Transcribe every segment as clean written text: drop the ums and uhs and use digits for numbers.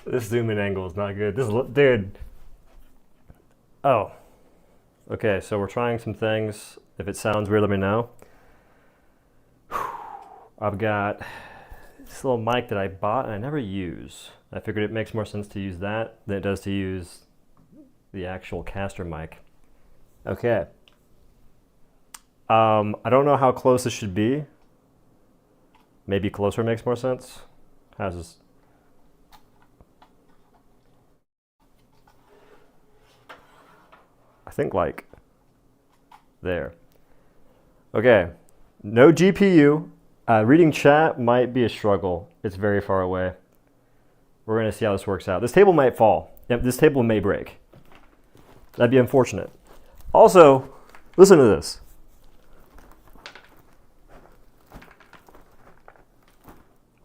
This zoom in angle is not good. This is, dude. Oh. Okay, so we're trying some things. If it sounds weird, let me know. I've got this little mic that I bought and I never use. I figured it makes more sense to use that than it does to use the actual caster mic. Okay. I don't know how close this should be. Maybe closer makes more sense. How's this? I think like there. Okay, no GPU. Reading chat might be a struggle. It's very far away. We're gonna see how this works out. This table might fall. Yep, this table may break. That'd be unfortunate. Also, listen to this.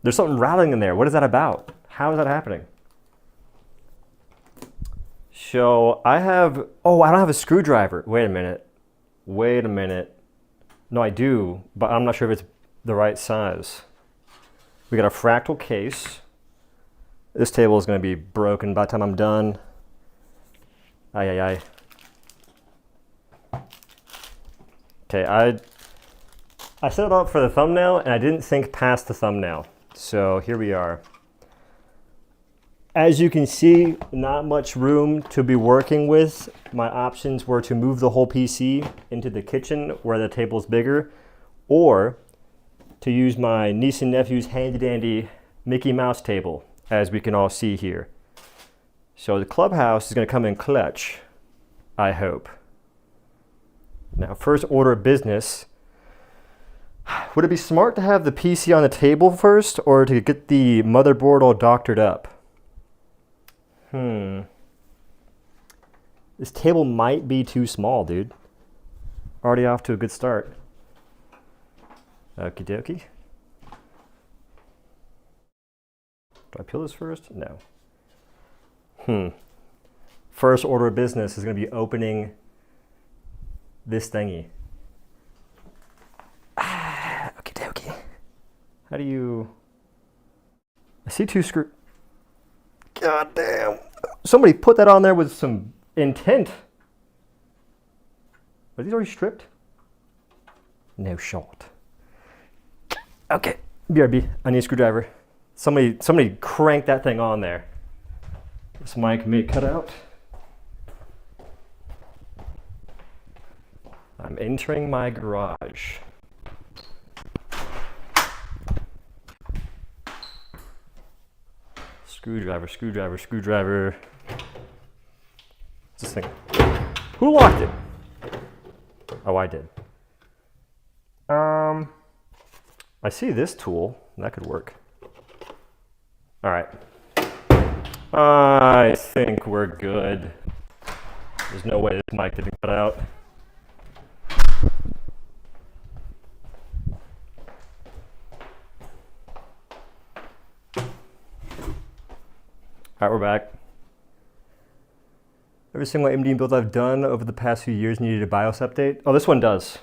There's something rattling in there. What is that about? How is that happening? So I have, oh, I don't have a screwdriver. Wait a minute. Wait a minute. No, I do, but I'm not sure if it's the right size. We got a fractal case. This table is going to be broken by the time I'm done. Ay, ay, ay. Okay, I set it up for the thumbnail and I didn't think past the thumbnail. So here we are. As you can see, not much room to be working with. My options were to move the whole PC into the kitchen where the table is bigger, or to use my niece and nephew's handy dandy Mickey Mouse table, as we can all see here. So the clubhouse is going to come in clutch, I hope. Now, first order of business. Would it be smart to have the PC on the table first, or to get the motherboard all doctored up? This table might be too small, dude. Already off to a good start. Okie dokie. Do I peel this first? No. First order of business is going to be opening this thingy. Okie dokie. How do you... I see two screws. God damn. Somebody put that on there with some intent. Are these already stripped? No shot. Okay. BRB. I need a screwdriver. Somebody crank that thing on there. This mic may cut out. I'm entering my garage. Screwdriver, screwdriver, screwdriver. What's this thing? Who locked it? Oh, I did. I see this tool. That could work. All right. I think we're good. There's no way this mic didn't cut out. All right, we're back. Every single AMD build I've done over the past few years needed a BIOS update. Oh, this one does.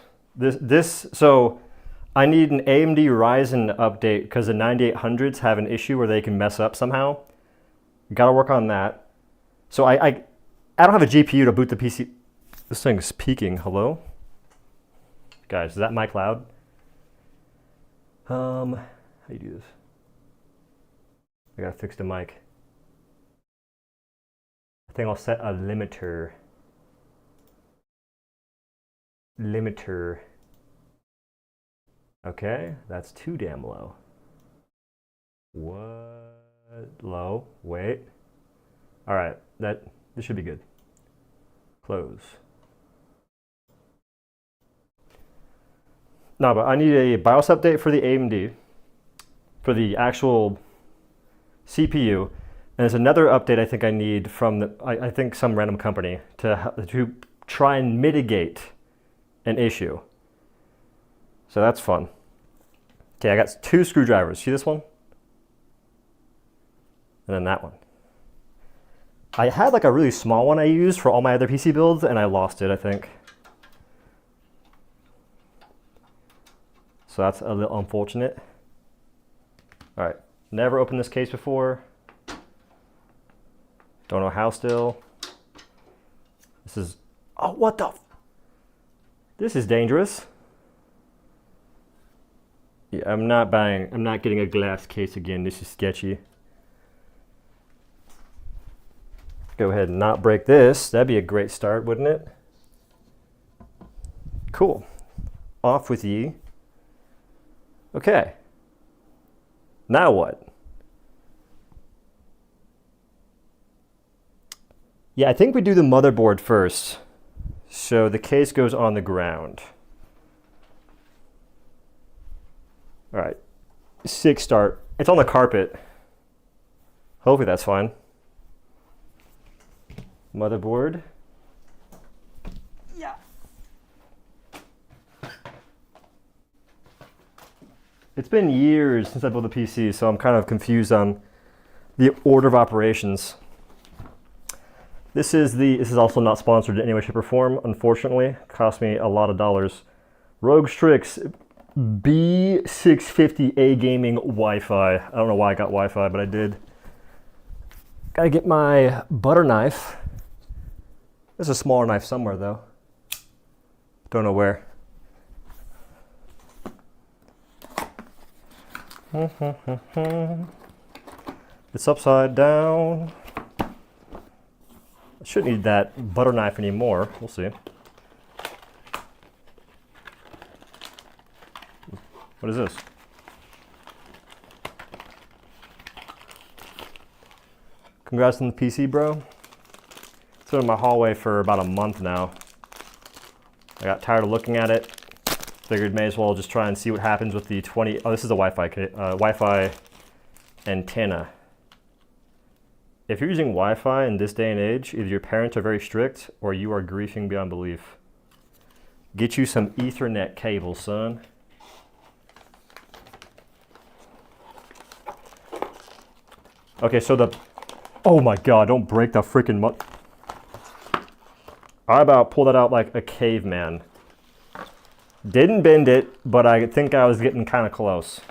So I need an AMD Ryzen update because the 9800s have an issue where they can mess up somehow. Got to work on that. So I don't have a GPU to boot the PC. This thing's peaking. Hello? Guys, is that mic loud? How do you do this? I got to fix the mic. I think I'll set a limiter. Okay, that's too damn low. What? Low? Wait. All right, this should be good. Close. No, but I need a BIOS update for the AMD, for the actual CPU. And there's another update I think I need from I think some random company to try and mitigate an issue. So that's fun. Okay, I got two screwdrivers. See this one? And then that one. I had like a really small one I used for all my other PC builds and I lost it, I think. So that's a little unfortunate. All right, never opened this case before. Don't know how still. This is, oh, what the? This is dangerous. Yeah, I'm not getting a glass case again. This is sketchy. Go ahead and not break this. That'd be a great start, wouldn't it? Cool. Off with ye. Okay. Now what? Yeah, I think we do the motherboard first. So the case goes on the ground. All right. 6 start. It's on the carpet. Hopefully that's fine. Motherboard. Yeah. It's been years since I built a PC, so I'm kind of confused on the order of operations. This is also not sponsored in any way, shape, or form, unfortunately. It cost me a lot of dollars. Rogue Strix B650A gaming Wi-Fi. I don't know why I got Wi-Fi, but I did. Gotta get my butter knife. There's a smaller knife somewhere, though. Don't know where. It's upside down. I shouldn't need that butter knife anymore. We'll see. What is this? Congrats on the PC, bro. It's been in my hallway for about a month now. I got tired of looking at it. Figured may as well just try and see what happens with the 20. Oh, this is a Wi-Fi antenna. If you're using Wi-Fi in this day and age, either your parents are very strict or you are griefing beyond belief. Get you some Ethernet cable, son. Okay, so the, oh my God, don't break the freaking I about pulled that out like a caveman. Didn't bend it, but I think I was getting kind of close.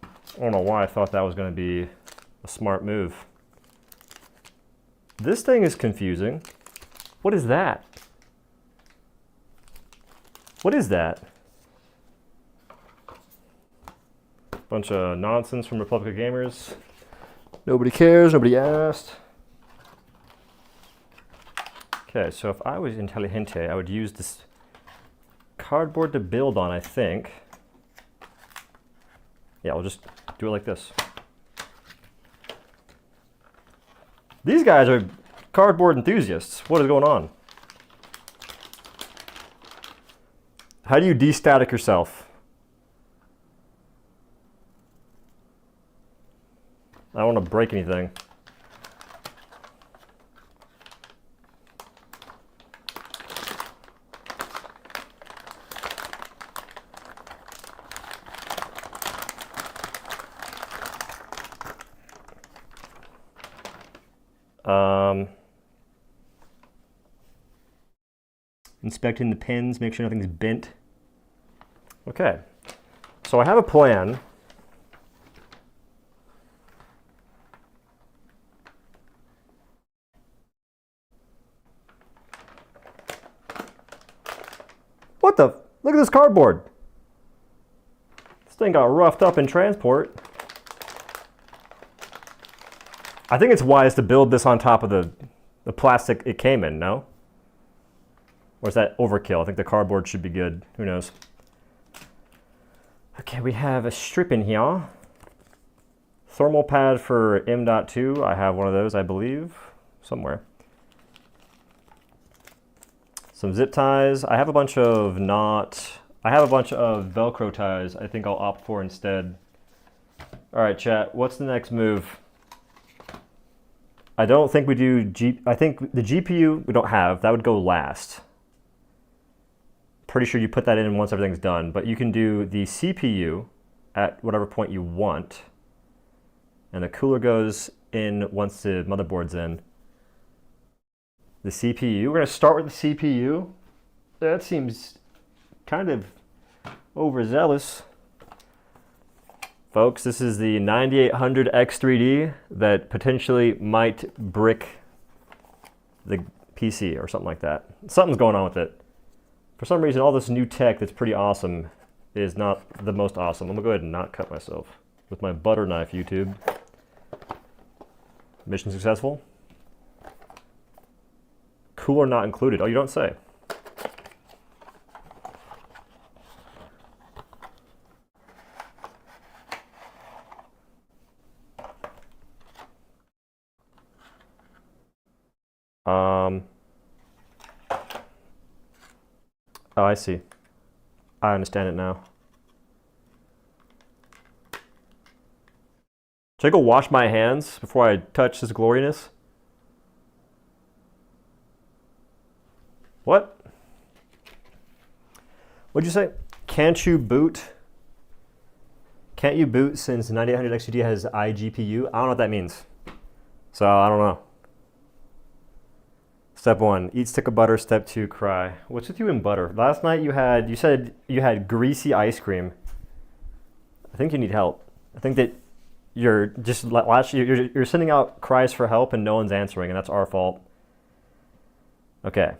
I don't know why I thought that was going to be a smart move. This thing is confusing. What is that? What is that? Bunch of nonsense from Republic of Gamers. Nobody cares, nobody asked. Okay, so if I was Inteligente, I would use this cardboard to build on, I think. Yeah, we'll just do it like this. These guys are cardboard enthusiasts. What is going on? How do you de-static yourself? I don't want to break anything. Inspecting the pins, make sure nothing's bent. Okay, so I have a plan. What the? Look at this cardboard. This thing got roughed up in transport. I think it's wise to build this on top of the plastic it came in, no? Or is that overkill? I think the cardboard should be good. Who knows? Okay, we have a strip in here. Thermal pad for M.2. I have one of those, I believe, somewhere. Some zip ties. I have a bunch of Velcro ties I think I'll opt for instead. All right, chat, what's the next move? I don't think we do I think the GPU we don't have. That would go last. Pretty sure you put that in once everything's done, but you can do the CPU at whatever point you want. And the cooler goes in once the motherboard's in. The CPU, we're gonna start with the CPU. That seems kind of overzealous. Folks, this is the 9800X3D that potentially might brick the PC or something like that. Something's going on with it. For some reason, all this new tech that's pretty awesome is not the most awesome. I'm gonna go ahead and not cut myself with my butter knife, YouTube. Mission successful. Cooler not included. Oh, you don't say. Oh, I see. I understand it now. Should I go wash my hands before I touch this gloriness? What? What'd you say? Can't you boot? Can't you boot since 9800XUD has iGPU? I don't know what that means. So I don't know. Step 1, eat stick of butter. Step 2, cry. What's with you and butter? Last night you said you had greasy ice cream. I think you need help. I think that you're sending out cries for help and no one's answering, and that's our fault. Okay.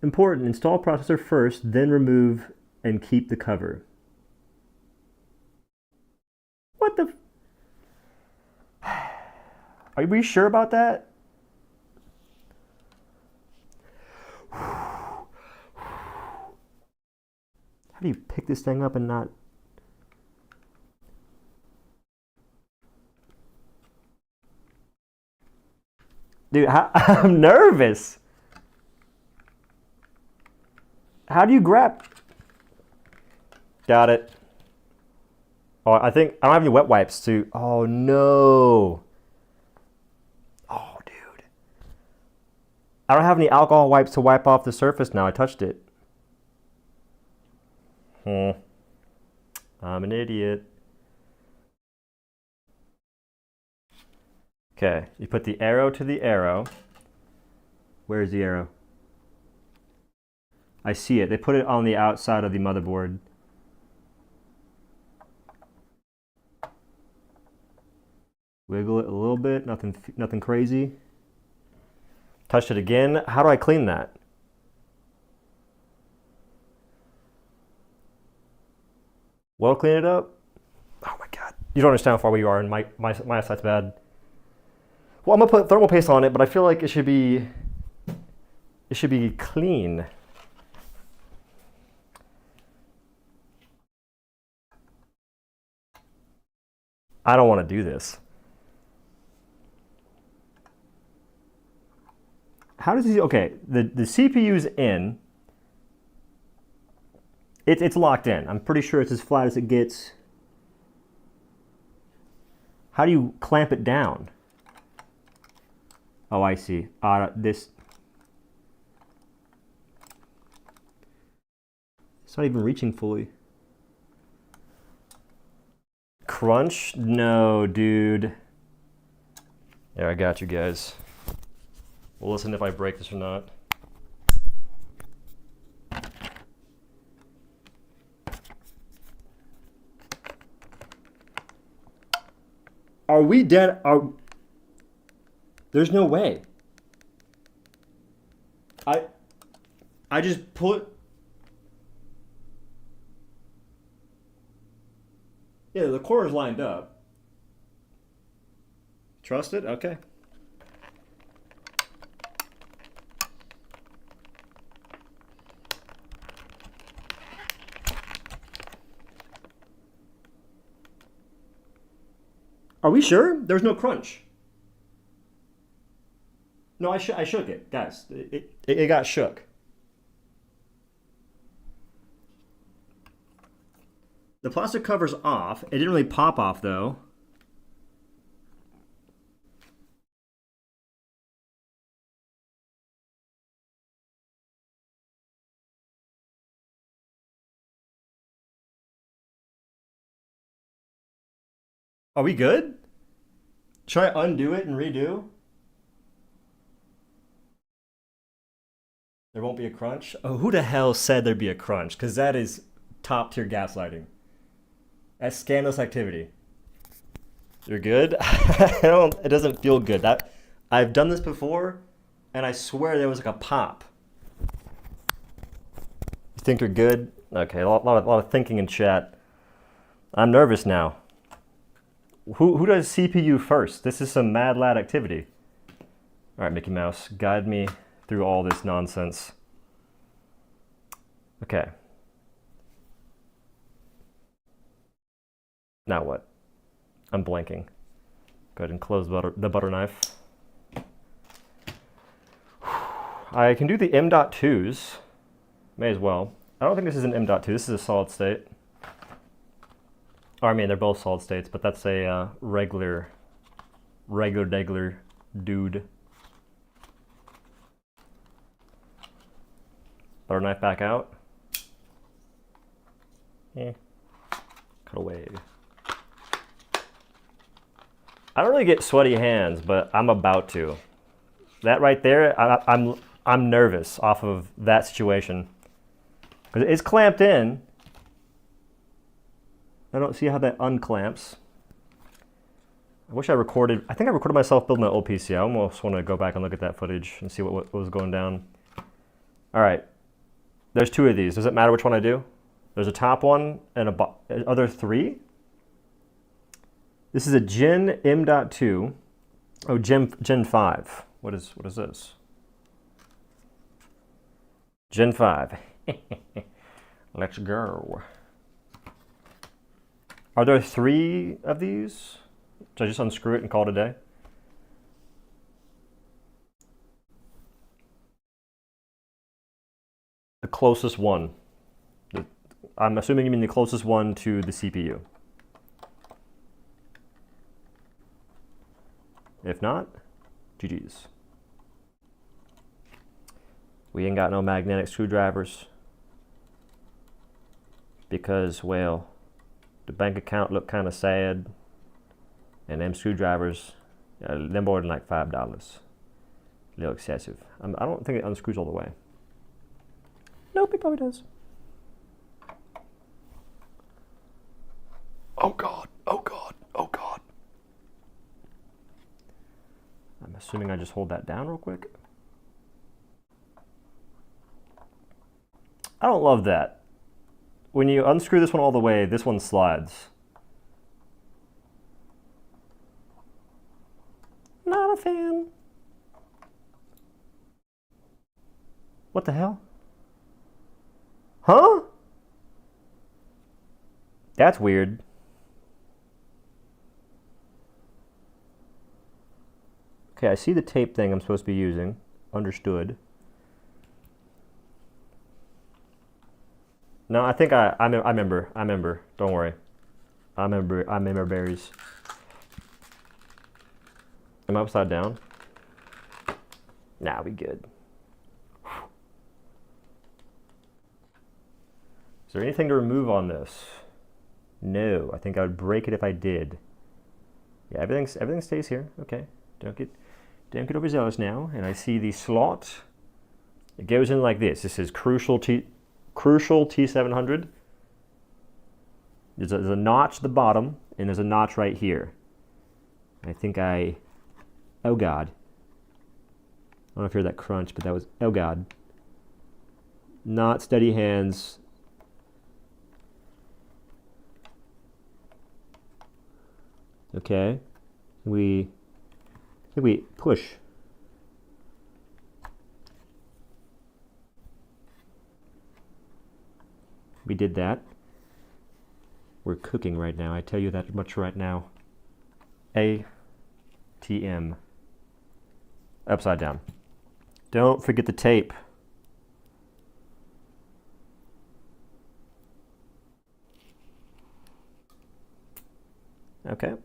Important, install processor first, then remove and keep the cover. What the? Are we sure about that? How do you pick this thing up and not? Dude, I'm nervous. How do you grab? Got it. Oh, I think I don't have any wet wipes too. Oh no. Oh, dude. I don't have any alcohol wipes to wipe off the surface now. I touched it. I'm an idiot. Okay, you put the arrow to the arrow. Where is the arrow? I see it. They put it on the outside of the motherboard. Wiggle it a little bit, nothing crazy. Touch it again. How do I clean that? Well, clean it up. Oh my God. You don't understand how far away you are, and my eyesight's bad. Well, I'm gonna put thermal paste on it, but I feel like it should be clean. I don't want to do this. How does he? Okay, the CPU's in. It's locked in. I'm pretty sure it's as flat as it gets. How do you clamp it down? Oh, I see. It's not even reaching fully. Crunch? No, dude. There, I got you guys. We'll listen if I break this or not. Are we dead? There's no way. I just put. Yeah, the corner's lined up. Trust it? Okay. Are we sure? There's no crunch. No, I shook it, guys. It got shook. The plastic cover's off. It didn't really pop off though. Are we good? Should I undo it and redo? There won't be a crunch? Oh, who the hell said there'd be a crunch? Because that is top tier gaslighting. That's scandalous activity. You're good? I don't, it doesn't feel good. I've done this before, and I swear there was like a pop. You think you're good? Okay, a lot of thinking in chat. I'm nervous now. Who does CPU first? This is some mad lad activity. All right, Mickey Mouse, guide me through all this nonsense. Okay. Now what? I'm blanking. Go ahead and close the butter knife. I can do the M.2s. May as well. I don't think this is an M.2. This is a solid state. Or, I mean, they're both solid states, but that's a regular dude. Butter knife back out. Cut away. I don't really get sweaty hands, but I'm about to. That right there, I'm nervous off of that situation. Because it's clamped in. I don't see how that unclamps. I wish I recorded. I think I recorded myself building an old PC. I almost want to go back and look at that footage and see what was going down. All right. There's two of these. Does it matter which one I do? There's a top one and are there three? This is a Gen M.2. Oh, Gen 5. What is this? Gen 5. Let's go. Are there three of these? Should I just unscrew it and call it a day? The closest one. I'm assuming you mean the closest one to the CPU. If not, GG's. We ain't got no magnetic screwdrivers because, well, the bank account looked kind of sad, and them screwdrivers, they're more than like $5. A little excessive. I don't think it unscrews all the way. Nope, it probably does. Oh God, oh God, oh God. I'm assuming I just hold that down real quick. I don't love that. When you unscrew this one all the way, this one slides. Not a fan. What the hell? Huh? That's weird. Okay, I see the tape thing I'm supposed to be using. Understood. No, I think I remember. Don't worry. I remember berries. Am I upside down? Nah, we good. Is there anything to remove on this? No, I think I would break it if I did. Yeah, everything stays here. Okay, don't get overzealous now. And I see the slot. It goes in like this. This is crucial T700. There's a notch at the bottom, and there's a notch right here. I think oh God. I don't know if you heard that crunch, but that was, oh God. Not steady hands. Okay. I think we push. We did that. We're cooking right now. I tell you that much right now. ATM. Upside down. Don't forget the tape. Okay.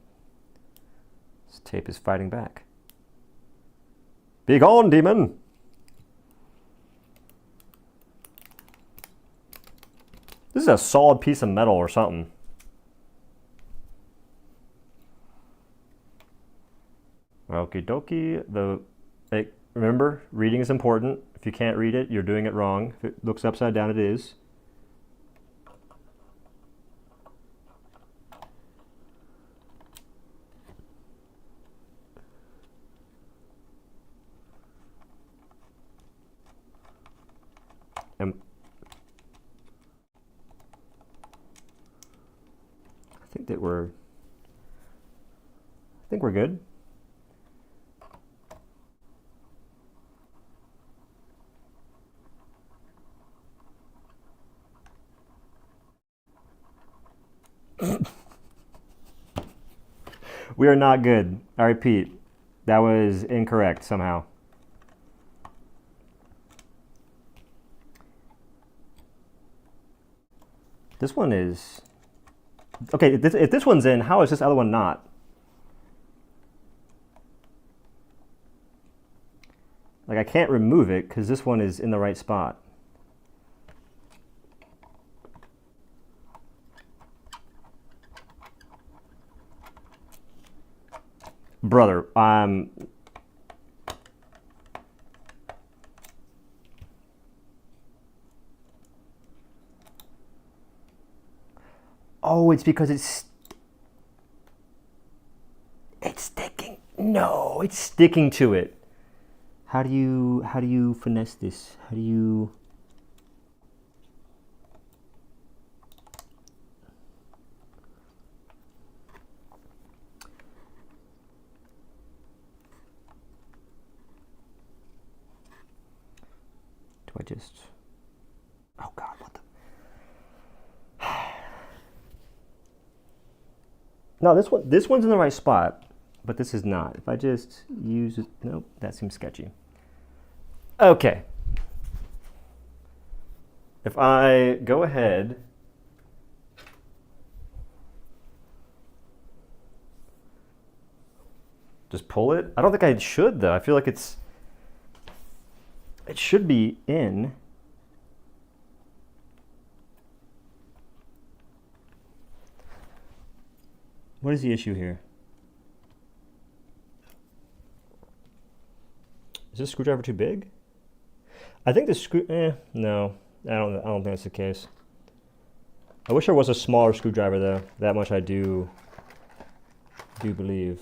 This tape is fighting back. Be gone, demon! This is a solid piece of metal or something. Okie dokie. Remember, reading is important. If you can't read it, you're doing it wrong. If it looks upside down, it is. I think we're good. We are not good. I repeat, that was incorrect somehow. This one is... Okay, if this one's in, how is this other one not? Like, I can't remove it because this one is in the right spot. Brother, oh, it's because it's sticking. No, it's sticking to it. How do you finesse this? How do you... Do I just... Oh God, what the... No, this one's in the right spot, but this is not. If I just use it, nope, that seems sketchy. Okay. If I go ahead, just pull it. I don't think I should though. I feel like it should be in. What is the issue here? Is this screwdriver too big? I think the no, I don't think that's the case. I wish there was a smaller screwdriver though. That much I do believe.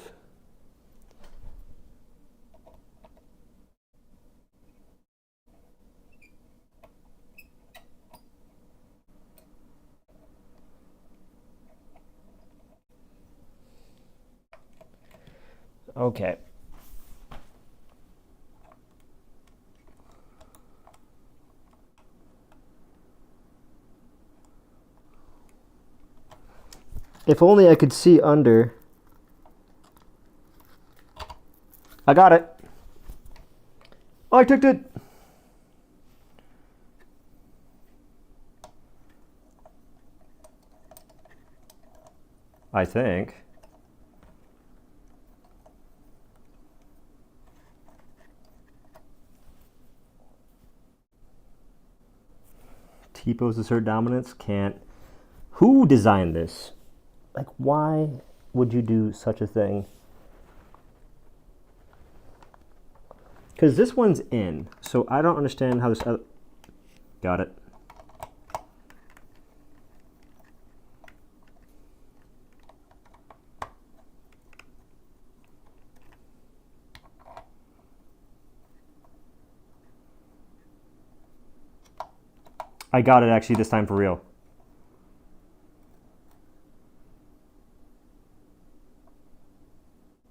Okay. If only I could see under. I got it. Oh, I took it. I think. T-pose assert dominance, can't. Who designed this? Like, why would you do such a thing? Because this one's in, so I don't understand how this other... Got it. I got it actually this time for real.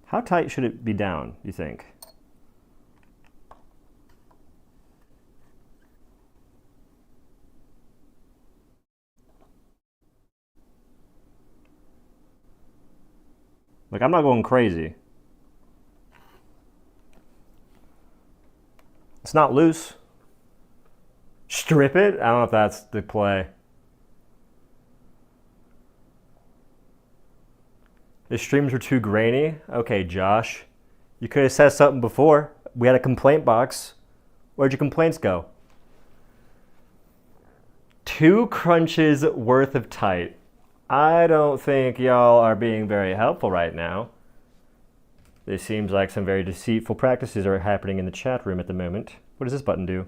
How tight should it be down, you think? Like, I'm not going crazy. It's not loose. Strip it? I don't know if that's the play. The streams were too grainy? Okay, Josh. You could have said something before. We had a complaint box. Where'd your complaints go? 2 crunches worth of tight. I don't think y'all are being very helpful right now. It seems like some very deceitful practices are happening in the chat room at the moment. What does this button do?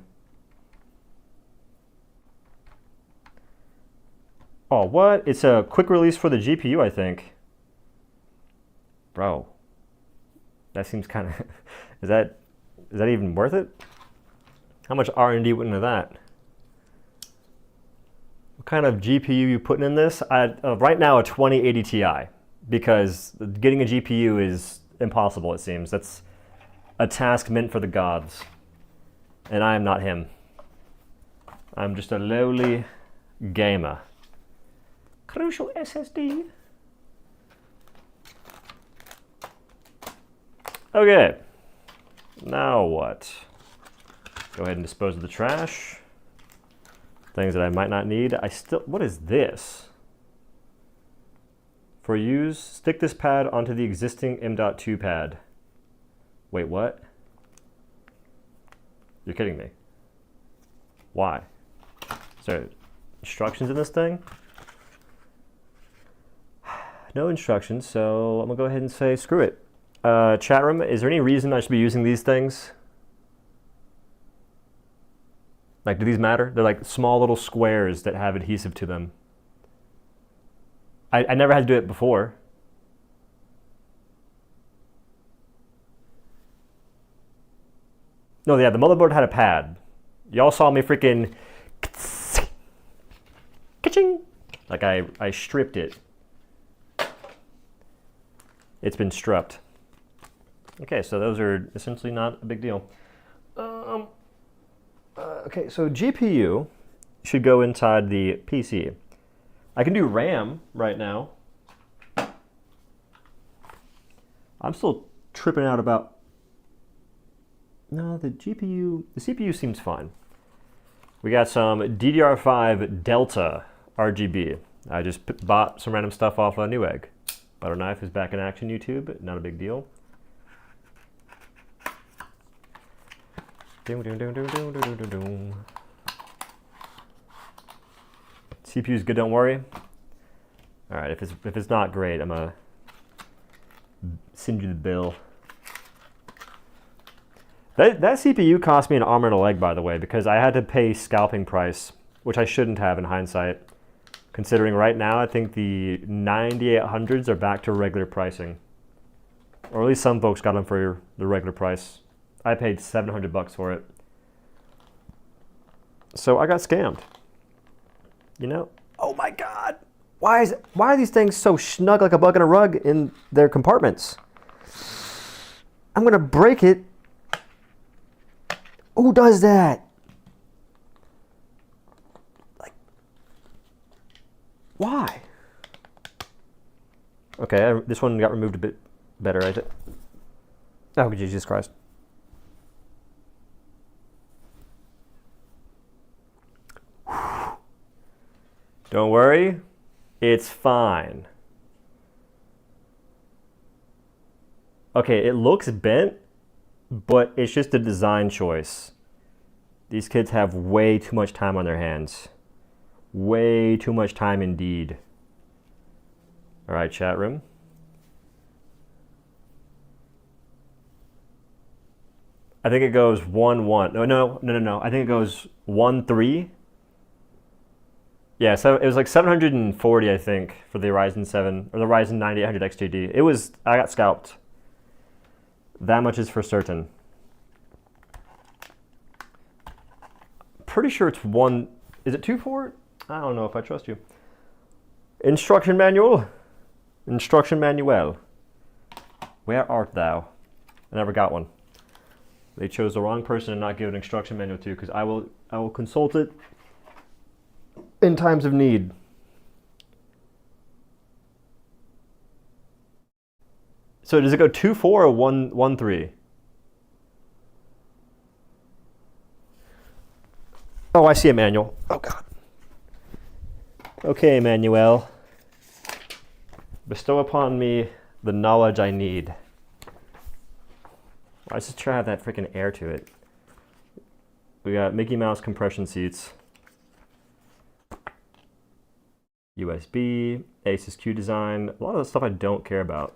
Oh, what? It's a quick release for the GPU, I think. Bro. That seems kind of... Is that even worth it? How much R&D went into that? What kind of GPU you putting in this? Right now, a 2080 Ti. Because getting a GPU is impossible, it seems. That's a task meant for the gods. And I am not him. I'm just a lowly gamer. Crucial SSD. Okay. Now what? Go ahead and dispose of the trash. Things that I might not need. What is this? For use, stick this pad onto the existing M.2 pad. Wait, what? You're kidding me. Why? Is there instructions in this thing? No instructions, so I'm gonna go ahead and say screw it. Chat room, is there any reason I should be using these things? Like, do these matter? They're like small little squares that have adhesive to them. I never had to do it before. No, yeah, the motherboard had a pad. Y'all saw me freaking... Ka-ching! Like I stripped it. It's been stripped. Okay, so those are essentially not a big deal. Okay, so GPU should go inside the PC. I can do RAM right now. I'm still tripping out about... No, the CPU seems fine. We got some DDR5 Delta RGB. I just bought some random stuff off of Newegg. Butter knife is back in action, YouTube. Not a big deal. CPU's good, don't worry. All right, if it's not great, I'm gonna send you the bill. That CPU cost me an arm and a leg, by the way, because I had to pay scalping price, which I shouldn't have in hindsight. Considering right now, I think the 9800s are back to regular pricing. Or at least some folks got them for the regular price. I paid $700 for it. So I got scammed. You know? Oh my God! Why are these things so snug like a bug in a rug in their compartments? I'm gonna break it. Who does that? Like, why? Okay, this one got removed a bit better, I think. Oh, Jesus Christ. Don't worry, it's fine. Okay, it looks bent, but it's just a design choice. These kids have way too much time on their hands. Way too much time indeed. All right, chat room. I think it goes 1-1. No. I think it goes 1-3. Yeah, so it was like 740, I think, for the Ryzen 7 or the Ryzen 9800 XTD. I got scalped. That much is for certain. Pretty sure it's one. Is it 2-4? I don't know if I trust you. Instruction manual. Instruction manual. Where art thou? I never got one. They chose the wrong person to not give an instruction manual to, because I will consult it in times of need. So does it go 2-4 or 1-3? Oh, I see a manual. Oh God. Okay, Emmanuel. Bestow upon me the knowledge I need. Why does this chair have that freaking air to it? We got Mickey Mouse compression seats. USB, Asus Q design. A lot of the stuff I don't care about.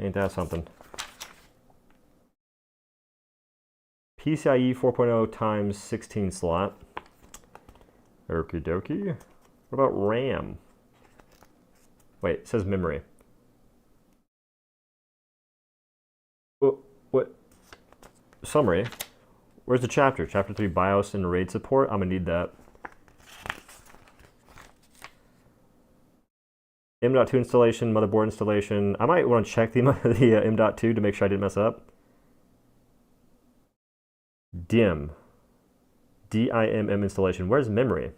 Ain't that something? PCIe 4.0 times 16 slot. Okie dokie. What about RAM? Wait, it says memory. What? Summary. Where's the chapter? Chapter 3, BIOS and RAID support. I'm gonna need that. M.2 installation, motherboard installation. I might want to check the M.2 to make sure I didn't mess up. DIMM. DIMM installation. Where's memory?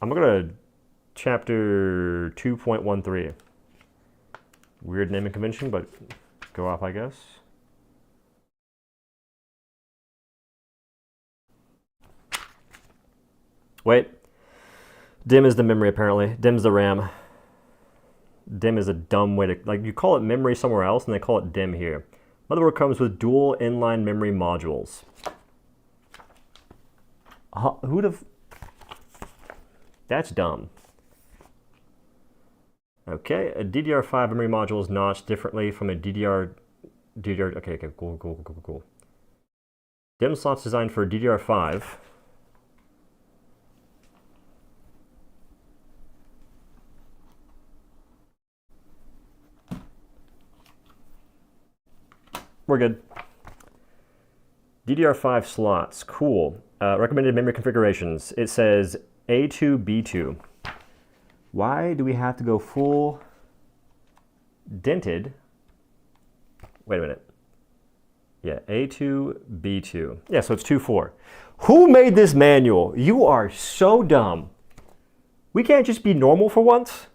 I'm gonna go to chapter 2.13. Weird naming convention, but go off, I guess. Wait. DIMM is the memory, apparently. DIMM's the RAM. DIMM is a dumb way to... Like, you call it memory somewhere else, and they call it DIMM here. Motherboard comes with dual inline memory modules. Who'd have... That's dumb. Okay, a DDR5 memory module is notched differently from a DDR... Okay, cool. DIMM slots designed for DDR5. We're good. DDR5 slots, cool. Recommended memory configurations. It says A2, B2. Why do we have to go full dented? Wait a minute. Yeah, A2, B2. Yeah, so it's 2.4. Who made this manual? You are so dumb. We can't just be normal for once?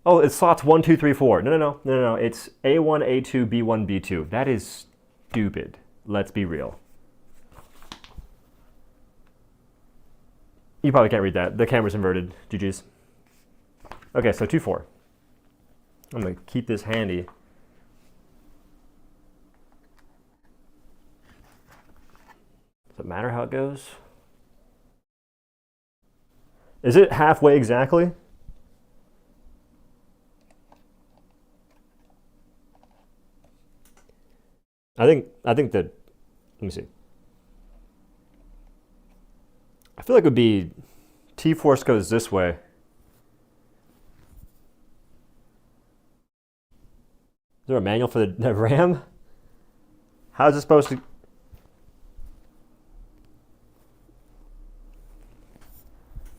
Oh, it's slots 1, 2, 3, 4. No. It's A1, A2, B1, B2. That is stupid. Let's be real. You probably can't read that. The camera's inverted. GG's. Okay, so 2.4. I'm going to keep this handy. Does it matter how it goes? Is it halfway exactly? I think that, let me see. I feel like it would be T-force goes this way. Is there a manual for the RAM? How is it supposed to?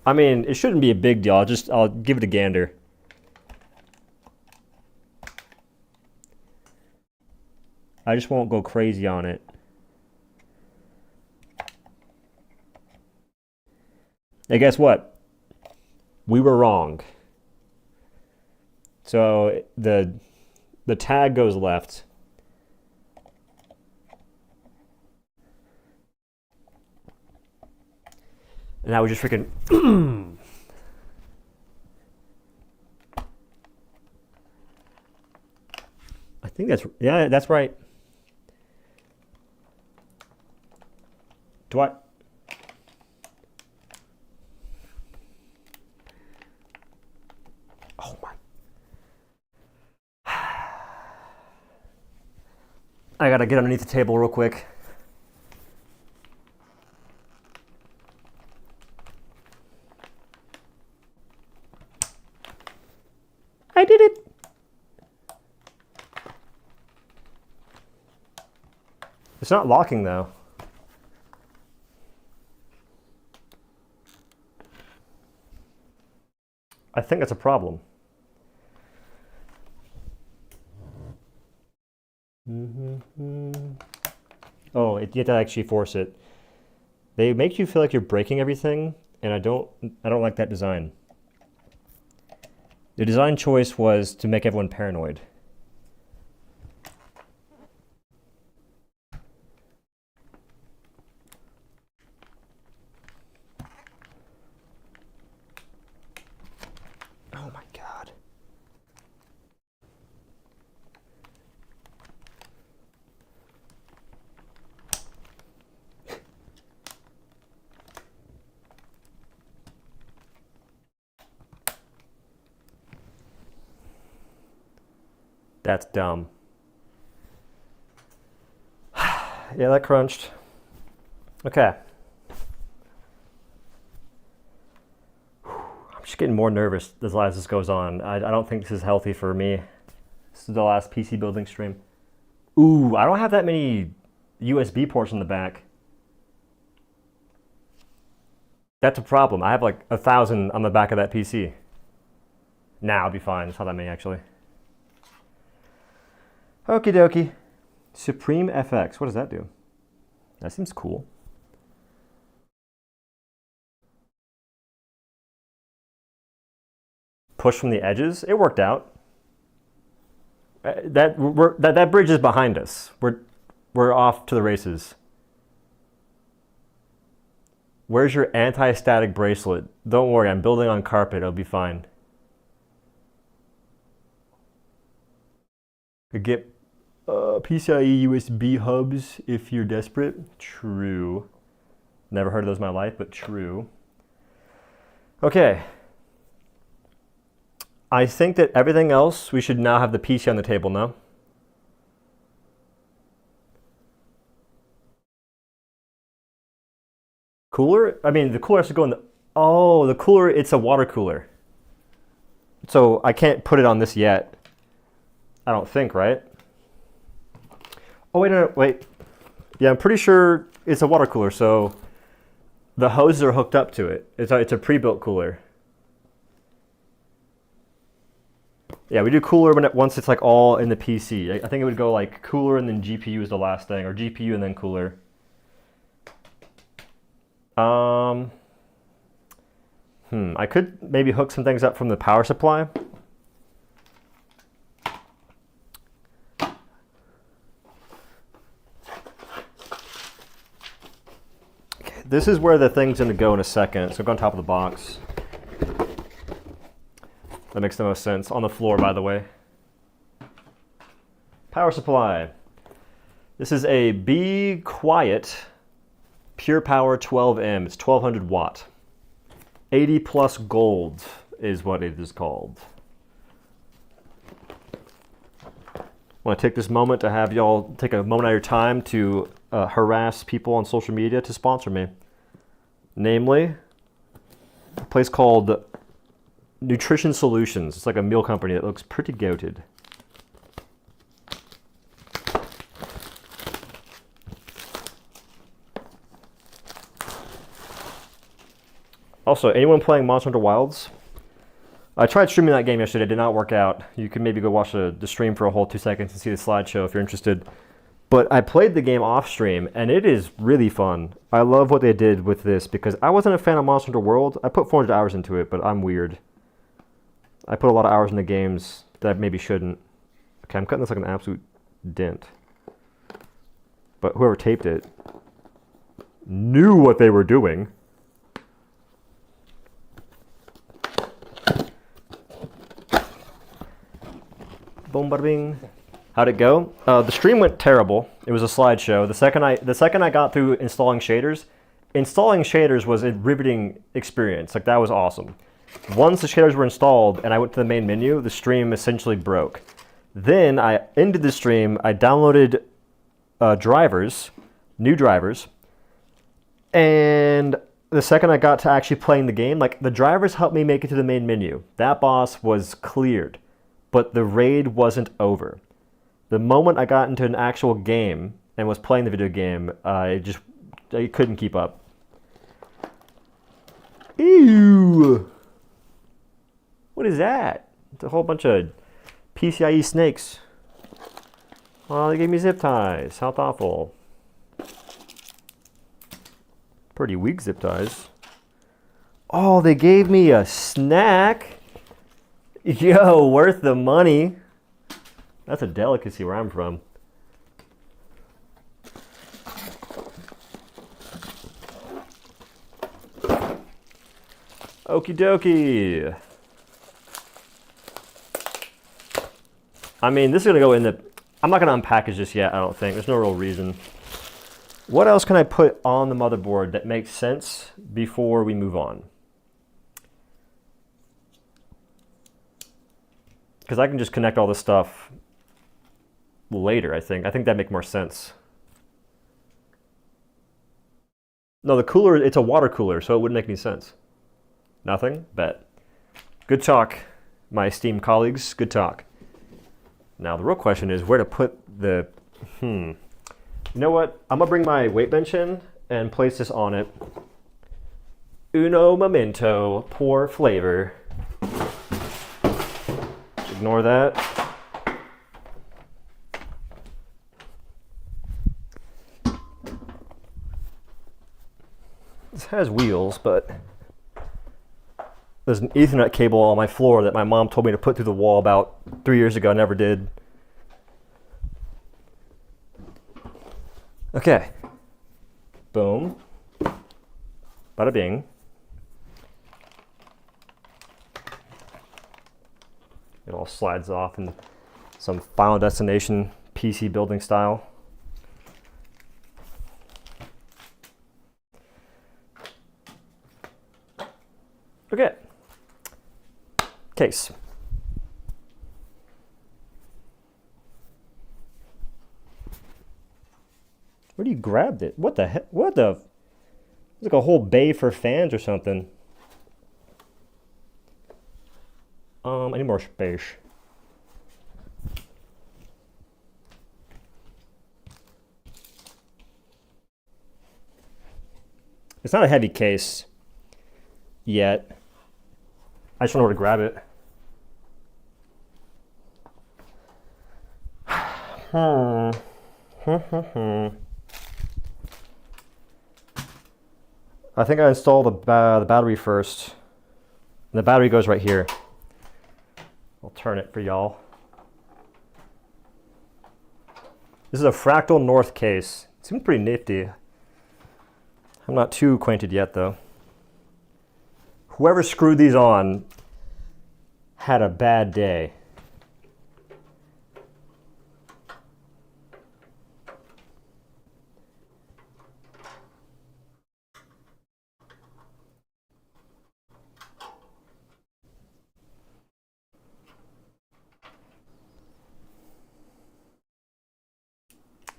I mean, it shouldn't be a big deal. I'll give it a gander. I just won't go crazy on it. And guess what? We were wrong. So the tag goes left. And now we just freaking I think that's right. Do I? Oh my. I gotta get underneath the table real quick. I did it. It's not locking though. I think that's a problem. Oh, you have to actually force it. They make you feel like you're breaking everything, and I don't like that design. The design choice was to make everyone paranoid. Oh my God. That's dumb. Yeah, that crunched. Okay. I'm just getting more nervous as this goes on. I don't think this is healthy for me. This is the last PC building stream. Ooh, I don't have that many USB ports in the back. That's a problem. I have like 1,000 on the back of that PC. Nah, I'll be fine. It's not that many actually. Okie dokie. Supreme FX. What does that do? That seems cool. Push from the edges. It worked out. That bridge is behind us. We're off to the races. Where's your anti-static bracelet? Don't worry, I'm building on carpet. It'll be fine. Get PCIe USB hubs if you're desperate. True. Never heard of those in my life, but true. Okay. I think that everything else, we should now have the PC on the table now. Cooler? I mean, the cooler has to go in the... Oh, the cooler, it's a water cooler. So I can't put it on this yet. I don't think, right? Oh, wait, no, wait. Yeah, I'm pretty sure it's a water cooler, so the hoses are hooked up to it. It's a pre-built cooler. Yeah, we do cooler once it's like all in the PC. I think it would go like cooler and then GPU is the last thing, or GPU and then cooler. I could maybe hook some things up from the power supply. Okay, this is where the thing's gonna go in a second. So go on top of the box. That makes the most sense. On the floor, by the way. Power supply. This is a Be Quiet Pure Power 12M. It's 1200 watt. 80 plus gold is what it is called. I want to take this moment to have y'all take a moment out of your time to harass people on social media to sponsor me. Namely, a place called Nutrition Solutions. It's like a meal company that looks pretty goated. Also, anyone playing Monster Hunter Wilds? I tried streaming that game yesterday. It did not work out. You can maybe go watch the stream for a whole 2 seconds and see the slideshow if you're interested. But I played the game off stream, and it is really fun. I love what they did with this because I wasn't a fan of Monster Hunter World. I put 400 hours into it, but I'm weird. I put a lot of hours into games that I maybe shouldn't. Okay, I'm cutting this like an absolute dent. But whoever taped it knew what they were doing. Boom, bada bing. How'd it go? The stream went terrible. It was a slideshow. The second I got through installing shaders was a riveting experience. Like, that was awesome. Once the shaders were installed and I went to the main menu, the stream essentially broke. Then I ended the stream. I downloaded new drivers, and the second I got to actually playing the game, like, the drivers helped me make it to the main menu. That boss was cleared, but the raid wasn't over. The moment I got into an actual game and was playing the video game, I couldn't keep up. Ew! What is that? It's a whole bunch of PCIe snakes. Well, they gave me zip ties. How thoughtful. Pretty weak zip ties. Oh, they gave me a snack. Yo, worth the money. That's a delicacy where I'm from. Okie dokie. I mean, this is going to go in the... I'm not going to unpackage this yet, I don't think. There's no real reason. What else can I put on the motherboard that makes sense before we move on? Because I can just connect all this stuff later, I think. I think that'd make more sense. No, the cooler, it's a water cooler, so it wouldn't make any sense. Nothing? Bet. Good talk, my esteemed colleagues. Good talk. Now, the real question is where to put the... You know what? I'm going to bring my weight bench in and place this on it. Uno momento, pour flavor. Ignore that. This has wheels, but there's an Ethernet cable on my floor that my mom told me to put through the wall about 3 years ago. I never did. Okay. Boom. Bada bing. It all slides off in some Final Destination PC building style. Okay. Case. Where do you grab it? What the heck? What the? It's like a whole bay for fans or something. I need more space. It's not a heavy case yet. I just don't know where to grab it. I think I installed the battery first. And the battery goes right here. I'll turn it for y'all. This is a Fractal North case. It seems pretty nifty. I'm not too acquainted yet though. Whoever screwed these on had a bad day.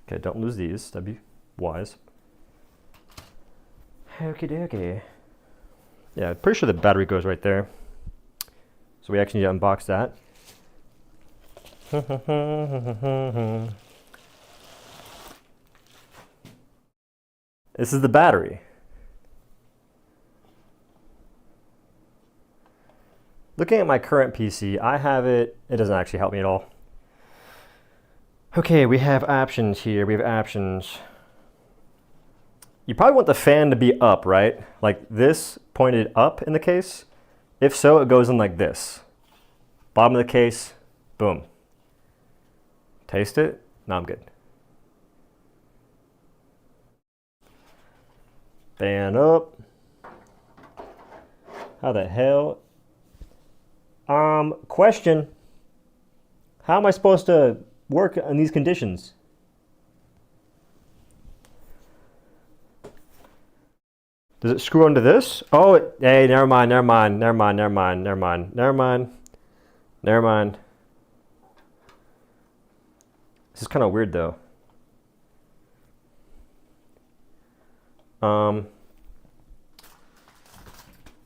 Okay, don't lose these. That'd be wise. Okie dokie. Yeah, I'm pretty sure the battery goes right there. So we actually need to unbox that. This is the battery. Looking at my current PC, I have it. It doesn't actually help me at all. Okay, we have options here. We have options. You probably want the fan to be up, right? Like this pointed up in the case. If so, it goes in like this. Bottom of the case, boom. Taste it? No, I'm good. Fan up. How the hell? Question. How am I supposed to work in these conditions? Does it screw onto this? Oh, hey, never mind. This is kind of weird though.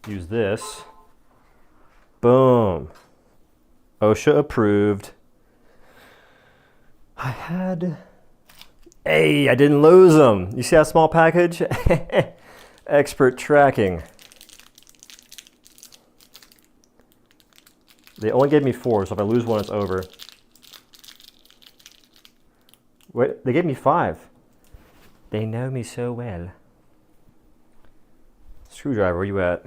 Use this. Boom. OSHA approved. Hey, I didn't lose them. You see that small package? Expert tracking. They only gave me 4, so if I lose one, it's over. Wait, they gave me 5. They know me so well. Screwdriver, where you at?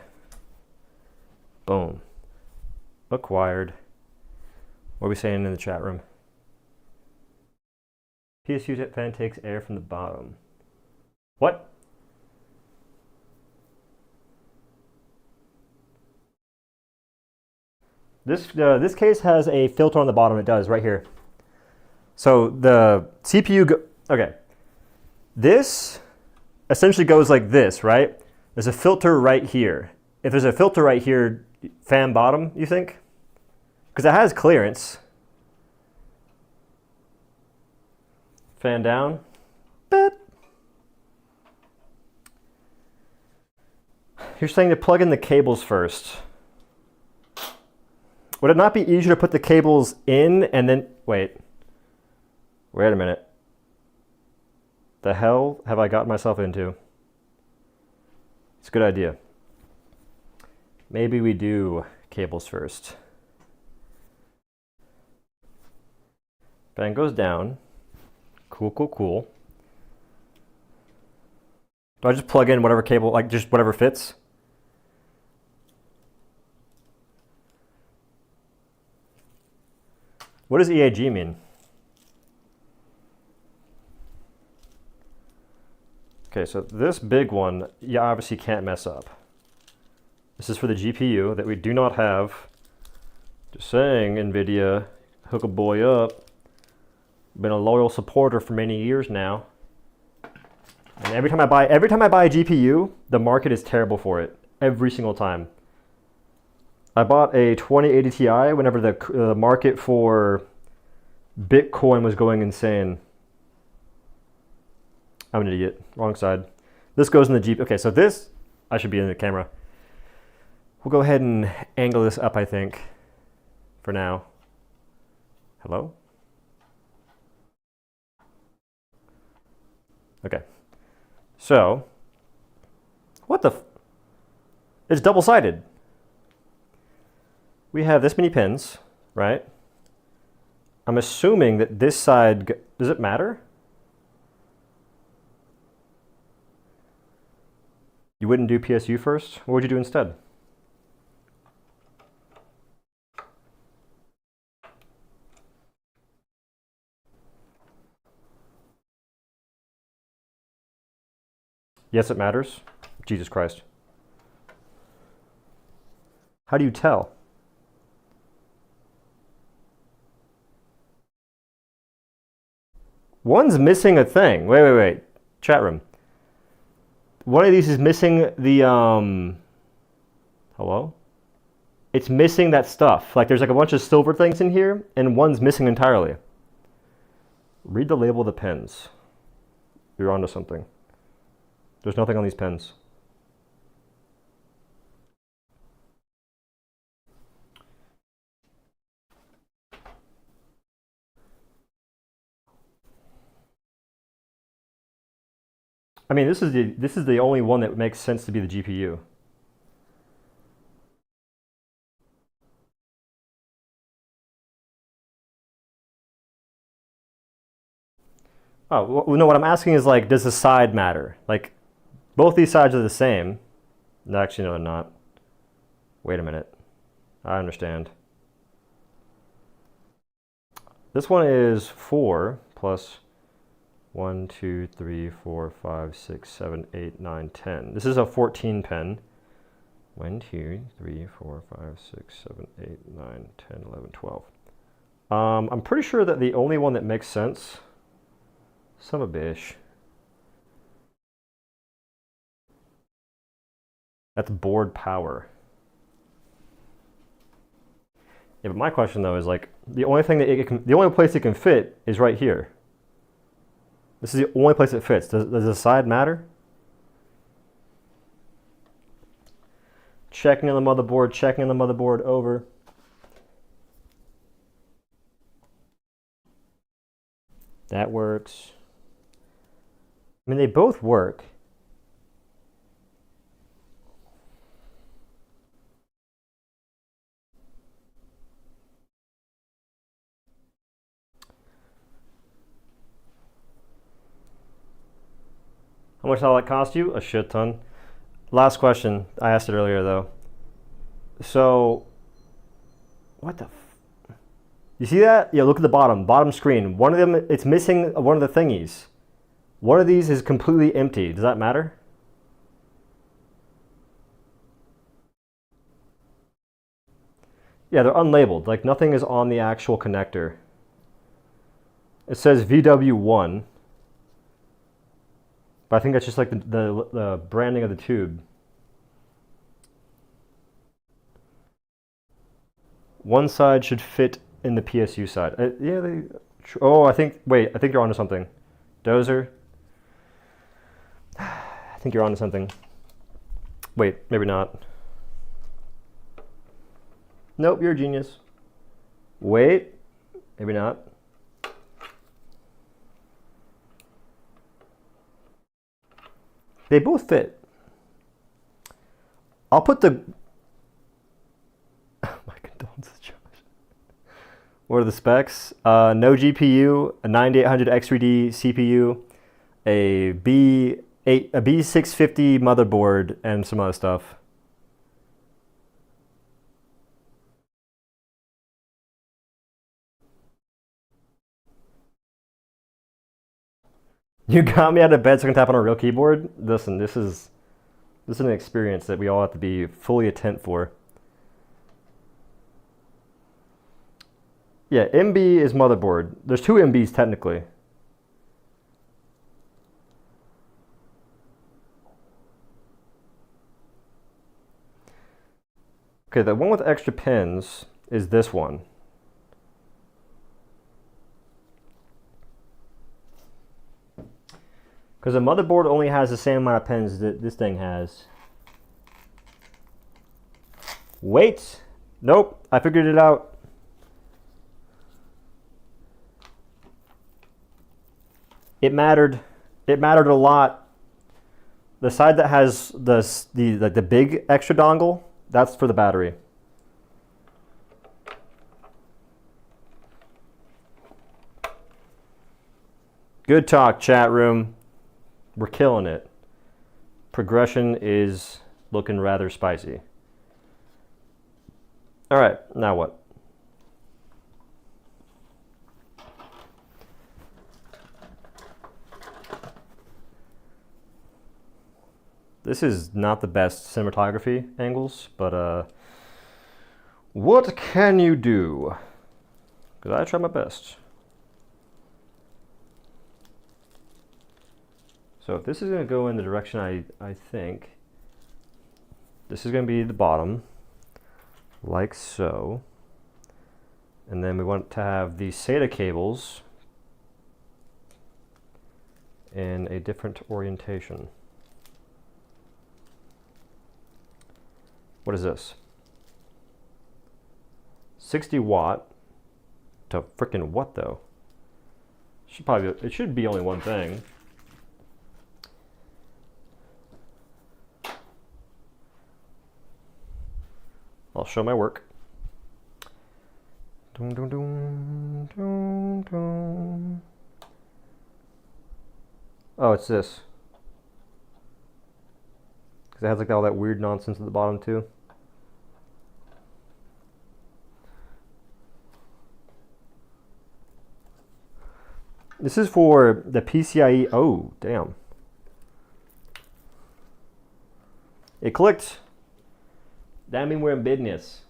Boom. Acquired. What are we saying in the chat room? PSU fan takes air from the bottom. What? This case has a filter on the bottom. It does right here. So the CPU okay. This essentially goes like this, right? There's a filter right here. If there's a filter right here, fan bottom, you think? Because it has clearance. Fan down. But You're saying to plug in the cables first. Would it not be easier to put the cables in and then... Wait a minute. The hell have I gotten myself into? It's a good idea. Maybe we do cables first. Fan goes down. Cool, cool, cool. Do I just plug in whatever cable, like just whatever fits? What does EAG mean? Okay, so this big one, you obviously can't mess up. This is for the GPU that we do not have. Just saying, NVIDIA, hook a boy up. Been a loyal supporter for many years now. And every time I buy a GPU, the market is terrible for it. Every single time. I bought a 2080 Ti whenever the market for Bitcoin was going insane. I'm an idiot. Wrong side. This goes in the Jeep. Okay, so this, I should be in the camera. We'll go ahead and angle this up, I think, for now. Hello? Okay. So, what the it's double-sided. We have this many pins, right? I'm assuming that this side, does it matter? You wouldn't do PSU first? What would you do instead? Yes, it matters. Jesus Christ. How do you tell? One's missing a thing. Wait. Chat room. One of these is missing the, hello? It's missing that stuff. Like there's like a bunch of silver things in here, and one's missing entirely. Read the label of the pins. You're onto something. There's nothing on these pins. I mean, this is the only one that makes sense to be the GPU. Oh, well, no, what I'm asking is like, does the side matter? Like, both these sides are the same. No, actually, no, they're not. Wait a minute. I understand. This one is 4 plus 1, 2, 3, 4, 5, 6, 7, 8, 9, 10. This is a 14 pin. 1, 2, 3, 4, 5, 6, 7, 8, 9, 10, 11, 12. I'm pretty sure that the only one that makes sense, son of a bitch, that's board power. Yeah, but my question though is like, the only place it can fit is right here. This is the only place it fits. Does the side matter? Checking on the motherboard, over. That works. I mean, they both work. How much did that cost you? A shit ton. Last question. I asked it earlier though. So, what the you see that? Yeah, look at the bottom screen. One of them, it's missing one of the thingies. One of these is completely empty. Does that matter? Yeah, they're unlabeled. Like nothing is on the actual connector. It says VW1. But I think that's just like the branding of the tube. One side should fit in the PSU side. Yeah, I think you're onto something. Dozer. I think you're onto something. Wait, maybe not. Nope, you're a genius. Wait, maybe not. They both fit. I'll put the... My condolences, Josh. What are the specs? No GPU, a 9800 X3D CPU, a B650 motherboard, and some other stuff. You got me out of bed so I can tap on a real keyboard? Listen, this is an experience that we all have to be fully attent for. Yeah, MB is motherboard. There's two MBs technically. Okay, the one with extra pins is this one. Because the motherboard only has the same amount of pins that this thing has. Wait! Nope, I figured it out. It mattered. It mattered a lot. The side that has the big extra dongle, that's for the battery. Good talk, chat room. We're killing it. Progression is looking rather spicy. All right, now what? This is not the best cinematography angles, but what can you do? Because I try my best. So if this is going to go in the direction I think, this is going to be the bottom, like so. And then we want to have the SATA cables in a different orientation. What is this? 60 watt to frickin' what though? It should be only one thing. I'll show my work. Dum, dum, dum, dum, dum. Oh, it's this. Because it has like all that weird nonsense at the bottom too. This is for the PCIe. Oh, damn. It clicked. That means we're in business.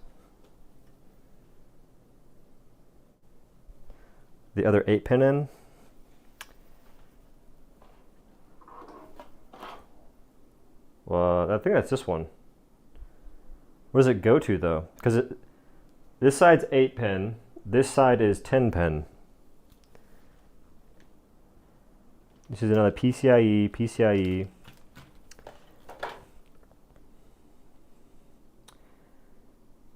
The other 8-pin in. Well, I think that's this one. Where does it go to though? Because this side's 8-pin. This side is 10-pin. This is another PCIe.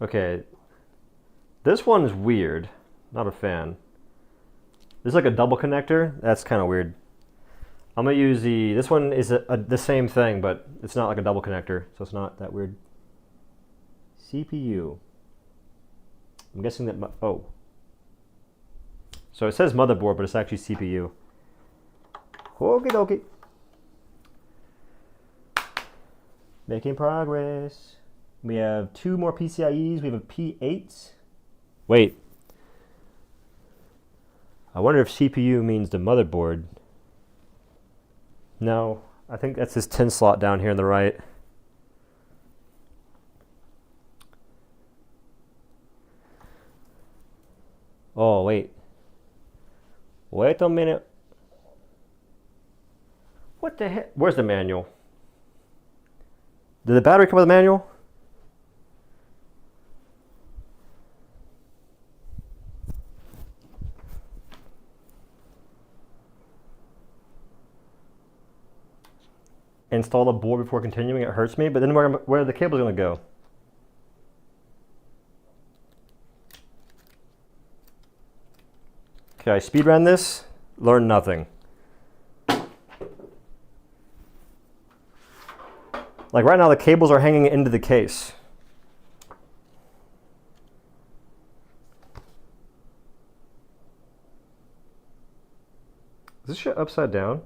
Okay, this one is weird. Not a fan. This is like a double connector. That's kind of weird. I'm gonna use this one is the same thing, but it's not like a double connector, so it's not that weird. CPU. I'm guessing that, oh. So it says motherboard, but it's actually CPU. Okie dokie. Making progress. We have 2 more PCIes. We have a P8. Wait. I wonder if CPU means the motherboard. No, I think that's this 10 slot down here on the right. Oh, wait. Wait a minute. What the heck? Where's the manual? Did the battery come with a manual? install the board before continuing. It hurts me, but then where are the cables going to go? Okay, I speed ran this, learned nothing. Like right now, the cables are hanging into the case. Is this shit upside down?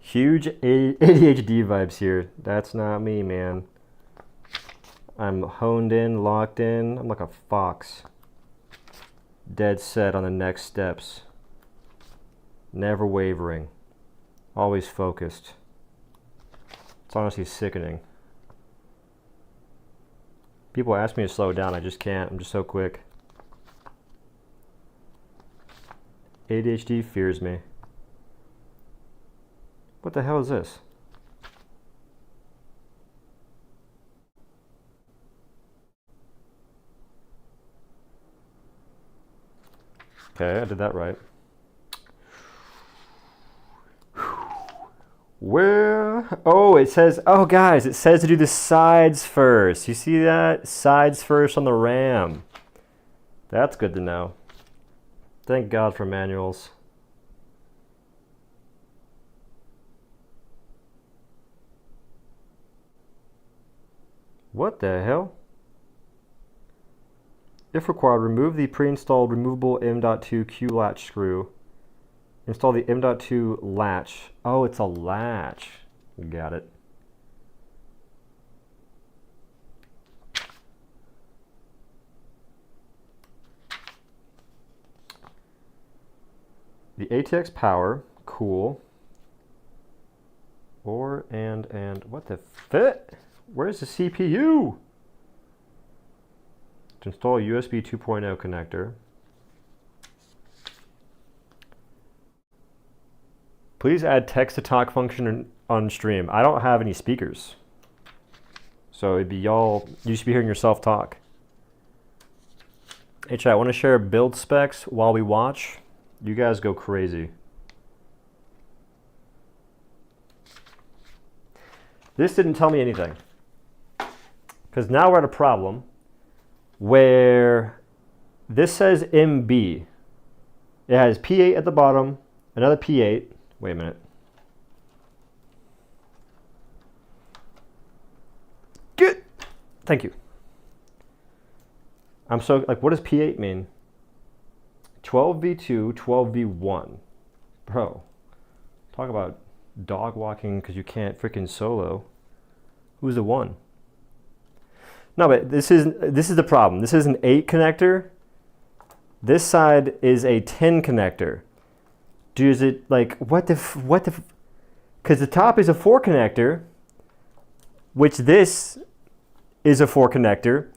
Huge ADHD vibes here. That's not me, man. I'm honed in, locked in. I'm like a fox. Dead set on the next steps. Never wavering. Always focused. It's honestly sickening. People ask me to slow down. I just can't. I'm just so quick. ADHD fears me. What the hell is this? Okay, I did that right. Where? Oh, it says, oh guys, it says to do the sides first. You see that? Sides first on the RAM. That's good to know. Thank God for manuals. What the hell? If required, remove the pre-installed removable M.2 Q-latch screw. Install the M.2 latch. Oh, it's a latch. Got it. The ATX power, cool. And what the fit? Where's the CPU? To install a USB 2.0 connector. Please add text-to-talk function on stream. I don't have any speakers. So it'd be y'all, you should be hearing yourself talk. Hey chat, I want to share build specs while we watch. You guys go crazy. This didn't tell me anything. Because now we're at a problem where this says MB. It has P8 at the bottom, another P8. Wait a minute. Good. Thank you. I'm so, like, what does P8 mean? 12v2, 12v1. Bro, talk about dog walking because you can't freaking solo. Who's the one? No, but this is the problem. This is an 8 connector. This side is a 10 connector. Does it, like, what the, because the top is a 4 connector, which this is a 4 connector,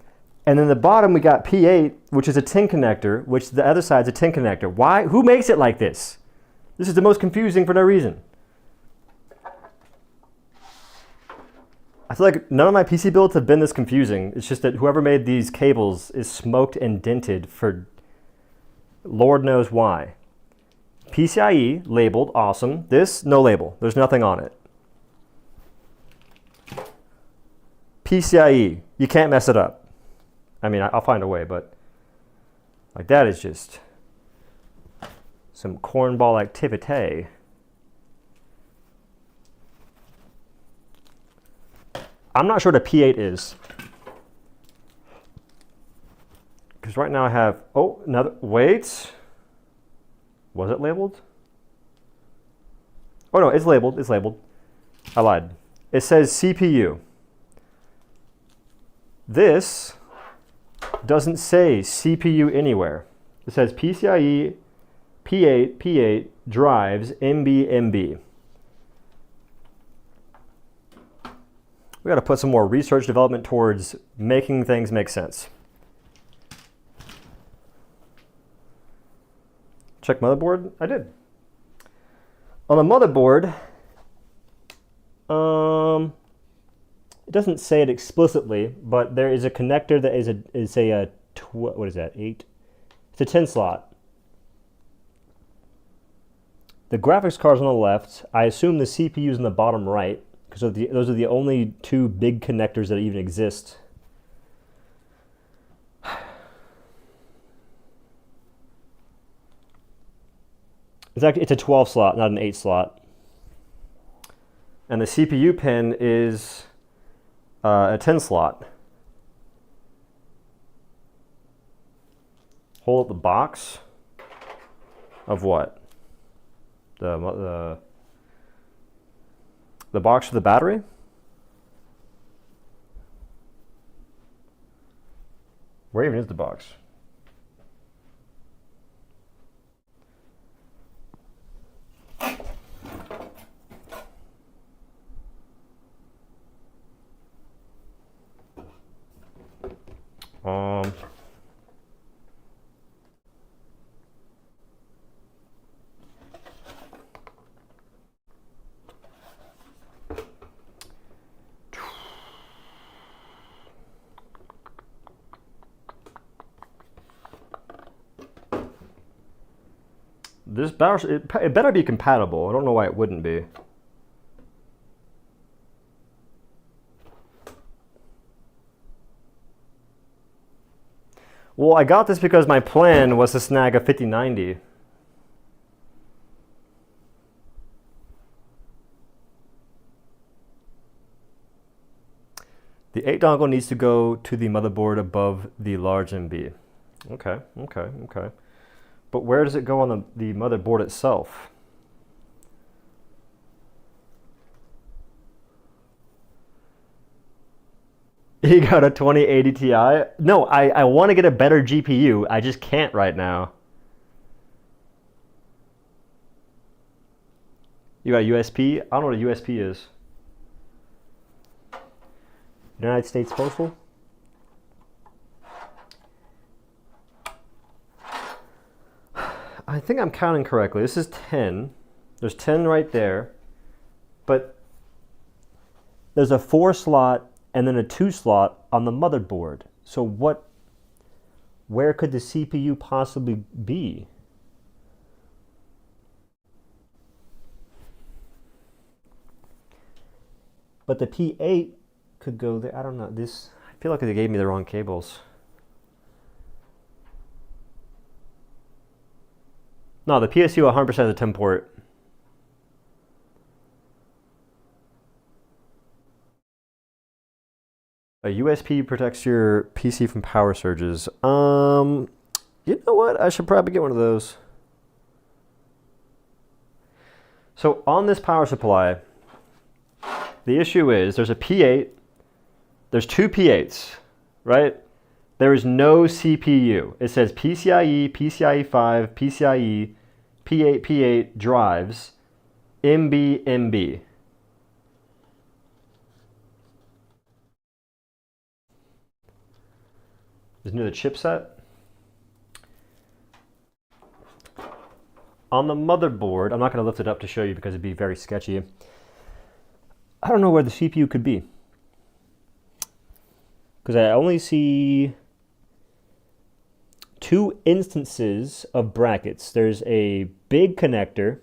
and then the bottom we got P8, which is a 10 connector, which the other side's a 10 connector. Why? Who makes it like this? This is the most confusing for no reason. I feel like none of my PC builds have been this confusing. It's just that whoever made these cables is smoked and dented for Lord knows why. PCIe labeled, awesome. This, no label. There's nothing on it. PCIe, you can't mess it up. I mean, I'll find a way, but like that is just some cornball activity. I'm not sure what a P8 is. Because right now I have, oh, another, wait. Was it labeled? Oh no, it's labeled, it's labeled. I lied. It says CPU. This doesn't say CPU anywhere. It says PCIe, P8, drives, MB. We got to put some more research development towards making things make sense. Check motherboard? I did. On the motherboard, It doesn't say it explicitly, but there is a connector that is what is that, 8? It's a 10 slot. The graphics card's on the left. I assume the CPU's in the bottom right, because those are the only two big connectors that even exist. It's a 12 slot, not an 8 slot. And the CPU pin is a 10 slot. Hold up the box of what? The box for the battery? Where even is the box? This battery, it better be compatible. I don't know why it wouldn't be. Well, I got this because my plan was to snag a 5090. The 8 dongle needs to go to the motherboard above the large MB. Okay. But where does it go on the motherboard itself? You got a 2080 Ti? No, I want to get a better GPU. I just can't right now. You got USP? I don't know what a USP is. United States Postal? I think I'm counting correctly. This is 10. There's 10 right there. But there's a 4 slot and then a 2 slot on the motherboard. So where could the CPU possibly be? But the P8 could go there. I don't know. I feel like they gave me the wrong cables. No, the PSU 100% is a 10 port. A USP protects your PC from power surges. You know what? I should probably get one of those. So on this power supply, the issue is there's a P8, there's two P8s, right? There is no CPU. It says PCIe, PCIe 5, PCIe, P8, P8 drives, MB, MB. Is near the chipset. On the motherboard, I'm not going to lift it up to show you because it'd be very sketchy. I don't know where the CPU could be, because I only see 2 instances of brackets. There's a big connector.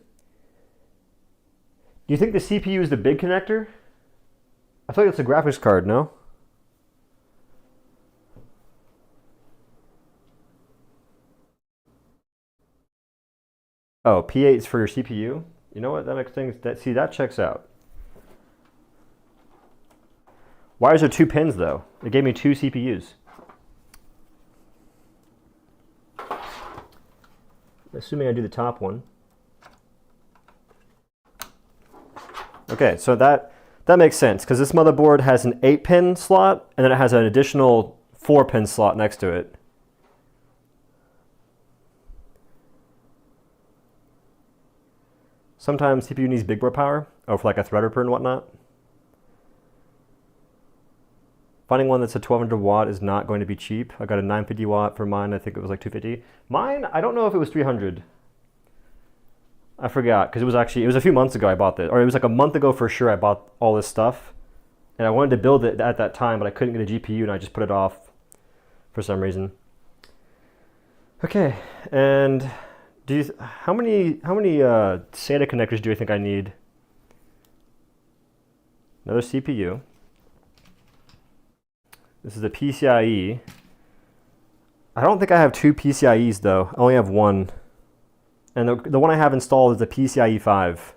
Do you think the CPU is the big connector? I feel like it's a graphics card, no? Oh, P8 is for your CPU? You know what? That makes things that checks out. Why is there 2 pins though? It gave me 2 CPUs. Assuming I do the top one. Okay, so that makes sense because this motherboard has an 8-pin slot and then it has an additional 4-pin slot next to it. Sometimes CPU needs big board power, or for like a Threadripper and whatnot. Finding one that's a 1200 watt is not going to be cheap. I got a 950 watt for mine. I think it was like 250. Mine, I don't know if it was 300. I forgot because it was a few months ago I bought this, or it was like a month ago for sure I bought all this stuff. And I wanted to build it at that time, but I couldn't get a GPU, and I just put it off for some reason. Okay, and how many SATA connectors do you think I need? Another CPU. This is a PCIe. I don't think I have two PCIes though. I only have one. And the one I have installed is the PCIe 5.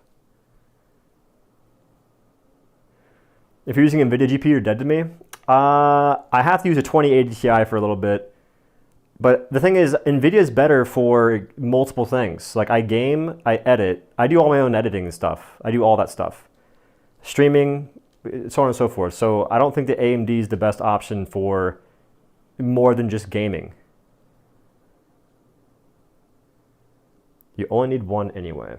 If you're using NVIDIA GPU, you're dead to me. I have to use a 2080 Ti for a little bit. But the thing is, NVIDIA is better for multiple things. Like I game, I edit. I do all my own editing and stuff. I do all that stuff. Streaming, so on and so forth. So I don't think the AMD is the best option for more than just gaming. You only need one anyway.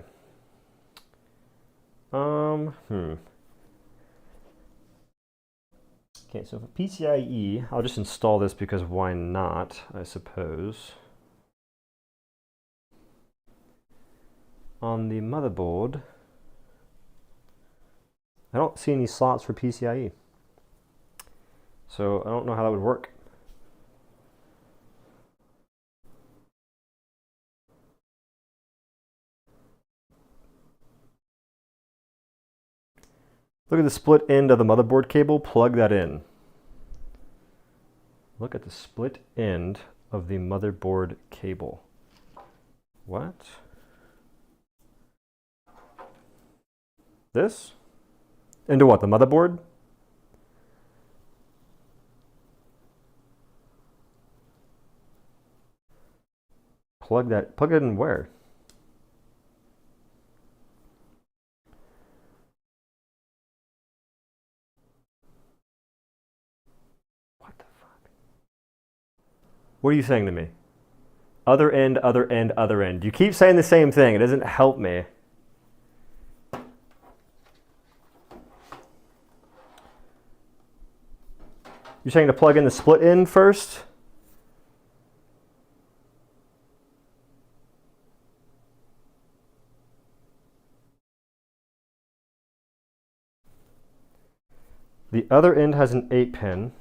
Okay, so for PCIe, I'll just install this because why not, I suppose. On the motherboard, I don't see any slots for PCIe. So I don't know how that would work. Look at the split end of the motherboard cable, plug that in. Look at the split end of the motherboard cable. What? This? Into what, the motherboard? Plug it in where? What are you saying to me? Other end, other end, other end. You keep saying the same thing. It doesn't help me. You're saying to plug in the split in first? The other end has an 8-pin.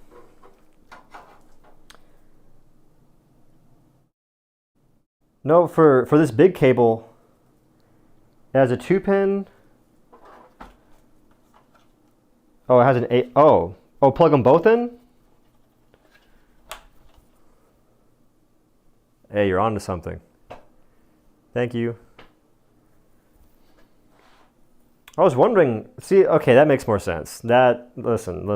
No, for this big cable, it has a 2-pin. Oh, it has an 8. Oh, plug them both in? Hey, you're on to something. Thank you. I was wondering, see, okay, that makes more sense. Listen.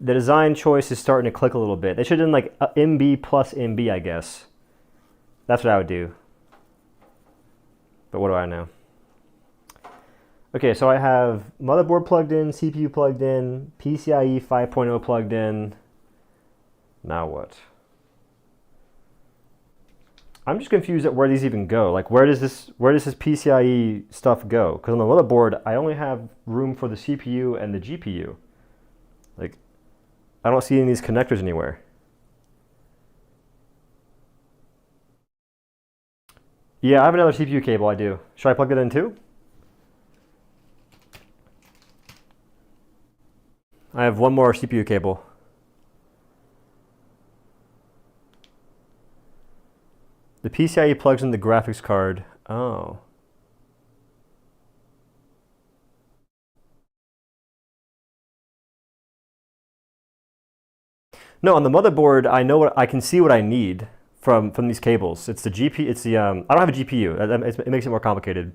The design choice is starting to click a little bit. They should have done like MB plus MB, I guess. That's what I would do. But what do I know? Okay, so I have motherboard plugged in, CPU plugged in, PCIe 5.0 plugged in. Now what? I'm just confused at where these even go. Like, where does this PCIe stuff go? Because on the motherboard, I only have room for the CPU and the GPU. Like, I don't see any of these connectors anywhere. Yeah, I have another CPU cable, I do. Should I plug it in too? I have one more CPU cable. The PCIe plugs in the graphics card. Oh. No, on the motherboard, I can see what I need from these cables. It's the GP. It's the I don't have a GPU. It makes it more complicated.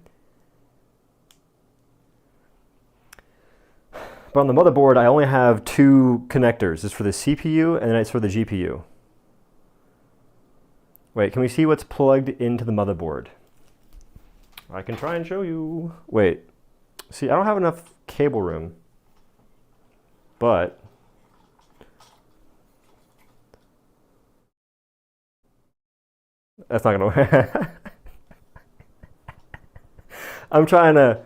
But on the motherboard, I only have two connectors. It's for the CPU and then it's for the GPU. Wait, can we see what's plugged into the motherboard? I can try and show you. Wait, see, I don't have enough cable room, but that's not gonna work. I'm trying to.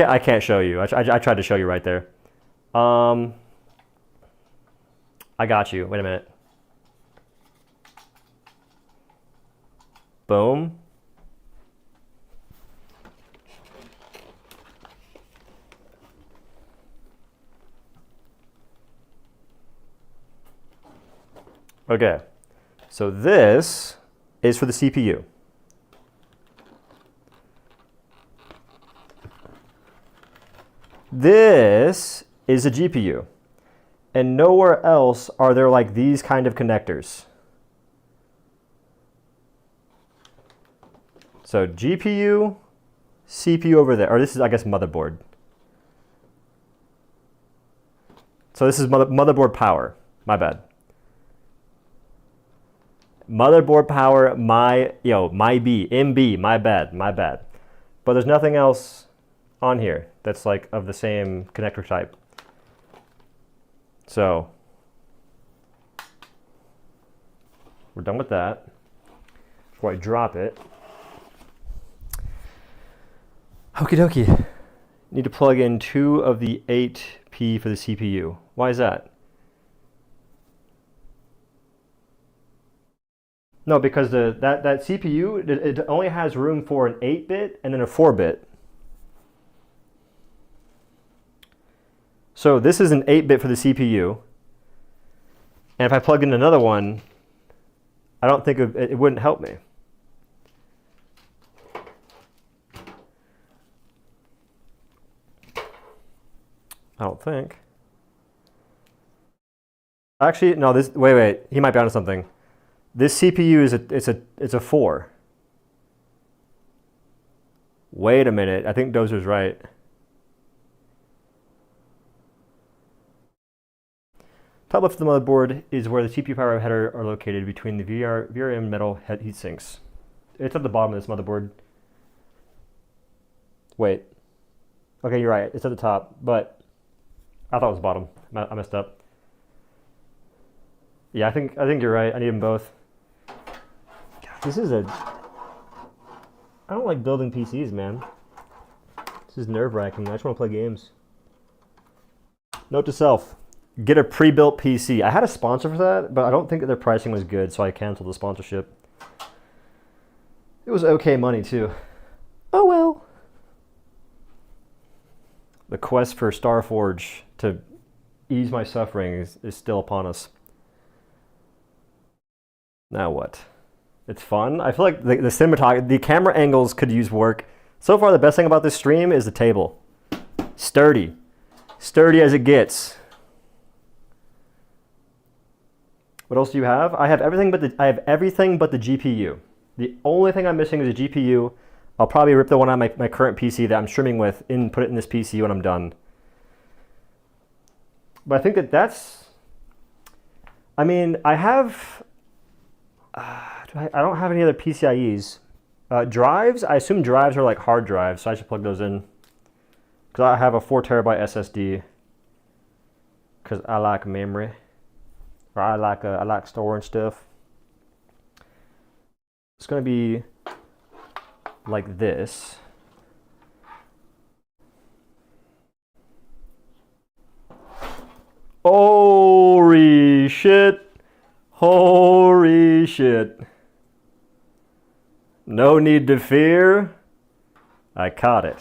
I can't show you. I tried to show you right there. I got you. Wait a minute. Boom. Okay, so this is for the CPU. This is a GPU. And nowhere else are there like these kind of connectors. So GPU, CPU over there, or this is, I guess, motherboard. So this is motherboard power, my bad. Motherboard power, my MB, my bad. But there's nothing else on here that's like of the same connector type. So we're done with that. Before I drop it. Okie dokie. Need to plug in 2 of the 8P for the CPU. Why is that? No, because that CPU, it only has room for an 8-bit and then a 4-bit. So this is an 8-bit for the CPU. And if I plug in another one, I don't think it wouldn't help me. I don't think. Actually, no, wait, he might be onto something. This CPU is a 4. Wait a minute, I think Dozer's right. Top left of the motherboard is where the CPU power header are located between the VRM metal heat sinks. It's at the bottom of this motherboard. Wait. Okay, you're right. It's at the top, but I thought it was bottom. I messed up. Yeah, I think you're right. I need them both. God, this is I don't like building PCs, man. This is nerve-wracking. I just want to play games. Note to self. Get a pre-built PC. I had a sponsor for that, but I don't think that their pricing was good, so I canceled the sponsorship. It was okay money, too. Oh well. The quest for Starforge to ease my suffering is still upon us. Now what? It's fun. I feel like the cinematography, the camera angles could use work. So far, the best thing about this stream is the table. Sturdy. Sturdy as it gets. What else do you have? I have everything but the GPU. The only thing I'm missing is a GPU. I'll probably rip the one on my current PC that I'm streaming with and put it in this PC when I'm done. But I think that's... I mean, I have... I don't have any other PCIEs. Drives, I assume drives are like hard drives, so I should plug those in. Because I have a 4 terabyte SSD. Because I like memory. Or I like storing stuff. It's going to be like this. Holy shit. Holy shit. No need to fear. I caught it.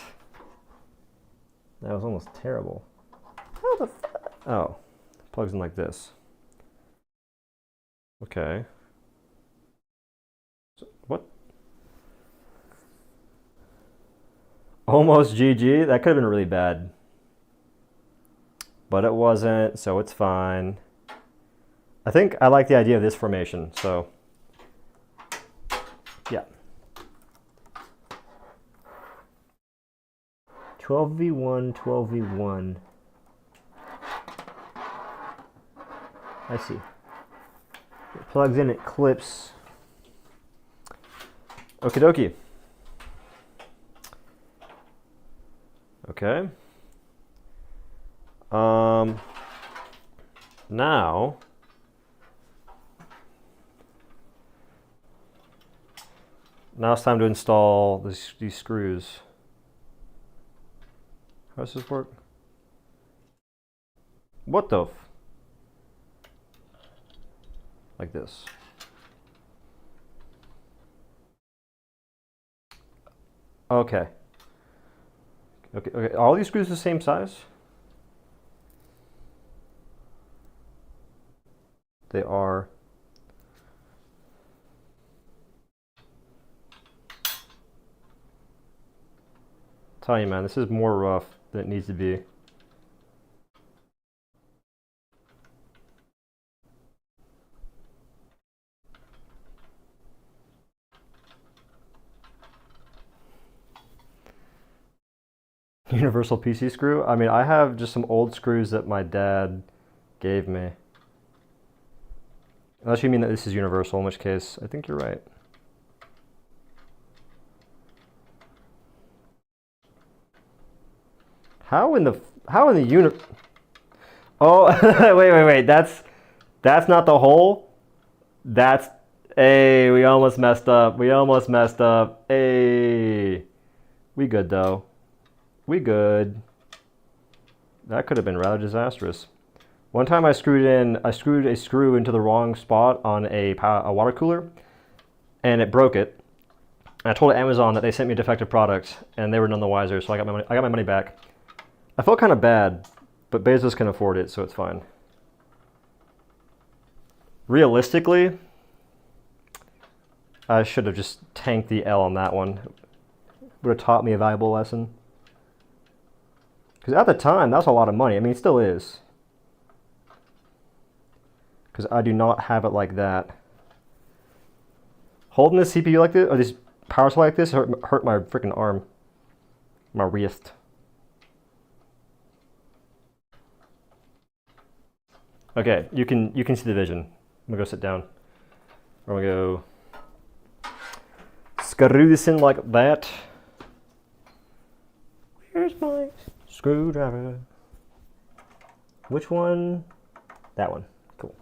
That was almost terrible. How the oh, plugs in like this. Okay. So, what? Almost GG? That could have been really bad. But it wasn't, so it's fine. I think I like the idea of this formation, so yeah. 12v1, 12v1. I see. It plugs in, it clips. Okie dokie. Okay. Now it's time to install these screws. How does this work? What the like this. Okay. Okay. Are all these screws the same size? They are. telling you, man, this is more rough than it needs to be. Universal PC screw? I mean, I have just some old screws that my dad gave me. Unless you mean that this is universal, in which case, I think you're right. How in the Oh, wait. That's not the hole. That's, hey, we almost messed up. Hey, we good though. We good. That could have been rather disastrous. One time I screwed a screw into the wrong spot on a water cooler, and it broke it. And I told Amazon that they sent me a defective product, and they were none the wiser, so I got my money back. I felt kind of bad, but Bezos can afford it, so it's fine. Realistically, I should have just tanked the L on that one. Would have taught me a valuable lesson. Because at the time, that was a lot of money. I mean, it still is. Because I do not have it like that. Holding this CPU like this, or this power supply like this, hurt my freaking arm. My wrist. Okay, you can see the vision. I'm gonna go sit down. We're gonna go screw this in like that. Where's my screwdriver? Which one? That one. Cool.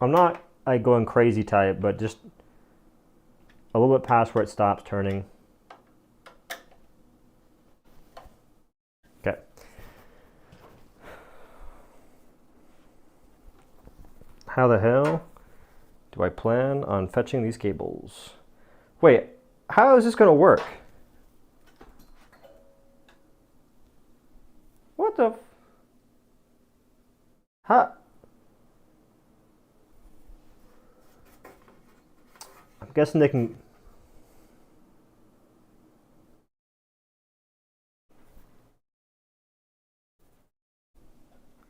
I'm not like going crazy tight, but just a little bit past where it stops turning. Okay. How the hell do I plan on fetching these cables? Wait, how is this going to work? What the? How? I'm guessing they can.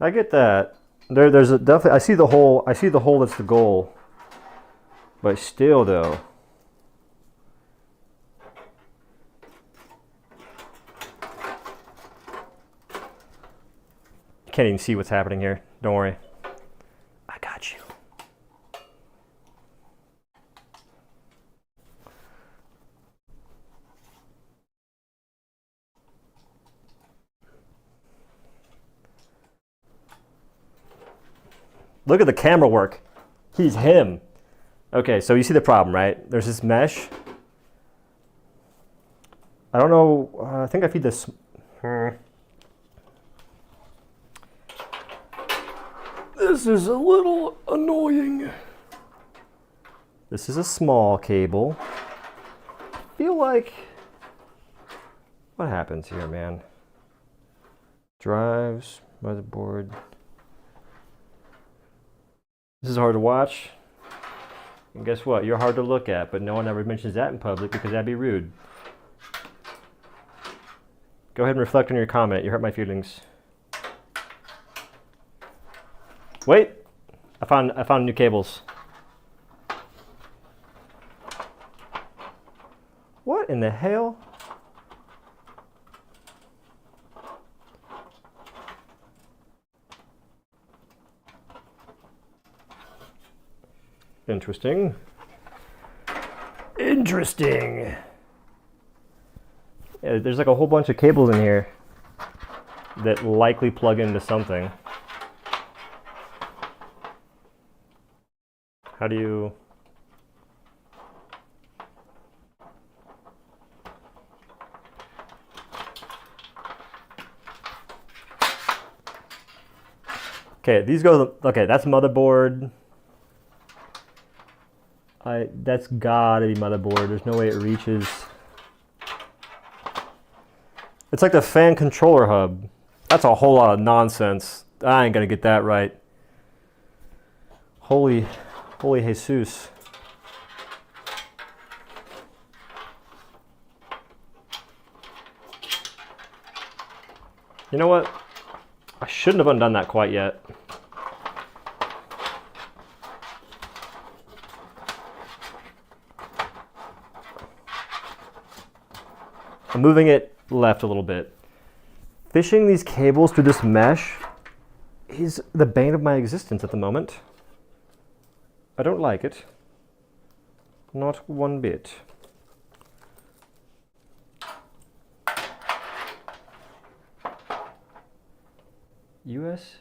I get that. There's a definitely. I see the hole. I see the hole. That's the goal. But still, though. You can't even see what's happening here. Don't worry. I got you. Look at the camera work. He's him. Okay, so you see the problem, right? There's this mesh. I don't know. I think I feed this. This is a little annoying. This is a small cable. I feel like. What happens here, man? Drives, motherboard. This is hard to watch. And guess what? You're hard to look at, but no one ever mentions that in public because that'd be rude. Go ahead and reflect on your comment. You hurt my feelings. Wait! I found new cables. What in the hell? Interesting. Interesting. Yeah, there's like a whole bunch of cables in here that likely plug into something. How do you... Okay, these go. Okay, that's motherboard. That's gotta be motherboard. There's no way it reaches. It's like the fan controller hub. That's a whole lot of nonsense. I ain't gonna get that right. Holy Jesus. You know what? I shouldn't have undone that quite yet. I'm moving it left a little bit. Fishing these cables through this mesh is the bane of my existence at the moment. I don't like it. Not one bit. US.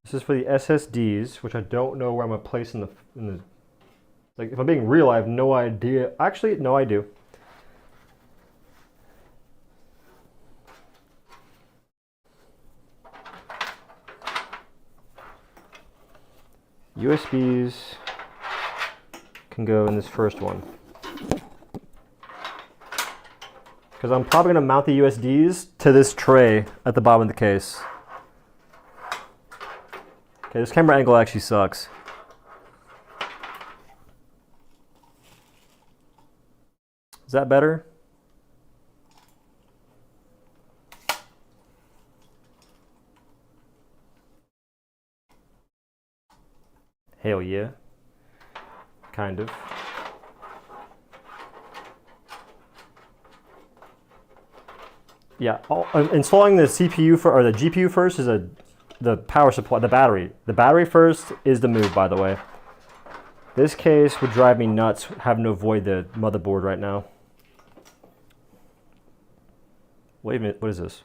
This is for the SSDs, which I don't know where I'm gonna place in the. Like, if I'm being real, I have no idea. Actually, no, I do. USBs can go in this first one. Because I'm probably going to mount the USBs to this tray at the bottom of the case. Okay, this camera angle actually sucks. Is that better? Hell yeah. Kind of. Yeah, installing the CPU or the GPU first is the power supply, the battery. The battery first is the move, by the way. This case would drive me nuts having to avoid the motherboard right now. Wait a minute, what is this?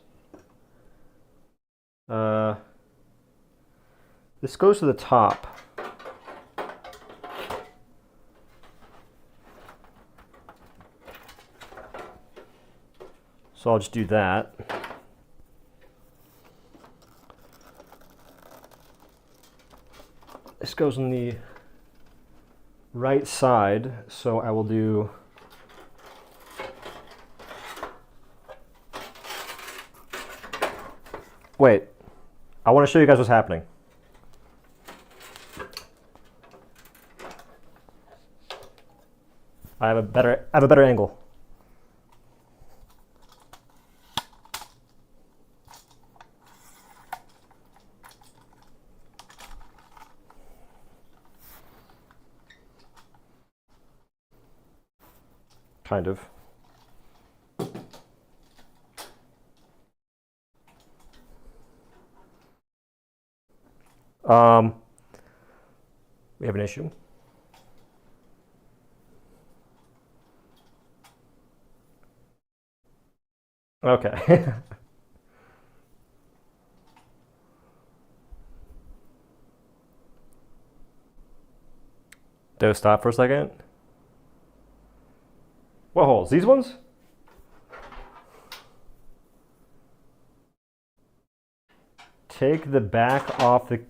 This goes to the top. So I'll just do that. This goes on the right side, so I will do wait, I want to show you guys what's happening. I have a better angle. Kind of. We have an issue. Okay. Do stop for a second. What holes? These ones? Take the back off the...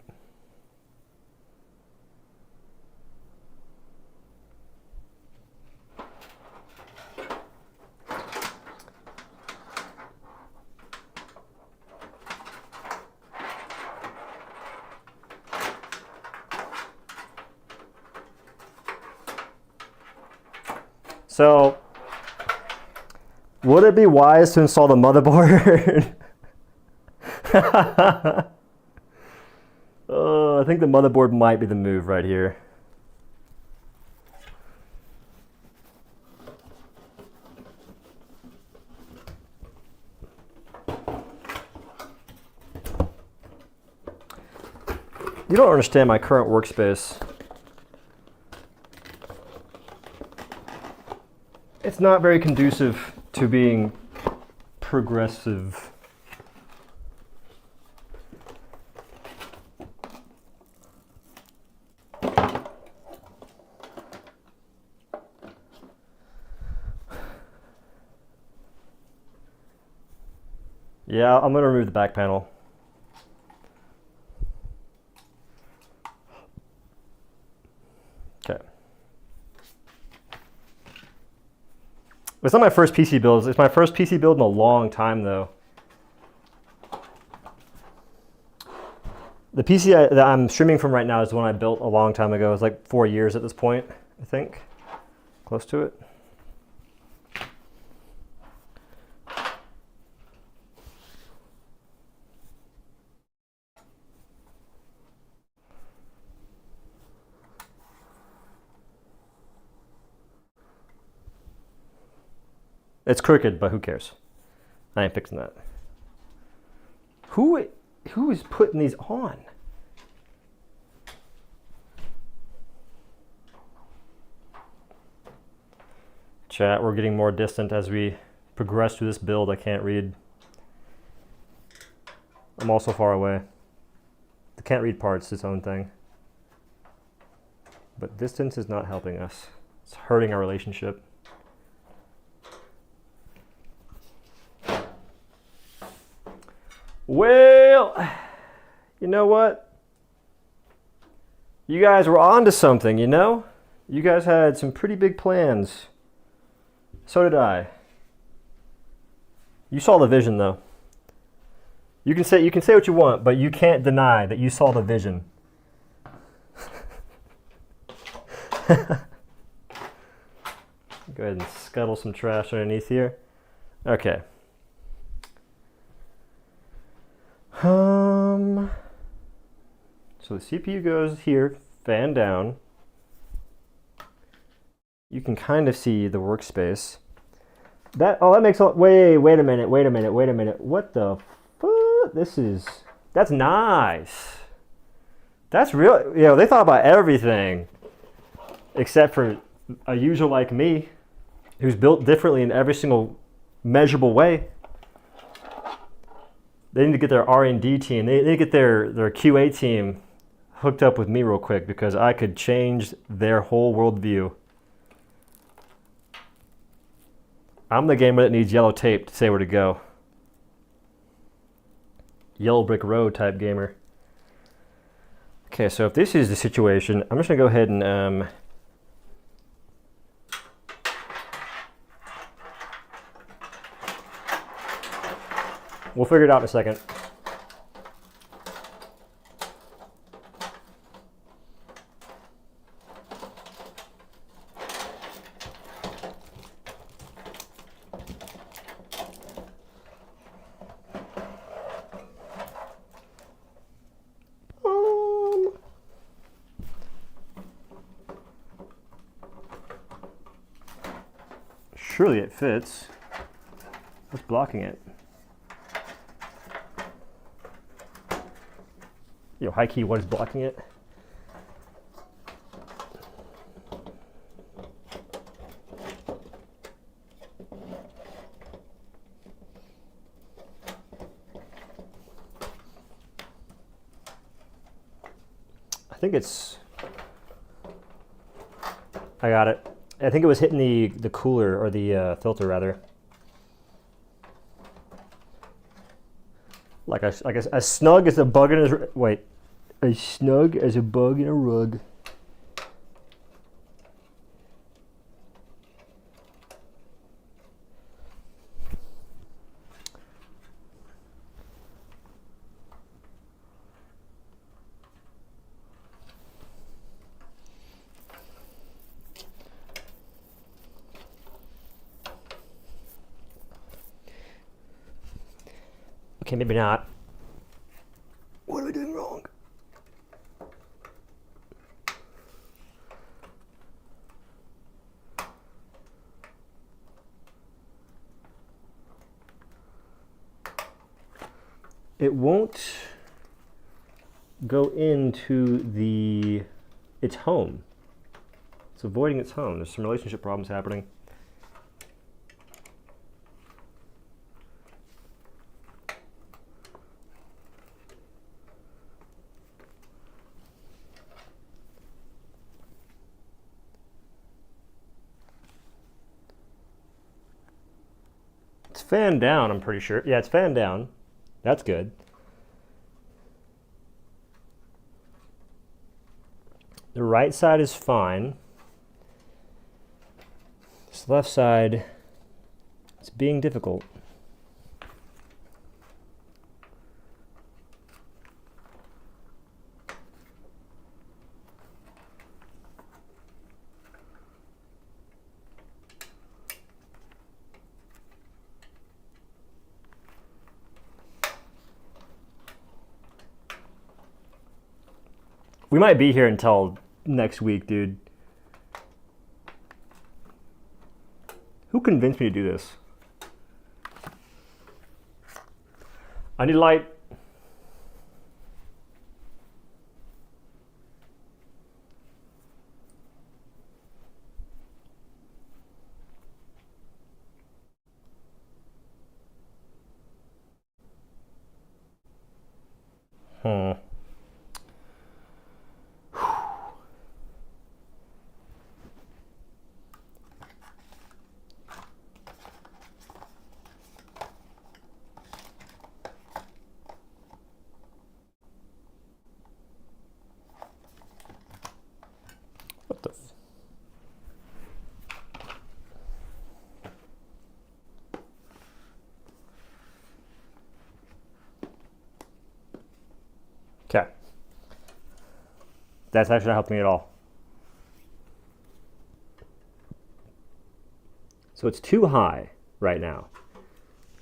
So, would it be wise to install the motherboard? I think the motherboard might be the move right here. You don't understand my current workspace. It's not very conducive to being progressive. Yeah, I'm going to remove the back panel. It's not my first PC build. It's my first PC build in a long time, though. The PC that I'm streaming from right now is the one I built a long time ago. It's like 4 years at this point, I think. Close to it. It's crooked, but who cares? I ain't fixing that. Who is putting these on? Chat, we're getting more distant as we progress through this build. I can't read. I'm also far away. The can't read part's its own thing. But distance is not helping us. It's hurting our relationship. Well, you know what? You guys were on to something, you know? You guys had some pretty big plans. So did I. You saw the vision, though. You can say what you want, but you can't deny that you saw the vision. Go ahead and scuttle some trash underneath here. Okay. So the CPU goes here, fan down. You can kind of see the workspace. That makes a lot. Wait a minute. What the fuck? That's nice. That's real. You know, they thought about everything except for a user like me who's built differently in every single measurable way. They need to get their R&D team. They need to get their QA team hooked up with me real quick because I could change their whole worldview. I'm the gamer that needs yellow tape to say where to go. Yellow brick road type gamer. Okay, so if this is the situation, I'm just gonna go ahead and we'll figure it out in a second. Surely it fits. What's blocking it? Yo, high key, what is blocking it? I think it's, I got it. I think it was hitting the cooler, or the filter rather. Like as snug as a bug in a, wait, as snug as a bug in a rug. Okay, maybe not. What are we doing wrong? It won't go into its home. It's avoiding its home. There's some relationship problems happening. It's fanned down, I'm pretty sure. Yeah, it's fanned down. That's good. The right side is fine. This left side It's being difficult. We might be here until next week, dude. Who convinced me to do this? I need light. What the? Okay. That's actually not helping me at all. So it's too high right now.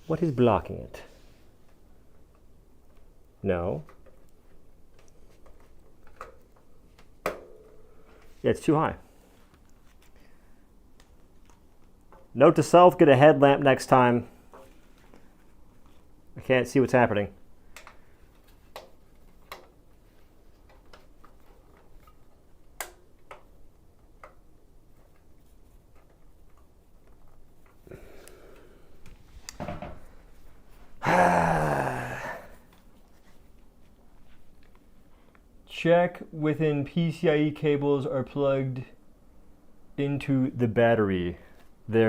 What is blocking it? No. Yeah, it's too high. Note to self, get a headlamp next time. I can't see what's happening. Check within PCIe cables are plugged into the battery. They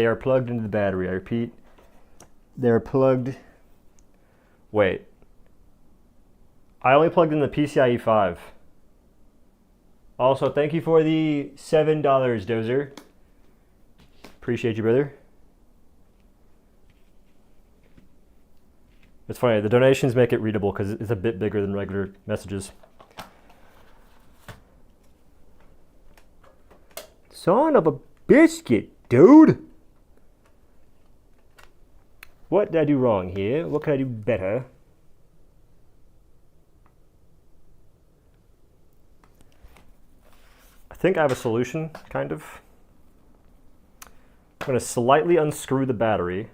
are plugged into the battery. I repeat, they're plugged. Wait. I only plugged in the PCIe 5. Also, thank you for the $7, Dozer. Appreciate you, brother. It's funny, the donations make it readable because it's a bit bigger than regular messages. Son of a biscuit, dude! What did I do wrong here? What can I do better? I think I have a solution, kind of. I'm going to slightly unscrew the battery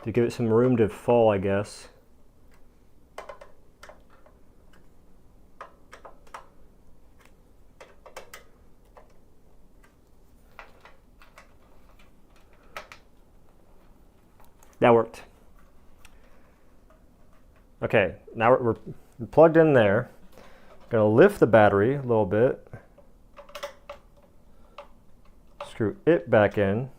to give it some room to fall, I guess. That worked. Okay, now we're plugged in there. Gonna lift the battery a little bit. Screw it back in.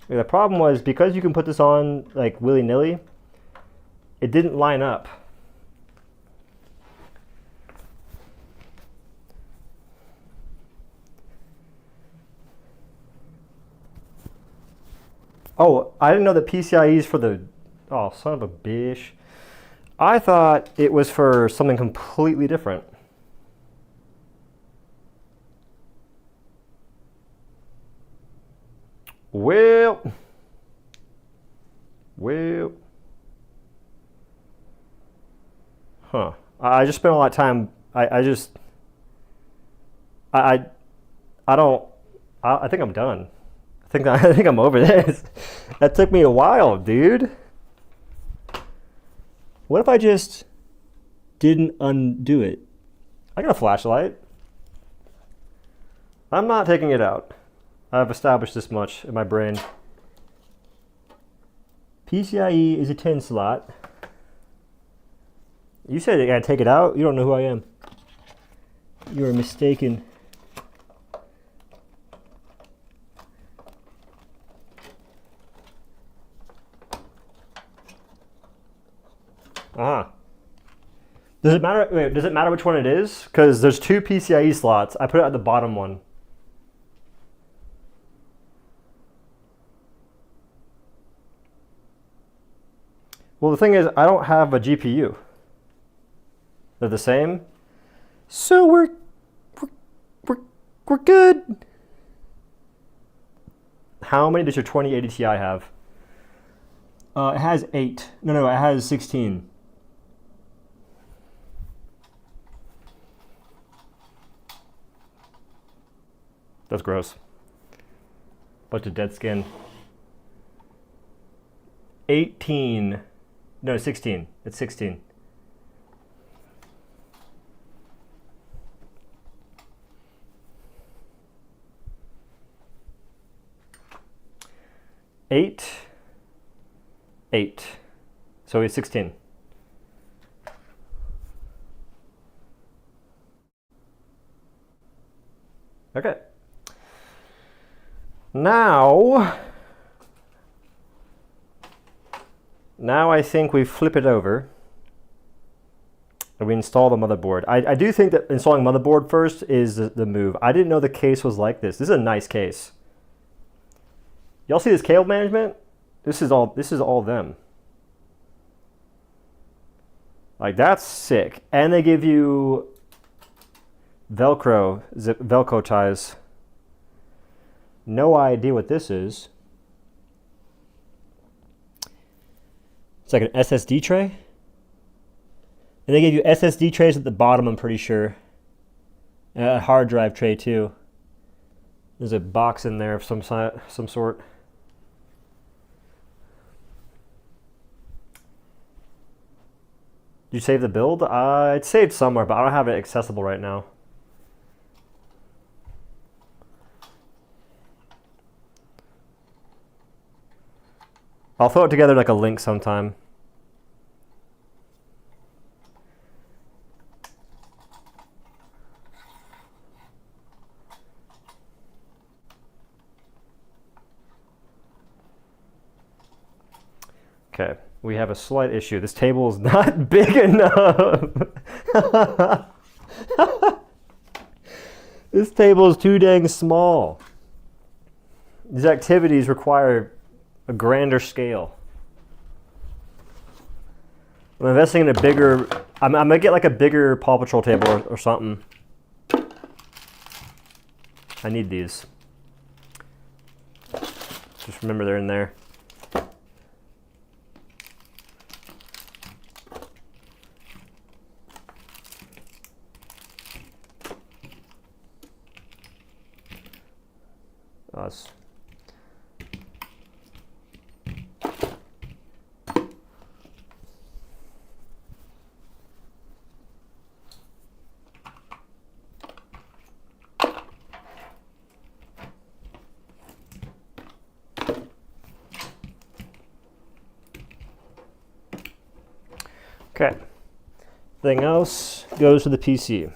Yeah, the problem was because you can put this on like willy-nilly, it didn't line up. Oh, I didn't know that PCIe is for the... Oh, son of a bitch. I thought it was for something completely different. Well. Huh. I just spent a lot of time... I think I'm done. I think I'm over this. That took me a while, dude. What if I just didn't undo it? I got a flashlight. I'm not taking it out. I've established this much in my brain. PCIe is a 10 slot. You said I gotta take it out? You don't know who I am. You are mistaken. Uh-huh. Does it matter? Wait, does it matter which one it is? Because there's 2 PCIe slots. I put it at the bottom one. Well, the thing is, I don't have a GPU. They're the same, so we're good. How many does your 2080 Ti have? It has 8. No, it has 16. That's gross. Bunch of dead skin. 18. No, 16. It's 16. Eight. So it's 16. Okay. Now I think we flip it over and we install the motherboard. I do think that installing motherboard first is the move. I didn't know the case was like this. This is a nice case. Y'all see this cable management? This is all them. Like, that's sick. And they give you Velcro ties. No idea what this is. It's like an SSD tray. And they give you SSD trays at the bottom, I'm pretty sure. A hard drive tray too. There's a box in there of some sort. Did you save the build? It's saved somewhere, but I don't have it accessible right now. I'll throw it together like a link sometime. Okay, we have a slight issue. This table is not big enough. This table is too dang small. These activities require a grander scale. I'm investing in a bigger, I'm gonna get like a bigger Paw Patrol table or something. I need these. Just remember they're in there. Us. Okay. Thing else goes to the PC.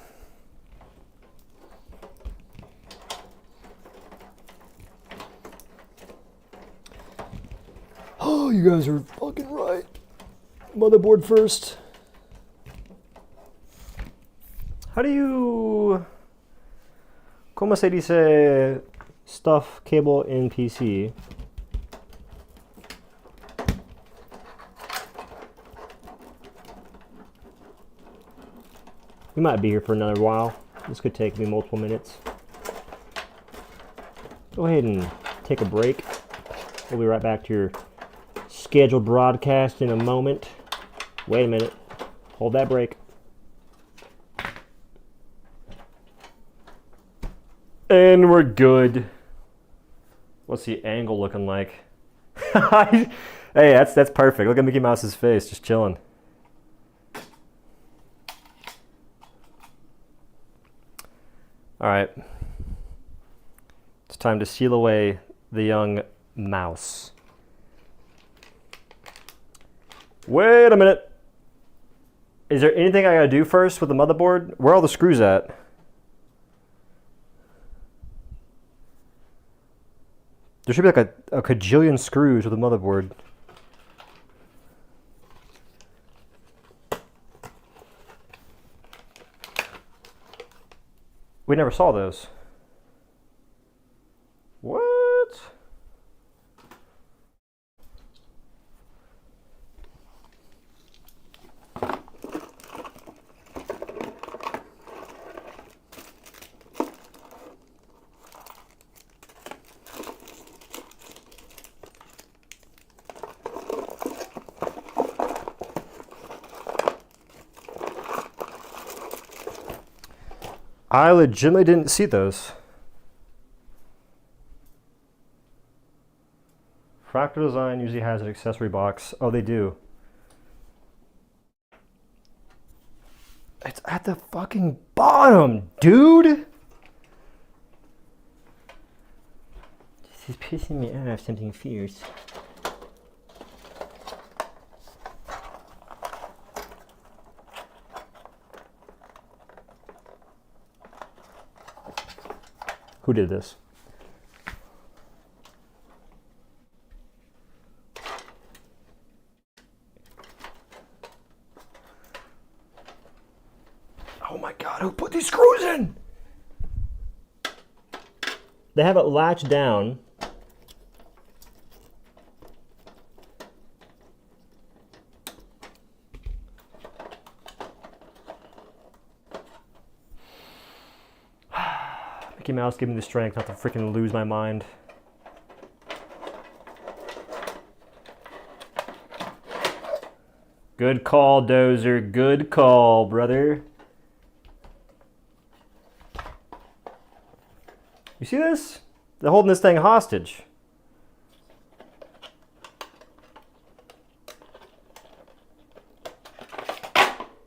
Oh, you guys are fucking right. Motherboard first. How do you... ¿Cómo se dice stuff cable in PC? We might be here for another while. This could take me multiple minutes. Go ahead and take a break. We'll be right back to your scheduled broadcast in a moment. Wait a minute. Hold that break. And we're good. What's the angle looking like? Hey, that's perfect. Look at Mickey Mouse's face, just chilling. All right. It's time to seal away the young mouse. Wait a minute. Is there anything I gotta do first with the motherboard? Where are all the screws at? There should be like a cajillion screws with the motherboard. We never saw those. What? I legitimately didn't see those. Fractal Design usually has an accessory box. Oh, they do. It's at the fucking bottom, dude! This is pissing me off, something fierce. Who did this? Oh my god, who put these screws in? They have it latched down. Mickey Mouse, give me the strength not to freaking lose my mind. Good call, Dozer. Good call, brother. You see this? They're holding this thing hostage.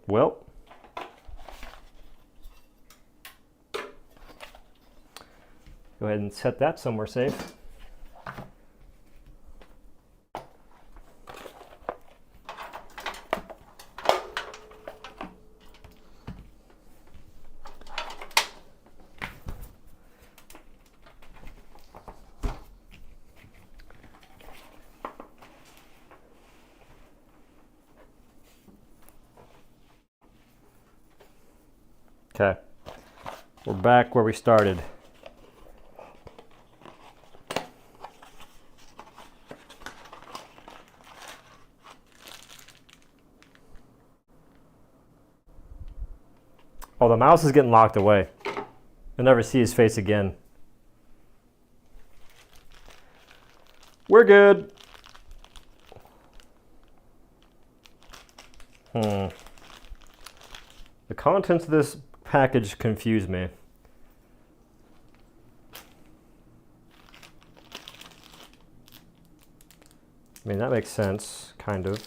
Well. Go ahead and set that somewhere safe. Okay, we're back where we started. Oh, the mouse is getting locked away. You'll never see his face again. We're good. The contents of this package confuse me. I mean, that makes sense, kind of. I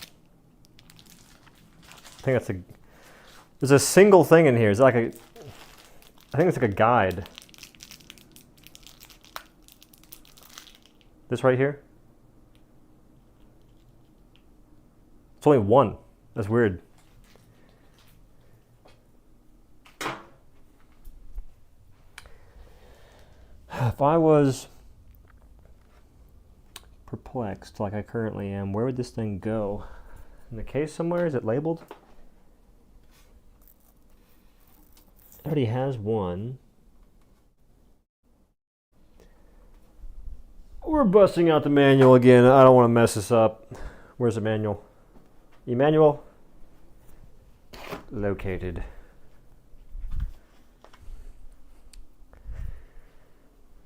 think that's a... There's a single thing in here. Is it like a... I think it's like a guide. This right here? It's only one. That's weird. If I was perplexed like I currently am, where would this thing go? In the case somewhere? Is it labeled? It already has one. We're busting out the manual again. I don't want to mess this up. Where's the manual? Emmanuel? Located.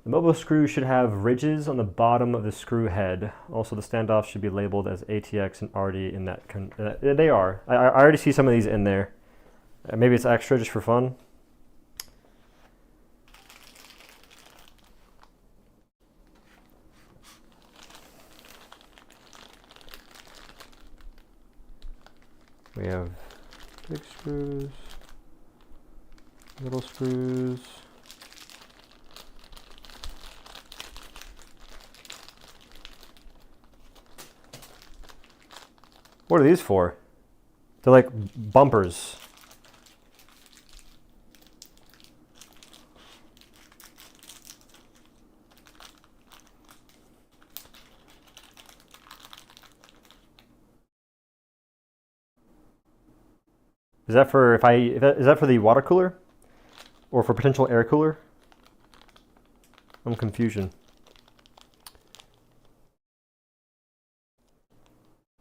The mobile screw should have ridges on the bottom of the screw head. Also, the standoffs should be labeled as ATX and RD in that. They are. I already see some of these in there. Maybe it's extra just for fun. We have big screws, little screws. What are these for? They're like bumpers. Is that for is that for the water cooler? Or for potential air cooler? I'm confusion.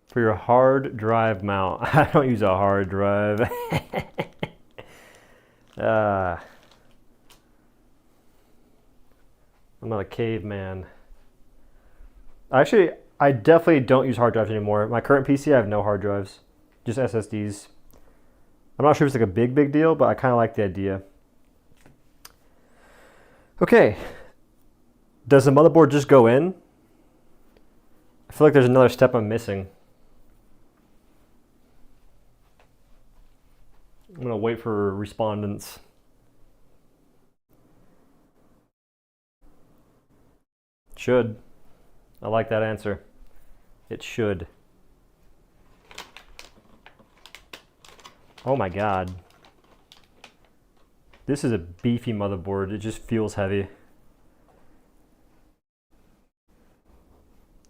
For your hard drive mount. I don't use a hard drive. I'm not a caveman. Actually, I definitely don't use hard drives anymore. My current PC, I have no hard drives. Just SSDs. I'm not sure if it's like a big deal, but I kind of like the idea. Okay. Does the motherboard just go in? I feel like there's another step I'm missing. I'm going to wait for respondents. Should. I like that answer. It should. Oh my god. This is a beefy motherboard. It just feels heavy.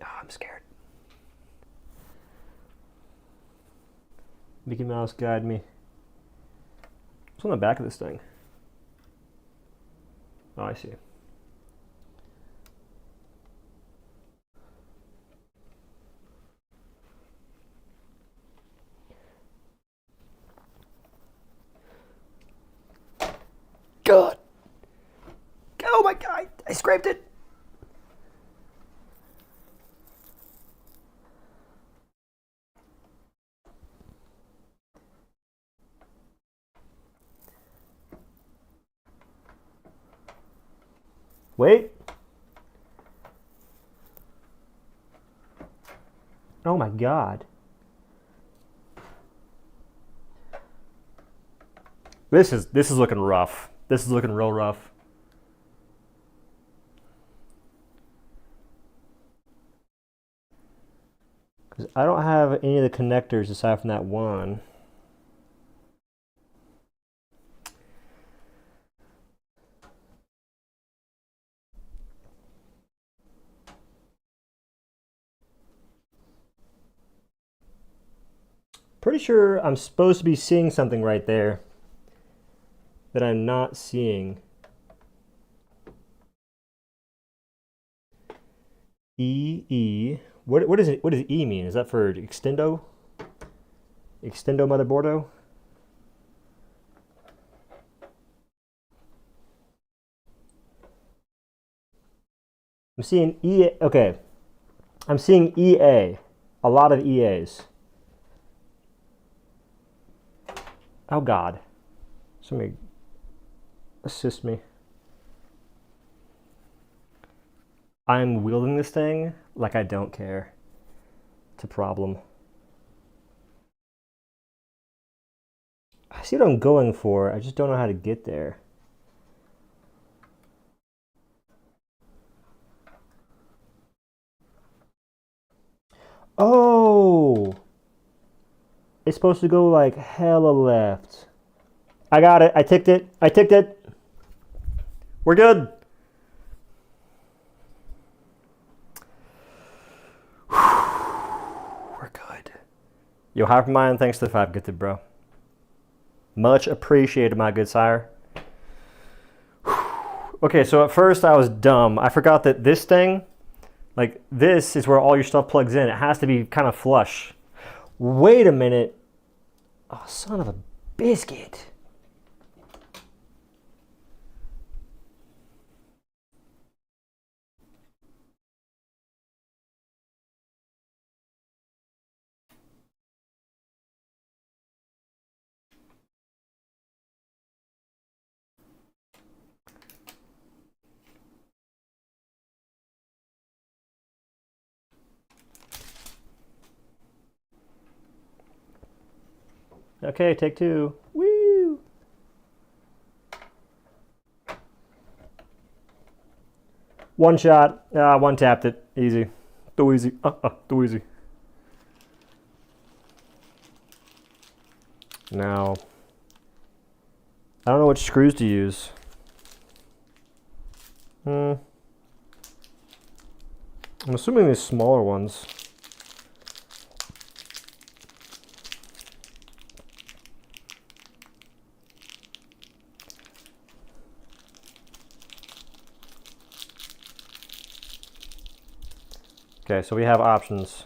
Oh, I'm scared. Mickey Mouse, guide me. What's on the back of this thing? Oh, I see. God. Oh my god, I scraped it. Wait. Oh my god. This is looking rough. This is looking real rough. Because I don't have any of the connectors aside from that one. Pretty sure I'm supposed to be seeing something right there that I'm not seeing. E. What is it? What does E mean? Is that for extendo? Extendo motherboardo? I'm seeing E. Okay. I'm seeing EA. A lot of EAs. Oh god. Somebody assist me. I'm wielding this thing like I don't care. It's a problem. I see what I'm going for. I just don't know how to get there. Oh! It's supposed to go like hella left. I got it. I ticked it. I ticked it. We're good. We're good. Yo, Hypermind, thanks to the 5 gifted, bro. Much appreciated, my good sire. Okay, so at first I was dumb. I forgot that this thing, like this is where all your stuff plugs in. It has to be kind of flush. Wait a minute. Oh, son of a biscuit. Okay, take 2. Woo! One shot. One tapped it. Easy. Too easy. Too easy. Now, I don't know which screws to use. I'm assuming these smaller ones. Okay, so we have options.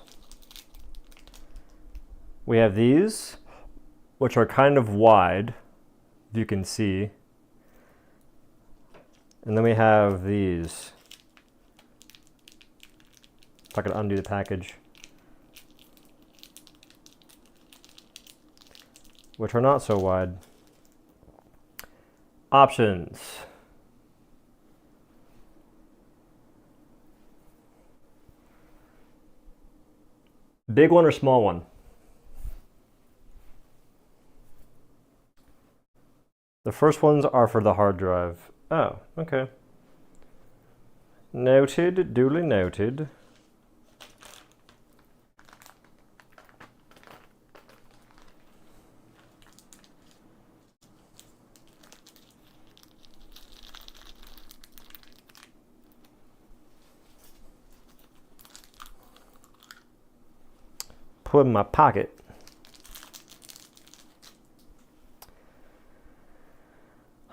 We have these, which are kind of wide, if you can see. And then we have these. If I could undo the package. Which are not so wide. Options. Big one or small one? The first ones are for the hard drive. Oh, okay. Noted, duly noted. Put in my pocket.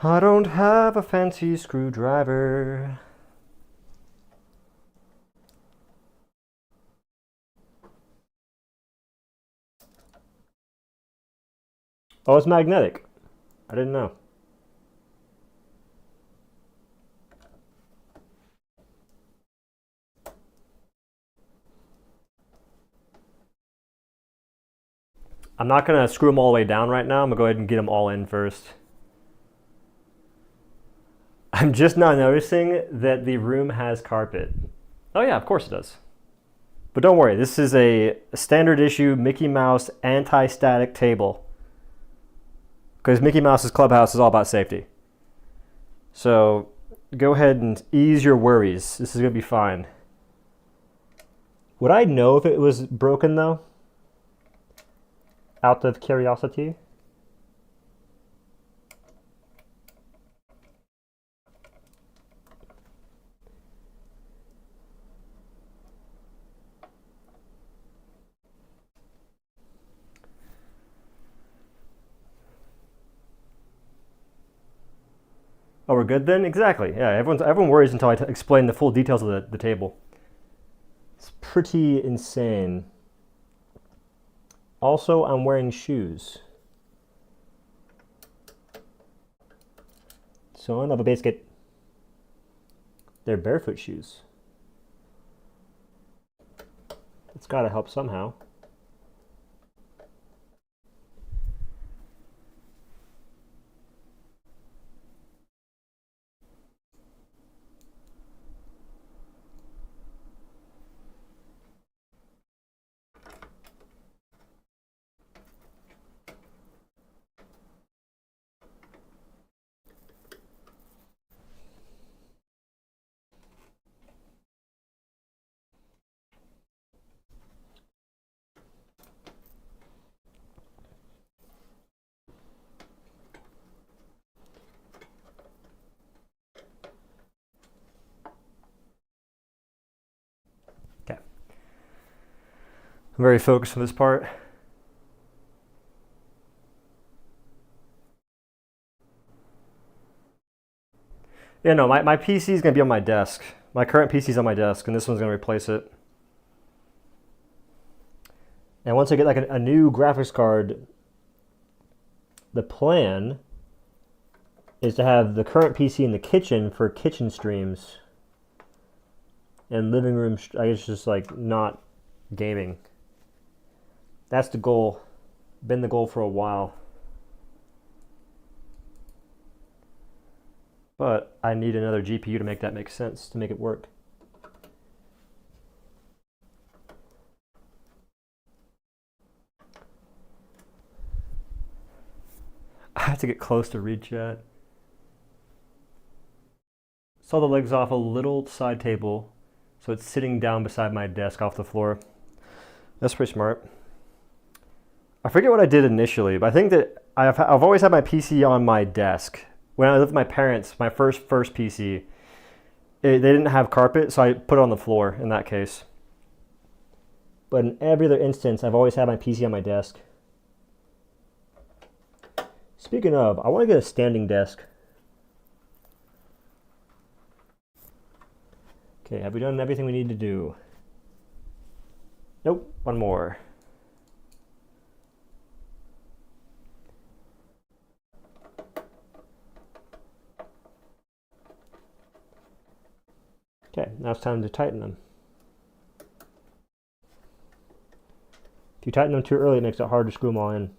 I don't have a fancy screwdriver. Oh, it's magnetic. I didn't know. I'm not going to screw them all the way down right now. I'm going to go ahead and get them all in first. I'm just now noticing that the room has carpet. Oh yeah, of course it does. But don't worry, this is a standard issue Mickey Mouse anti-static table. Because Mickey Mouse's Clubhouse is all about safety. So go ahead and ease your worries. This is going to be fine. Would I know if it was broken though? Out of curiosity. Oh, we're good then? Exactly. Yeah, everyone worries until I explain the full details of the table. It's pretty insane. Also, I'm wearing shoes. Son of a biscuit. They're barefoot shoes. It's gotta help somehow. I'm very focused on this part. Yeah, no, my PC is going to be on my desk. My current PC is on my desk, and this one's going to replace it. And once I get like a new graphics card, the plan is to have the current PC in the kitchen for kitchen streams. And living room, I guess just like not gaming. That's the goal. Been the goal for a while. But I need another GPU to make that make sense, to make it work. I have to get close to read chat. Saw the legs off a little side table, so it's sitting down beside my desk off the floor. That's pretty smart. I forget what I did initially, but I think that I've always had my PC on my desk. When I lived with my parents, my first PC, they didn't have carpet, so I put it on the floor in that case. But in every other instance, I've always had my PC on my desk. Speaking of, I want to get a standing desk. Okay, have we done everything we need to do? Nope, one more. Okay, now it's time to tighten them. If you tighten them too early, it makes it hard to screw them all in.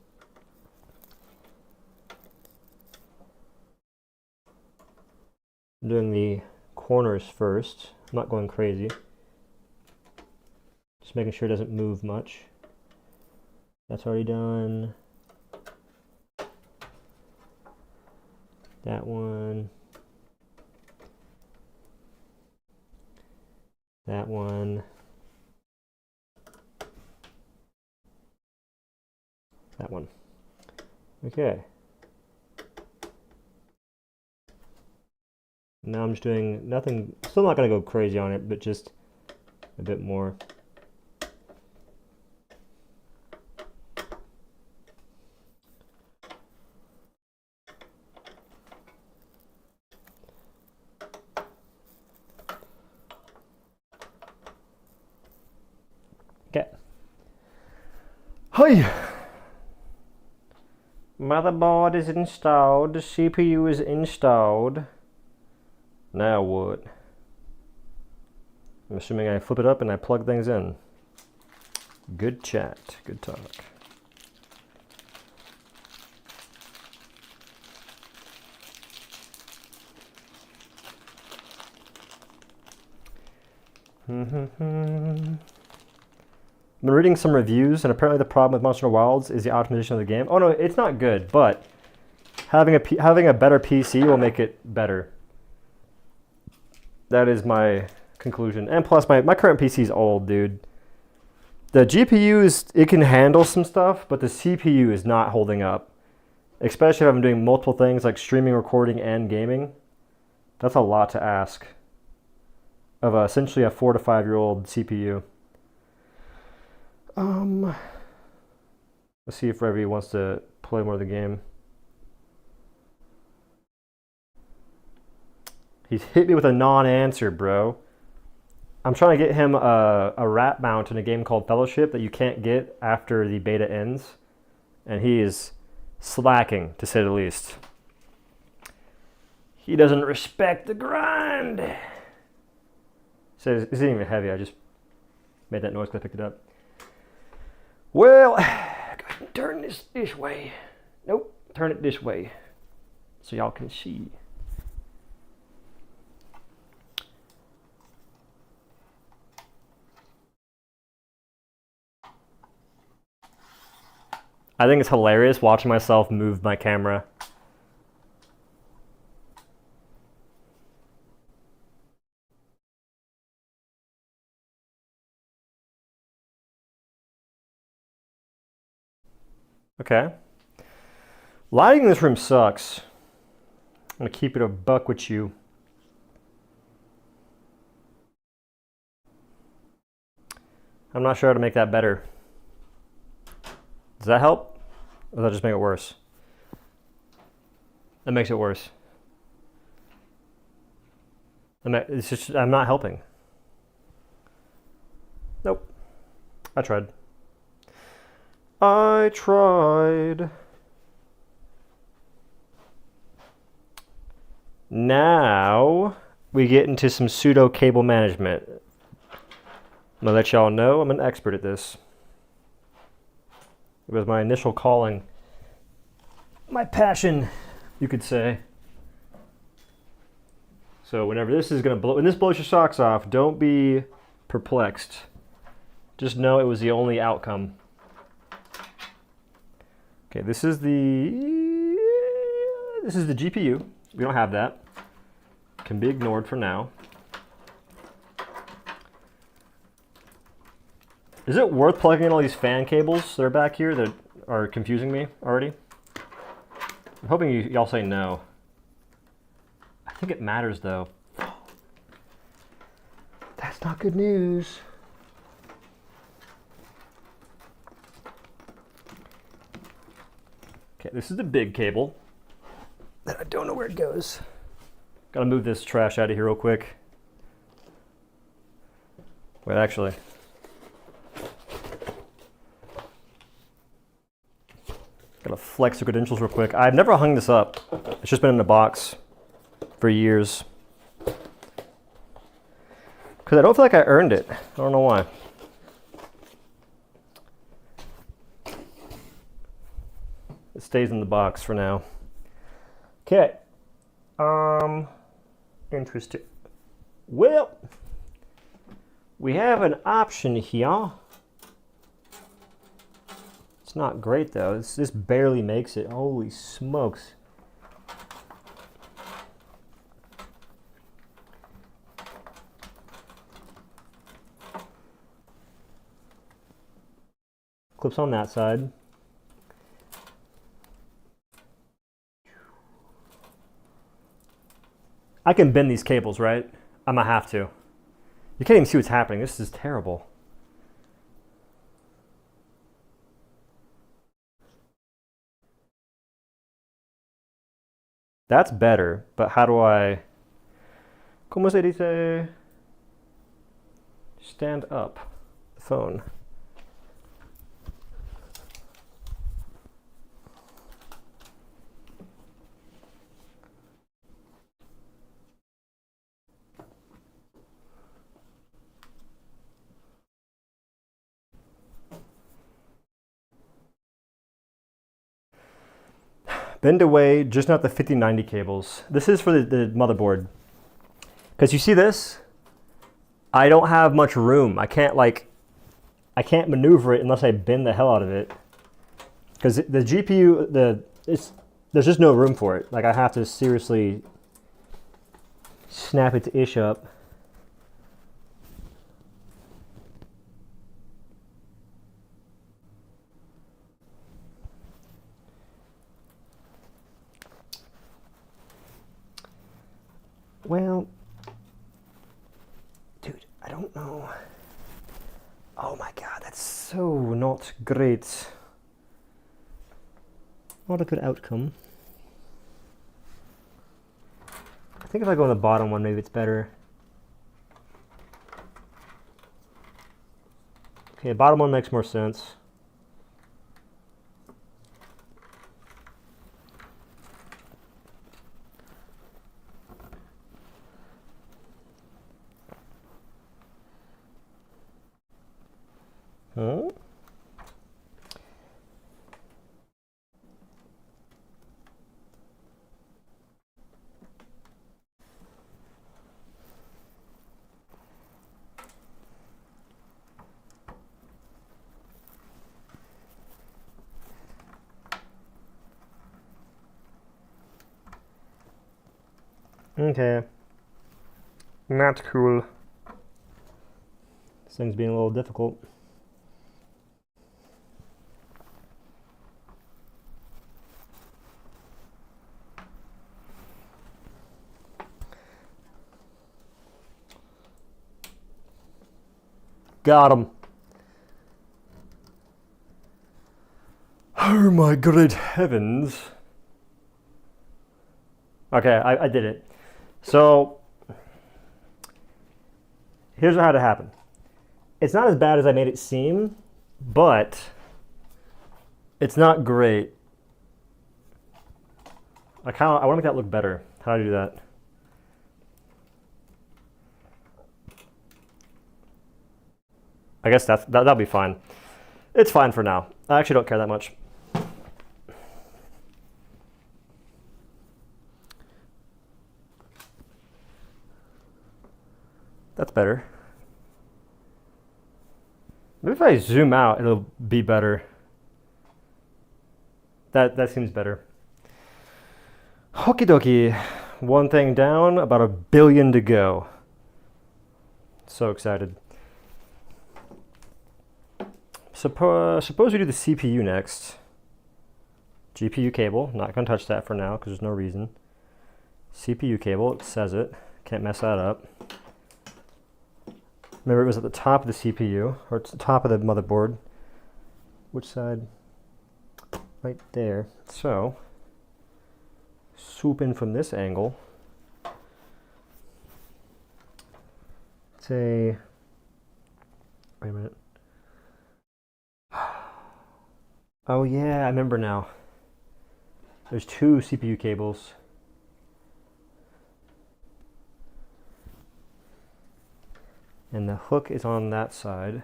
I'm doing the corners first. I'm not going crazy. Just making sure it doesn't move much. That's already done. That one. That one. That one. Okay. Now I'm just doing nothing, still not going to go crazy on it, but just a bit more. Okay. Hi! Motherboard is installed, the CPU is installed. Now what? I'm assuming I flip it up and I plug things in. Good chat, good talk. I've been reading some reviews, and apparently the problem with Monster Wilds is the optimization of the game. Oh no, it's not good, but having a better PC will make it better. That is my conclusion. And plus, my current PC is old, dude. The GPU it can handle some stuff, but the CPU is not holding up. Especially if I'm doing multiple things like streaming, recording, and gaming. That's a lot to ask of essentially a 4 to 5 year old CPU. Let's see if Revy wants to play more of the game. He's hit me with a non-answer, bro. I'm trying to get him a rat mount in a game called Fellowship that you can't get after the beta ends. And he is slacking, to say the least. He doesn't respect the grind. Says it isn't even heavy, I just made that noise because I picked it up. Well, turn this way. Nope, turn it this way so y'all can see. I think it's hilarious watching myself move my camera. Okay. Lighting in this room sucks. I'm gonna keep it a buck with you. I'm not sure how to make that better. Does that help? Or does that just make it worse? That makes it worse. It's just, I'm not helping. Nope. I tried. I tried. Now we get into some pseudo cable management. I'm gonna let y'all know I'm an expert at this. It was my initial calling. My passion, you could say. So whenever this is gonna blow, when this blows your socks off, don't be perplexed. Just know it was the only outcome. Okay, this is the GPU. We don't have that. Can be ignored for now. Is it worth plugging in all these fan cables that are back here that are confusing me already? I'm hoping y'all say no. I think it matters though. That's not good news. Okay, this is the big cable. I don't know where it goes. Gotta move this trash out of here real quick. Wait, actually. Gotta flex the credentials real quick. I've never hung this up. It's just been in a box for years. Because I don't feel like I earned it. I don't know why. It stays in the box for now. Okay. Interesting. Well, we have an option here. It's not great though. This barely makes it. Holy smokes. Clips on that side. I can bend these cables, right? I'm gonna have to. You can't even see what's happening. This is terrible. That's better, but how do I... ¿Cómo se dice? Stand up the phone. Bend away, just not the 5090 cables. This is for the motherboard. Because you see this? I don't have much room. I can't maneuver it unless I bend the hell out of it. Because the GPU, there's just no room for it. Like I have to seriously snap its ish up. Well, dude, I don't know. Oh my god, that's so not great. Not a good outcome. I think if I go on the bottom one, maybe it's better. Okay, bottom one makes more sense. Huh? Okay. Not cool. This thing's being a little difficult. Got him. Oh my great heavens. Okay, I did it. So, here's how it happened. It's not as bad as I made it seem, but it's not great. I want to make that look better. How do I do that? I guess that'll be fine. It's fine for now. I actually don't care that much. That's better. Maybe if I zoom out, it'll be better. That seems better. Okie dokie. One thing down, about 1 billion to go. So excited. Suppose we do the CPU next. GPU cable. Not going to touch that for now because there's no reason. CPU cable, it says it. Can't mess that up. Remember, it was at the top of the CPU, or it's the top of the motherboard. Which side? Right there. So, swoop in from this angle. Say, wait a minute. Oh yeah, I remember now. There's 2 CPU cables. And the hook is on that side.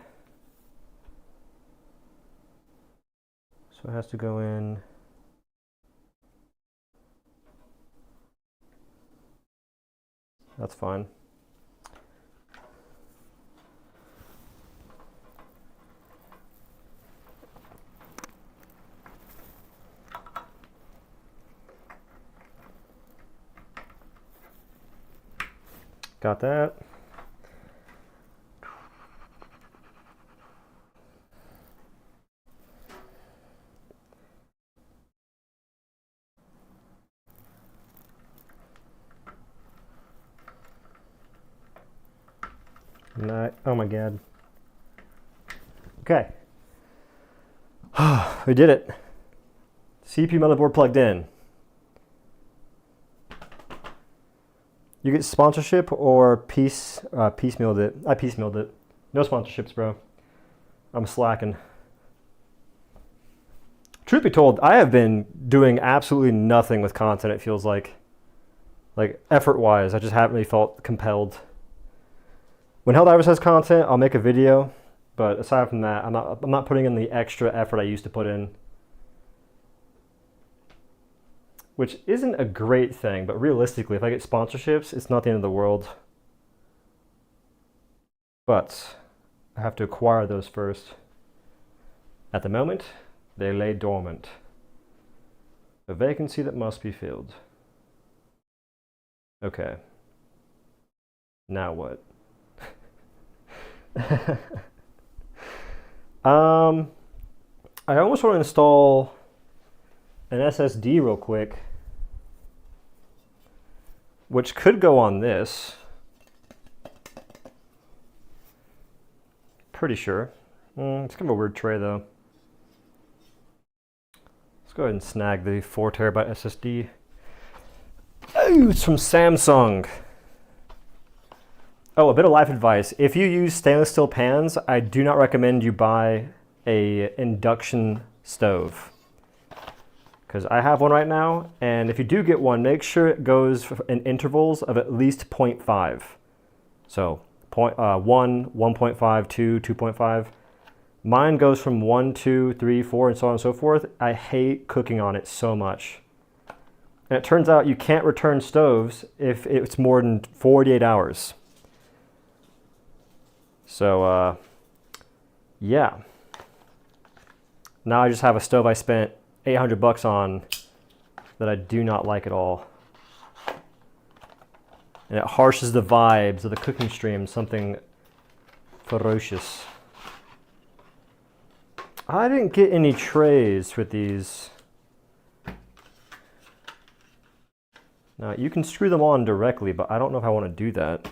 So it has to go in. That's fine. Got that. Oh my god. Okay. We did it. CPU motherboard plugged in. You get sponsorship or piecemealed it. I piecemealed it. No sponsorships, bro. I'm slacking. Truth be told, I have been doing absolutely nothing with content, it feels like. Like, effort-wise, I just haven't really felt compelled. When Helldivers has content, I'll make a video, but aside from that, I'm not putting in the extra effort I used to put in. Which isn't a great thing, but realistically, if I get sponsorships, it's not the end of the world. But I have to acquire those first. At the moment, they lay dormant. A vacancy that must be filled. Okay. Now what? I almost want to install an SSD real quick, which could go on this. Pretty sure. It's kind of a weird tray though. Let's go ahead and snag the 4TB SSD. Oh, it's from Samsung. Oh, a bit of life advice. If you use stainless steel pans, I do not recommend you buy a induction stove. Because I have one right now, and if you do get one, make sure it goes in intervals of at least 0.5. So 1, 1.5, 2, 2.5. Mine goes from 1, 2, 3, 4, and so on and so forth. I hate cooking on it so much. And it turns out you can't return stoves if it's more than 48 hours. So, yeah. Now I just have a stove I spent $800 on that I do not like at all. And it harshes the vibes of the cooking stream, something ferocious. I didn't get any trays with these. Now you can screw them on directly, but I don't know if I want to do that.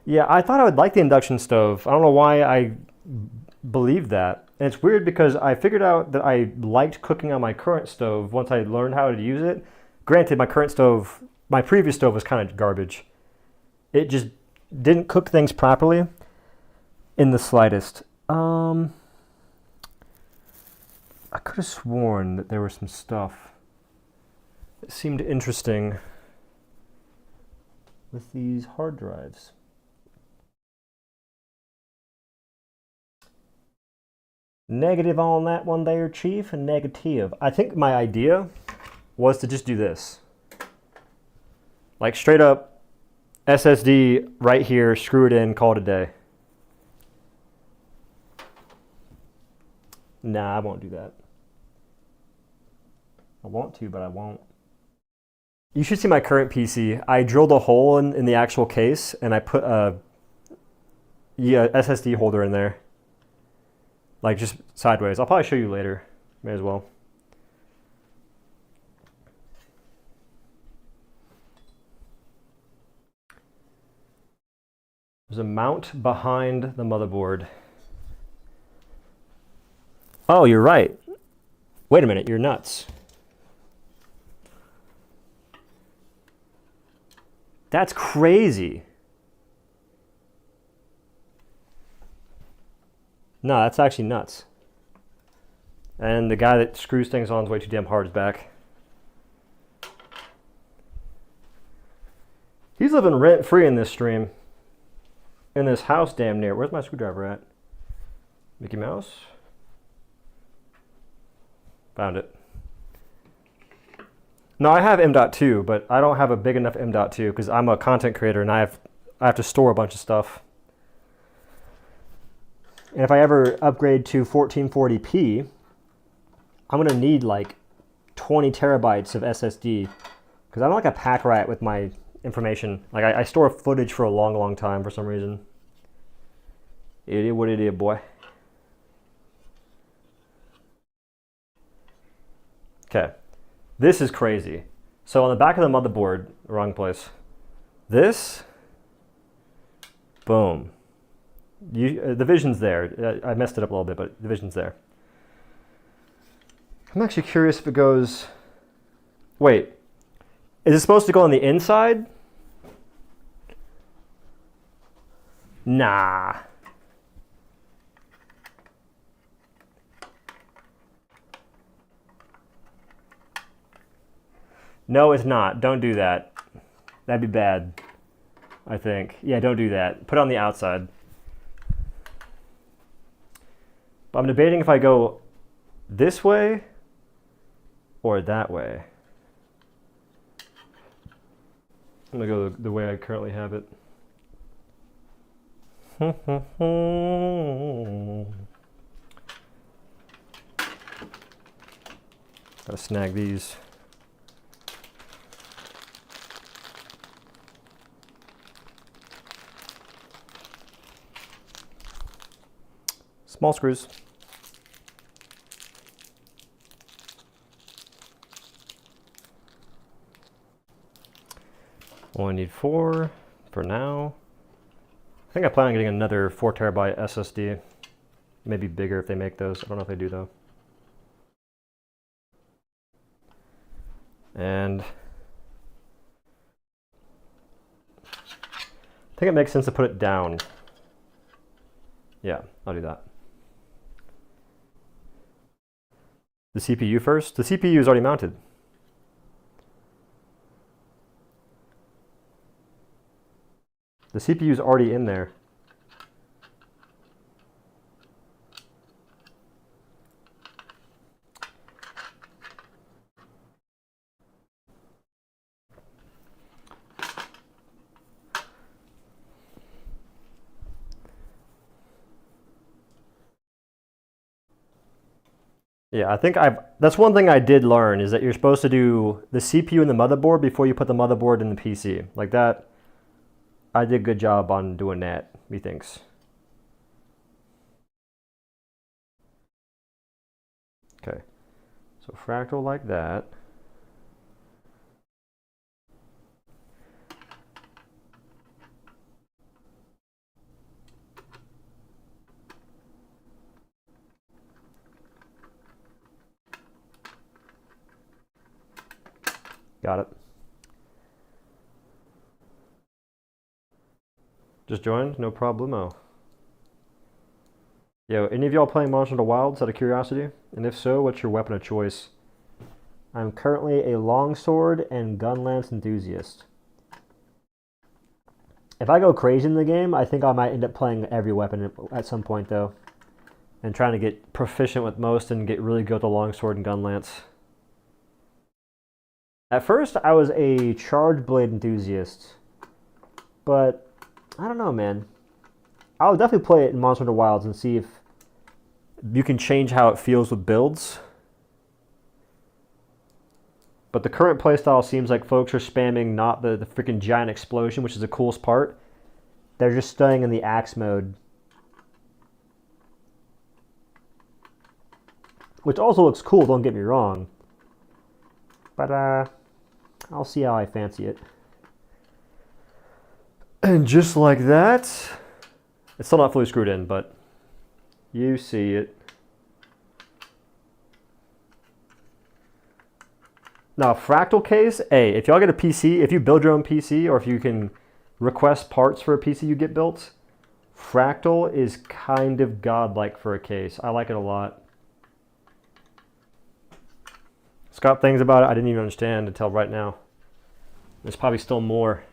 Yeah, I thought I would like the induction stove. I don't know why I believed that. And it's weird because I figured out that I liked cooking on my current stove once I learned how to use it. Granted, my current stove, my previous stove was kind of garbage. It just didn't cook things properly in the slightest. I could have sworn that there was some stuff that seemed interesting with these hard drives. Negative on that one there, Chief, and negative. I think my idea was to just do this. Like straight up SSD right here, screw it in, call it a day. Nah, I won't do that. I want to, but I won't. You should see my current PC. I drilled a hole in the actual case, and I put a SSD holder in there. Like just sideways. I'll probably show you later. May as well. There's a mount behind the motherboard. Oh, you're right. Wait a minute, you're nuts. That's crazy. No, that's actually nuts. And the guy that screws things on is way too damn hard is back. He's living rent-free in this stream. In this house damn near. Where's my screwdriver at? Mickey Mouse? Found it. No, I have M.2, but I don't have a big enough M.2 because I'm a content creator and I have to store a bunch of stuff. And if I ever upgrade to 1440p, I'm going to need like 20 terabytes of SSD because I'm like a pack rat with my information. Like I store footage for a long, long time for some reason. Idiot, what idiot, boy. Okay, this is crazy. So on the back of the motherboard, wrong place. This, boom. The vision's there. I messed it up a little bit, but the vision's there. I'm actually curious if it goes... Wait, is it supposed to go on the inside? Nah. No, it's not. Don't do that. That'd be bad, I think. Yeah, don't do that. Put it on the outside. But I'm debating if I go this way or that way. I'm going to go the way I currently have it. Gotta snag these. Small screws. Only need 4 for now. I think I plan on getting another 4 terabyte SSD. Maybe bigger if they make those. I don't know if they do though. And I think it makes sense to put it down. Yeah, I'll do that. The CPU first? The CPU is already mounted. The CPU is already in there. Yeah, I think that's one thing I did learn is that you're supposed to do the CPU and the motherboard before you put the motherboard in the PC. Like that, I did a good job on doing that, methinks. Okay, so fractal like that. Got it. Just joined? No problemo. Yo, any of y'all playing Monster Hunter Wilds out of curiosity? And if so, what's your weapon of choice? I'm currently a longsword and gun lance enthusiast. If I go crazy in the game, I think I might end up playing every weapon at some point though. And trying to get proficient with most and get really good with the longsword and gun lance. At first, I was a charge blade enthusiast, but I don't know, man. I'll definitely play it in Monster Hunter Wilds and see if you can change how it feels with builds. But the current playstyle seems like folks are spamming not the freaking giant explosion, which is the coolest part. They're just staying in the axe mode. Which also looks cool, don't get me wrong. But, I'll see how I fancy it. And just like that, it's still not fully screwed in, but you see it. Now, fractal case, hey, if y'all get a PC, if you build your own PC, or if you can request parts for a PC you get built, Fractal is kind of godlike for a case. I like it a lot. It's got things about it I didn't even understand until right now. There's probably still more.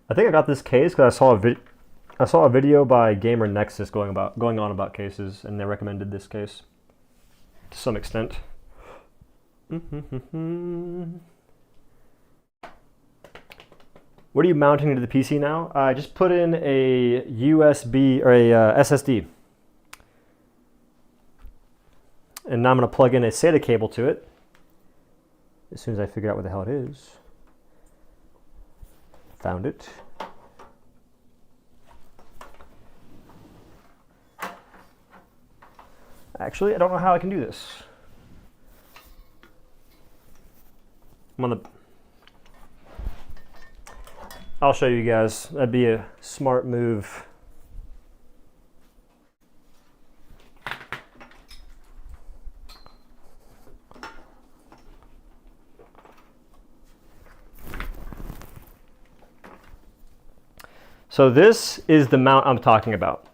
I think I got this case because I saw a video by Gamer Nexus going on about cases, and they recommended this case to some extent. What are you mounting to the PC now? I just put in a USB or a SSD, and now I'm going to plug in a SATA cable to it as soon as I figure out what the hell it is. Found it. Actually, I don't know how I can do this. I'll show you guys. That'd be a smart move. So this is the mount I'm talking about.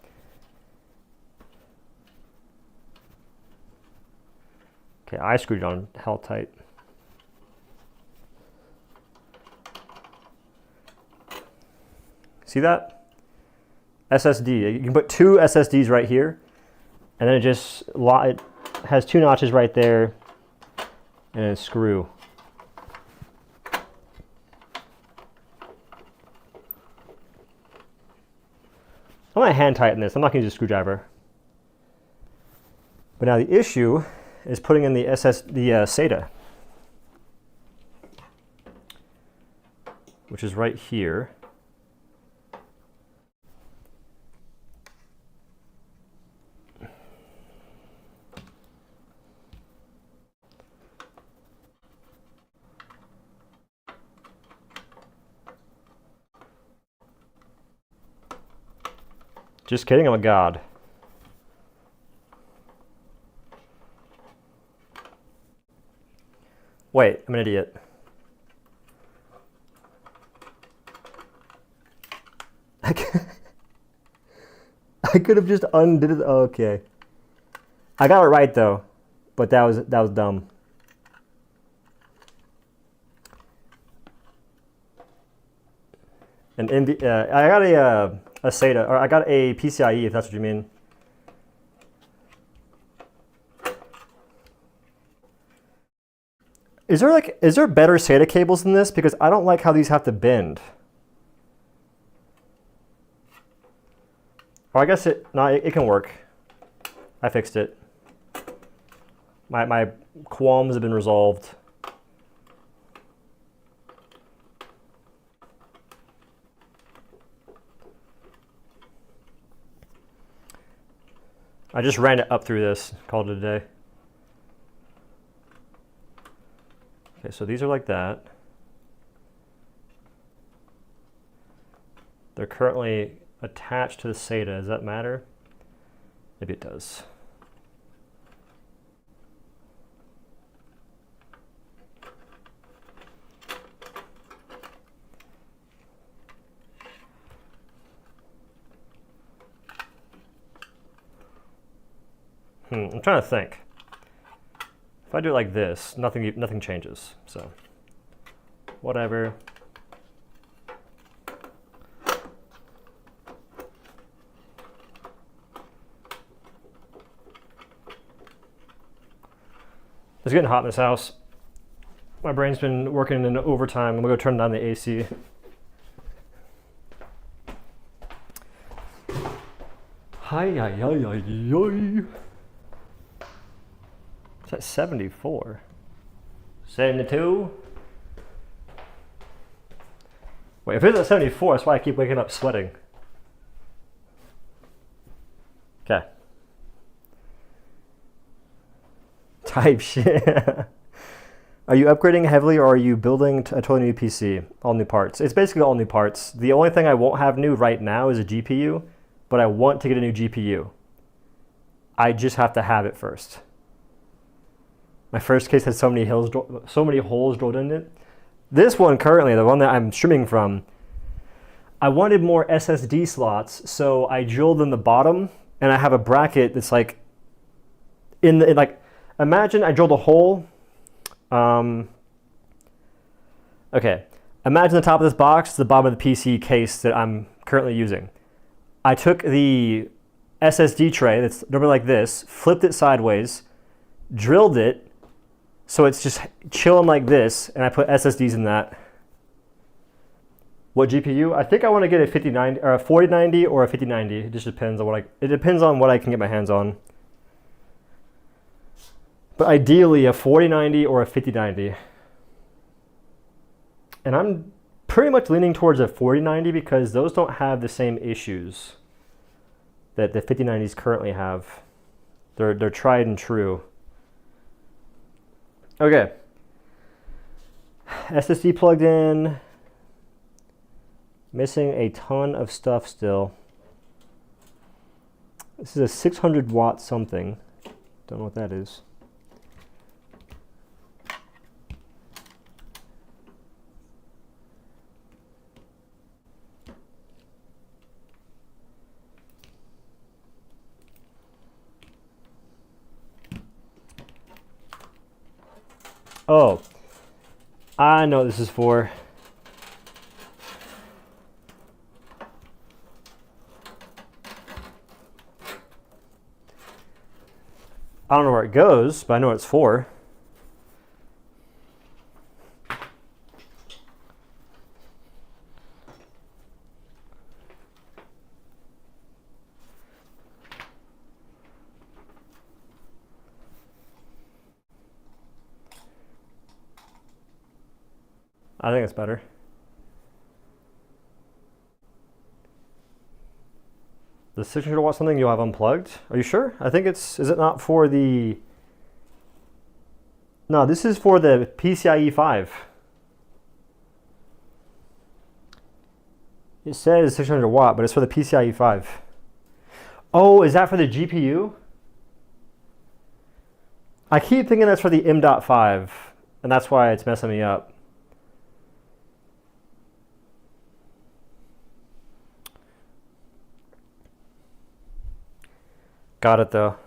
Okay, I screwed it on hell tight. See that? SSD. You can put two SSDs right here, and then it has two notches right there, and a screw. I'm going to hand tighten this. I'm not going to use a screwdriver. But now the issue is putting in the SATA, which is right here. Just kidding, I'm a god. Wait, I'm an idiot. I could have just undid it. Oh, okay. I got it right though, but that was dumb. And I got a SATA, or I got a PCIe, if that's what you mean. Is there better SATA cables than this? Because I don't like how these have to bend. Or I guess it can work. I fixed it. My qualms have been resolved. I just ran it up through this, called it a day. Okay, so these are like that. They're currently attached to the SATA. Does that matter? Maybe it does. I'm trying to think. If I do it like this, nothing changes. So, whatever. It's getting hot in this house. My brain's been working in overtime. I'm gonna go turn down the AC. Hi, hi, hi, hi, hi. It's at 74. 72. Wait, if it's at 74, that's why I keep waking up sweating. Okay. Type shit. Are you upgrading heavily, or are you building a totally new PC? All new parts. It's basically all new parts. The only thing I won't have new right now is a GPU, but I want to get a new GPU. I just have to have it first. My first case had so many holes drilled in it. This one currently, the one that I'm streaming from, I wanted more SSD slots, so I drilled in the bottom, and I have a bracket that's like imagine I drilled a hole. Okay, imagine the top of this box, the bottom of the PC case that I'm currently using. I took the SSD tray that's normally like this, flipped it sideways, drilled it, so it's just chilling like this, and I put SSDs in that. What GPU? I think I want to get a 5090 or a 4090 or a 5090. It just depends on what I can get my hands on. But ideally a 4090 or a 5090. And I'm pretty much leaning towards a 4090 because those don't have the same issues that the 5090s currently have. They're tried and true. Okay. SSD plugged in. Missing a ton of stuff still. This is a 600 watt something. Don't know what that is. Oh, I know what this is for. I don't know where it goes, but I know what it's for. I think it's better. The 600 watt something you'll have unplugged? Are you sure? I think is it not for the... No, this is for the PCIe 5. It says 600 watt, but it's for the PCIe 5. Oh, is that for the GPU? I keep thinking that's for the M.5, and that's why it's messing me up. Got it though.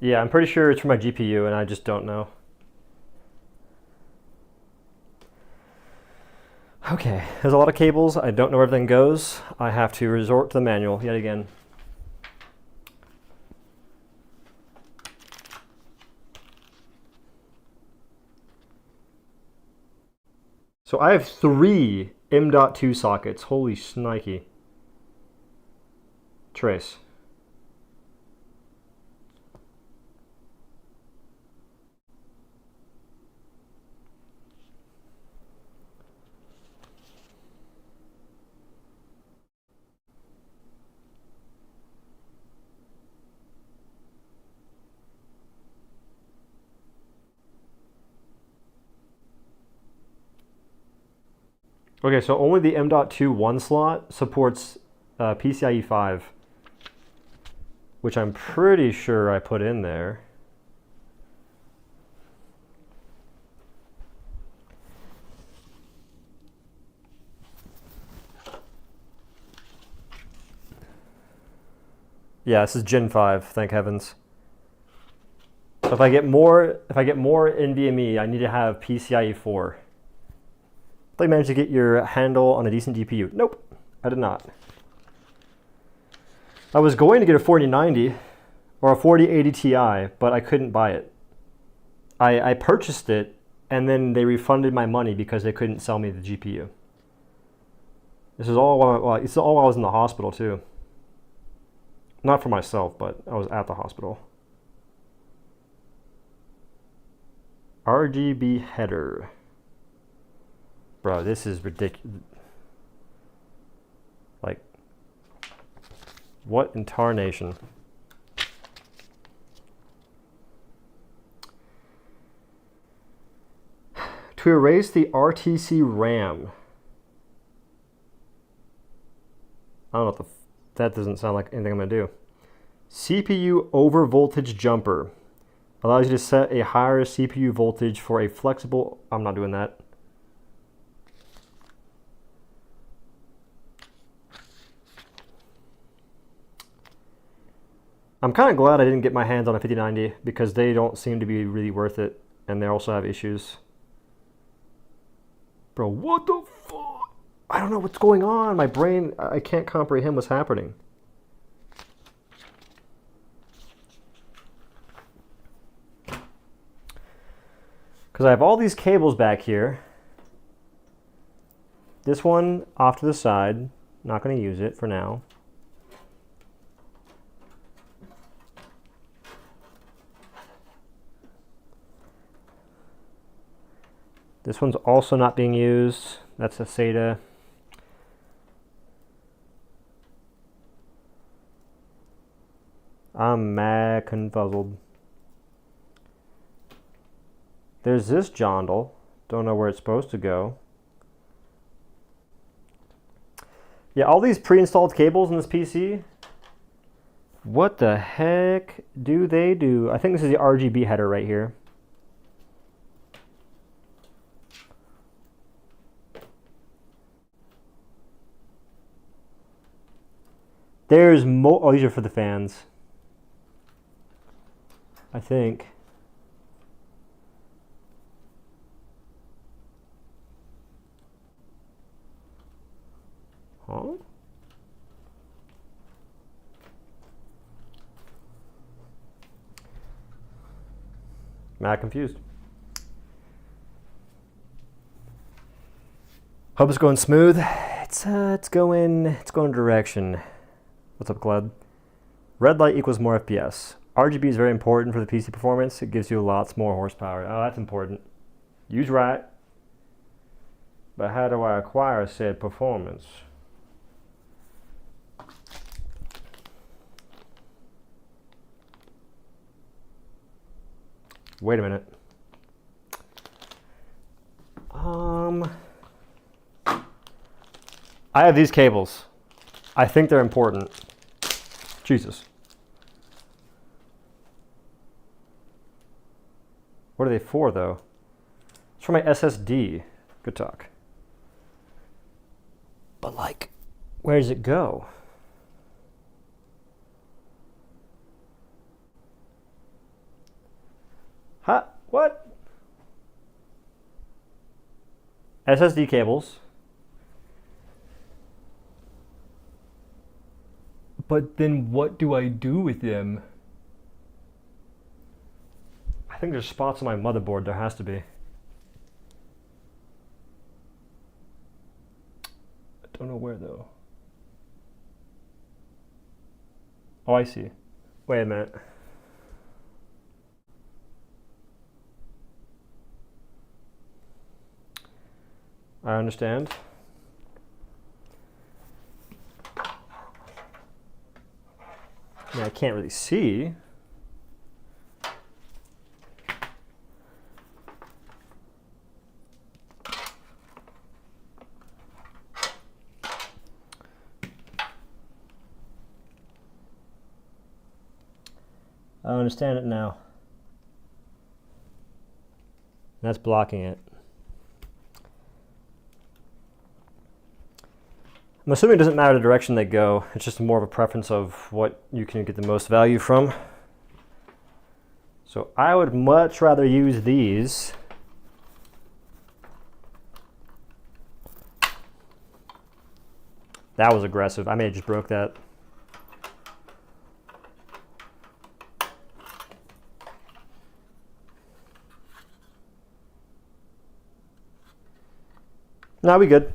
Yeah, I'm pretty sure it's for my GPU and I just don't know. Okay, there's a lot of cables. I don't know where everything goes. I have to resort to the manual yet again. So I have 3 M.2 sockets. Holy shnikey. Trace. Okay, so only the M.2 one slot supports PCIe 5. Which I'm pretty sure I put in there. Yeah, this is Gen 5, thank heavens. So if I get more NVMe, I need to have PCIe 4. Did you manage to get your handle on a decent GPU? Nope, I did not. I was going to get a 4090 or a 4080 Ti, but I couldn't buy it. I purchased it, and then they refunded my money because they couldn't sell me the GPU. This is all while I was in the hospital too. Not for myself, but I was at the hospital. RGB header. Bro, this is ridiculous. Like, what in tarnation? To erase the RTC RAM. I don't know what that doesn't sound like anything I'm gonna do. CPU over voltage jumper. Allows you to set a higher CPU voltage for a flexible, I'm not doing that. I'm kind of glad I didn't get my hands on a 5090 because they don't seem to be really worth it, and they also have issues. Bro, what the fuck? I don't know what's going on. My brain, I can't comprehend what's happening. Because I have all these cables back here. This one off to the side. Not going to use it for now. This one's also not being used. That's a SATA. I'm mad confuzzled. There's this jondle. Don't know where it's supposed to go. Yeah, all these pre-installed cables in this PC. What the heck do they do? I think this is the RGB header right here. There's oh, these are for the fans. I think. Huh? Mad confused. Hope it's going smooth. It's going direction. What's up, Glad? Red light equals more FPS. RGB is very important for the PC performance. It gives you lots more horsepower. Oh, that's important. Use right. But how do I acquire said performance? Wait a minute. I have these cables. I think they're important. Jesus. What are they for, though? It's for my SSD. Good talk. But, like, where does it go? Huh? What? SSD cables. But then what do I do with them? I think there's spots on my motherboard. There has to be. I don't know where, though. Oh, I see. Wait a minute. I understand. I mean, I can't really see. I understand it now. That's blocking it. I'm assuming it doesn't matter the direction they go. It's just more of a preference of what you can get the most value from. So I would much rather use these. That was aggressive. I may have just broke that. Now we good.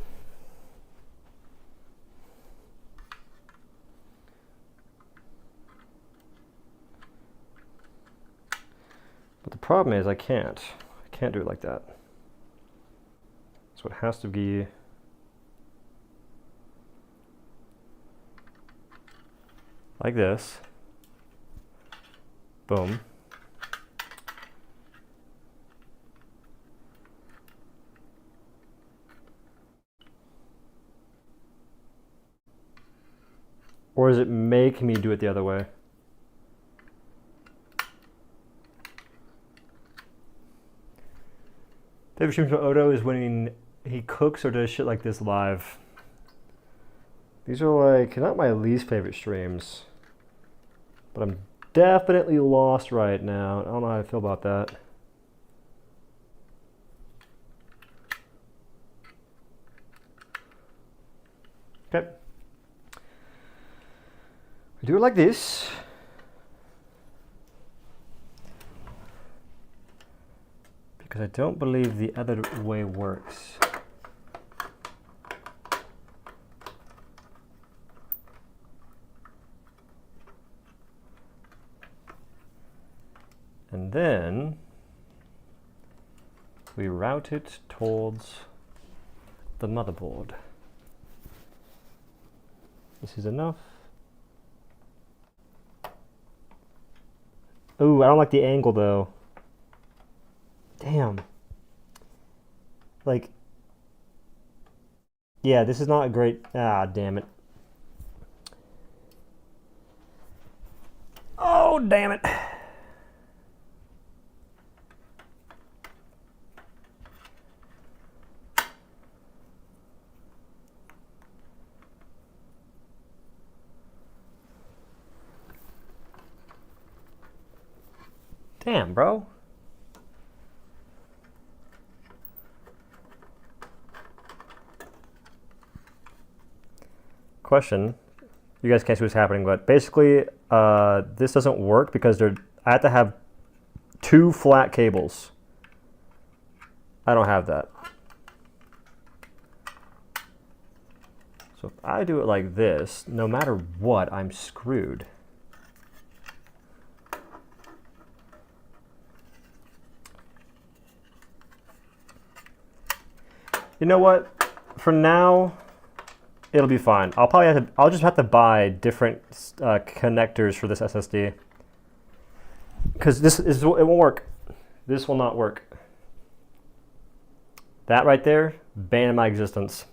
But the problem is I can't do it like that. So it has to be like this. Boom. Or is it making me do it the other way? Favorite streams from OhDough is when he cooks or does shit like this live. These are like not my least favorite streams, but I'm definitely lost right now. I don't know how I feel about that. Okay. We do it like this. Because I don't believe the other way works. And then we route it towards the motherboard. This is enough. Ooh, I don't like the angle though. Damn. Like, yeah, this is not a great, damn it. Oh, damn it. Damn, bro. Question. You guys can't see what's happening, but basically, this doesn't work because I have to have 2 flat cables. I don't have that. So if I do it like this, no matter what, I'm screwed. You know what? For now, it'll be fine. I'll just have to buy different connectors for this SSD. Because it won't work. This will not work. That right there, banned my existence.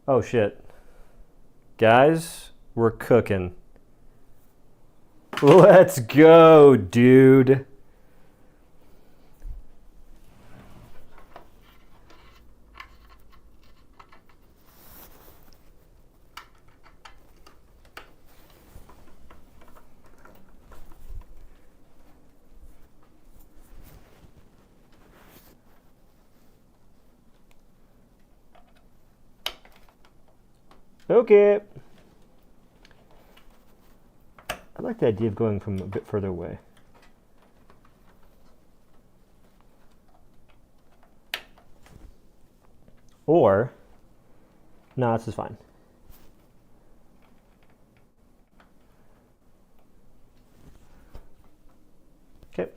Oh shit. Guys, we're cooking. Let's go, dude. Okay. I like the idea of going from a bit further away. Or, no, this is fine. Okay.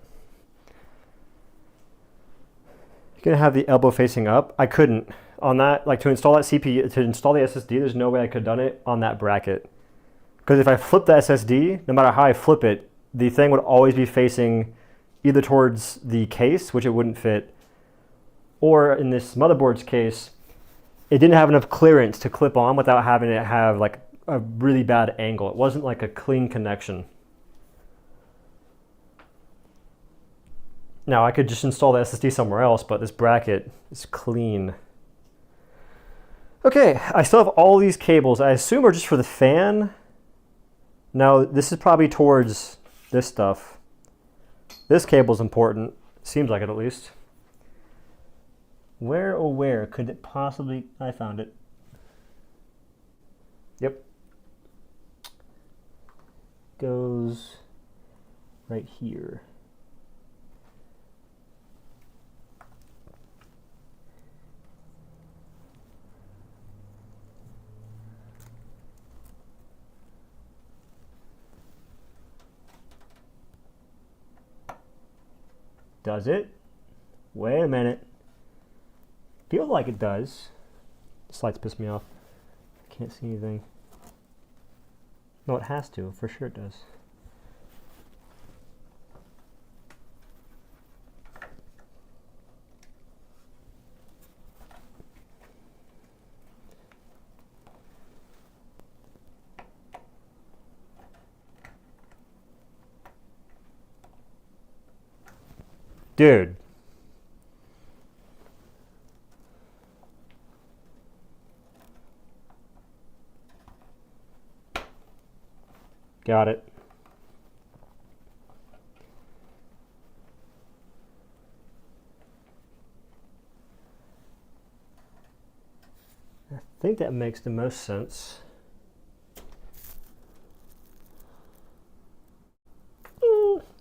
You're gonna have the elbow facing up. I couldn't. On that, like to install that CPU, to install the SSD, there's no way I could have done it on that bracket. Because if I flip the SSD, no matter how I flip it, the thing would always be facing either towards the case, which it wouldn't fit, or in this motherboard's case, it didn't have enough clearance to clip on without having it have like a really bad angle. It wasn't like a clean connection. Now I could just install the SSD somewhere else, but this bracket is clean. Okay, I still have all these cables. I assume are just for the fan. Now, this is probably towards this stuff. This cable is important. Seems like it, at least. Where, oh where could it possibly... I found it. Yep. Goes right here. Does it? Wait a minute. Feels like it does. This light's pissed me off. I can't see anything. No, it has to. For sure it does. Dude. Got it. I think that makes the most sense.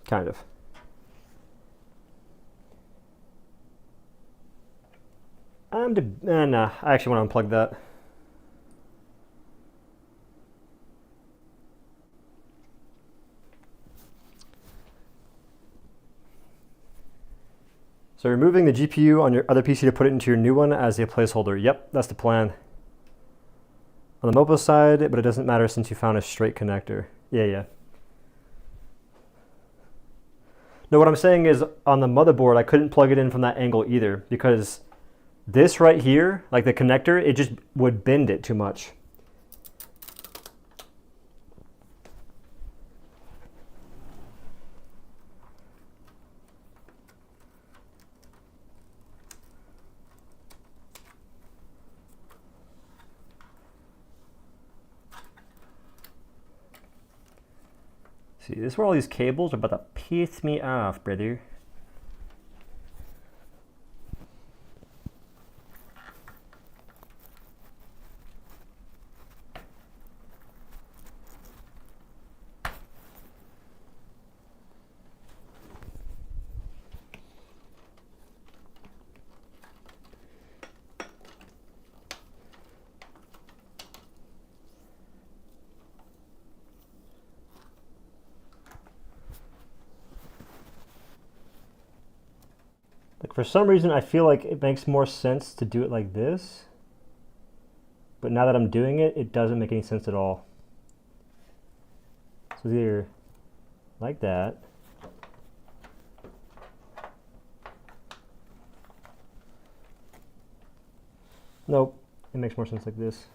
Kind of. Nah, I actually want to unplug that. So removing the GPU on your other PC to put it into your new one as a placeholder. Yep, that's the plan. On the mobile side, but it doesn't matter since you found a straight connector. Yeah. No, what I'm saying is on the motherboard, I couldn't plug it in from that angle either because this right here, like the connector, it just would bend it too much. See, this is where all these cables are about to piss me off, brother. Like for some reason, I feel like it makes more sense to do it like this. But now that I'm doing it, it doesn't make any sense at all. So it's either like that. Nope, it makes more sense like this.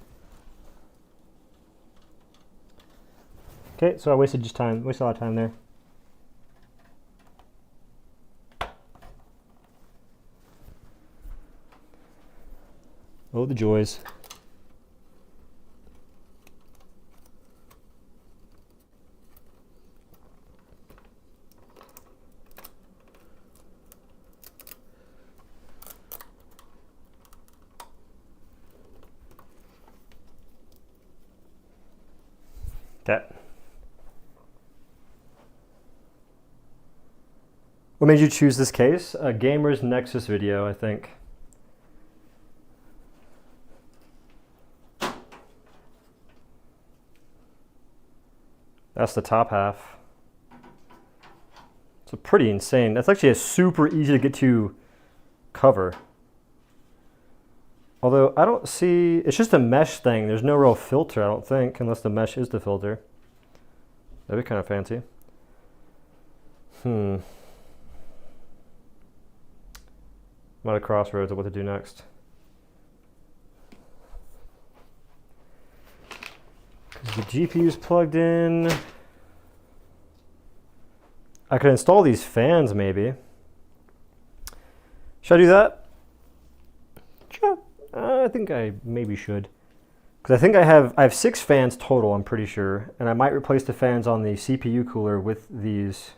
Okay, so I wasted a lot of time there. Oh, the joys. Okay. What made you choose this case? A Gamer's Nexus video, I think. That's the top half. It's pretty insane. That's actually a super easy to get to cover. Although I don't see, it's just a mesh thing. There's no real filter, I don't think, unless the mesh is the filter. That'd be kind of fancy. I'm at a crossroads of what to do next. The GPU's plugged in. I could install these fans maybe. Should I do that? Sure. I think I maybe should. Because I think I have 6 fans total, I'm pretty sure. And I might replace the fans on the CPU cooler with these.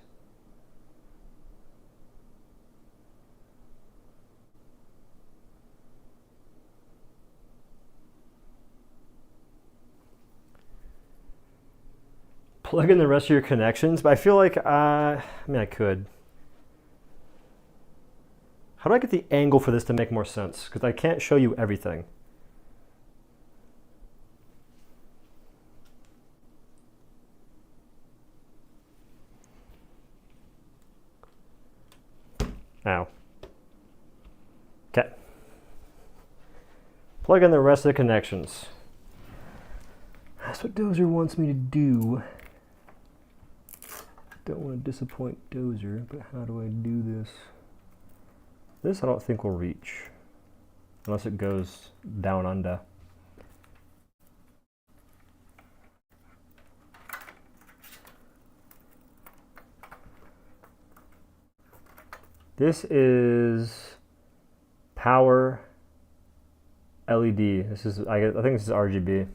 Plug in the rest of your connections, but I feel like, I mean, I could. How do I get the angle for this to make more sense? Because I can't show you everything. Ow. Okay. Plug in the rest of the connections. That's what Dozer wants me to do. Don't want to disappoint Dozer, but how do I do this? This I don't think will reach, unless it goes down under. This is power LED. This is, I think this is RGB.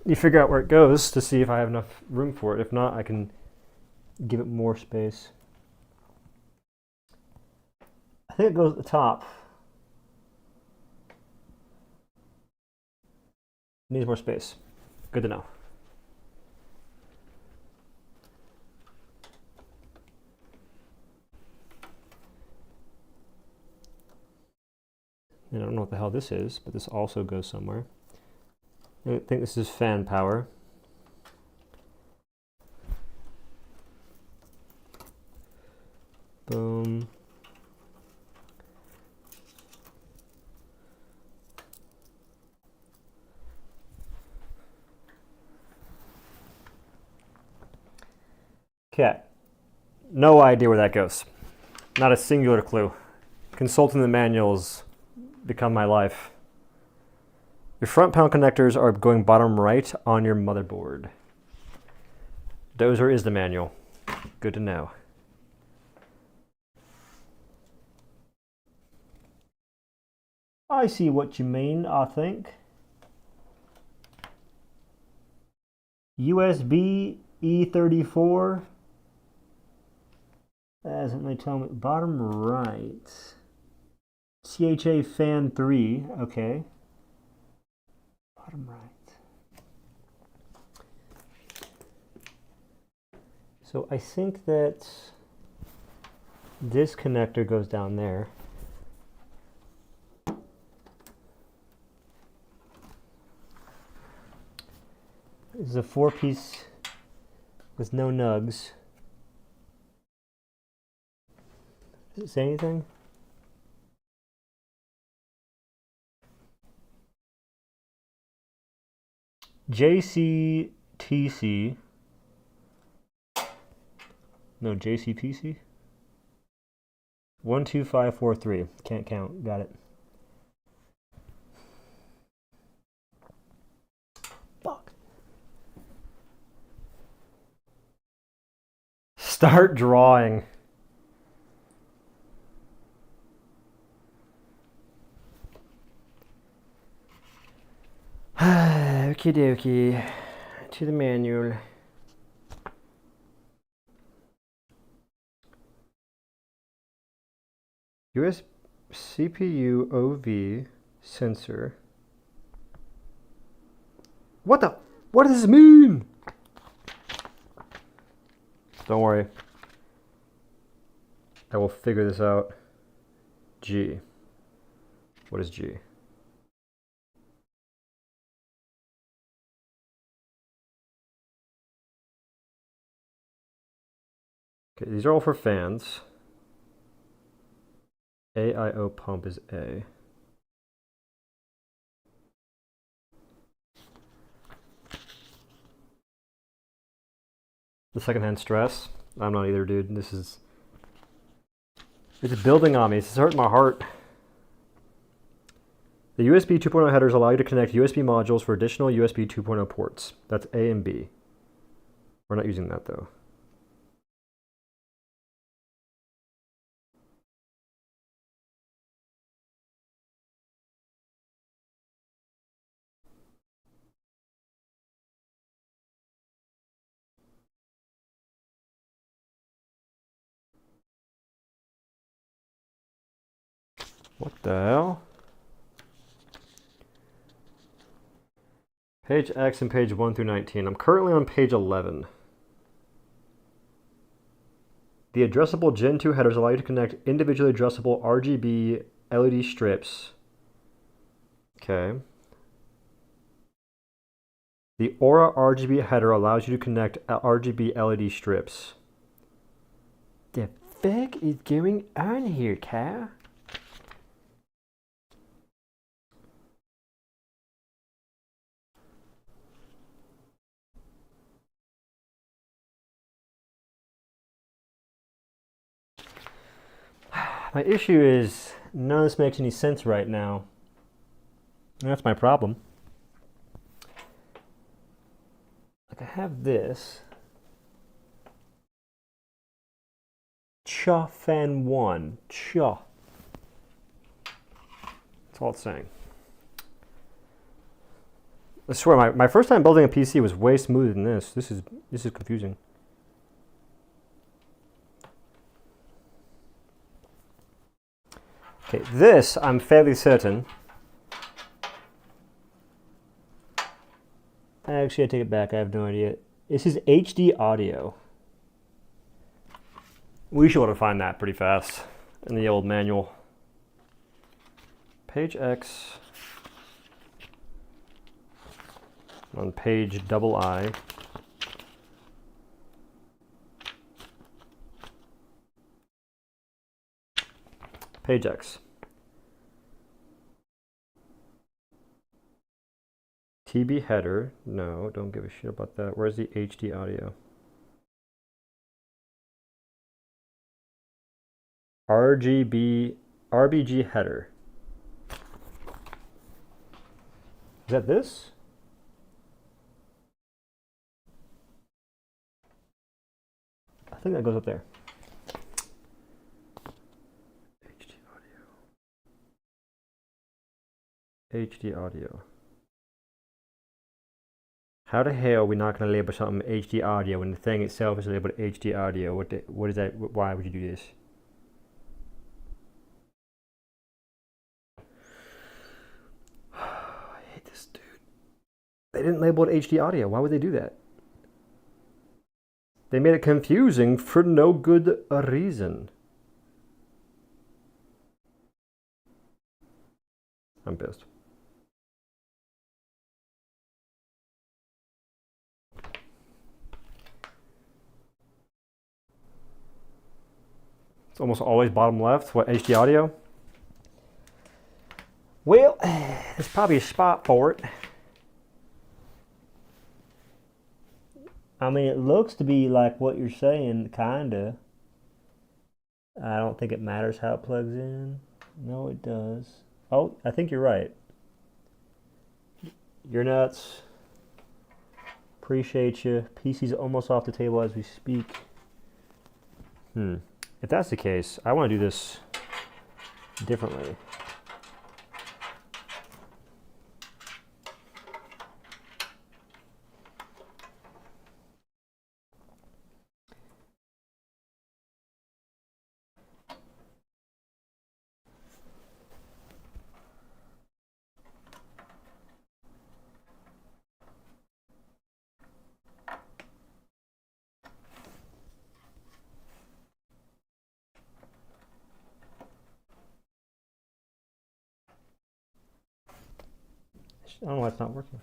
You figure out where it goes to see if I have enough room for it. If not, I can give it more space. I think it goes at the top. Needs more space. Good to know. And I don't know what the hell this is, but this also goes somewhere. I think this is fan power. Boom. Okay. No idea where that goes. Not a singular clue. Consulting the manuals become my life. Your front panel connectors are going bottom right on your motherboard. Dozer is the manual. Good to know. I see what you mean, I think. USB E34. That doesn't really tell me. Bottom right. CHA fan 3. Okay. Bottom right. So I think that this connector goes down there. This is a 4-piece with no nugs. Does it say anything? JCTC. No, JCPC? 12543. Can't count. Got it. Fuck. Start drawing. Okie dokie. To the manual. US CPU OV sensor. What does this mean? Don't worry. I will figure this out. G. What is G? Okay, these are all for fans. AIO pump is A. The secondhand stress. I'm not either, dude. It's building on me. It's hurting my heart. The USB 2.0 headers allow you to connect USB modules for additional USB 2.0 ports. That's A and B. We're not using that though. What the hell? Page X and page 1 through 19. I'm currently on page 11. The addressable Gen 2 headers allow you to connect individually addressable RGB LED strips. Okay. The Aura RGB header allows you to connect RGB LED strips. The fuck is going on here, Kyle? My issue is none of this makes any sense right now. And that's my problem. Like I have this. Cha Fan 1. Cha. That's all it's saying. I swear, my first time building a PC was way smoother than this. This is confusing. Okay, this I'm fairly certain. Actually, I take it back. I have no idea. This is HD audio. We should be able to find that pretty fast in the old manual. Page X on page II. Page X. TB header. No, don't give a shit about that. Where's the HD audio? RBG header. Is that this? I think that goes up there. HD audio. HD audio. How the hell are we not going to label something HD audio when the thing itself is labeled HD audio? What is that? Why would you do this? I hate this dude. They didn't label it HD audio. Why would they do that? They made it confusing for no good reason. I'm pissed. It's almost always bottom left. What, HD audio? Well, there's probably a spot for it. I mean, it looks to be like what you're saying, kinda. I don't think it matters how it plugs in. No, it does. Oh, I think you're right. You're nuts. Appreciate you. PC's almost off the table as we speak. If that's the case, I want to do this differently. I don't know why it's not working.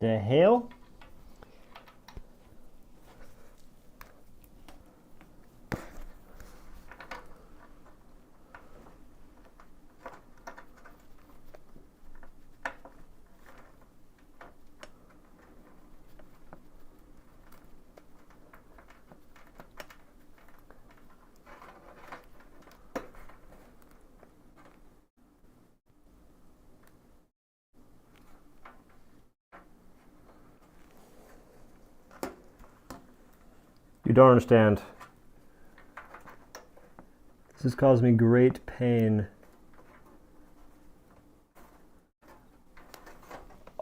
The hell? You don't understand. This has caused me great pain.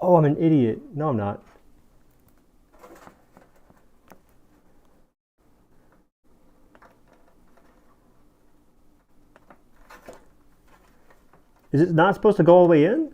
Oh, I'm an idiot. No, I'm not. Is it not supposed to go all the way in?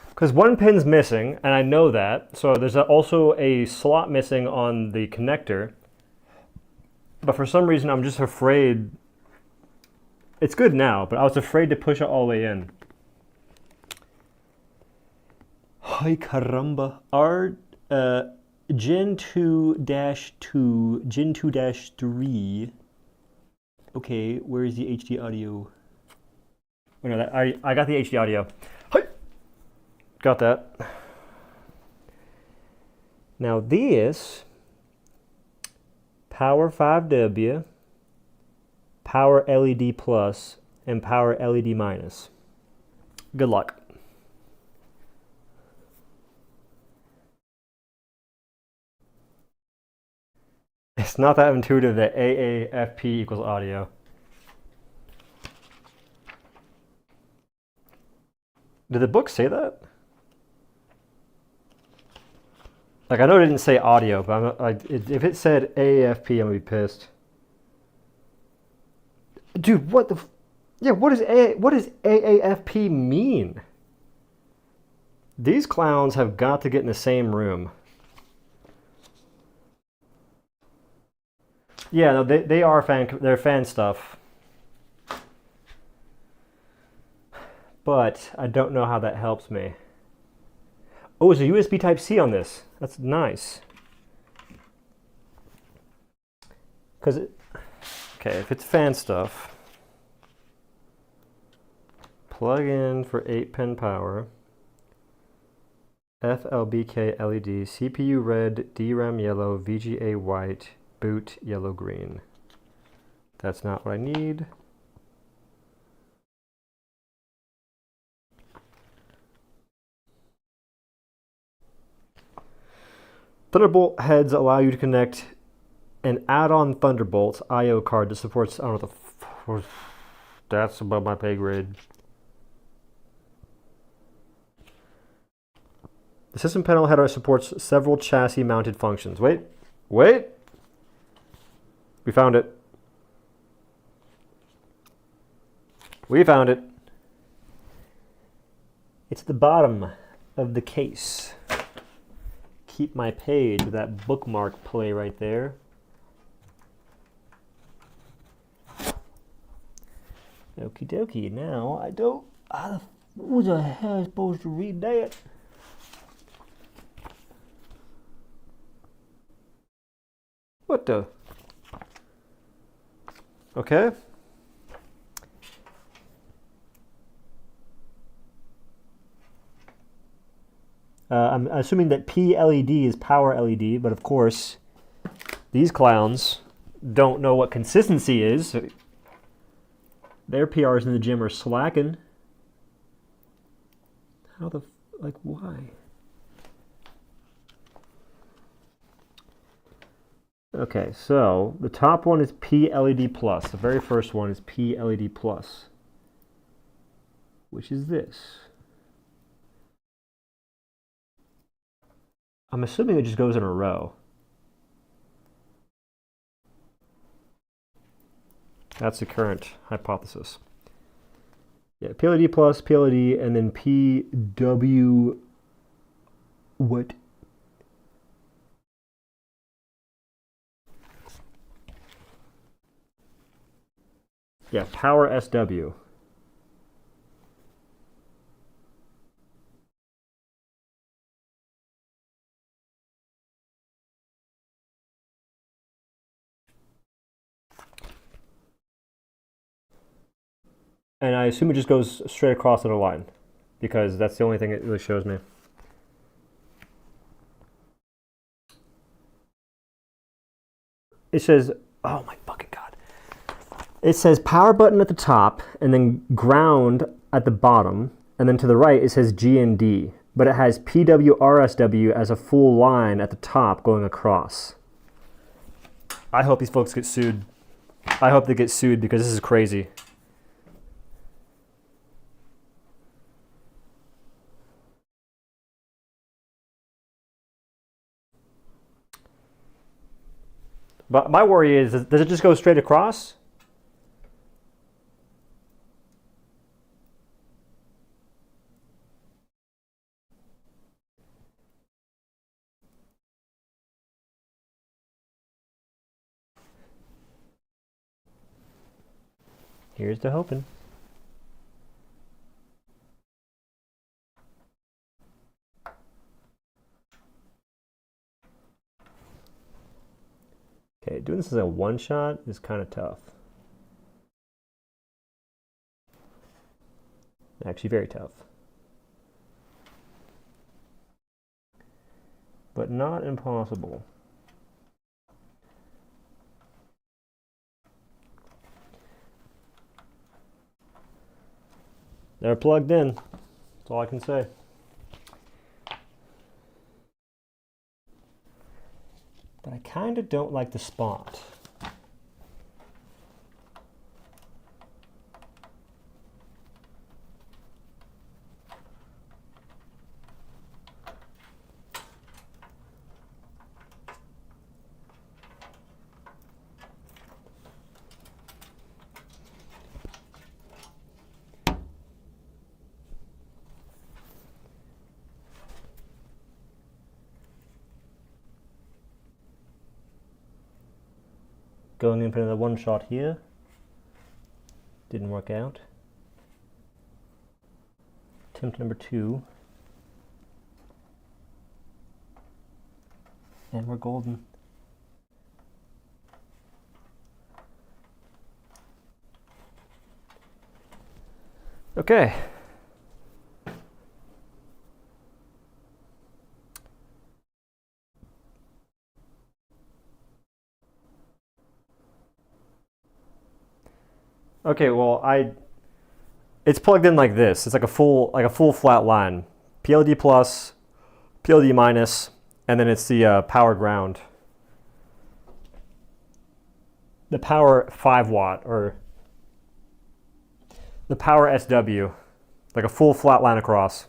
Because one pin's missing, and I know that. So there's also a slot missing on the connector. But for some reason, I'm just afraid It's good now, but I was afraid to push it all the way in. Ay caramba. Gen 2-2, Gen 2-3. Okay, where is the HD audio? Oh, no, I got the HD audio. Hi. Got that. Now this Power 5W, Power LED Plus, and Power LED Minus. Good luck. It's not that intuitive that AAFP equals audio. Did the book say that? Like, I know it didn't say audio, but if it said AAFP, I'm gonna be pissed. Dude, what the? Yeah, what does AAFP mean? These clowns have got to get in the same room. Yeah, no, they are they're fan stuff. But I don't know how that helps me. Oh, there's a USB Type-C on this. That's nice. Because okay, if it's fan stuff, plug in for 8-pin power, FLBK LED, CPU red, DRAM yellow, VGA white, boot yellow green. That's not what I need. Thunderbolt heads allow you to connect an add-on Thunderbolt I/O card that supports. I don't know what the. That's above my pay grade. The system panel header supports several chassis-mounted functions. Wait. We found it. We found it. It's the bottom of the case. Keep my page with that bookmark play right there. Okie dokie. Now I don't. Who the hell is supposed to read that? What the? Okay. I'm assuming that PLED is power LED, but of course, these clowns don't know what consistency is. Their PRs in the gym are slacking. How the, like, why? Okay, so the top one is PLED Plus. The very first one is PLED Plus, which is this. I'm assuming it just goes in a row. That's the current hypothesis. Yeah, PLED plus, PLED, and then PW. What? Yeah, power SW. And I assume it just goes straight across the line, because that's the only thing it really shows me. It says, oh my fucking god. It says power button at the top, and then ground at the bottom, and then to the right it says G and D, but it has PWRSW as a full line at the top going across. I hope these folks get sued. I hope they get sued because this is crazy. But my worry is, does it just go straight across? Here's to hoping. Okay, doing this as a one shot is kind of tough. Actually, very tough. But not impossible. They're plugged in. That's all I can say. But I kind of don't like the spot. Going in for another one shot here. Didn't work out. Attempt number 2. And we're golden. Okay. Okay, well, it's plugged in like this. It's like a full flat line. PLD plus, PLD minus, and then it's the power ground. The power 5 watt, or the power SW, like a full flat line across.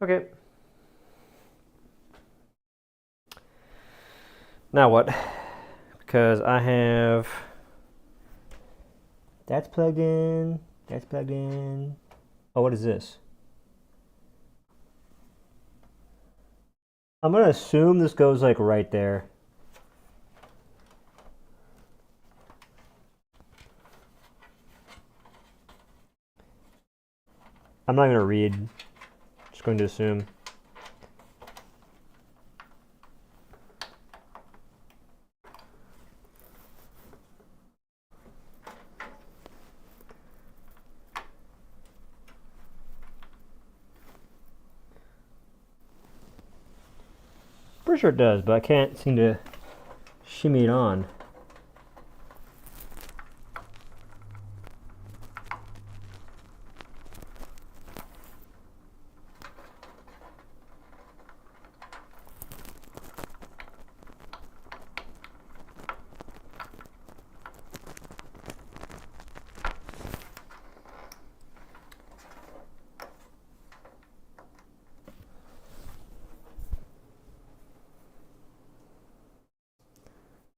Okay. Now what? Because I have, that's plugged in, that's plugged in. Oh, what is this? I'm gonna assume this goes like right there. I'm not gonna read, just going to assume. Pretty sure it does, but I can't seem to shimmy it on.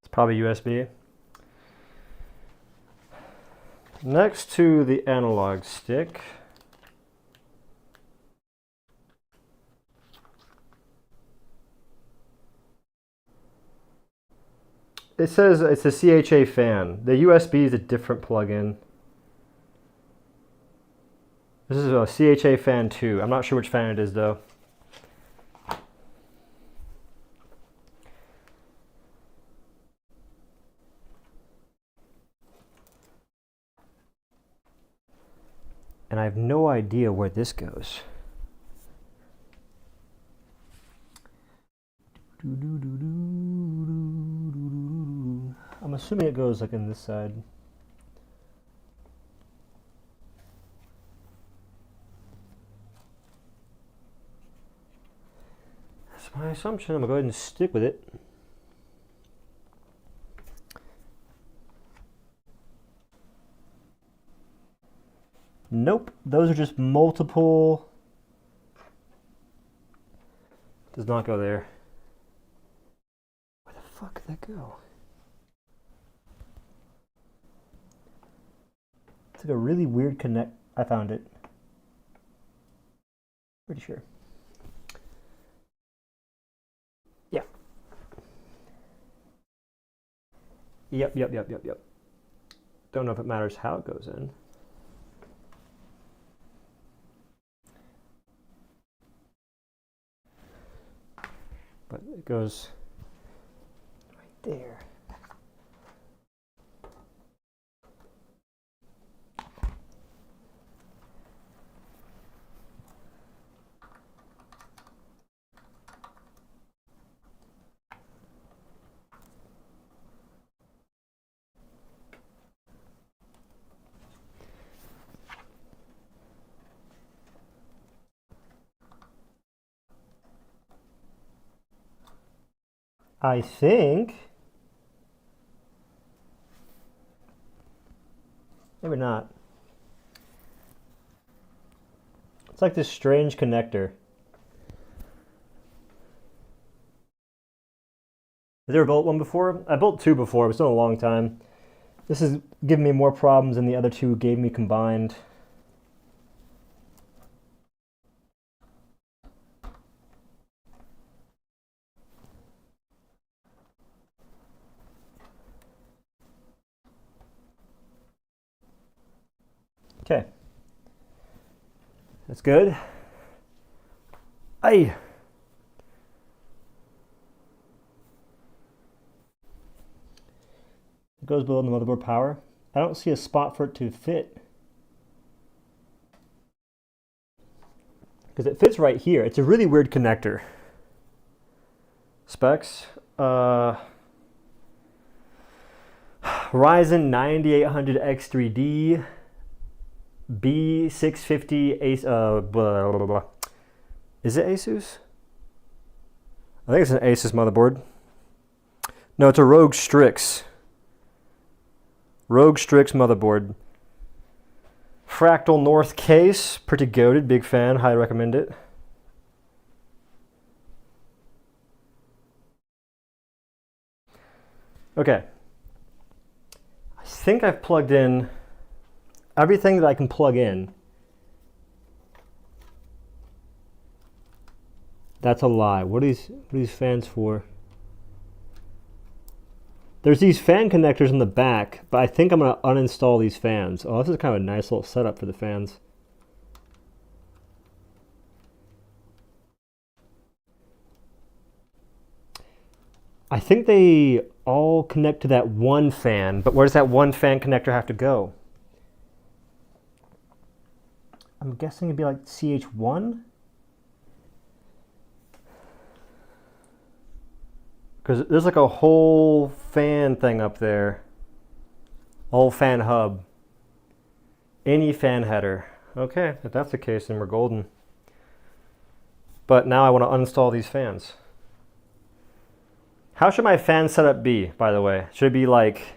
Probably USB. Next to the analog stick, it says it's a CHA fan. The USB is a different plug-in. This is a CHA fan 2. I'm not sure which fan it is though. And I have no idea where this goes. I'm assuming it goes like in this side. That's my assumption. I'm gonna go ahead and stick with it. Nope, those are just multiple. Does not go there. Where the fuck did that go? It's like a really weird connect. I found it. Pretty sure. Yep. Don't know if it matters how it goes in. But it goes right there. I think, maybe not. It's like this strange connector. Have you ever built one before? I built two before, but it's been a long time. This is giving me more problems than the other two gave me combined. Okay. That's good. Aye. It goes below the motherboard power. I don't see a spot for it to fit. Because it fits right here. It's a really weird connector. Specs. Ryzen 9800X3D B650 Ace, blah, blah, blah, blah. Is it Asus? I think it's an Asus motherboard. No, it's a Rogue Strix. Rogue Strix motherboard. Fractal North case. Pretty goated. Big fan. Highly recommend it. Okay. I think I've plugged in everything that I can plug in. That's a lie. What are these fans for? There's these fan connectors in the back, but I think I'm going to uninstall these fans. Oh, this is kind of a nice little setup for the fans. I think they all connect to that one fan, but where does that one fan connector have to go? I'm guessing it'd be like CH1? Because there's like a whole fan thing up there. Whole fan hub. Any fan header. Okay, if that's the case, then we're golden. But now I want to uninstall these fans. How should my fan setup be, by the way? Should it be like...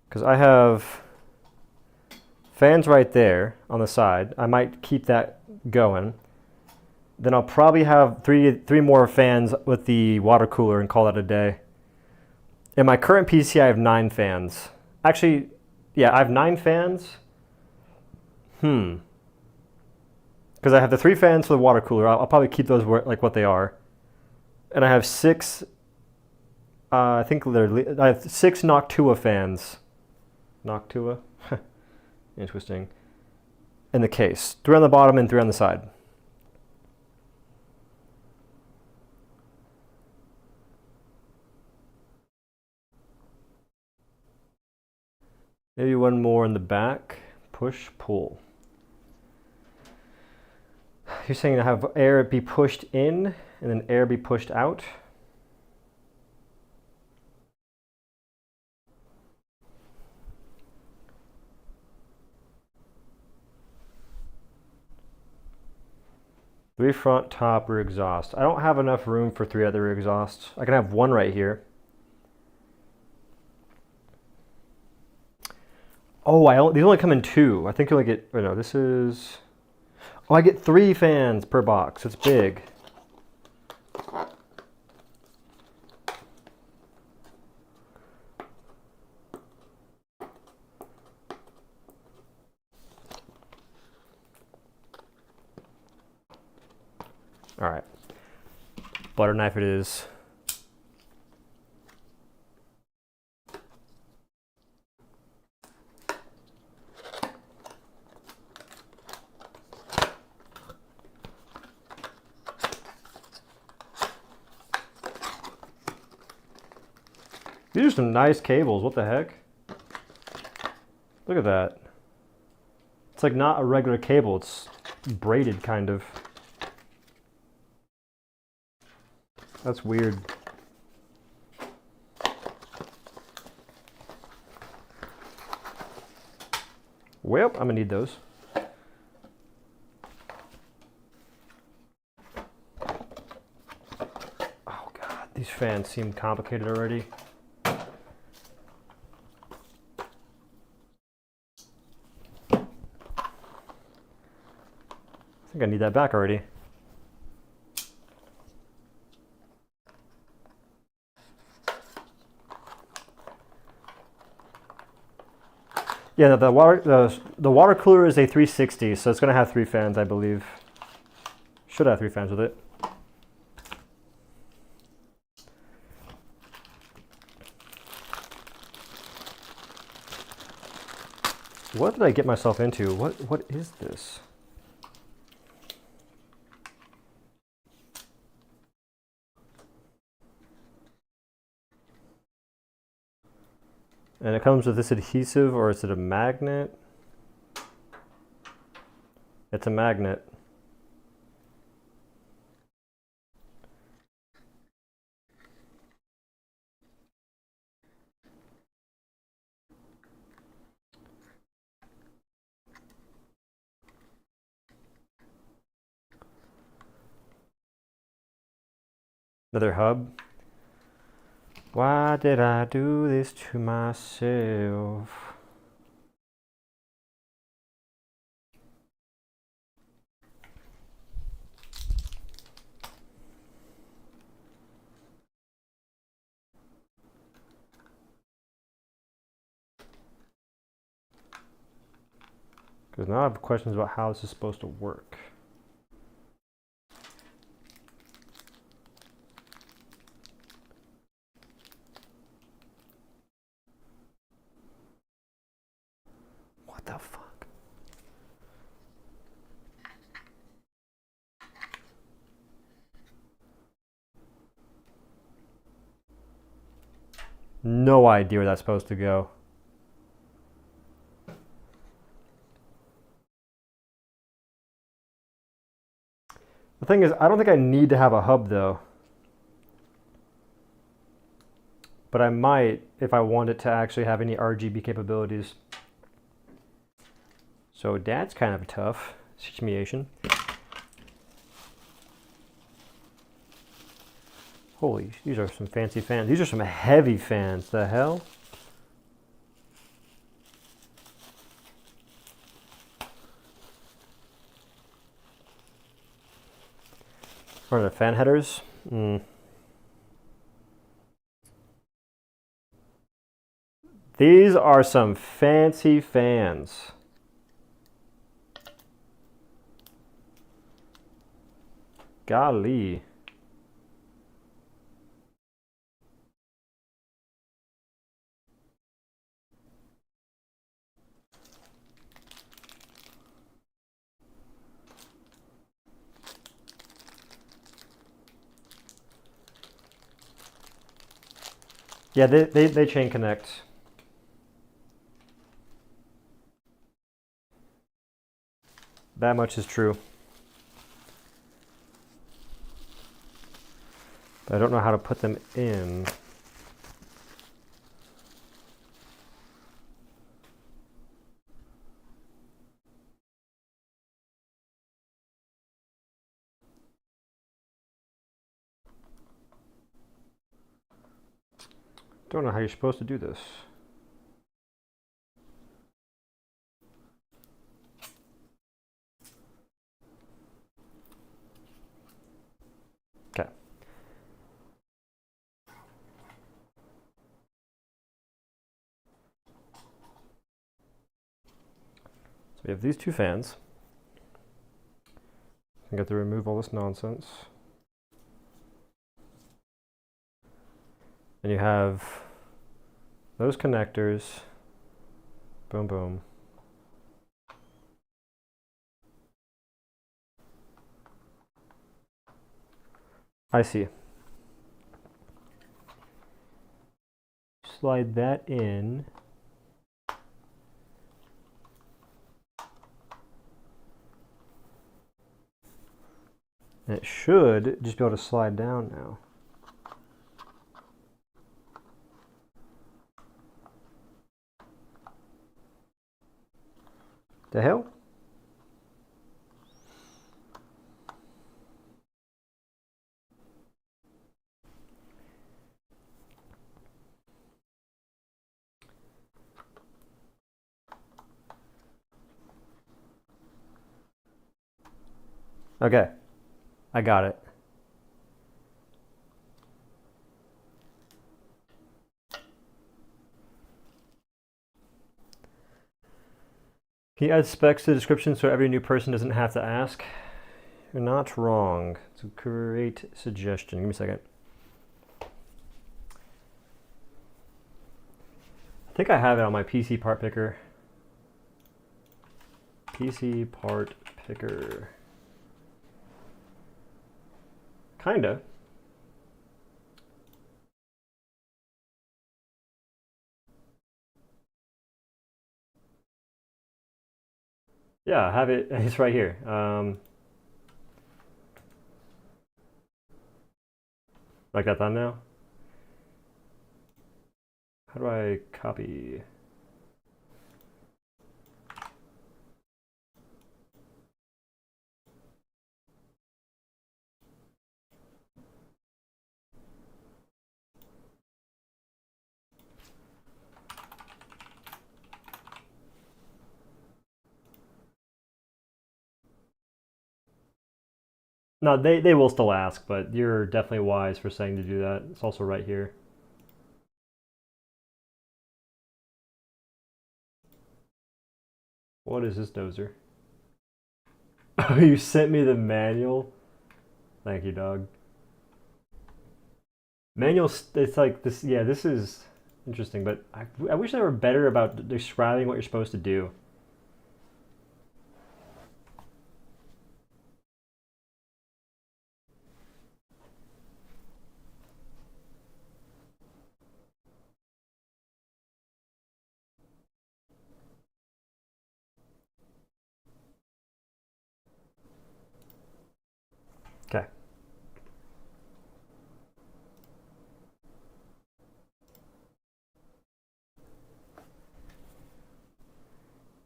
Because I have fans right there on the side. I might keep that going. Then I'll probably have three more fans with the water cooler and call that a day. In my current PC, I have 9 fans. Actually, yeah, I have 9 fans. Because I have the 3 fans for the water cooler. I'll probably keep those like what they are. And I have 6, I think I have 6 Noctua fans. Noctua? Interesting. In the case. 3 on the bottom and 3 on the side. Maybe one more in the back. Push, pull. You're saying to have air be pushed in and then air be pushed out? Three front, top, rear exhaust. I don't have enough room for 3 other exhausts. I can have 1 right here. Oh, these only come in 2. I think you only get, oh no, this is, oh, I get 3 fans per box. It's big. All right, butter knife it is. These are some nice cables. What the heck? Look at that. It's like not a regular cable. It's braided kind of. That's weird. Well, I'm gonna need those. Oh God, these fans seem complicated already. I think I need that back already. Yeah, the water cooler is a 360, so it's gonna have 3 fans, I believe. Should have 3 fans with it. What did I get myself into? What is this? And it comes with this adhesive, or is it a magnet? It's a magnet. Another hub. Why did I do this to myself? Because now I have questions about how this is supposed to work. What the fuck? No idea where that's supposed to go. The thing is, I don't think I need to have a hub though. But I might if I want it to actually have any RGB capabilities. So that's kind of a tough situation. Holy, these are some fancy fans. These are some heavy fans. The hell? What are the fan headers? These are some fancy fans. Golly. Yeah, they chain connect. That much is true. But I don't know how to put them in. Don't know how you're supposed to do this. Okay. So we have these 2 fans. I have to remove all this nonsense. And you have those connectors. Boom, boom. I see. slide that in. And it should just be able to slide down now. The hell? Okay, I got it. Can you add specs to the description so every new person doesn't have to ask? You're not wrong. It's a great suggestion. Give me a second. I think I have it on my PC part picker. PC part picker. Kinda. Yeah, I have it. It's right here. Like that thumbnail? How do I copy? No, they will still ask, but you're definitely wise for saying to do that. It's also right here. What is this dozer? Oh, you sent me the manual? Thank you, dog. Manual, it's like this, yeah, this is interesting, but I wish they were better about describing what you're supposed to do. Okay.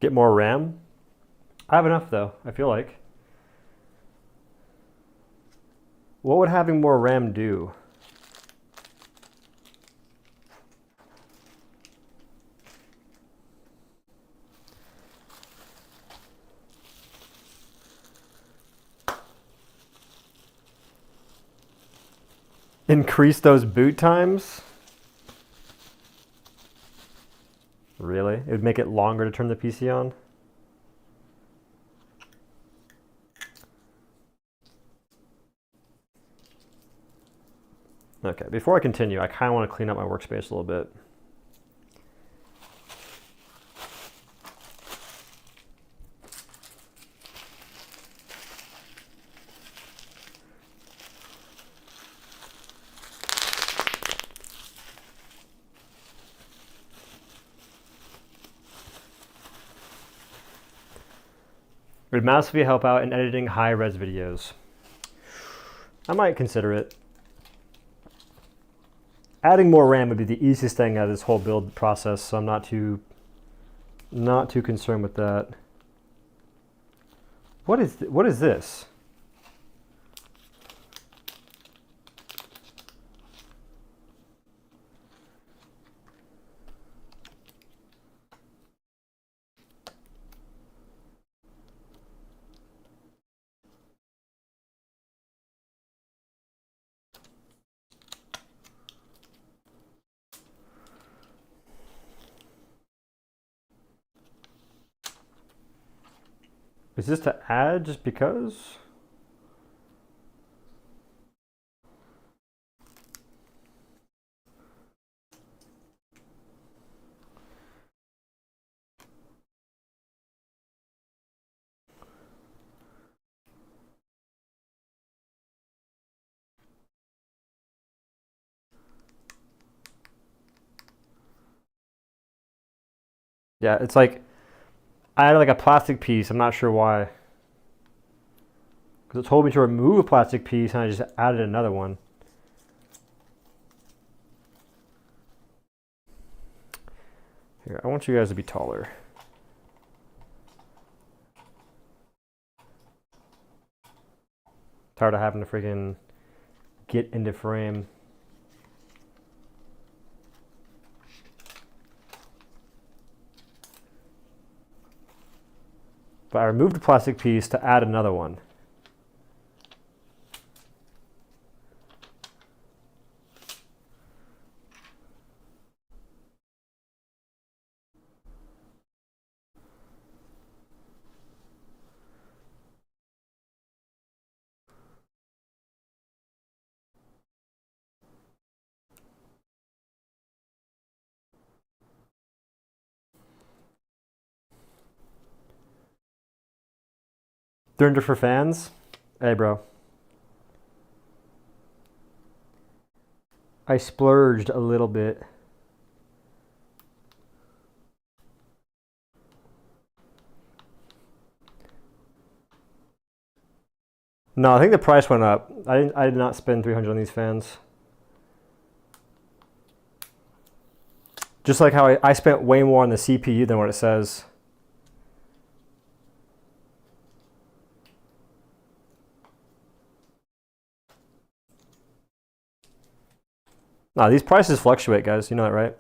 Get more RAM? I have enough though, I feel like. What would having more RAM do? Increase those boot times? Really? It would make it longer to turn the PC on? Okay, before I continue, I kind of want to clean up my workspace a little bit. It would massively help out in editing high-res videos. I might consider it. Adding more RAM would be the easiest thing out of this whole build process, so I'm not too concerned with that. What is this? Is this to add just because? Yeah, it's like I added like a plastic piece. I'm not sure why. Because it told me to remove a plastic piece and I just added another one. Here, I want you guys to be taller. Tired of having to freaking get into frame. But I removed a plastic piece to add another one. $300 for fans? Hey, bro. I splurged a little bit. No, I think the price went up. I did not spend 300 on these fans. Just like how I spent way more on the CPU than what it says. No, these prices fluctuate, guys. You know that, right?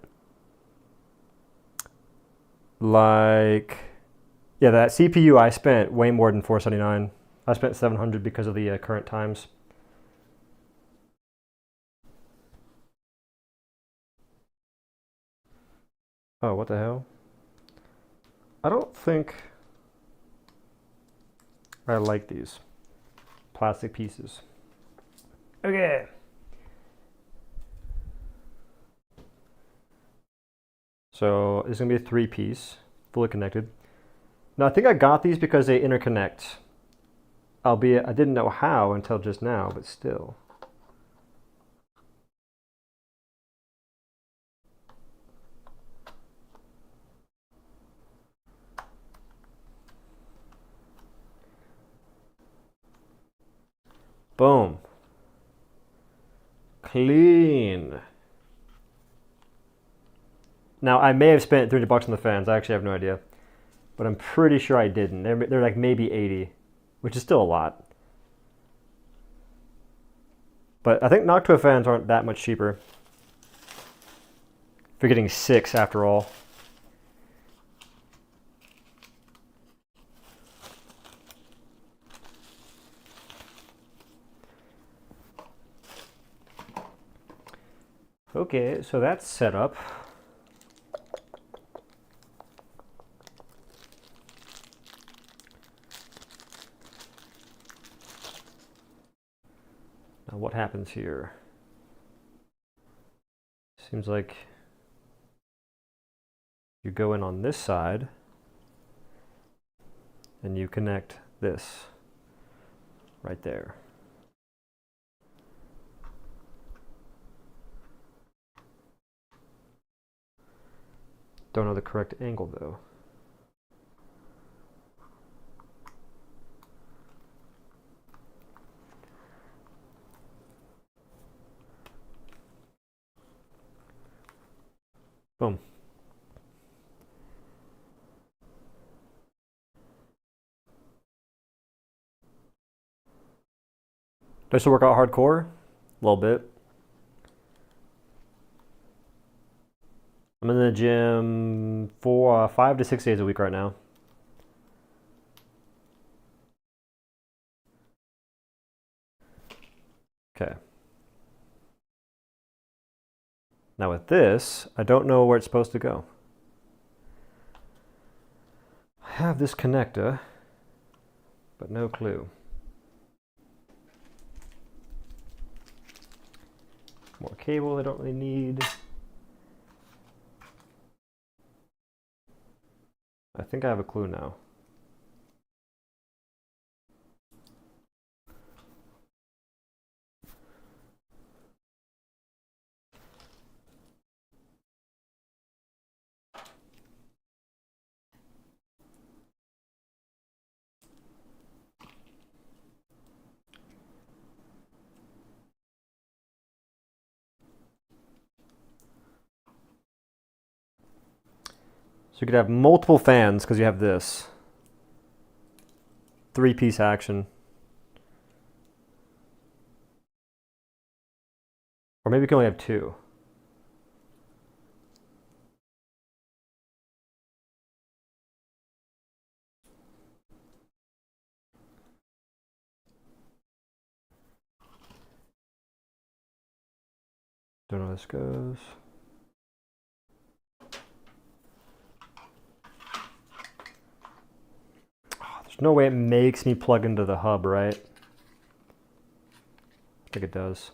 Like, yeah, that CPU I spent way more than $479. I spent $700 because of the current times. Oh, what the hell? I don't think I like these plastic pieces. Okay. So it's gonna be a 3-piece, fully connected. Now I think I got these because they interconnect. Albeit I didn't know how until just now, but still. Boom. Clean. Now I may have spent $300 on the fans. I actually have no idea, but I'm pretty sure I didn't. They're like maybe 80, which is still a lot. But I think Noctua fans aren't that much cheaper. If you're getting 6 after all. Okay, so that's set up. Now what happens here? Seems like you go in on this side and you connect this right there. Don't know the correct angle though. Boom. Do I still work out hardcore? A little bit. I'm in the gym 5 to 6 days a week right now. Okay. Now with this, I don't know where it's supposed to go. I have this connector, but no clue. More cable I don't really need. I think I have a clue now. So you could have multiple fans because you have this 3-piece action. Or maybe you can only have 2. Don't know how this goes. Oh, there's no way it makes me plug into the hub, right? I think it does.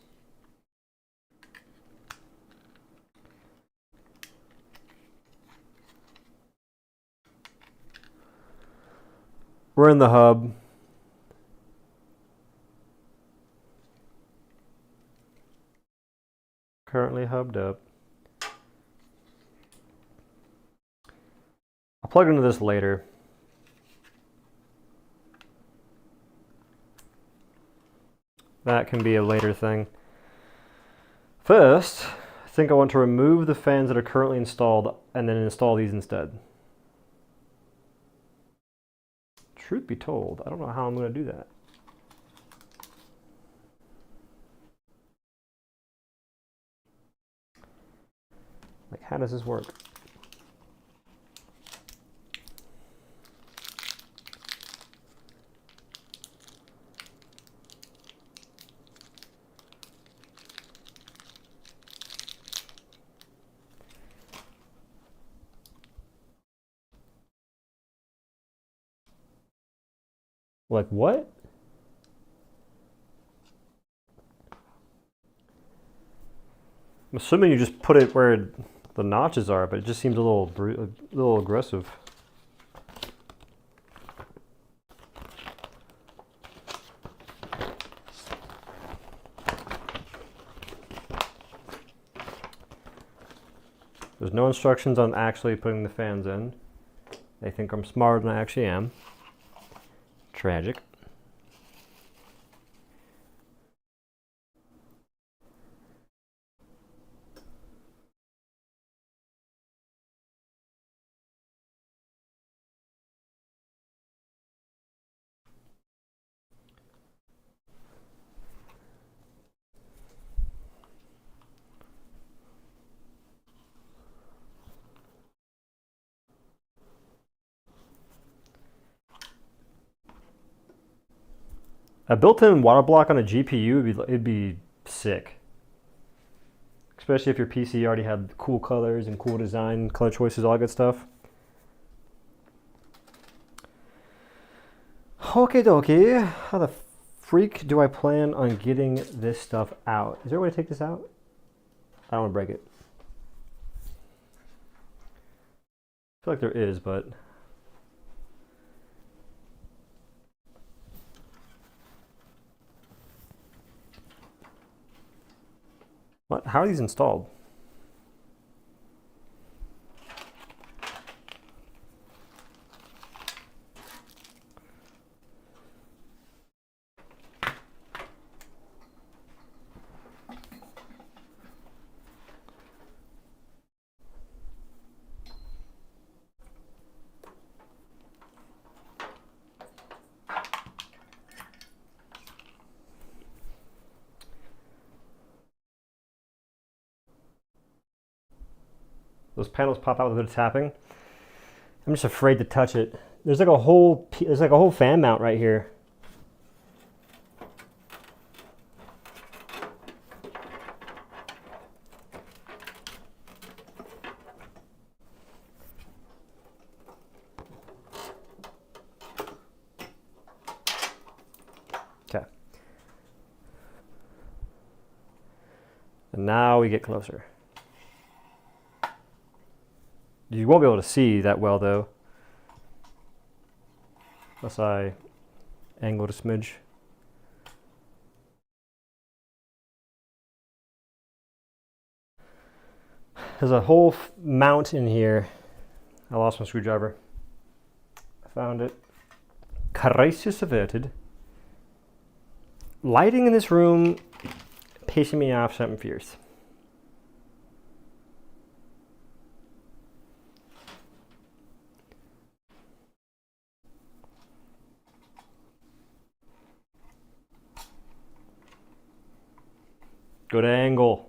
We're in the hub. Currently hubbed up. I'll plug into this later. That can be a later thing. First, I think I want to remove the fans that are currently installed and then install these instead. Truth be told, I don't know how I'm going to do that. Like, how does this work? Like what? I'm assuming you just put it where the notches are, but it just seems a little aggressive. There's no instructions on actually putting the fans in. They think I'm smarter than I actually am. Tragic. A built-in water block on a GPU it'd be sick. Especially if your PC already had cool colors and cool design, color choices, all that good stuff. Okie dokie. How the freak do I plan on getting this stuff out? Is there a way to take this out? I don't want to break it. I feel like there is, but... What? How are these installed? Those panels pop out with a bit of tapping. I'm just afraid to touch it. There's like a whole fan mount right here. Okay. And now we get closer. You won't be able to see that well though, unless I angled a smidge. There's a whole mount in here. I lost my screwdriver. I found it. Crisis averted. Lighting in this room pissing me off something fierce. Good angle.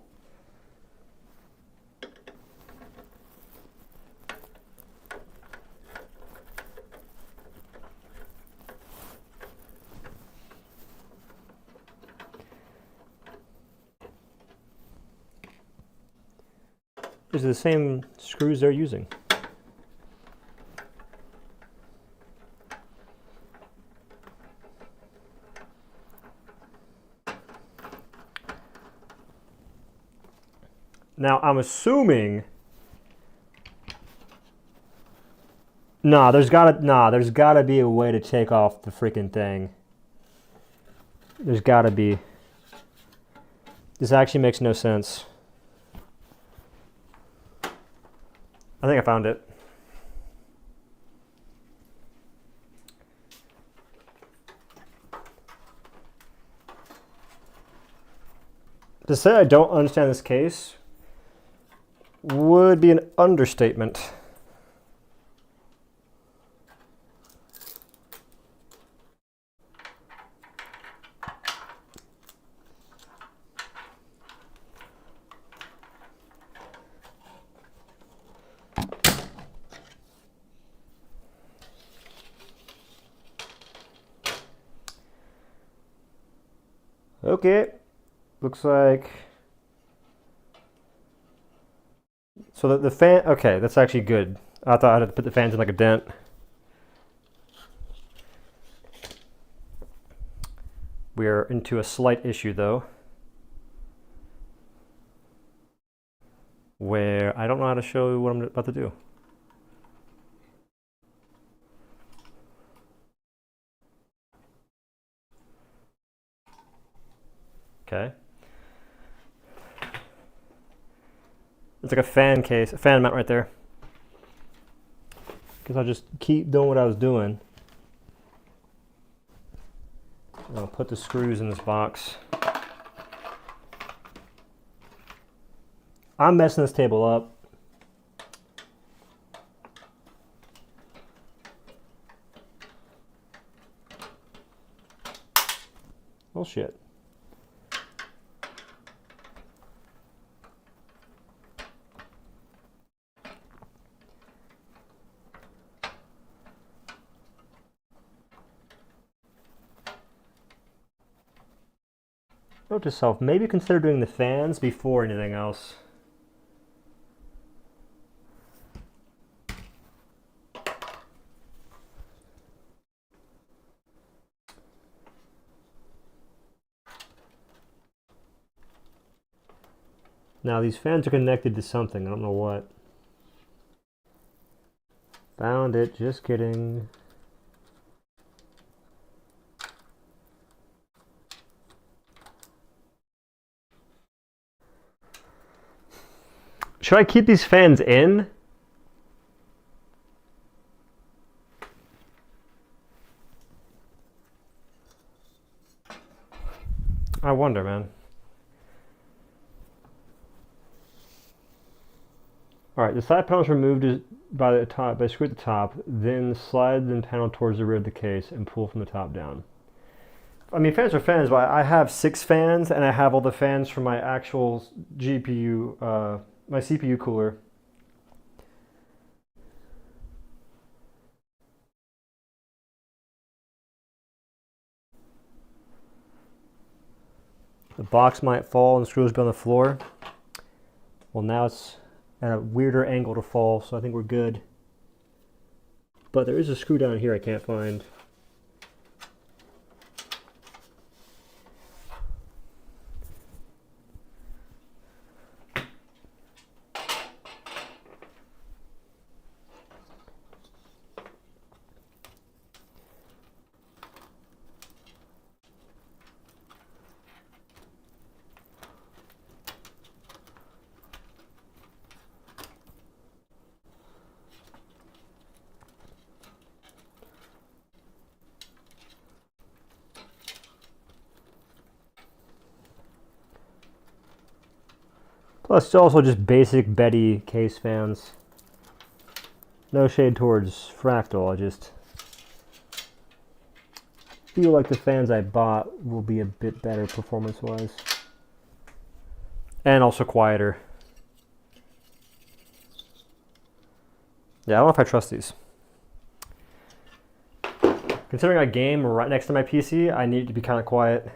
These are the same screws they're using. Now I'm assuming there's gotta be a way to take off the freaking thing. There's gotta be. This actually makes no sense. I think I found it. To say I don't understand this case would be an understatement. Okay, looks like, so the fan, okay, that's actually good. I thought I had to put the fans in like a dent. We're into a slight issue though, where I don't know how to show you what I'm about to do. Okay. It's like a fan case, a fan mount right there. Because I'll just keep doing what I was doing. And I'll put the screws in this box. I'm messing this table up. Oh shit. Note to self, maybe consider doing the fans before anything else. Now these fans are connected to something, I don't know what. Found it, just kidding. Should I keep these fans in? I wonder, man. Alright, the side panel is removed by the top, by screw at the top, then slide the panel towards the rear of the case and pull from the top down. I mean, fans are fans, but I have 6 fans and I have all the fans from my actual GPU, my CPU cooler. The box might fall and the screws be on the floor. Well, now it's at a weirder angle to fall, so I think we're good. But there is a screw down here I can't find. Plus, also just basic Betty case fans. No shade towards Fractal, I just feel like the fans I bought will be a bit better performance-wise. And also quieter. Yeah, I don't know if I trust these. Considering I game right next to my PC, I need it to be kind of quiet.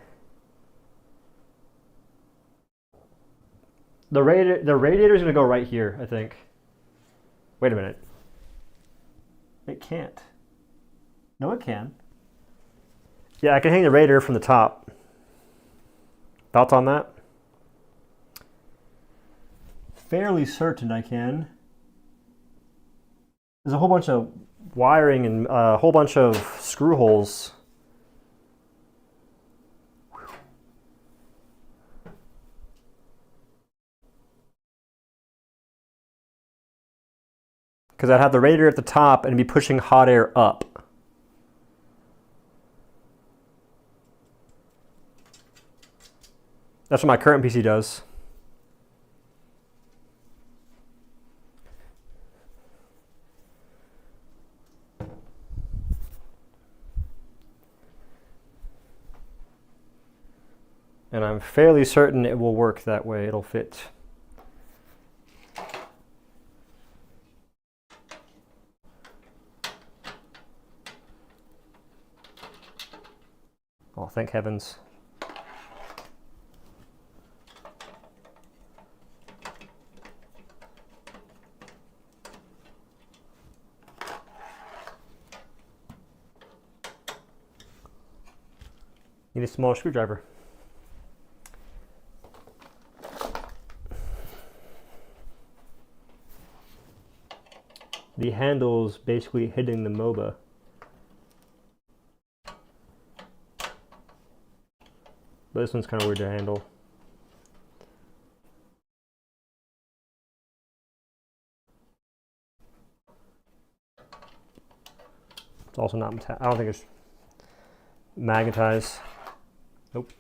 The radiator is going to go right here, I think. Wait a minute. It can't. No, it can. Yeah, I can hang the radiator from the top. Thoughts on that? Fairly certain I can. There's a whole bunch of wiring and a whole bunch of screw holes. Because I'd have the radiator at the top and be pushing hot air up. That's what my current PC does. And I'm fairly certain it will work that way. It'll fit. Oh, thank heavens. Need a smaller screwdriver. The handle's basically hitting the MOBA. But this one's kind of weird to handle. It's also not, I don't think it's magnetized. Nope.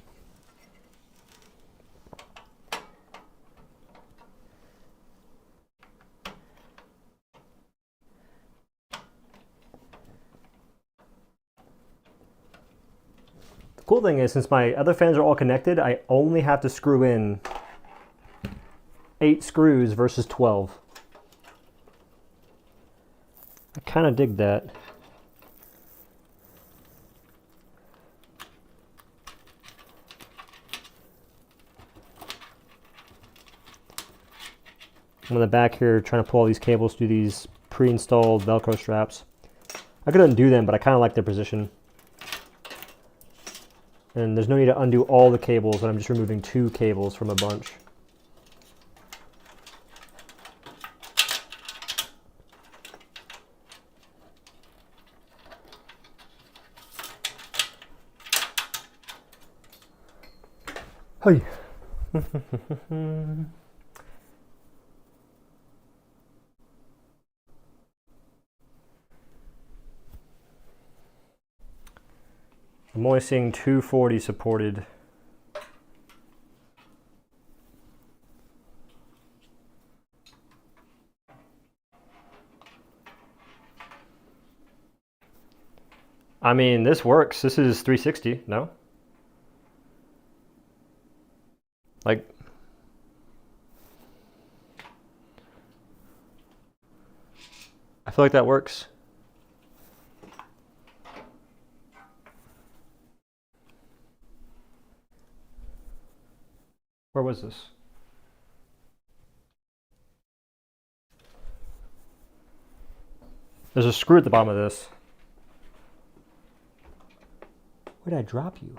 The cool thing is, since my other fans are all connected, I only have to screw in 8 screws versus 12. I kind of dig that. I'm in the back here trying to pull all these cables through these pre-installed Velcro straps. I could undo them, but I kind of like their position. And there's no need to undo all the cables, and I'm just removing 2 cables from a bunch. Hey. I'm only seeing 240 supported. I mean, this works. This is 360, no? Like, I feel like that works. Where was this? There's a screw at the bottom of this. Where did I drop you?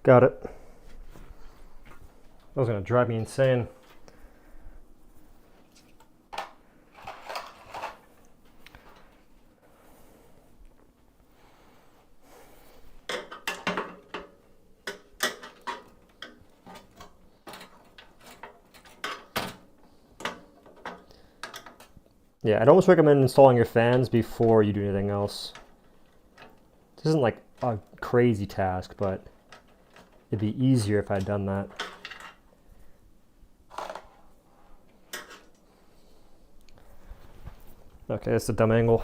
Got it. That was gonna drive me insane. Yeah, I'd almost recommend installing your fans before you do anything else. This isn't like a crazy task, but it'd be easier if I'd done that. Okay, that's a dumb angle.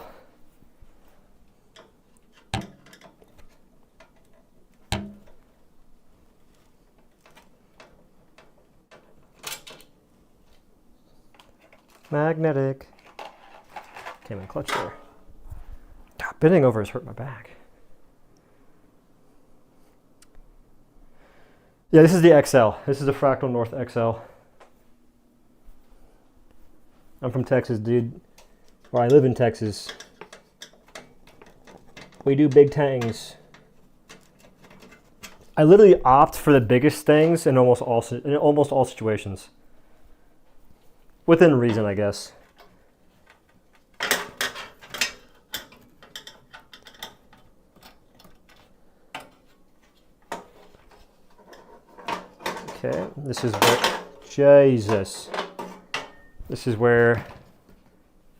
Magnetic. Came in clutch there. God, bending over has hurt my back. Yeah, this is the XL. This is the Fractal North XL. I'm from Texas, dude. Or I live in Texas. We do big tangs. I literally opt for the biggest things in almost all situations. Within reason, I guess. Okay, this is where, Jesus. This is where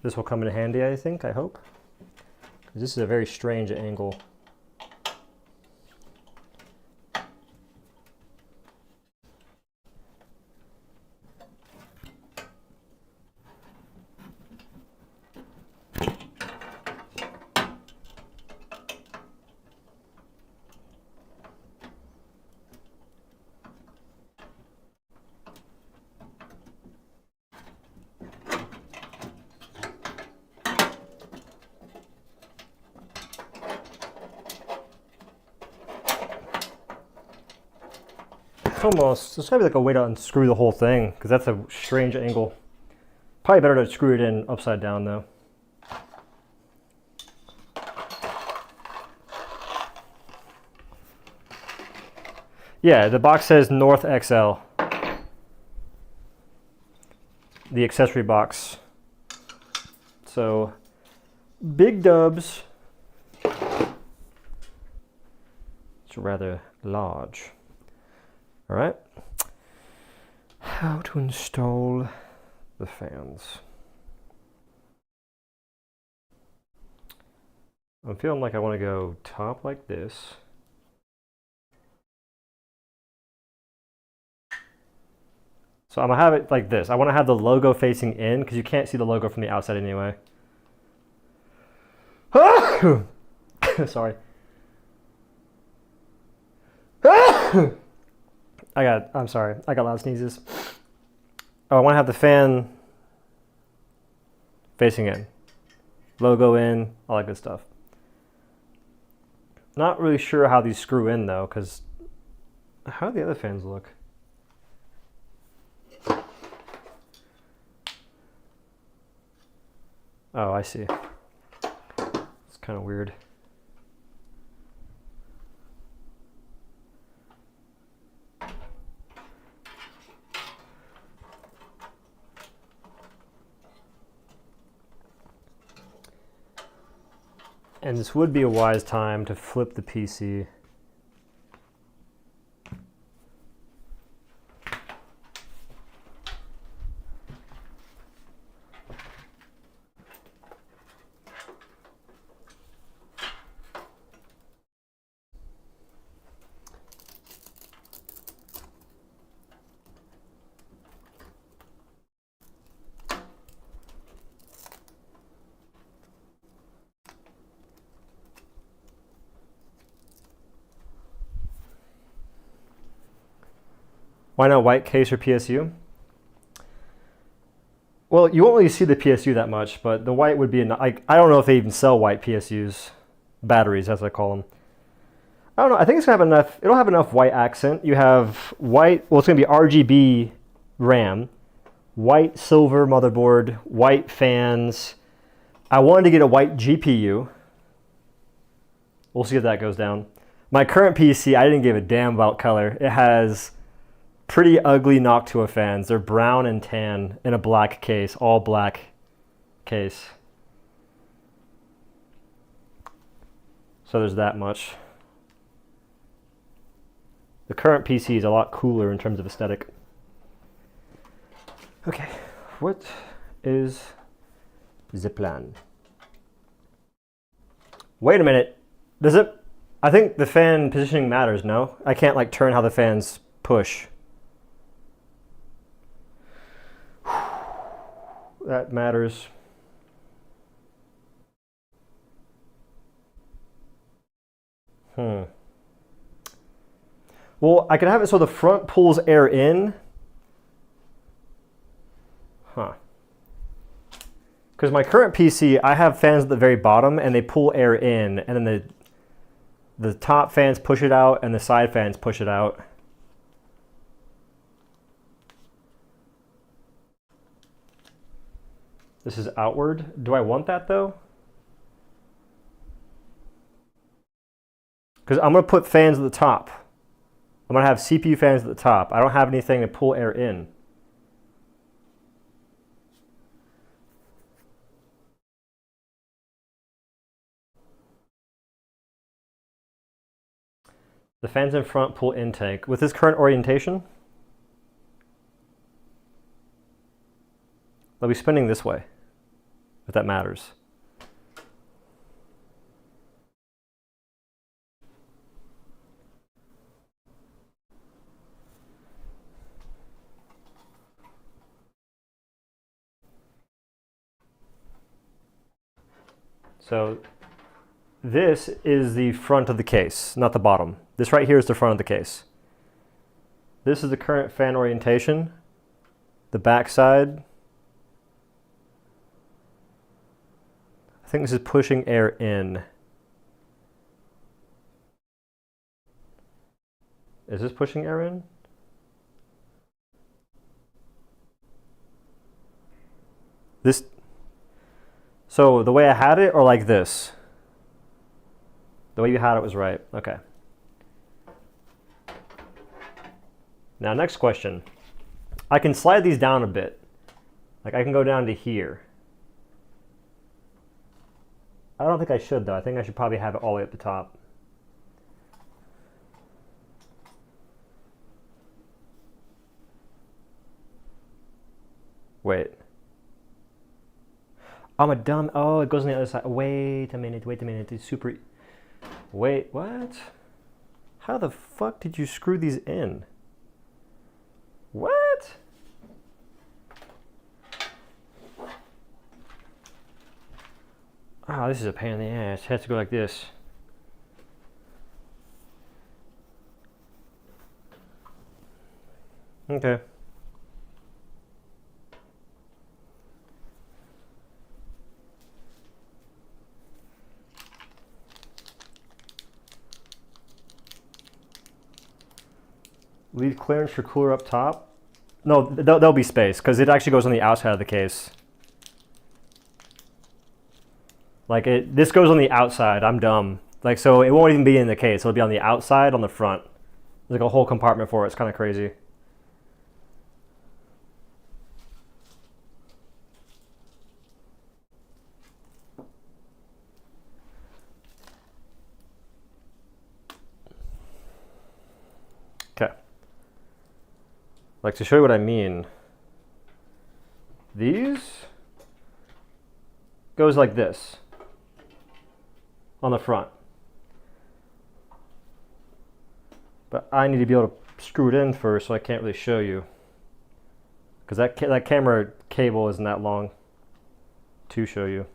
this will come in handy, I think, I hope. This is a very strange angle. There's gotta be like a way to unscrew the whole thing, because that's a strange angle. Probably better to screw it in upside down though. Yeah, the box says North XL. The accessory box. So, big dubs. It's rather large. All right, how to install the fans. I'm feeling like I want to go top like this. So I'm gonna have it like this. I want to have the logo facing in because you can't see the logo from the outside anyway. Sorry. I'm sorry, I got loud sneezes. Oh, I want to have the fan facing in. Logo in, all that good stuff. Not really sure how these screw in though, because how do the other fans look? Oh, I see. It's kind of weird. And this would be a wise time to flip the PC. Why not white case or PSU? Well, you won't really see the PSU that much, but the white would be, I don't know if they even sell white PSUs, batteries as I call them. I don't know, I think it's gonna have enough, it'll have enough white accent. You have white, well it's gonna be RGB RAM, white silver motherboard, white fans. I wanted to get a white GPU. We'll see if that goes down. My current PC, I didn't give a damn about color. It has pretty ugly Noctua fans. They're brown and tan in a black case, all black case. So there's that much. The current PC is a lot cooler in terms of aesthetic. Okay, what is the plan. Wait a minute. Does it? I think the fan positioning matters, no? I can't like turn how the fans push. That matters. Well, I could have it so the front pulls air in. Because my current PC, I have fans at the very bottom and they pull air in, and then the top fans push it out and the side fans push it out. This is outward. Do I want that though? Because I'm going to put fans at the top. I'm going to have CPU fans at the top. I don't have anything to pull air in. The fans in front pull intake. With this current orientation, they'll be spinning this way, if that matters. So this is the front of the case, not the bottom. This right here is the front of the case. This is the current fan orientation. The back side, I think this is pushing air in. Is this pushing air in? This, so the way I had it, or like this? The way you had it was right. Okay. Now, next question. I can slide these down a bit. Like I can go down to here. I don't think I should though. I think I should probably have it all the way up the top. Wait. I'm a dumb. Oh, it goes on the other side. Wait a minute. Wait a minute. It's super. Wait, what? How the fuck did you screw these in? What? Oh, this is a pain in the ass. It has to go like this. Okay. Leave clearance for cooler up top. No, there'll be space because it actually goes on the outside of the case. Like this goes on the outside. I'm dumb. Like so, it won't even be in the case. It'll be on the outside, on the front. There's like a whole compartment for it. It's kind of crazy. Okay. Like to show you what I mean. These goes like this on the front. But I need to be able to screw it in first, so I can't really show you. Because that camera cable isn't that long to show you.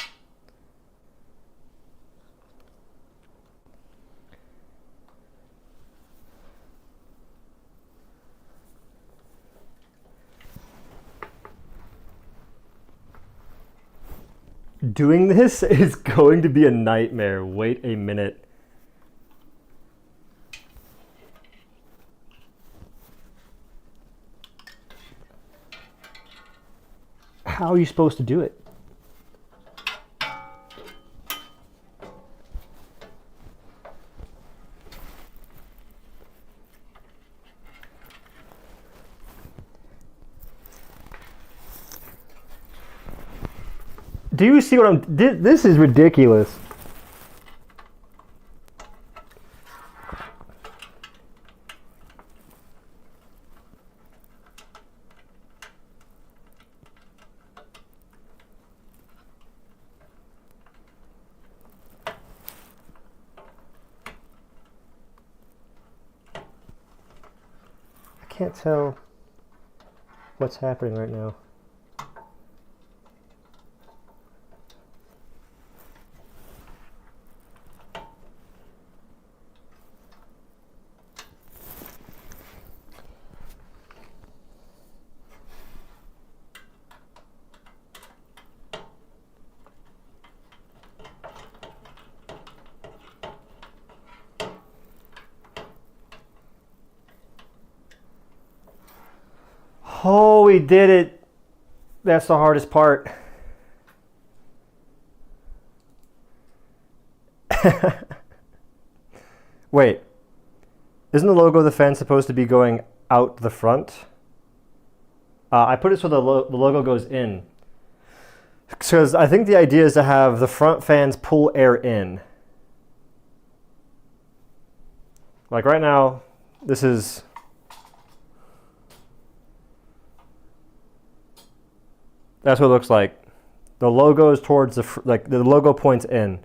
Doing this is going to be a nightmare. Wait a minute. How are you supposed to do it? Do you see what I'm... This is ridiculous. can't tell what's happening right now. Oh, we did it. That's the hardest part. Wait, isn't the logo of the fan supposed to be going out the front? I put it so the logo goes in. Because I think the idea is to have the front fans pull air in. Like right now, this is... That's what it looks like. The logo is towards the, like the logo points in.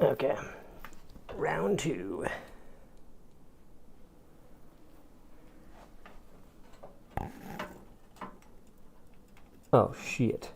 Okay, round 2. Oh, shit.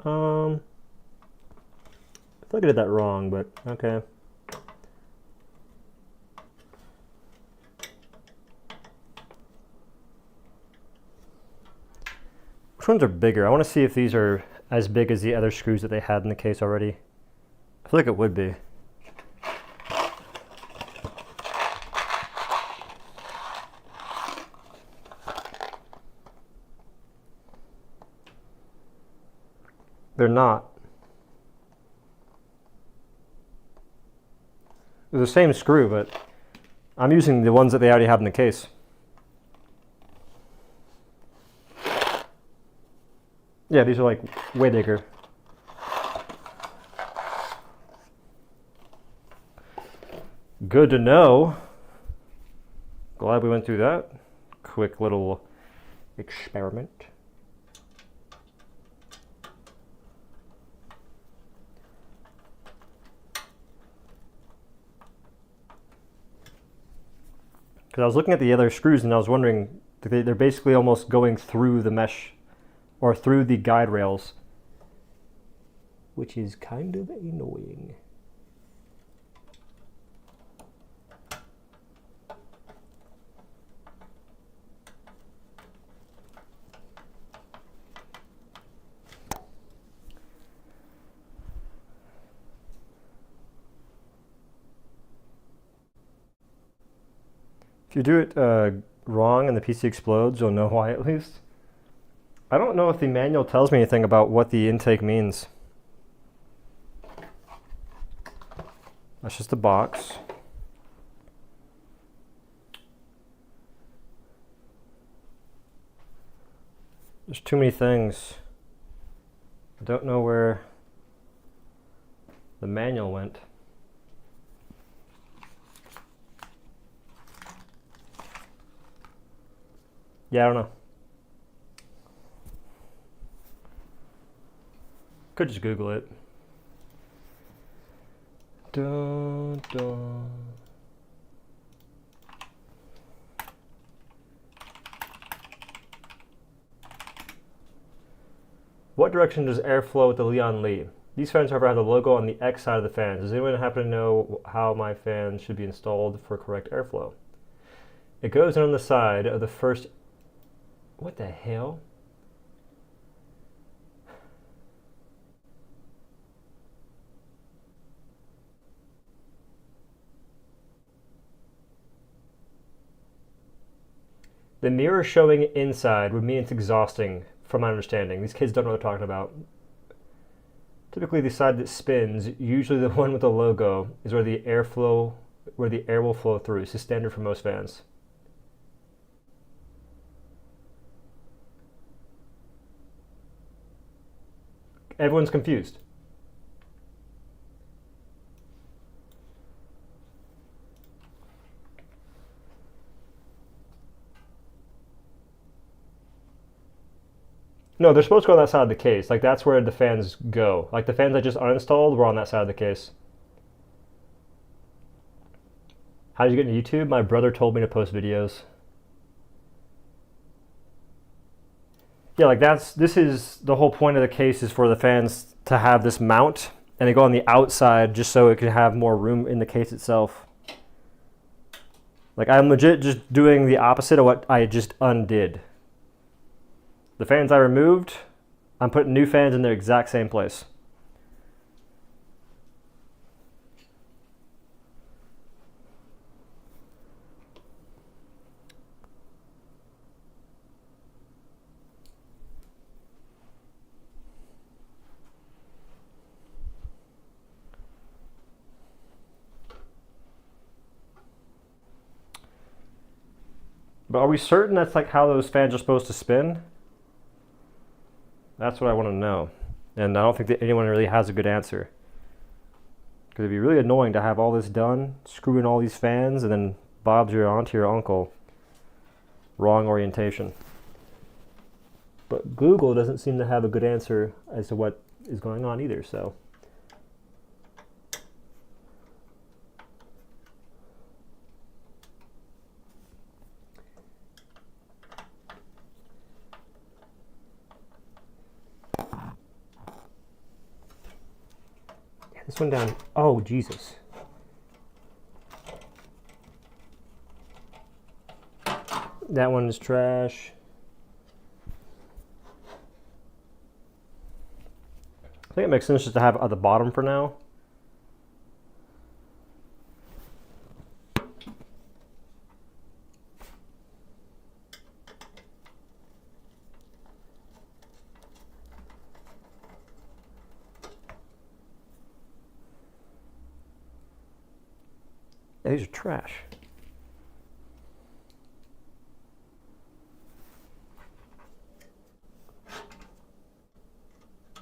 I feel like I did that wrong, but okay. Which ones are bigger? I want to see if these are as big as the other screws that they had in the case already. I feel like it would be. They're not. They're the same screw, but I'm using the ones that they already have in the case. Yeah, these are like way bigger. Good to know. Glad we went through that. Quick little experiment. Because I was looking at the other screws and I was wondering, they're basically almost going through the mesh or through the guide rails, which is kind of annoying. If you do it wrong and the PC explodes, you'll know why at least. I don't know if the manual tells me anything about what the intake means. That's just a box. There's too many things. I don't know where the manual went. Yeah, I don't know. Could just Google it. Dun, dun. What direction does air flow with the Leon Lee? These fans, however, have the logo on the X side of the fans. Does anyone happen to know how my fans should be installed for correct airflow? It goes in on the side of the first... What the hell? The mirror showing inside would mean it's exhausting, from my understanding. These kids don't know what they're talking about. Typically the side that spins, usually the one with the logo, is where the air will flow through. This is standard for most fans. Everyone's confused. No, they're supposed to go on that side of the case. Like, that's where the fans go. Like, the fans I just uninstalled were on that side of the case. How did you get into YouTube? My brother told me to post videos. Yeah, like this is the whole point of the case, is for the fans to have this mount, and they go on the outside just so it can have more room in the case itself. Like, I'm legit just doing the opposite of what I just undid. The fans I removed, I'm putting new fans in their exact same place. But are we certain that's like how those fans are supposed to spin? That's what I want to know. And I don't think that anyone really has a good answer. Because it'd be really annoying to have all this done, screw in all these fans, and then Bob's your aunt or your uncle. Wrong orientation. But Google doesn't seem to have a good answer as to what is going on either, so. This one down. Oh, Jesus. That one is trash. I think it makes sense just to have it at the bottom for now. Yeah, these are trash.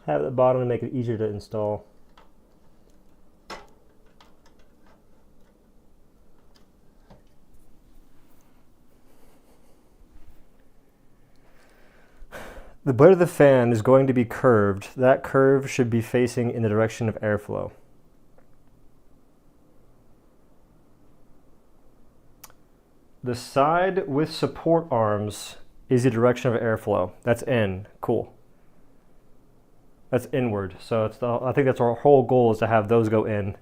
Have it at the bottom to make it easier to install. The blade of the fan is going to be curved. That curve should be facing in the direction of airflow. The side with support arms is the direction of airflow. That's in. Cool. That's inward. So I think that's our whole goal, is to have those go in.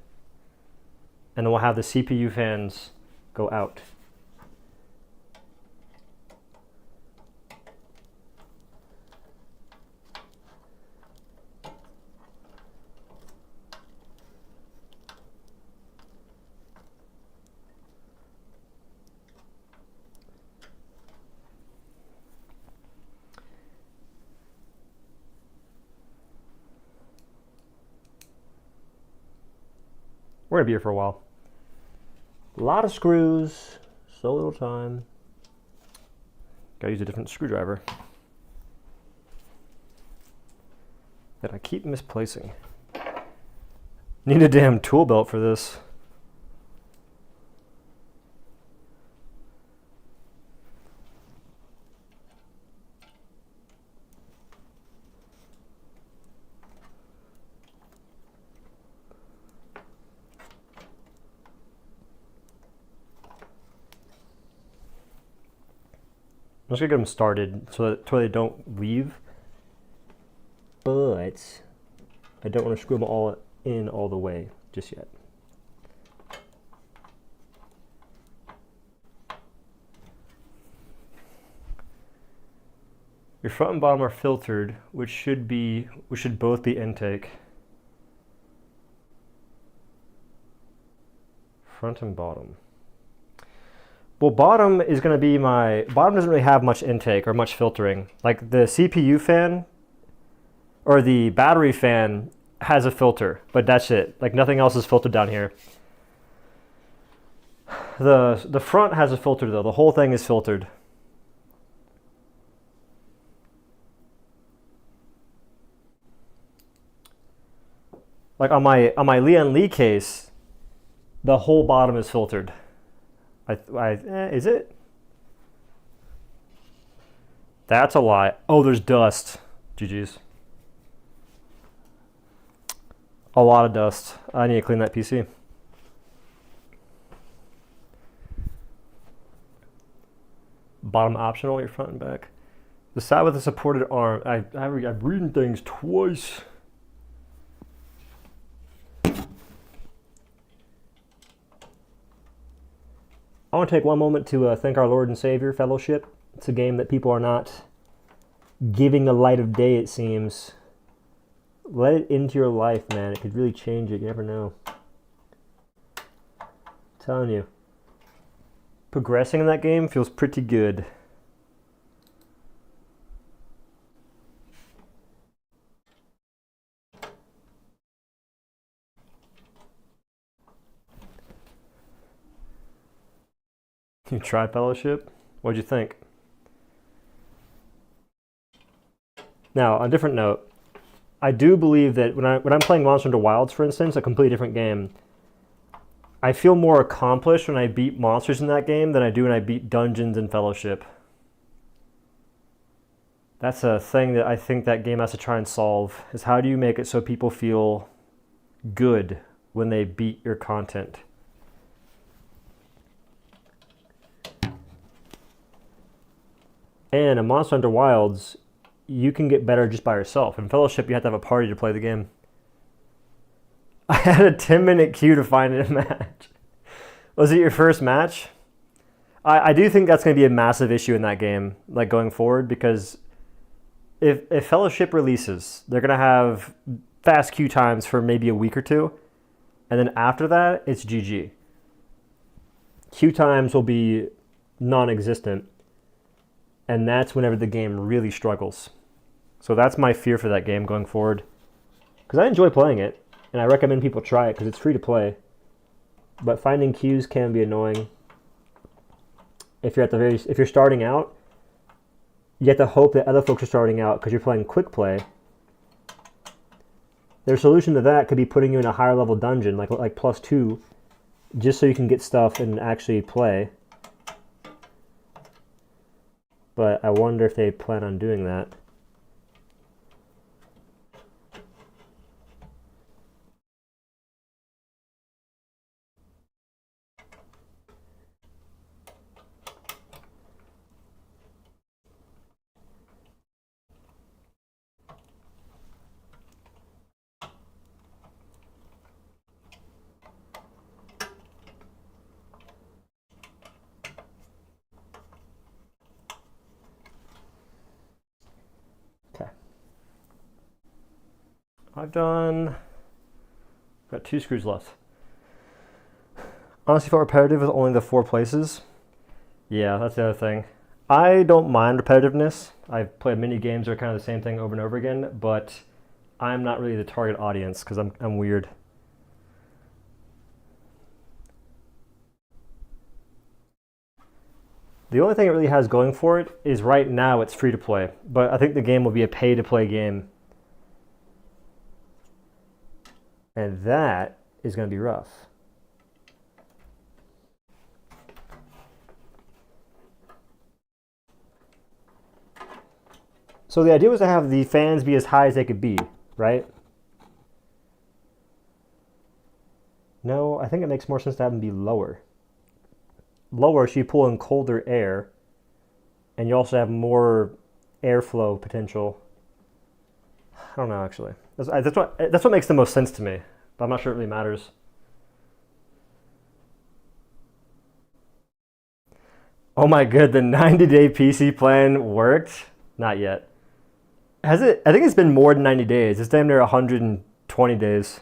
And then we'll have the CPU fans go out. We're gonna be here for a while. A lot of screws, so little time. Gotta use a different screwdriver that I keep misplacing. Need a damn tool belt for this. I'm just gonna get them started so they don't leave. But I don't want to screw them all in all the way just yet. Your front and bottom are filtered, which should both be intake. Front and bottom. Well, bottom is going to be bottom doesn't really have much intake or much filtering. Like the CPU fan or the battery fan has a filter, but that's it. Like nothing else is filtered down here. The front has a filter though. The whole thing is filtered. Like on my Lian Li case, the whole bottom is filtered. Is it? That's a lie. Oh, there's dust. GG's. A lot of dust. I need to clean that PC. Bottom optional, your front and back. The side with the supported arm. I'm reading things twice. I want to take one moment to thank our Lord and Savior, Fellowship. It's a game that people are not giving the light of day, it seems. Let it into your life, man. It could really change it. You never know. I'm telling you. Progressing in that game feels pretty good. You try Fellowship? What'd you think? Now, on a different note, I do believe that when I'm playing Monster Hunter Wilds, for instance, a completely different game, I feel more accomplished when I beat monsters in that game than I do when I beat dungeons in Fellowship. That's a thing that I think that game has to try and solve, is how do you make it so people feel good when they beat your content? And in Monster Hunter Wilds, you can get better just by yourself. In Fellowship, you have to have a party to play the game. I had a 10-minute queue to find a match. Was it your first match? I do think that's going to be a massive issue in that game, like going forward, because if Fellowship releases, they're going to have fast queue times for maybe a week or two, and then after that, it's GG. Queue times will be non-existent, and that's whenever the game really struggles. So that's my fear for that game going forward, because I enjoy playing it. And I recommend people try it because it's free to play. But finding queues can be annoying. If you're starting out, you have to hope that other folks are starting out because you're playing quick play. Their solution to that could be putting you in a higher level dungeon, like +2, just so you can get stuff and actually play. But I wonder if they plan on doing that. I've got 2 screws left. Honestly, felt repetitive with only the 4 places. Yeah, that's the other thing. I don't mind repetitiveness. I've played mini games that are kind of the same thing over and over again, but I'm not really the target audience because I'm weird. The only thing it really has going for it is right now it's free to play, but I think the game will be a pay to play game. And that is going to be rough. So the idea was to have the fans be as high as they could be, right? No, I think it makes more sense to have them be lower. Lower, so you pull in colder air, and you also have more airflow potential. I don't know, actually. That's what makes the most sense to me, but I'm not sure it really matters. Oh my god, the 90-day PC plan worked? Not yet. Has it? I think it's been more than 90 days. It's damn near 120 days.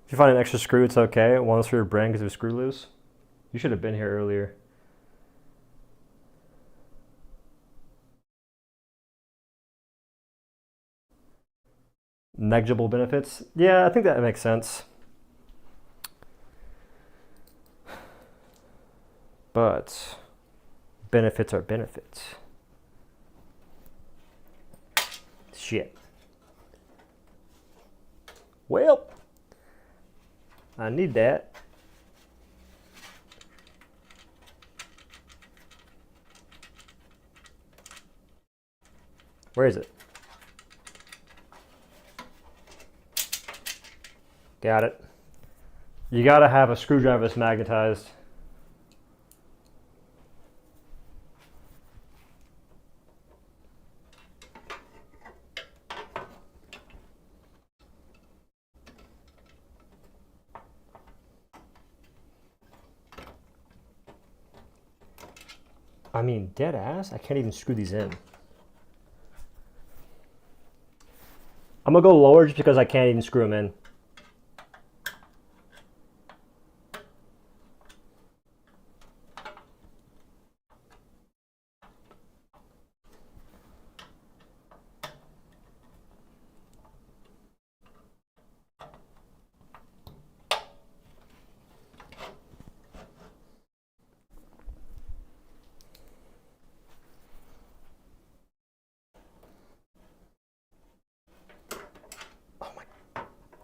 If you find an extra screw, it's okay. One's for your brain because it was screw loose. You should have been here earlier. negligible benefits. Yeah, I think that makes sense. But benefits are benefits. Shit. Well, I need that. Where is it? Got it. You gotta have a screwdriver that's magnetized. I mean, dead ass, I can't even screw these in. I'm gonna go lower just because I can't even screw them in.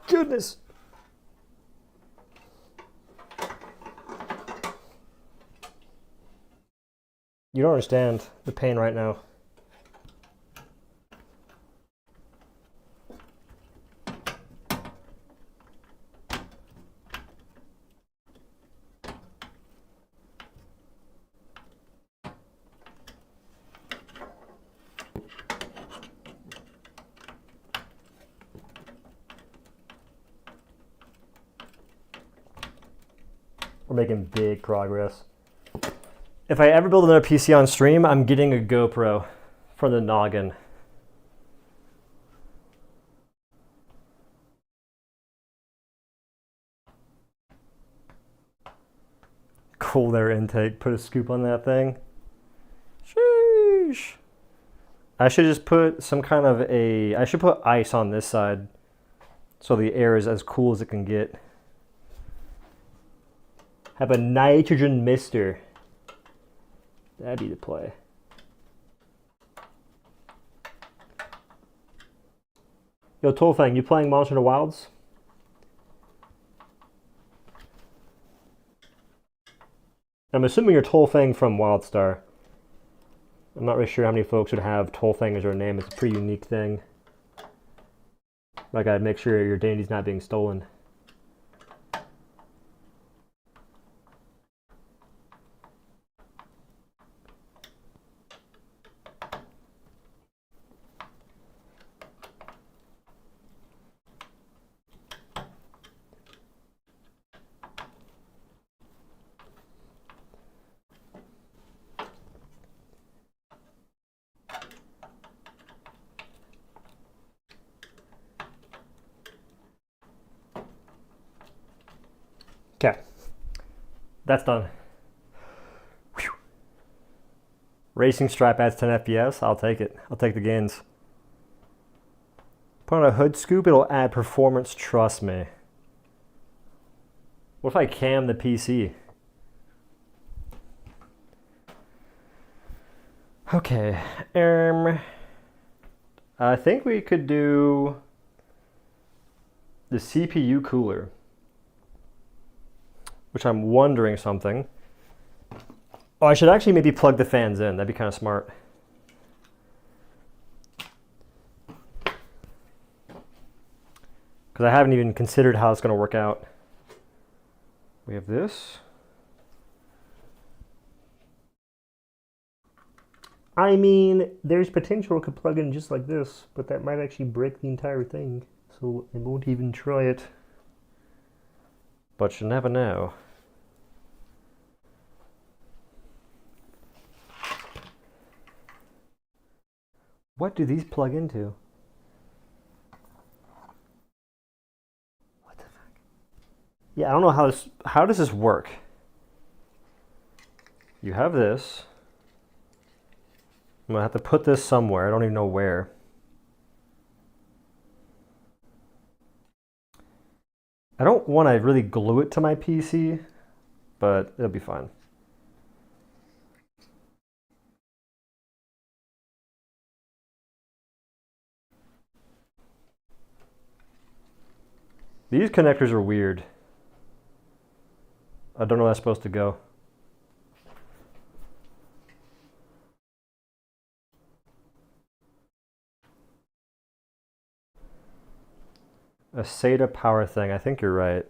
Goodness. You don't understand the pain right now. We're making big progress. If I ever build another PC on stream, I'm getting a GoPro for the noggin. Cool air intake. Put a scoop on that thing. Sheesh. I should just put some kind of I should put ice on this side so the air is as cool as it can get. Have a nitrogen mister. That'd be the play. Yo, Tolfang, you playing Monster in the Wilds? I'm assuming you're Tolfang from WildStar. I'm not really sure how many folks would have Tolfang as their name. It's a pretty unique thing. But I gotta make sure your identity's not being stolen. Okay, that's done. Whew. Racing strap adds 10 FPS. I'll take it. I'll take the gains. Put on a hood scoop, it'll add performance, trust me. What if I cam the PC? Okay, I think we could do the CPU cooler, which I'm wondering something. Oh, I should actually maybe plug the fans in. That'd be kind of smart. Because I haven't even considered how it's going to work out. We have this. I mean, there's potential it could plug in just like this, but that might actually break the entire thing. So I won't even try it. But you never know. What do these plug into? What the fuck? Yeah, I don't know how does this work? You have this. I'm gonna have to put this somewhere. I don't even know where. I don't want to really glue it to my PC, but it'll be fine. These connectors are weird. I don't know where that's supposed to go. A SATA power thing. I think you're right.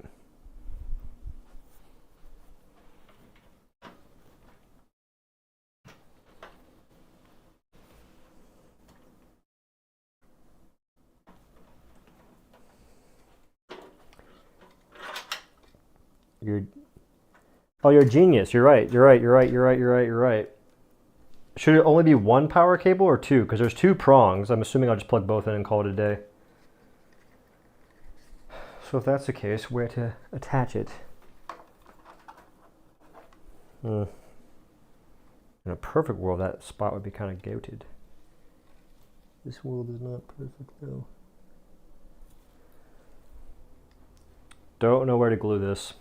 You're a genius. You're right. You're right. Should it only be one power cable or two? Because there's two prongs. I'm assuming I'll just plug both in and call it a day. So if that's the case, where to attach it? In a perfect world, that spot would be kind of goated. This world is not perfect, though. Don't know where to glue this.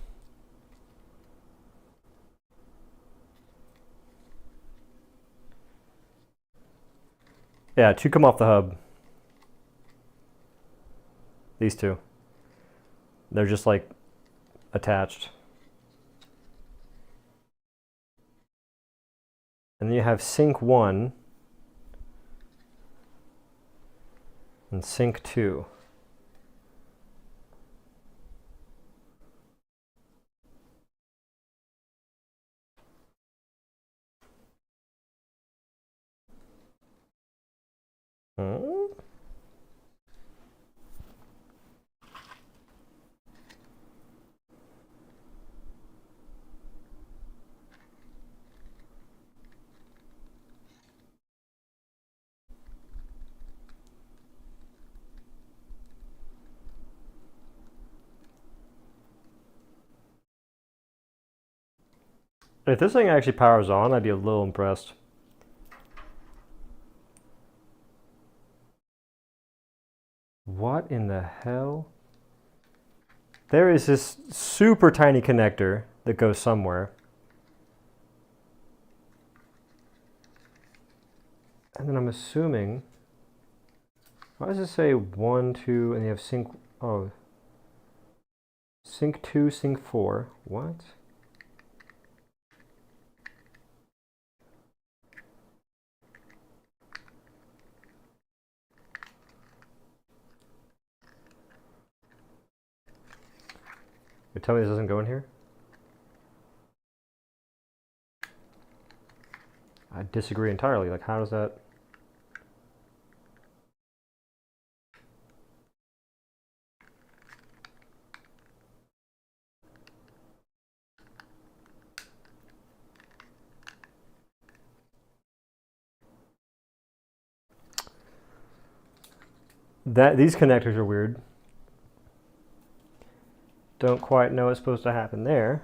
Yeah, two come off the hub. These two. They're just like attached. And then you have sync 1 and sync 2. If this thing actually powers on, I'd be a little impressed. What in the hell? There is this super tiny connector that goes somewhere. And then I'm assuming, why does it say 1, 2, and you have sync, oh, sync 2, sync 4, what? You tell me this doesn't go in here? I disagree entirely. Like, how does that? These connectors are weird. Don't quite know what's supposed to happen there.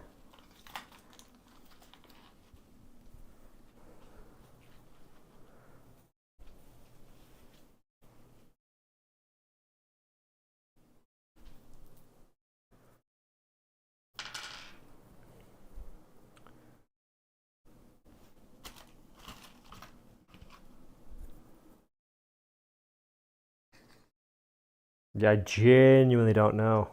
Yeah, I genuinely don't know.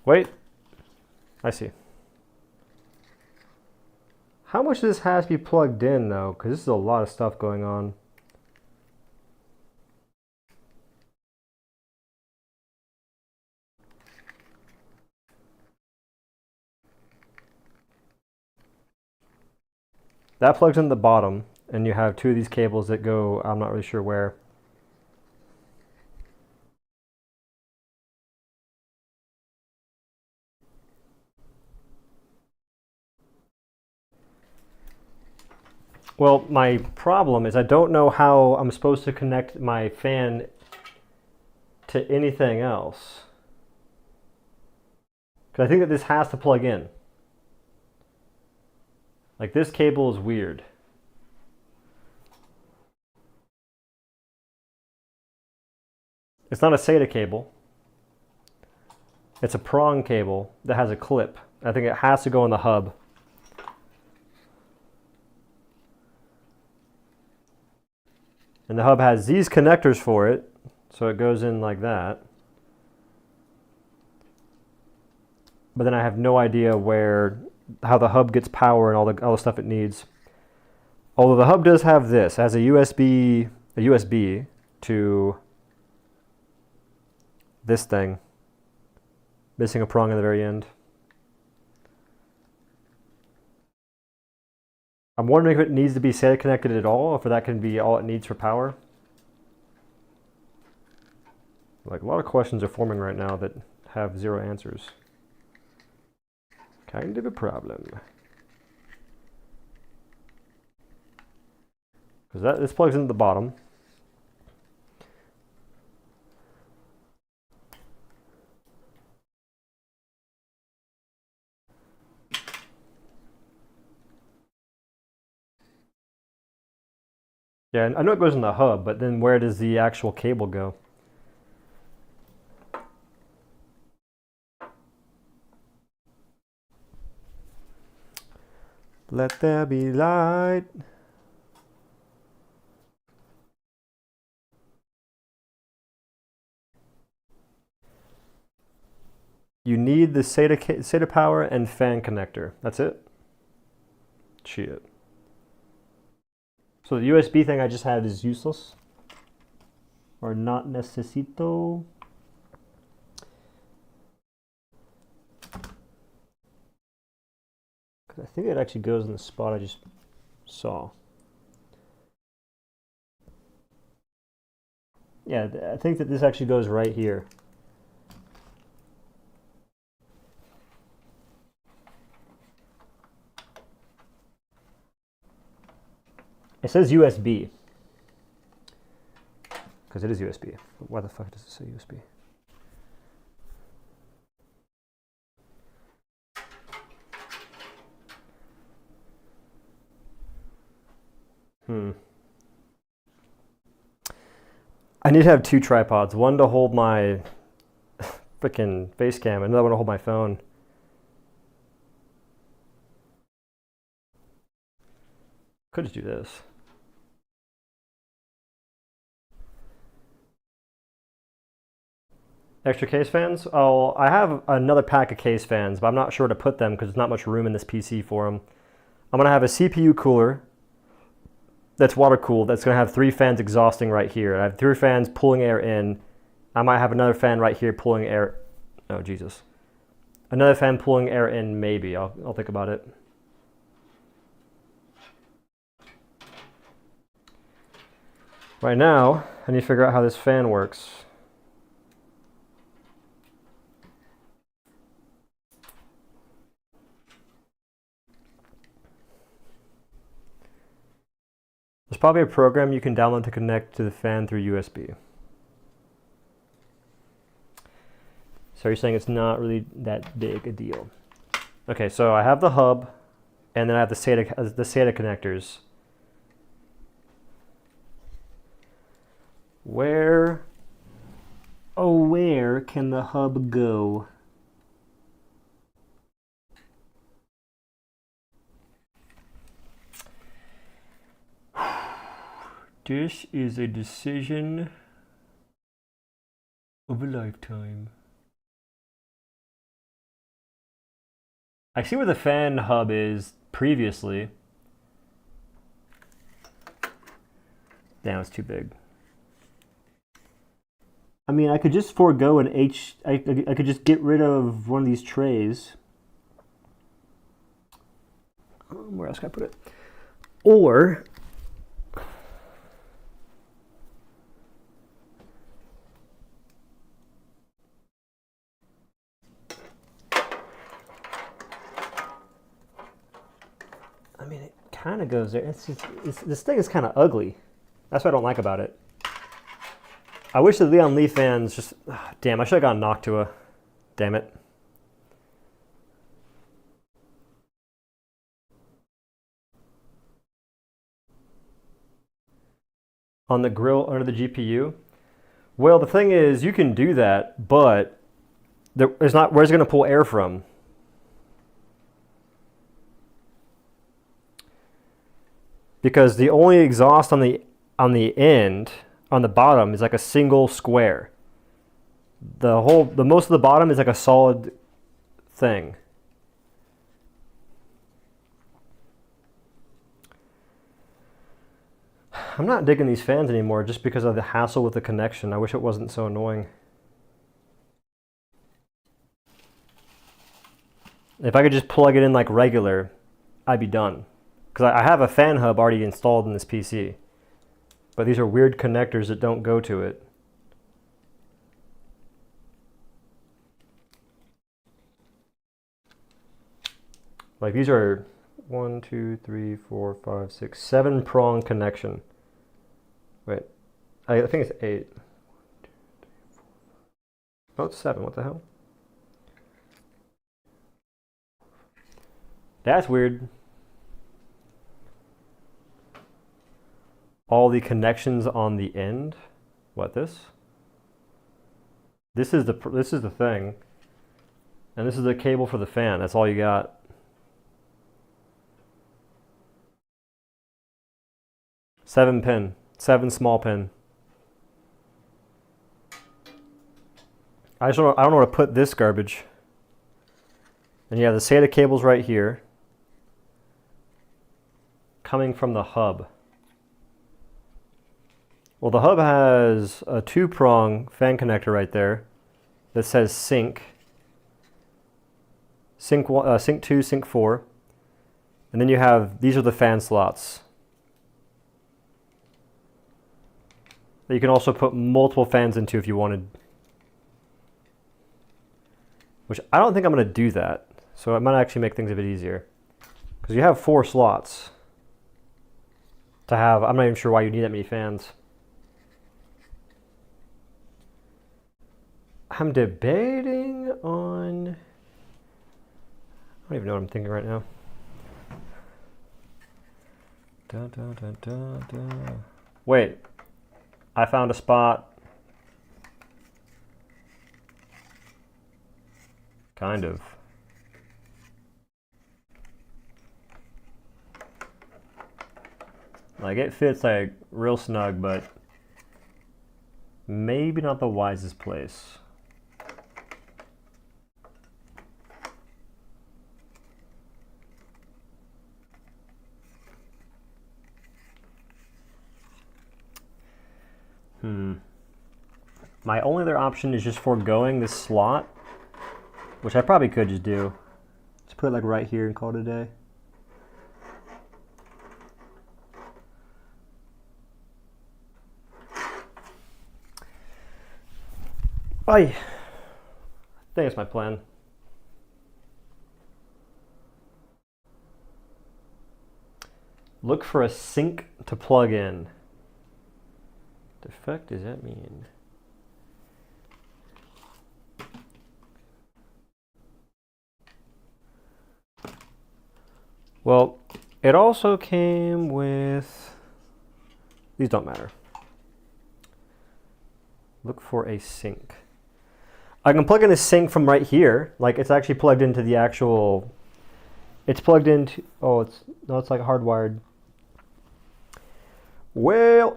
Wait, I see. How much of this has to be plugged in though? Because this is a lot of stuff going on. That plugs in the bottom, and you have two of these cables that go, I'm not really sure where. Well, my problem is I don't know how I'm supposed to connect my fan to anything else. Because I think that this has to plug in. Like, this cable is weird. It's not a SATA cable. It's a prong cable that has a clip. I think it has to go in the hub. And the hub has these connectors for it, so it goes in like that. But then I have no idea how the hub gets power and all the stuff it needs. Although the hub does have this. It has a USB to this thing. Missing a prong at the very end. I'm wondering if it needs to be SATA connected at all, if that can be all it needs for power. Like, a lot of questions are forming right now that have zero answers. Kind of a problem. Because this plugs into the bottom. Yeah, I know it goes in the hub, but then where does the actual cable go? Let there be light. You need the SATA power and fan connector. That's it. Shit. So the USB thing I just had is useless. Or not necesito. I think it actually goes in the spot I just saw. Yeah, I think that this actually goes right here. It says USB. Because it is USB. Why the fuck does it say USB? I need to have two tripods. One to hold my freaking face cam, and another one to hold my phone. Could just do this. Extra case fans? Oh, I have another pack of case fans, but I'm not sure to put them because there's not much room in this PC for them. I'm going to have a CPU cooler that's water cooled. That's going to have 3 fans exhausting right here. I have 3 fans pulling air in. I might have another fan right here pulling air. Oh, Jesus. Another fan pulling air in, maybe. I'll think about it. Right now, I need to figure out how this fan works. There's probably a program you can download to connect to the fan through USB. So you're saying it's not really that big a deal. Okay, so I have the hub, and then I have the SATA connectors. Where can the hub go? This is a decision of a lifetime. I see where the fan hub is previously. Damn, it's too big. I mean, I could just forego I could just get rid of one of these trays. Where else can I put it? Or I mean, it kind of goes there. This thing is kind of ugly. That's what I don't like about it. I wish the Leon Lee fans just... damn, I should have gotten Noctua. Damn it. On the grill under the GPU. Well, the thing is, you can do that, but there's not. Where's it going to pull air from? Because the only exhaust on the end, on the bottom, is like a single square. The most of the bottom is like a solid thing. I'm not digging these fans anymore just because of the hassle with the connection. I wish it wasn't so annoying. If I could just plug it in like regular, I'd be done. Because I have a fan hub already installed in this PC. But these are weird connectors that don't go to it. Like these are 1, 2, 3, 4, 5, 6, 7 prong connection. Wait, I think it's 8. Oh, it's 7. What the hell? That's weird. All the connections on the end. What, this? This is the thing, and this is the cable for the fan. That's all you got. Seven small pin. I don't know where to put this garbage. And yeah, the SATA cable's right here, coming from the hub. Well, the hub has a 2-prong fan connector right there that says sync. Sync 2, sync 4. And then you have, these are the fan slots. That you can also put multiple fans into if you wanted. Which I don't think I'm going to do that. So it might actually make things a bit easier. Because you have 4 slots to have. I'm not even sure why you need that many fans. I'm debating on... I don't even know what I'm thinking right now. Wait. I found a spot. Kind of. Like it fits like real snug, but maybe not the wisest place. My only other option is just foregoing this slot, which I probably could just do. Just put it like right here and call it a day. I think it's my plan. Look for a sink to plug in. The fuck does that mean? Well, it also came with... These don't matter. Look for a sink. I can plug in a sink from right here. Like it's actually plugged into the actual... It's plugged into... Oh, it's like hardwired. Well,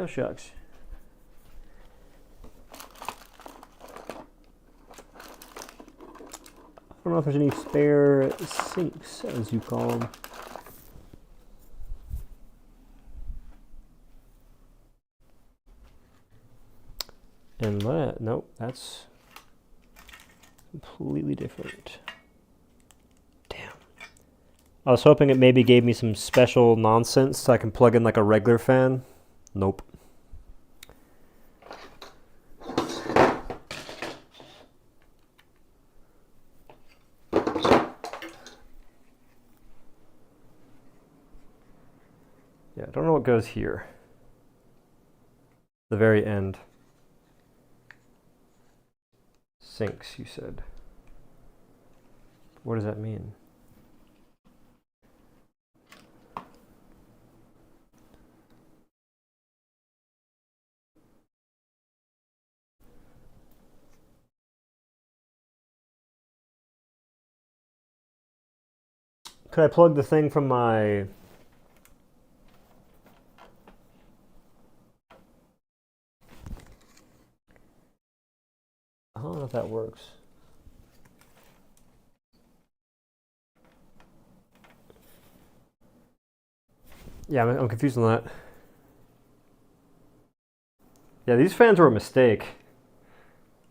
shucks. I don't know if there's any spare sinks, as you call them. And nope, that's completely different. Damn. I was hoping it maybe gave me some special nonsense so I can plug in like a regular fan. Nope. Yeah, I don't know what goes here. The very end. Sinks, you said. What does that mean? Could I plug the thing from my... I don't know if that works. Yeah, I'm confused on that. Yeah, these fans were a mistake.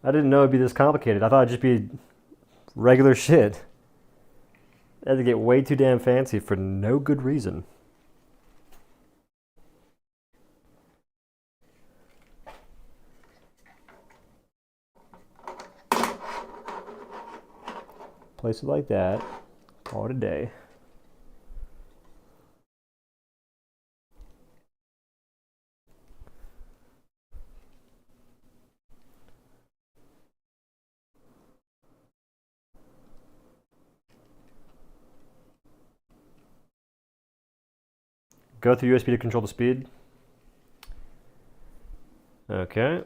I didn't know it'd be this complicated. I thought it'd just be regular shit. I had to get way too damn fancy for no good reason. Place it like that. Call it a day. Go through USB to control the speed. Okay.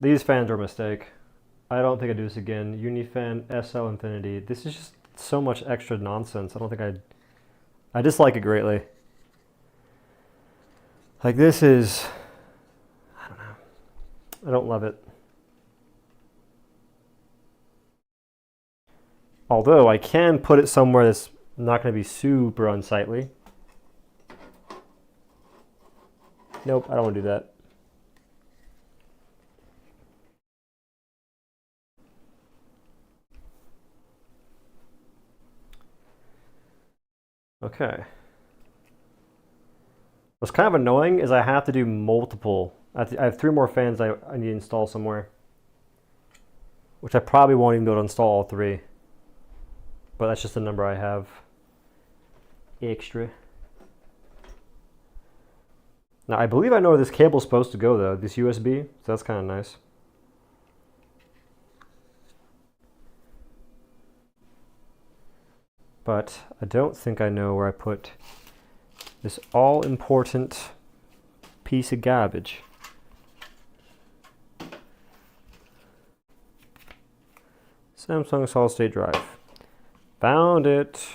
These fans are a mistake. I don't think I'd do this again. Unifan SL Infinity. This is just so much extra nonsense. I don't think I dislike it greatly. Like this is, I don't know. I don't love it. Although I can put it somewhere that's not going to be super unsightly. Nope, I don't want to do that. Okay. What's kind of annoying is I have to do multiple. I have 3 more fans I need to install somewhere. Which I probably won't even be able to install all 3. But that's just the number I have extra. Now I believe I know where this cable's supposed to go though, this USB, so that's kind of nice. But I don't think I know where I put this all-important piece of garbage. Samsung solid-state drive. Found it.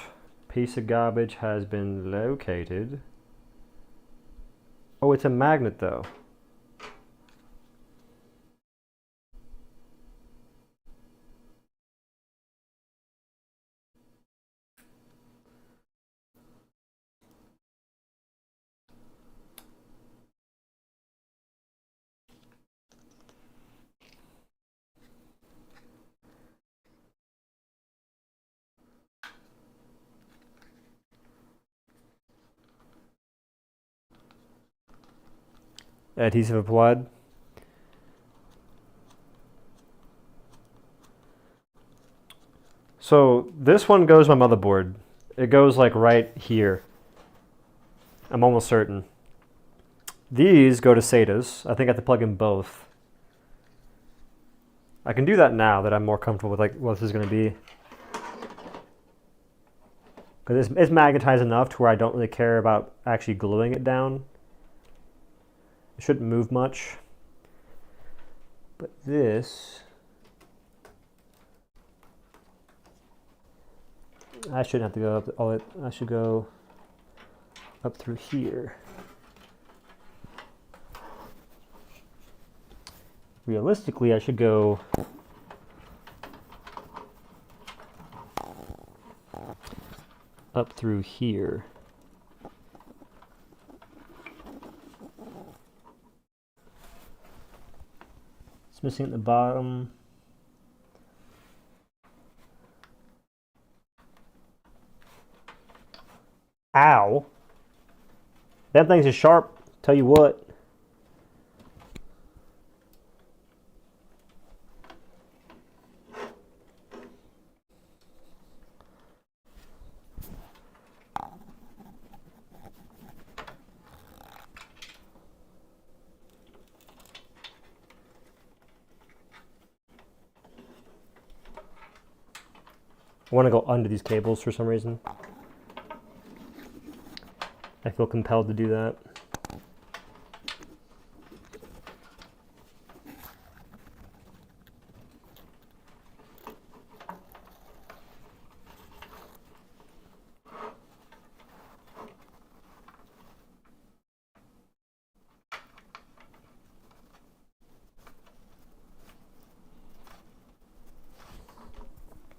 Piece of garbage has been located. Oh, it's a magnet though. Adhesive applied. So this one goes my motherboard. It goes like right here. I'm almost certain. These go to SATAs. I think I have to plug in both. I can do that now that I'm more comfortable with like what this is going to be. Because it's magnetized enough to where I don't really care about actually gluing it down. It shouldn't move much. But this, I shouldn't have to go up all it. I should go up through here. Realistically, I should go up through here. It's missing at the bottom. Ow. That thing's just sharp, tell you what. I want to go under these cables for some reason. I feel compelled to do that.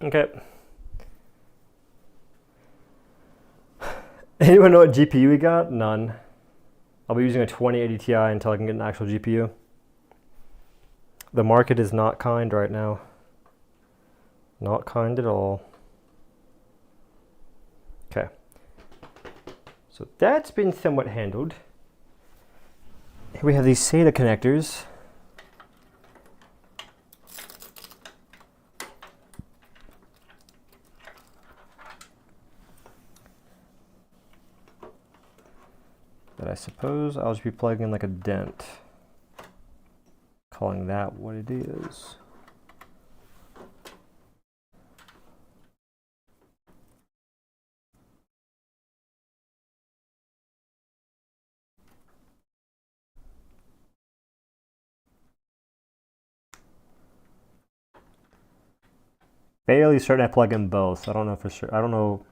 Okay. Anyone know what GPU we got? None. I'll be using a 2080 Ti until I can get an actual GPU. The market is not kind right now. Not kind at all. Okay. So that's been somewhat handled. Here we have these SATA connectors. That I suppose I'll just be plugging in like a dent. Calling that what it is. Bailey's starting to plug in both. I don't know for sure. I don't know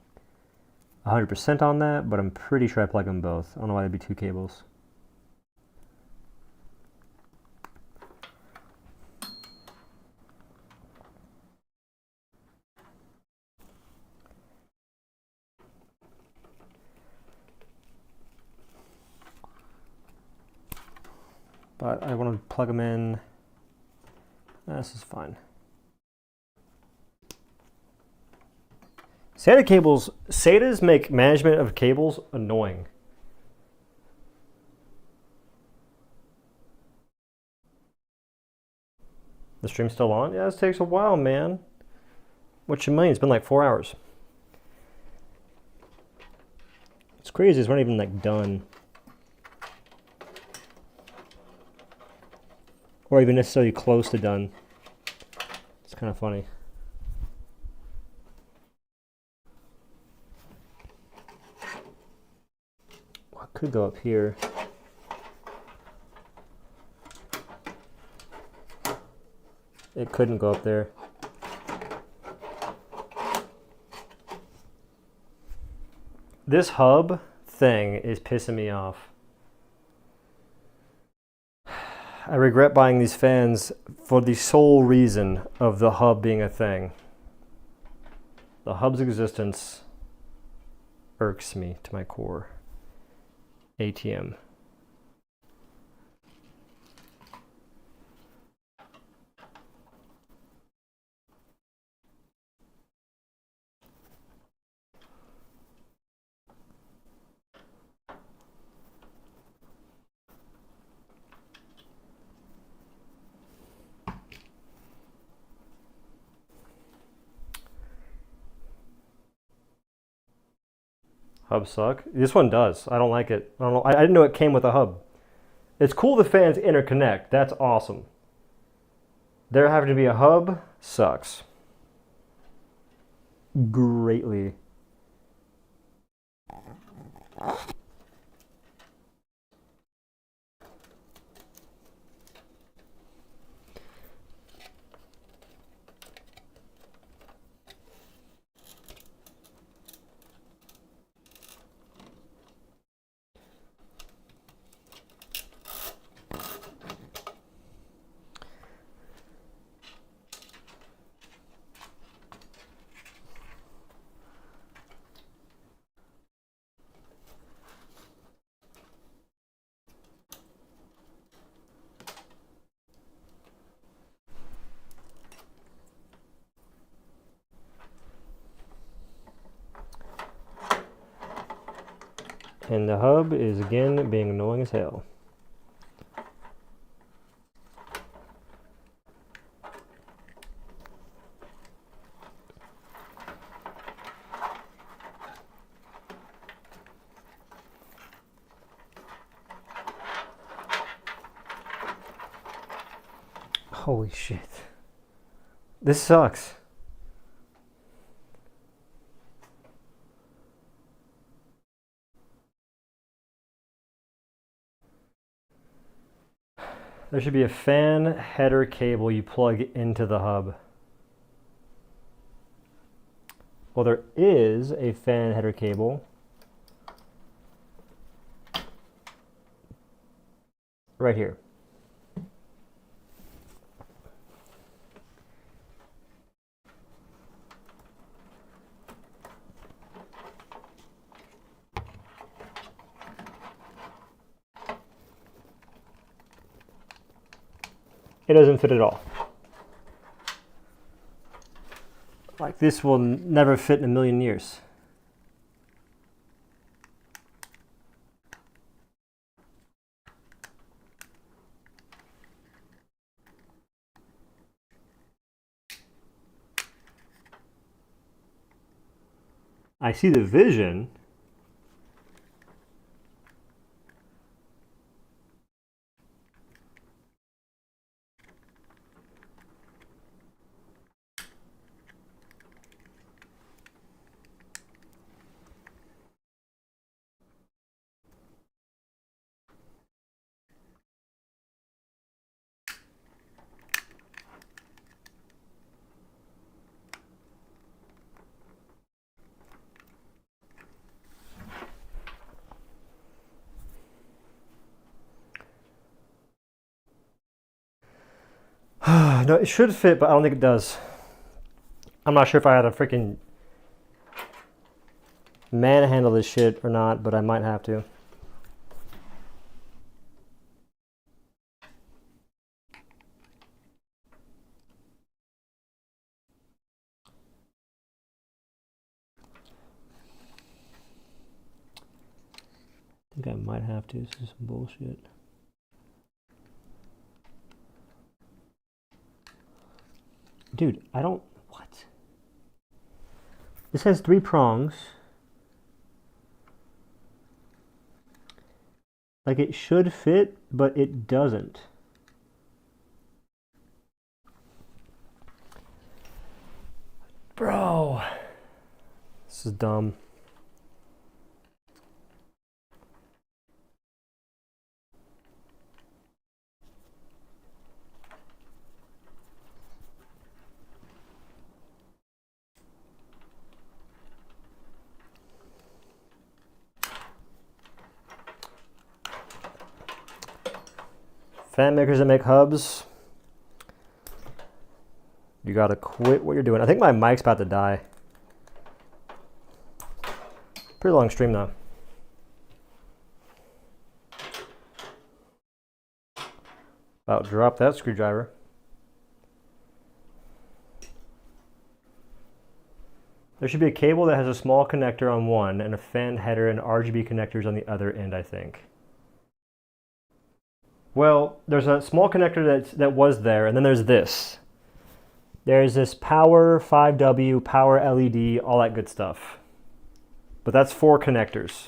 100% on that, but I'm pretty sure I plug in both. I don't know why there'd be two cables. But I want to plug them in. This is fine. SATA cables, SATAs make management of cables annoying. The stream's still on? Yeah, this takes a while, man. What you mean? It's been like 4 hours. It's crazy, it's not even like done. Or even necessarily close to done. It's kind of funny. I could go up here. It couldn't go up there. This hub thing is pissing me off. I regret buying these fans for the sole reason of the hub being a thing. The hub's existence irks me to my core. ATM. Hubs suck. This one does. I don't like it. I don't know. I didn't know it came with a hub. It's cool the fans interconnect. That's awesome. There having to be a hub sucks. Greatly. And the hub is again being annoying as hell. Holy shit. This sucks. There should be a fan header cable you plug into the hub. Well, there is a fan header cable right here. it doesn't fit at all. Like this will never fit in a million years. I see the vision. No, it should fit, but I don't think it does. I'm not sure if I had to freaking manhandle this shit or not, but I might have to. I think I might have to. This is some bullshit. Dude, I don't... What? This has 3 prongs. Like it should fit, but it doesn't. Bro. This is dumb. Fan makers that make hubs, you gotta quit what you're doing. I think my mic's about to die. Pretty long stream though. About drop that screwdriver. There should be a cable that has a small connector on one and a fan header and RGB connectors on the other end, I think. Well, there's a small connector that was there, and then there's this. There's this power 5W, power LED, all that good stuff. But that's 4 connectors.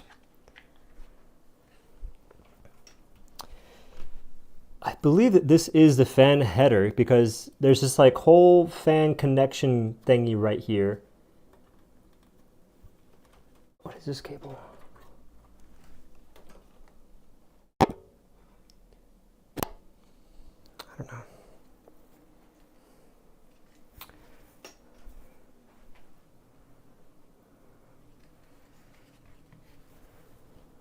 I believe that this is the fan header because there's this like whole fan connection thingy right here. What is this cable? I don't know.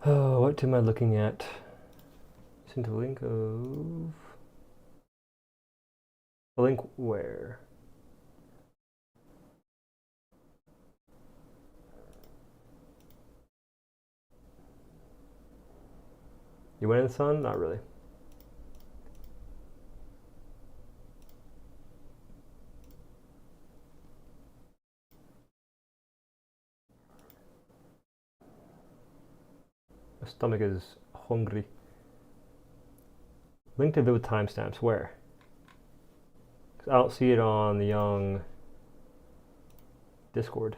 Oh, what am I looking at? Send a link of... A link where? You went in the sun? Not really. My stomach is hungry. Link to video timestamps. Where? 'Cause I don't see it on the Young Discord.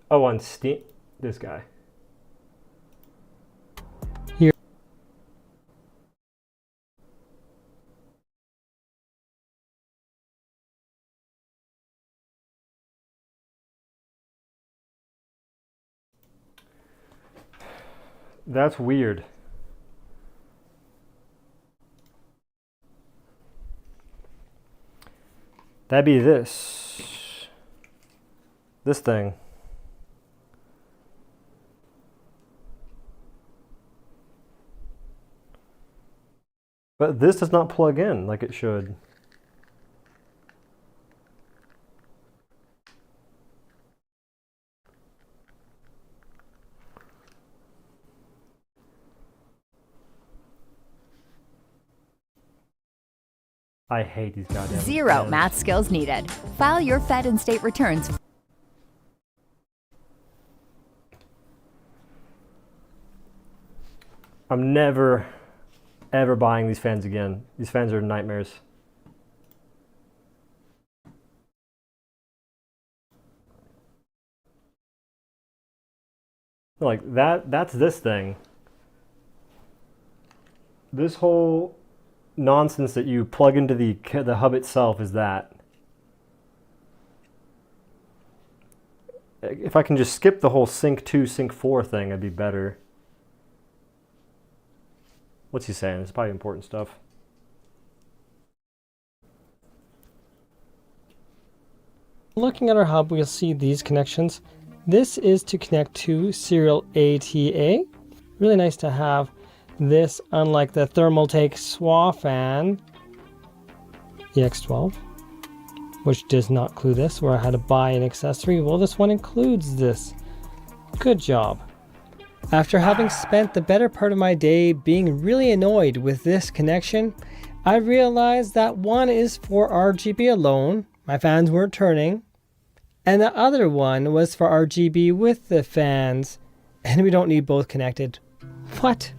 Oh, on Steam. This guy. Here. That's weird. That'd be this. This thing. But this does not plug in like it should. I hate these goddamn Zero fans. math skills needed. File your Fed and state returns. I'm never, ever buying these fans again. These fans are nightmares. Like that's this thing. This whole nonsense that you plug into the hub itself is that. If I can just skip the whole sync 2, sync 4 thing, it'd be better. What's he saying? It's probably important stuff. Looking at our hub, we'll see these connections. This is to connect to serial ATA. Really nice to have this, unlike the Thermaltake SWA fan EX12, which does not include this, where I had to buy an accessory. Well, this one includes this. Good job. After having spent the better part of my day being really annoyed with this connection, I realized that one is for RGB alone. My fans weren't turning. And the other one was for RGB with the fans. And we don't need both connected. What?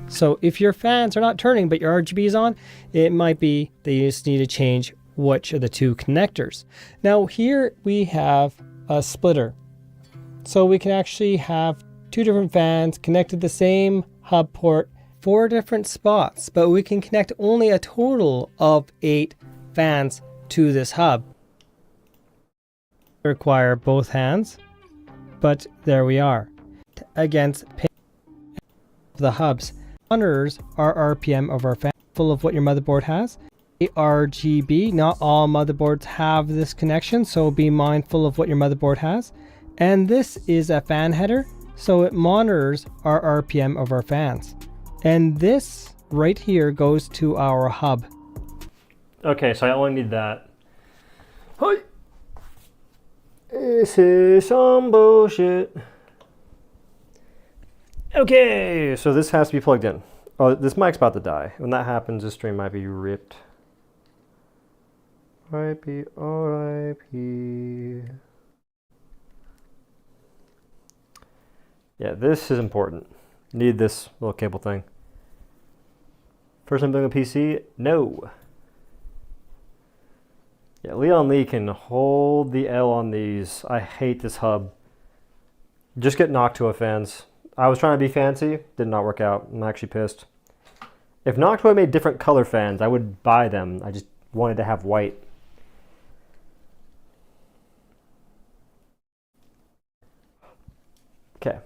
So if your fans are not turning but your RGB is on, it might be that you just need to change which of the two connectors. Now here we have a splitter. So we can actually have two different fans connected to the same hub port, 4 different spots, but we can connect only a total of 8 fans to this hub. Require both hands, but there we are. Against the hubs, monitors are RPM of our fan, full of what your motherboard has. RGB, not all motherboards have this connection, so be mindful of what your motherboard has. And this is a fan header, so it monitors our RPM of our fans. And this right here goes to our hub. Okay, so I only need that. Hi. This is some bullshit. Okay, so this has to be plugged in. Oh, this mic's about to die. When that happens, this stream might be ripped. RIP, RIP. Yeah, this is important. Need this little cable thing. First time building a PC? No. Yeah, Leon Lee can hold the L on these. I hate this hub. Just get Noctua fans. I was trying to be fancy. Did not work out. I'm actually pissed. If Noctua made different color fans, I would buy them. I just wanted to have white. Okay.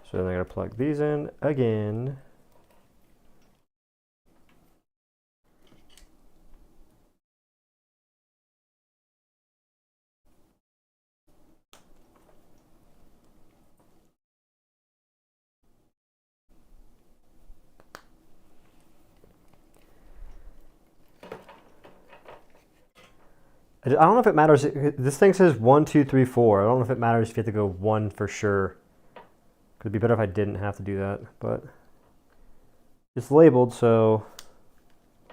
So then I gotta plug these in again. I don't know if it matters. This thing says 1, 2, 3, 4. I don't know if it matters if you have to go 1 for sure. It'd be better if I didn't have to do that, but it's labeled, so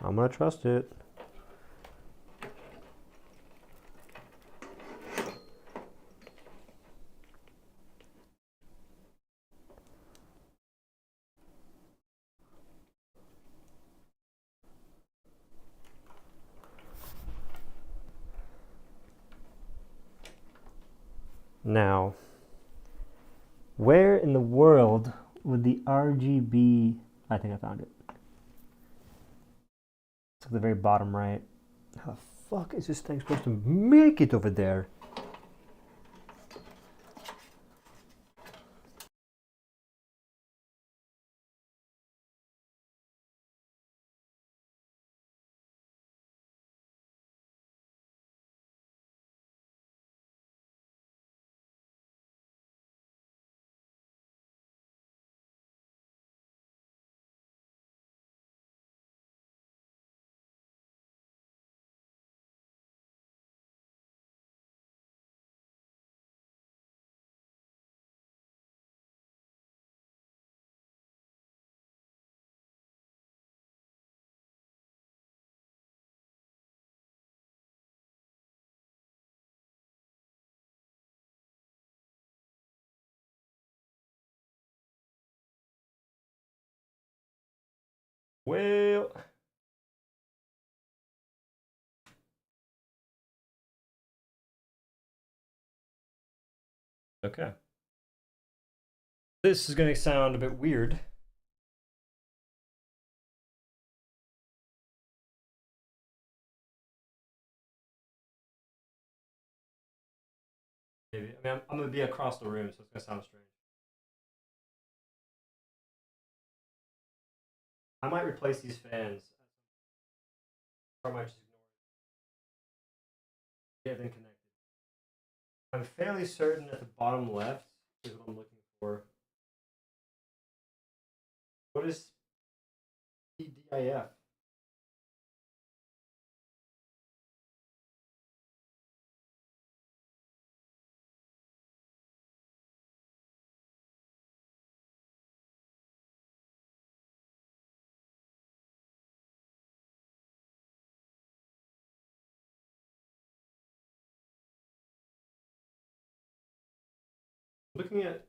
I'm gonna trust it. Now, where in the world would the RGB... I think I found it. It's at the very bottom right. How the fuck is this thing supposed to make it over there? Well, okay. This is going to sound a bit weird. Maybe. I mean, I'm going to be across the room, so it's going to sound strange. I might replace these fans, or I might just ignore it. Get them connected. I'm fairly certain at the bottom left is what I'm looking for. What is PDIF? Looking at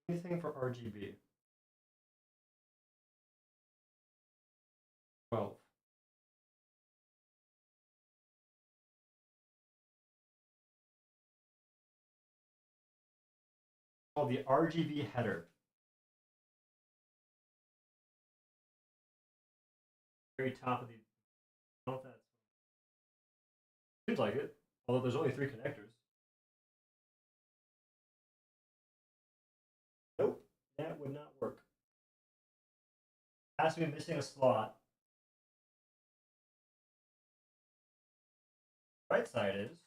anything for RGB. 12. Called the RGB header. Very top of the. I don't know if that's. Seems like it. Although there's only 3 connectors. Nope, that would not work. Has to be missing a slot. Right side is.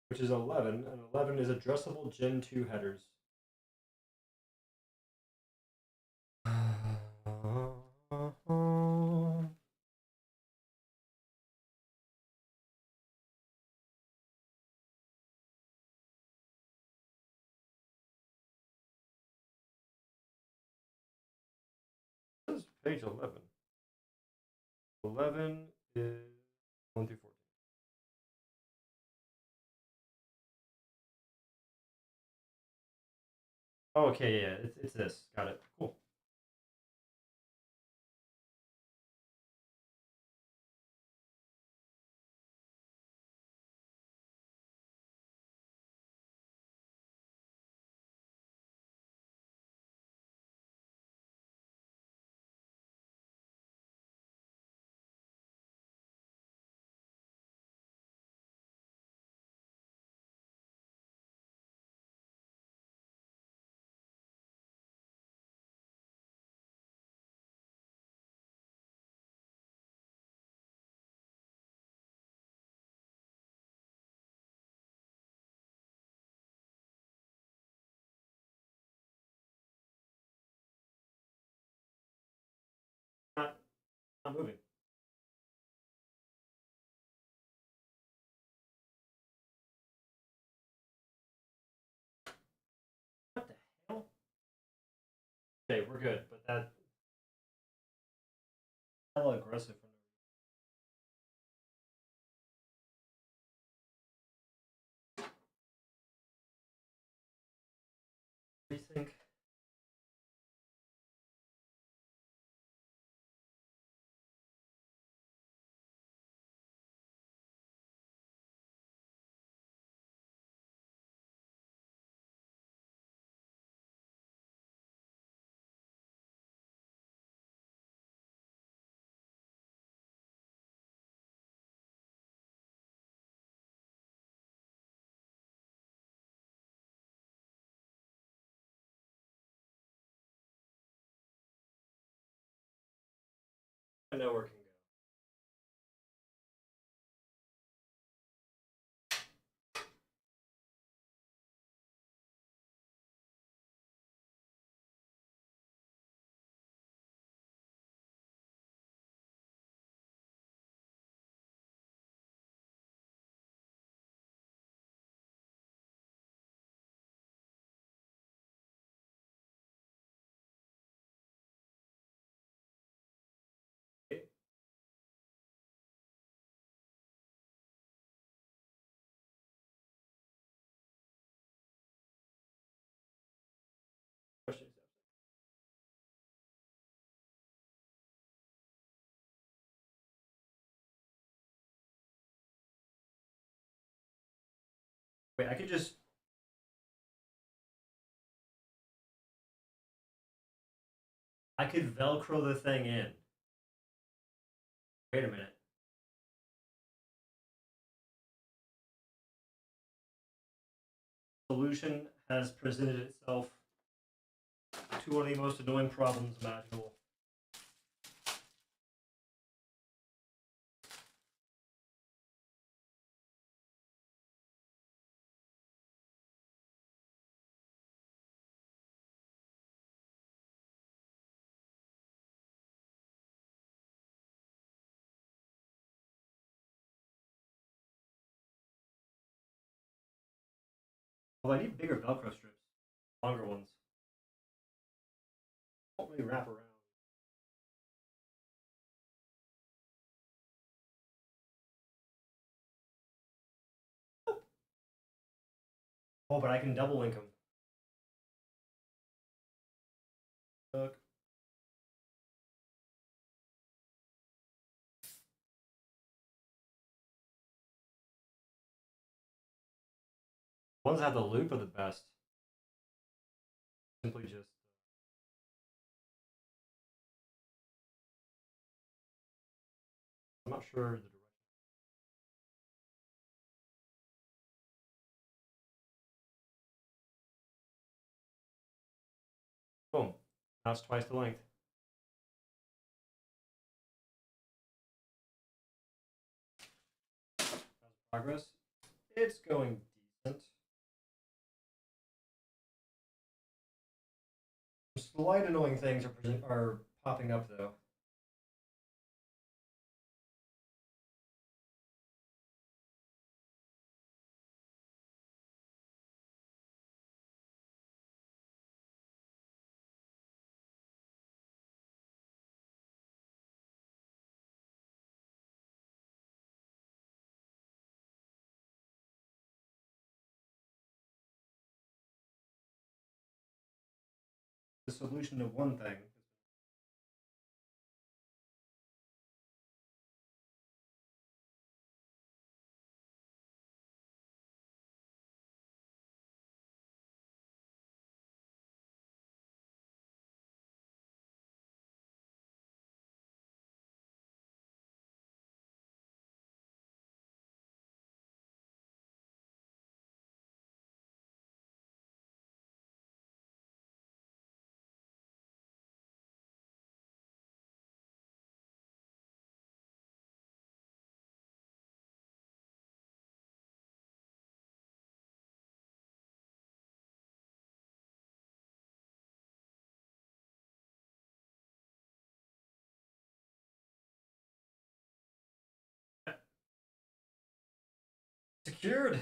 Which is 11, and 11 is addressable Gen 2 headers. This is page 11. 11 is 1 through 14. Oh, okay, yeah, it's this. Got it. Cool. Not, not moving. What the hell? Okay, we're good, but that's hella aggressive for no reason. Rethink. I know where it can go. Okay. Wait, I could just. I could Velcro the thing in. Wait a minute. Solution has presented itself to one of the most annoying problems imaginable. Oh, I need bigger Velcro strips. Longer ones. Won't really wrap around. Oh, but I can double link them. Look. Ones that have the loop are the best. Simply just. I'm not sure the direction. Boom. Now it's twice the length. How's progress? It's going decent. Slight annoying things are popping up though. The solution to one thing. Secured.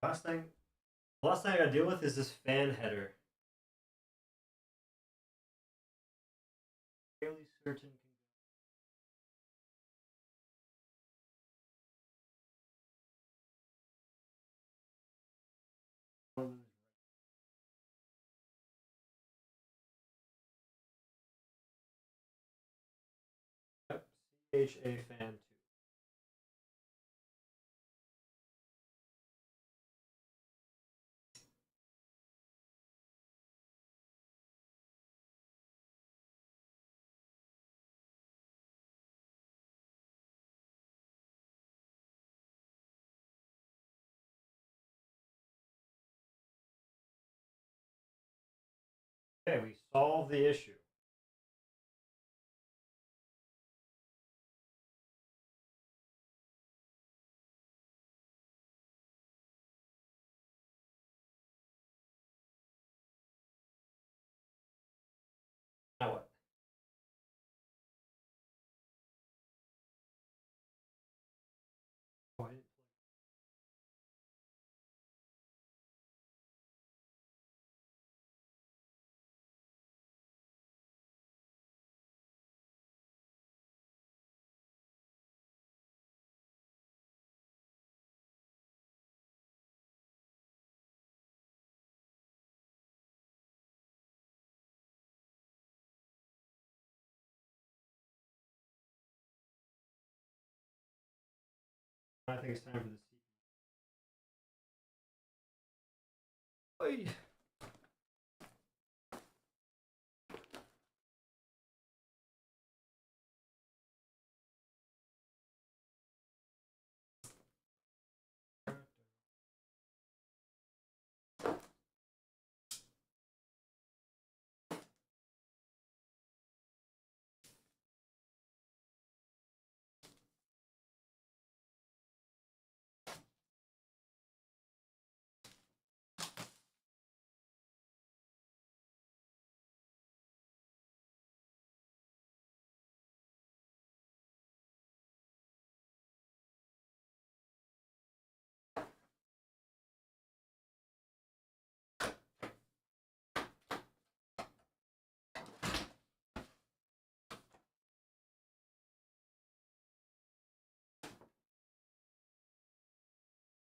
Last thing. The last thing I gotta deal with is this fan header. Fairly certain. Yep. CHA fan 2. Okay, we solved the issue. Now what? Oh, I think it's time for the sequel.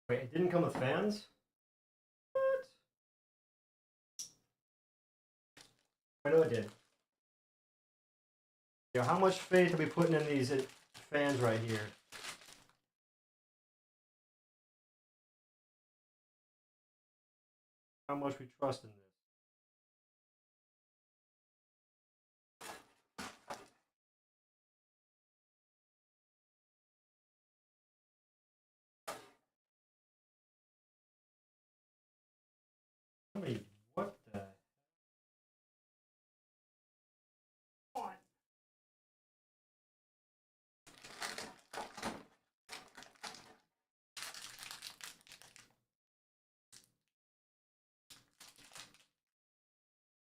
Wait, it didn't come with fans? What? I know it did. Yo, how much faith are we putting in these fans right here? How much we trust in this? I mean, what the? What?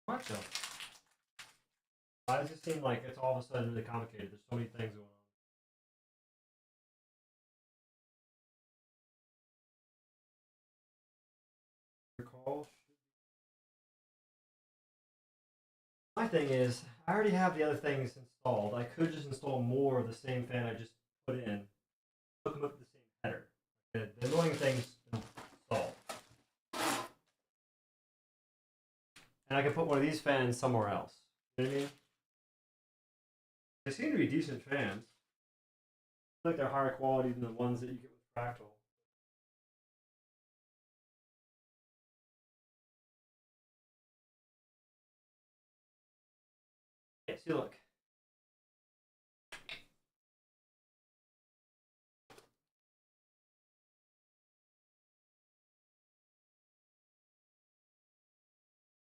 What the? Why does it seem like it's all of a sudden really complicated? There's so many things going on. Recall. My thing is, I already have the other things installed. I could just install more of the same fan I just put in. Put them up with the same header. The annoying thing's installed. And I can put one of these fans somewhere else. You know what I mean? They seem to be decent fans. I feel like they're higher quality than the ones that you get with Fractal. Yeah, see, look.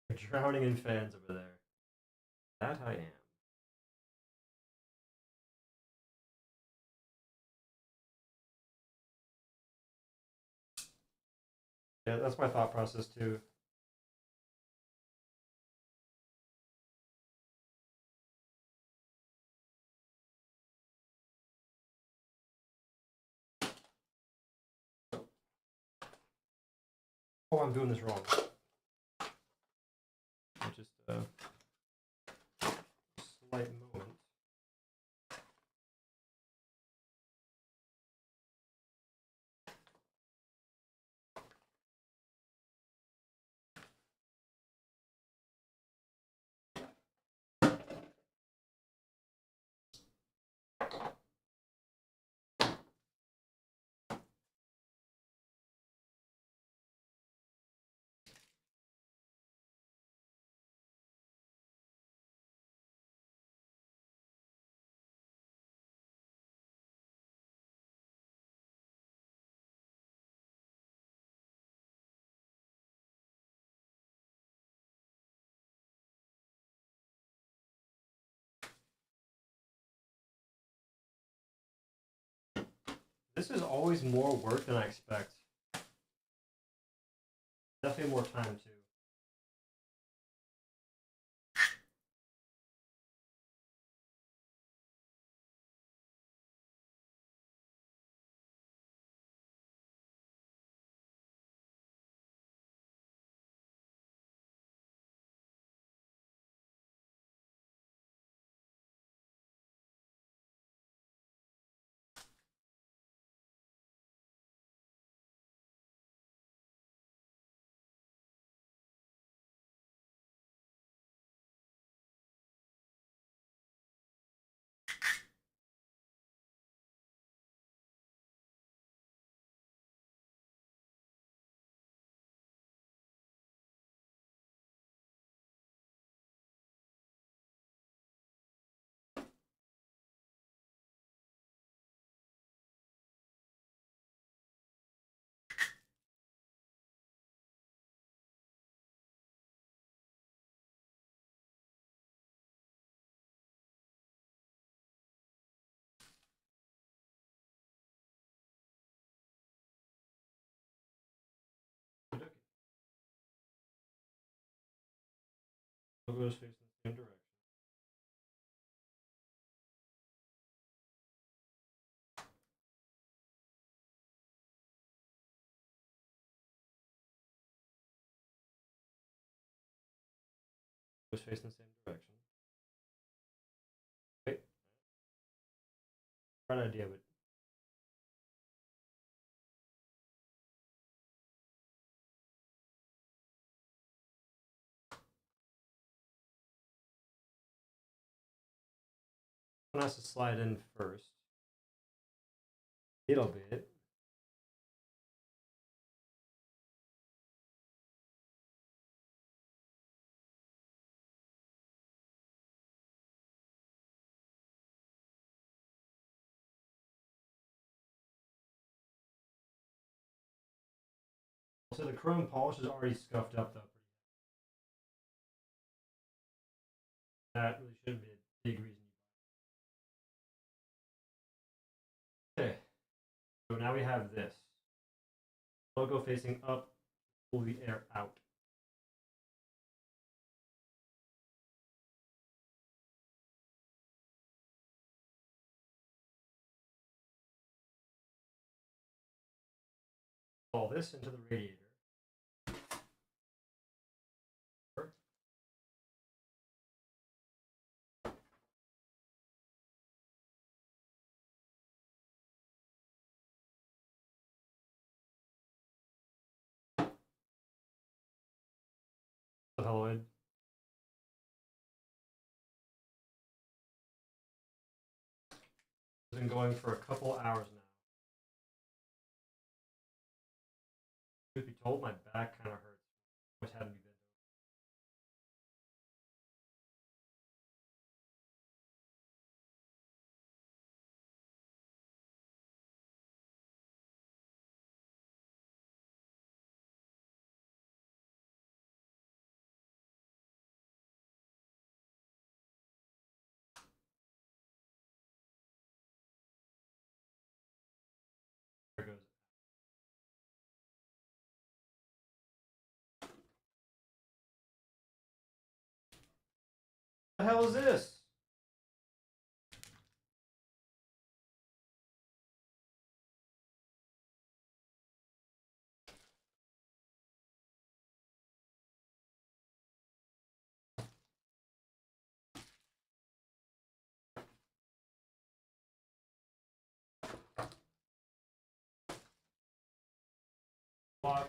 You're drowning in fans over there. That I am. Yeah, that's my thought process too. Oh, I'm doing this wrong. Just a slight moment. This is always more work than I expect. Definitely more time too. Logo is facing the same direction. Logo is facing the same direction. Wait. Right idea, but one has to slide in first. A little bit. So the chrome polish is already scuffed up though. That really shouldn't be a big reason. Okay. So now we have this. Logo facing up, pull the air out. All this into the radiator. The Helloid. It's been going for a couple hours now. Truth be told, my back kind of hurts. Always having to be bent over. There it goes. What the hell is this? What's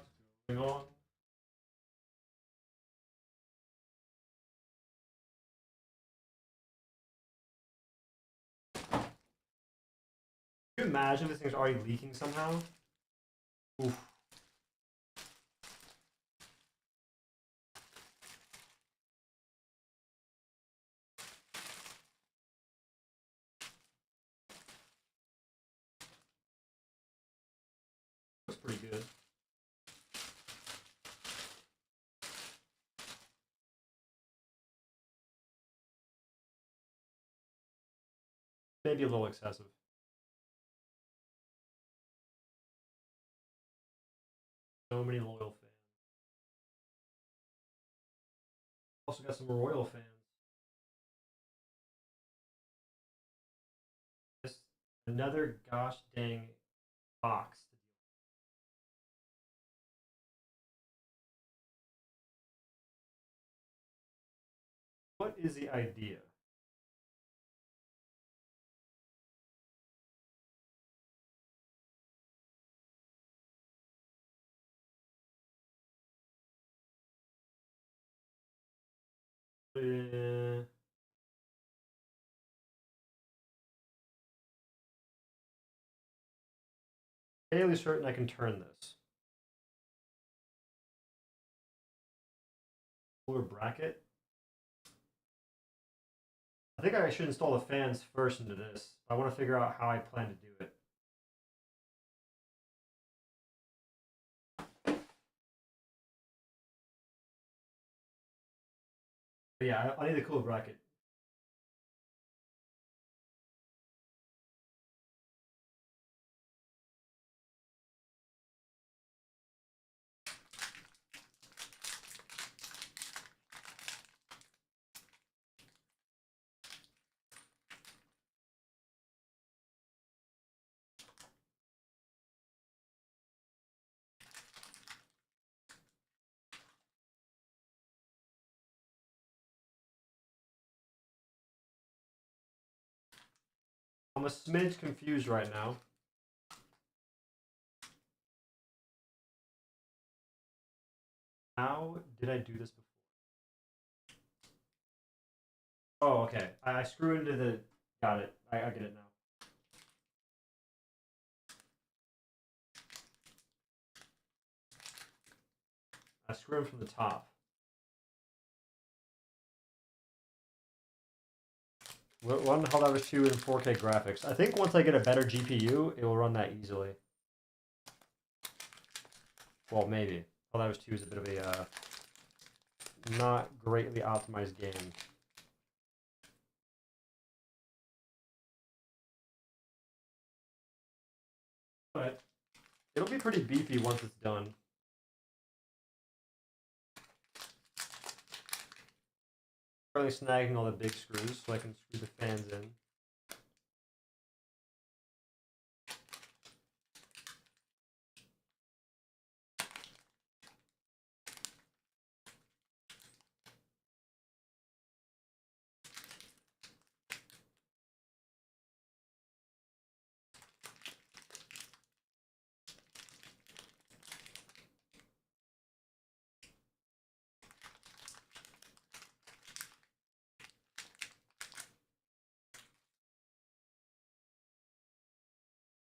going on? Can you imagine if this thing's already leaking somehow? Oof. Looks pretty good. Maybe a little excessive. So many loyal fans. Also got some royal fans. This another gosh dang box. What is the idea? Fairly certain I can turn this. Cooler bracket. I think I should install the fans first into this. I want to figure out how I plan to do it. But yeah, I need a cooler bracket. I'm a smidge confused right now. How did I do this before? Oh, okay. I screw into the. Got it. I get it now. I screw in from the top. Run Helldivers 2 in 4K graphics. I think once I get a better GPU, it will run that easily. Well, maybe. Helldivers 2 is a bit of a not greatly optimized game. But it'll be pretty beefy once it's done. Currently snagging all the big screws so I can screw the fans in.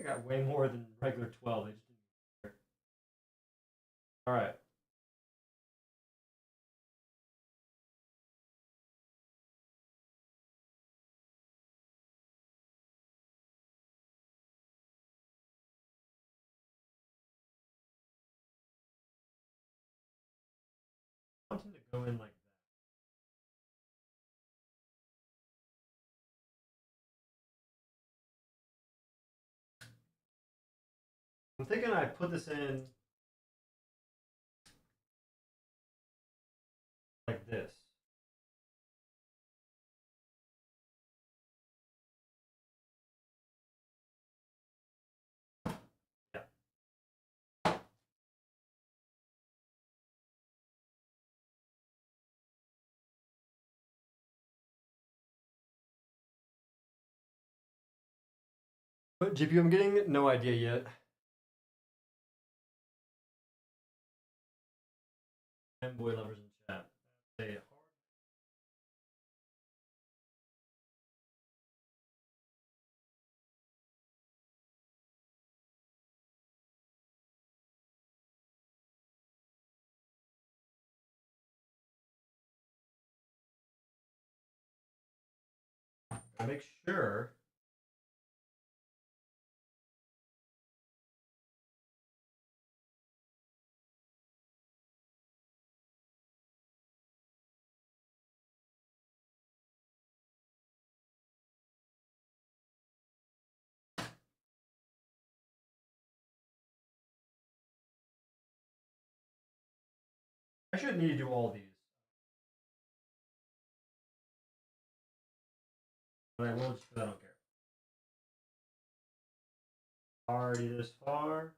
I got way more than regular 12. They just didn't care. All right. I want him to go in like that. I'm thinking I put this in like this. Yeah. What GPU I'm getting? No idea yet. Fanboy lovers in chat. Say hard. I make sure I shouldn't need to do all these. But I will just because I don't care. Already this far.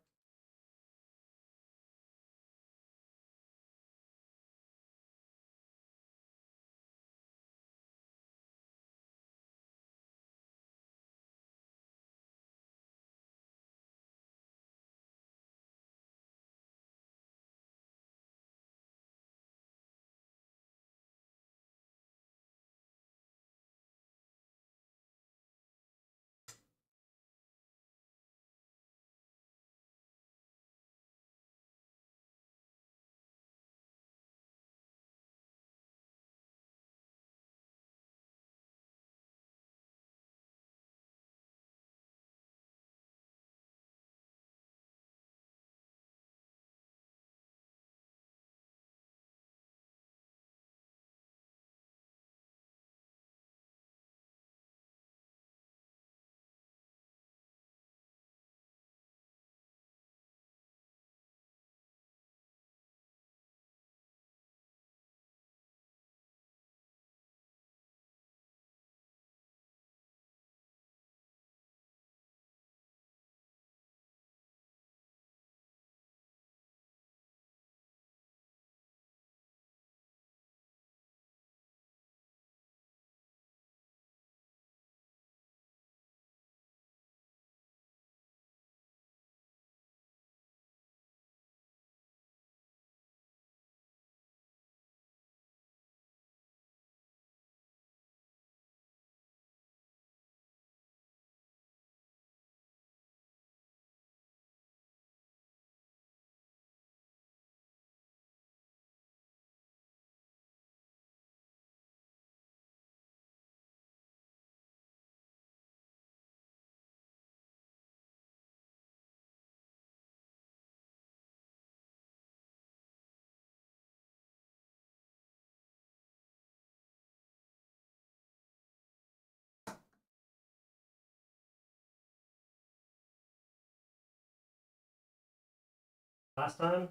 Last time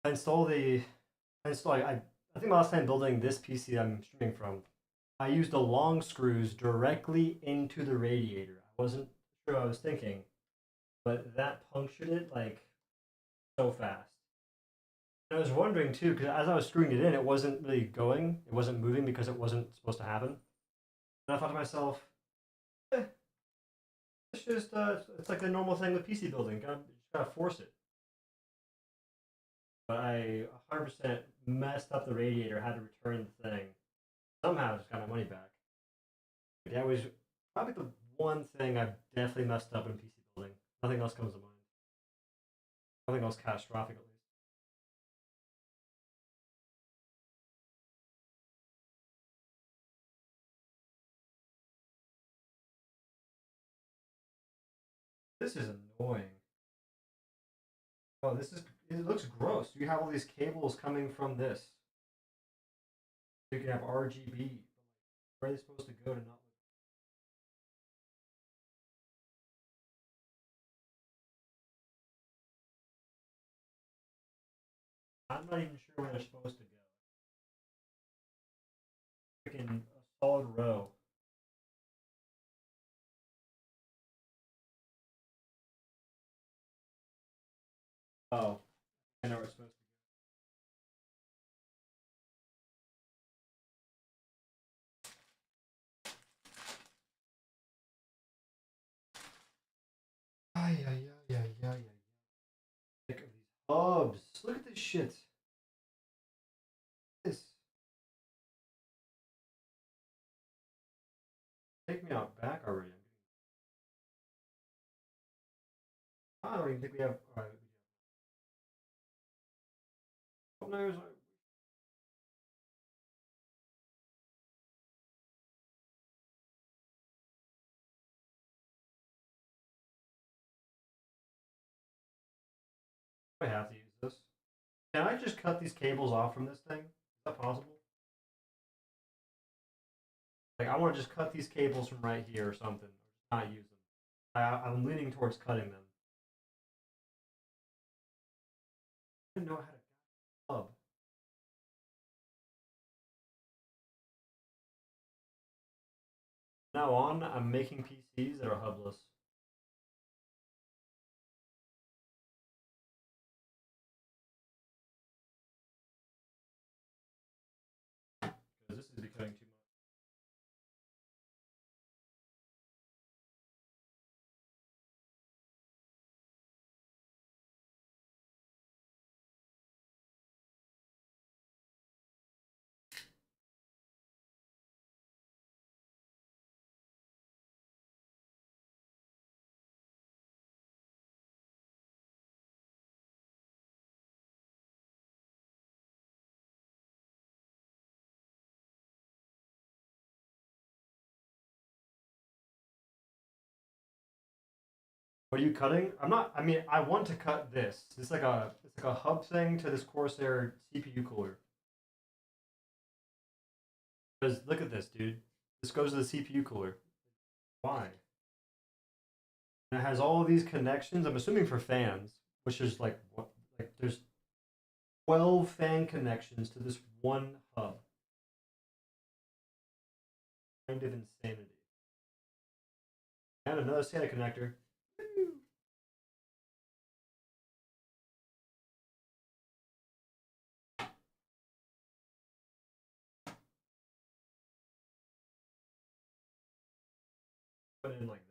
I installed the I think last time building this PC I'm streaming from, I used the long screws directly into the radiator. I wasn't sure what I was thinking, but that punctured it like so fast. And I was wondering too, because as I was screwing it in, it wasn't really going, it wasn't moving because it wasn't supposed to happen. And I thought to myself, eh, it's just it's like a normal thing with PC building. Just gotta force it. But I 100% messed up the radiator. Had to return the thing. Somehow, I just got my money back. That was probably the one thing I've definitely messed up in PC building. Nothing else comes to mind. Nothing else catastrophic, at least. This is annoying. Oh, this is. It looks gross. You have all these cables coming from this. You can have RGB. Where are they supposed to go to not look? I'm not even sure where they're supposed to go. Freaking a solid row. Oh, I know where it's supposed to go. Ay, ay, ay, ay, ay, ay. Sick of these hubs. Look at this shit. This. Take me out back already. I don't even think we have. Alright. Oh, no, I have to use this. Can I just cut these cables off from this thing? Is that possible? Like, I want to just cut these cables from right here or something, or just not use them. I'm leaning towards cutting them. I didn't know how to hub. now on, I'm making PCs that are hubless. Because this is becoming too much. What are you cutting? I'm not. I mean, I want to cut this. It's like a hub thing to this Corsair CPU cooler. Because look at this, dude. This goes to the CPU cooler. Why? And it has all of these connections. I'm assuming for fans, which is like what? Like there's 12 fan connections to this one hub. Kind of insanity. And another SATA connector. Put in like that.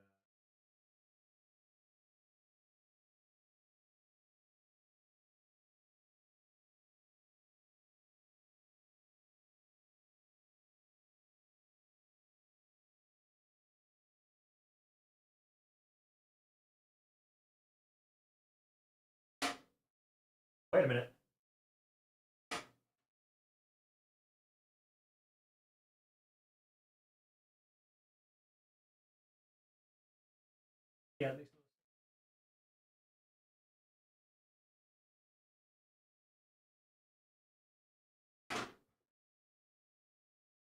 Wait a minute. Yeah, it makes no sense.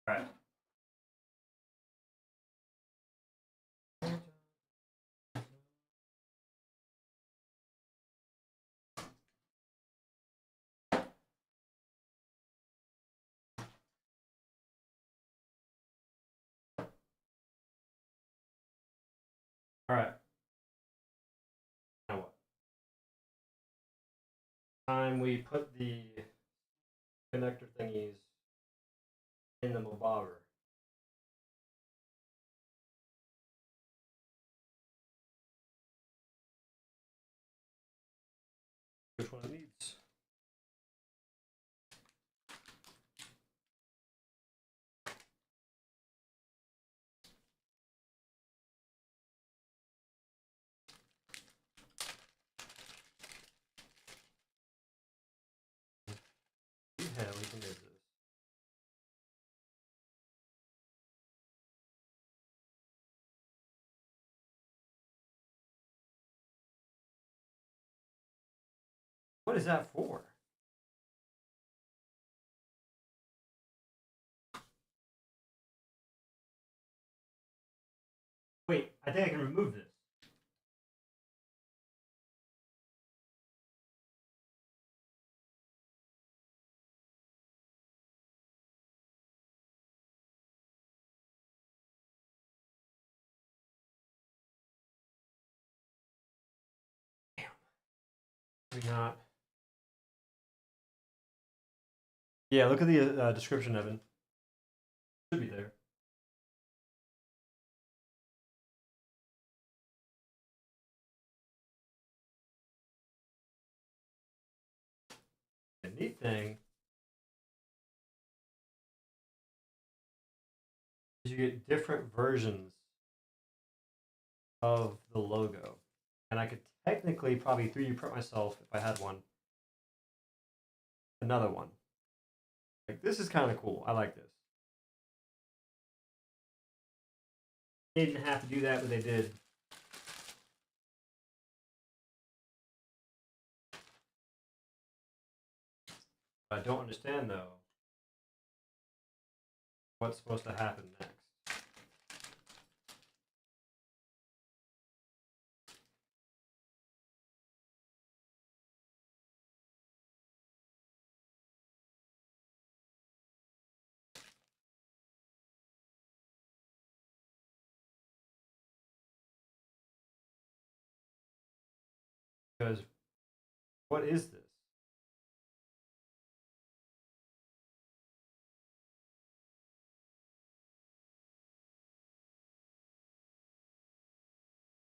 All right. All right. Now what? Time we put the connector thingies in the mobobber. Which one it needs? What the hell even is this? What is that for? Wait, I think I can remove this. Maybe not. Yeah, look at the description, Evan. Should be there. The neat thing is you get different versions of the logo. And I could technically probably 3D print myself if I had one. Another one. Like this is kind of cool. I like this. They didn't have to do that, but they did. I don't understand though what's supposed to happen next. Because what is this?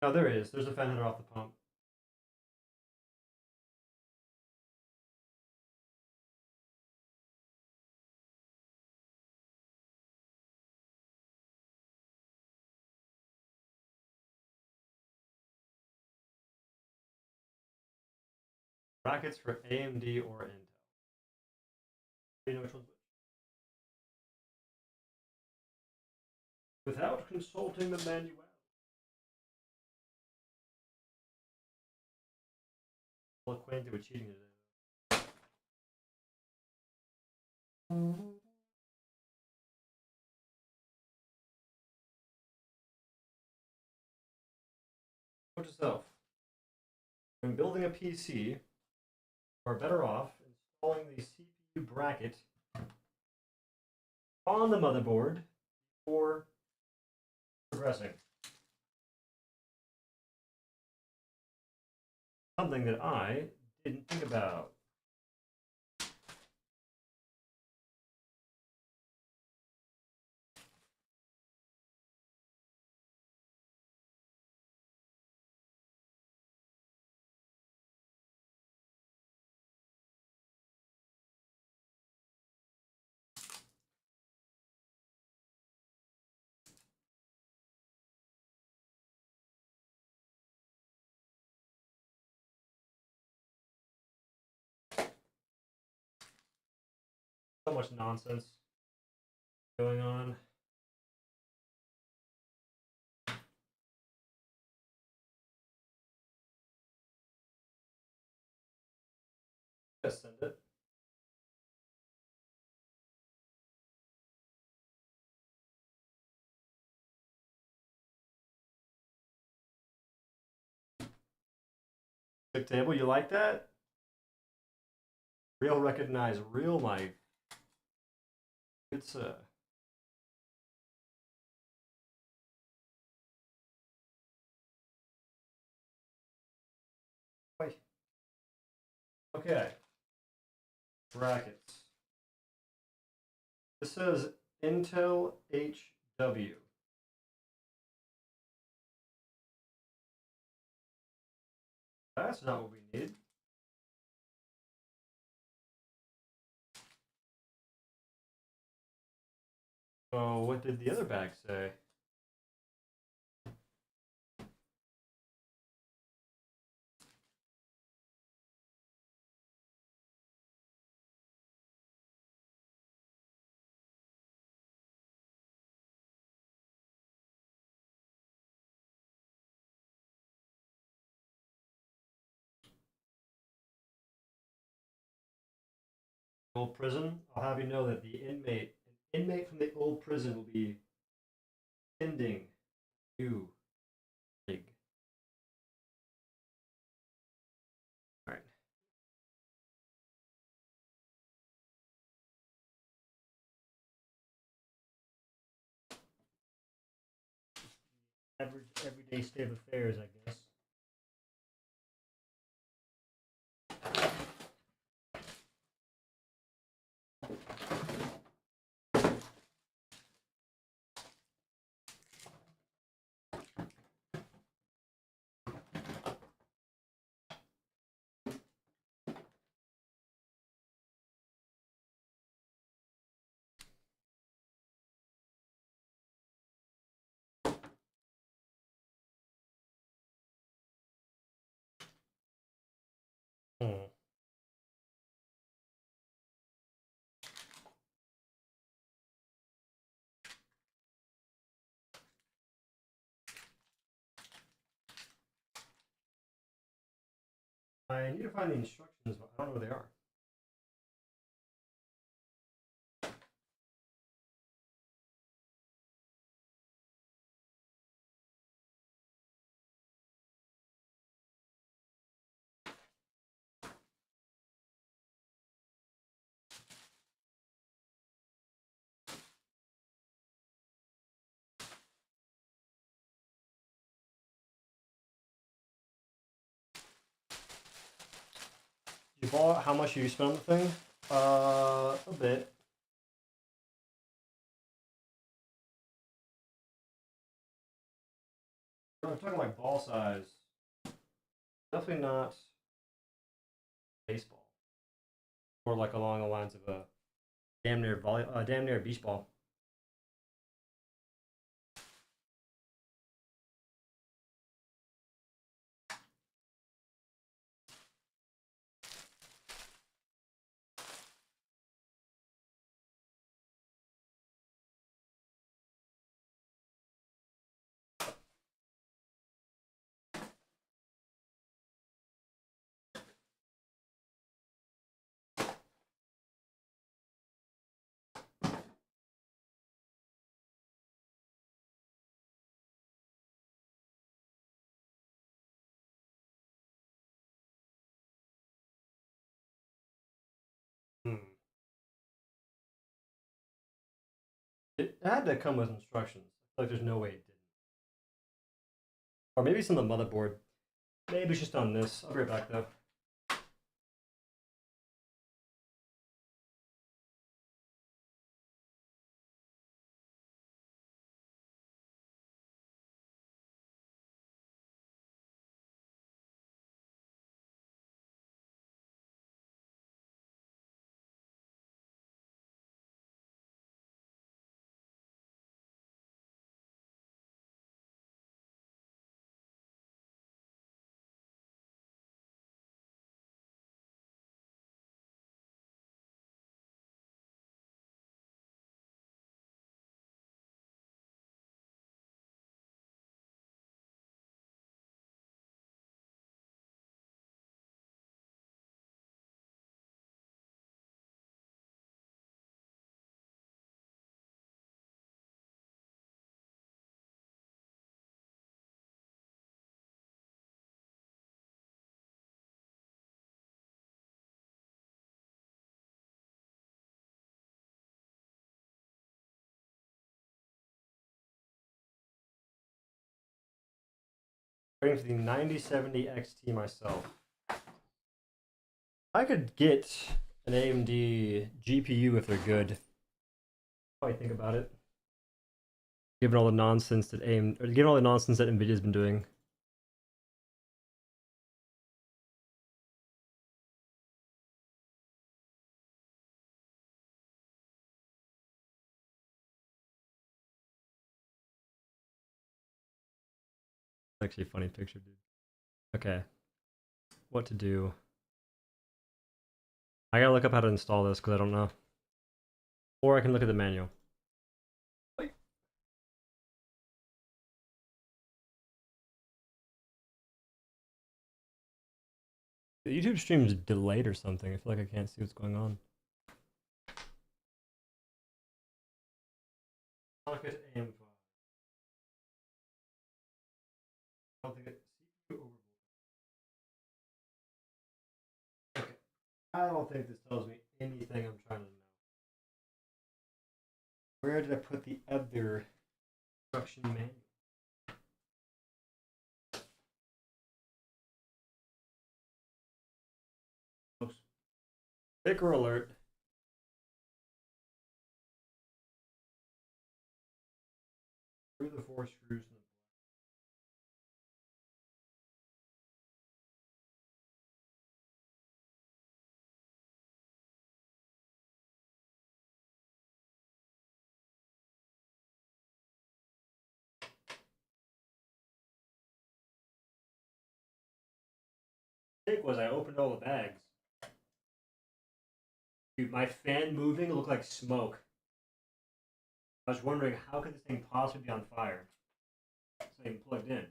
Oh, there is. There's a fan header off the pump. Brackets for AMD or Intel. Do you know which one's which? Without consulting the manual. Well acquainted with cheating today. Note to self. When building a PC, you are better off installing the CPU bracket on the motherboard before progressing. Something that I didn't think about. So much nonsense going on. Just send it. Big table, you like that? Real recognize real, my good sir. Wait. Okay. Brackets. This says Intel HW. That's not what we need. Oh, what did the other bag say? Old prison. I'll have you know that an inmate from the old prison will be ending you. Big. All right. Average everyday state of affairs, I guess. Hmm. I need to find the instructions, but I don't know where they are. You bought, how much you spend on the thing? A bit. I'm talking like ball size. Definitely not baseball. Or like along the lines of a damn near beach ball. Hmm. It had to come with instructions. I feel like there's no way it didn't. Or maybe it's on the motherboard. Maybe it's just on this. I'll be right back though. Waiting for the 9070 XT myself. I could get an AMD GPU if they're good. How I think about it. Given all the nonsense that given all the nonsense that Nvidia's been doing. Actually, a funny picture, dude. Okay, what to do? I gotta look up how to install this because I don't know. Or I can look at the manual. Wait. The YouTube stream is delayed or something. I feel like I can't see what's going on. Socket aim. I don't think it. CPU overvoltage. Okay. I don't think this tells me anything I'm trying to know. Where did I put the other instruction manual? Oops. Picker alert. Through the four screws. The mistake was I opened all the bags. Dude, my fan moving looked like smoke. I was wondering how could this thing possibly be on fire? It's not even plugged in.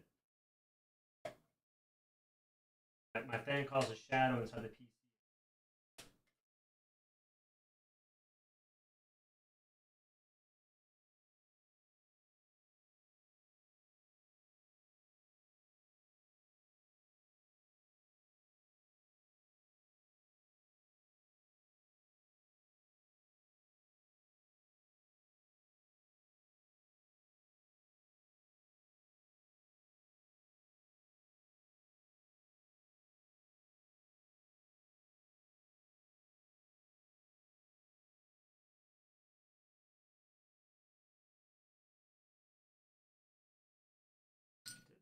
My fan caused a shadow inside the PC.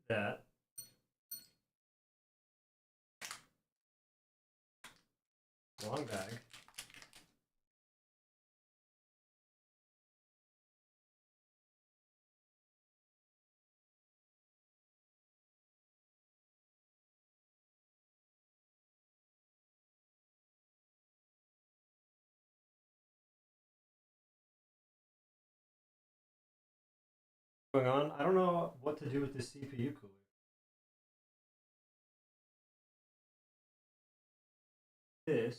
that. Long bag. Going on. I don't know what to do with this CPU cooler. This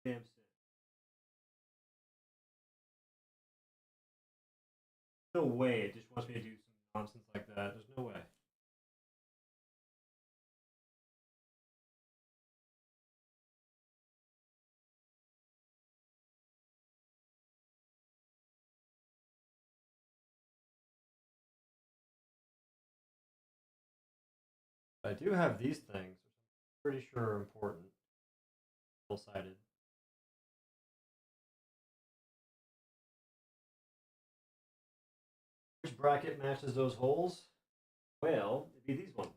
damn sin. No way it just wants me to do some nonsense like that. There's no way. I do have these things, which I'm pretty sure are important. Double-sided. Which bracket matches those holes? Well, it'd be these ones.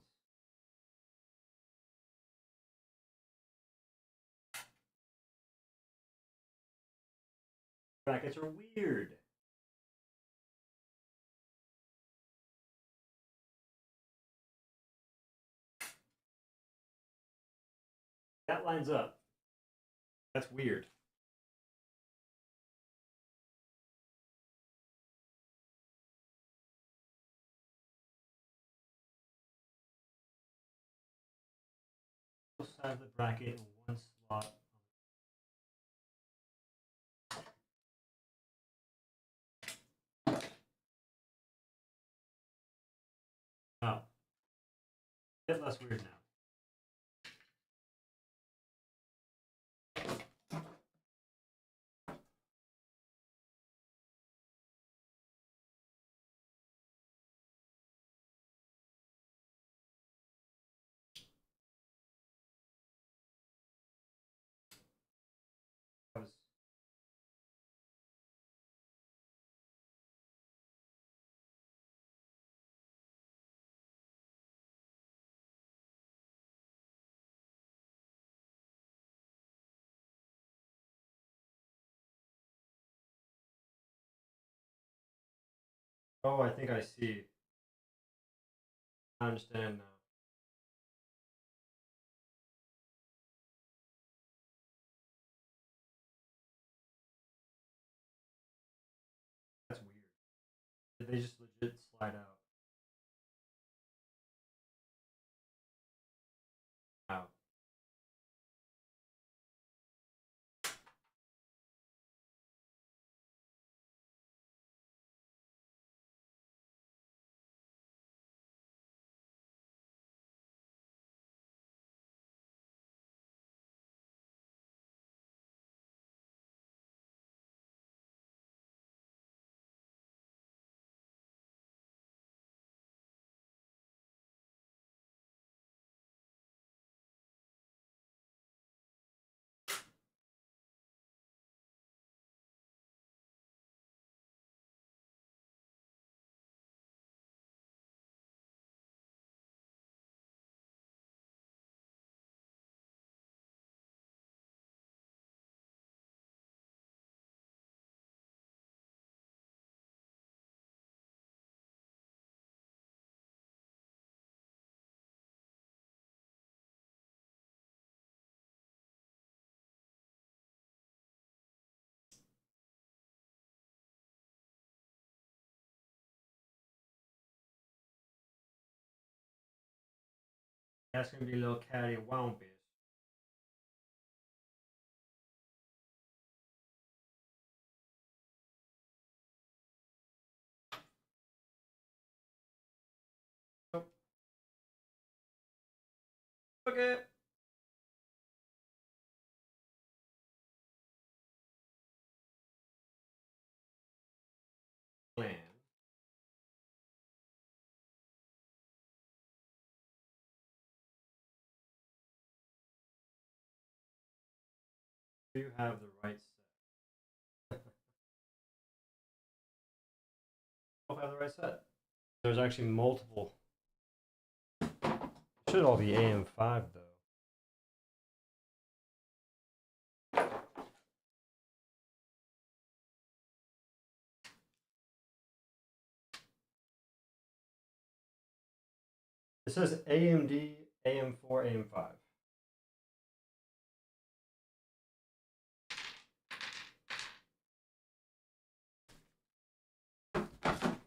Brackets are weird. That lines up. That's weird. Both sides of the bracket in one slot. Oh. A bit less weird now. I was Oh, I think I see. I understand now. That's weird. They just legit slide out. Out. That's gonna be a little catty wompish. Oh. Okay. Plan. Do you have the right set? what I said. There's actually multiple. Should all be AM5 though. It says AMD, AM4, AM5.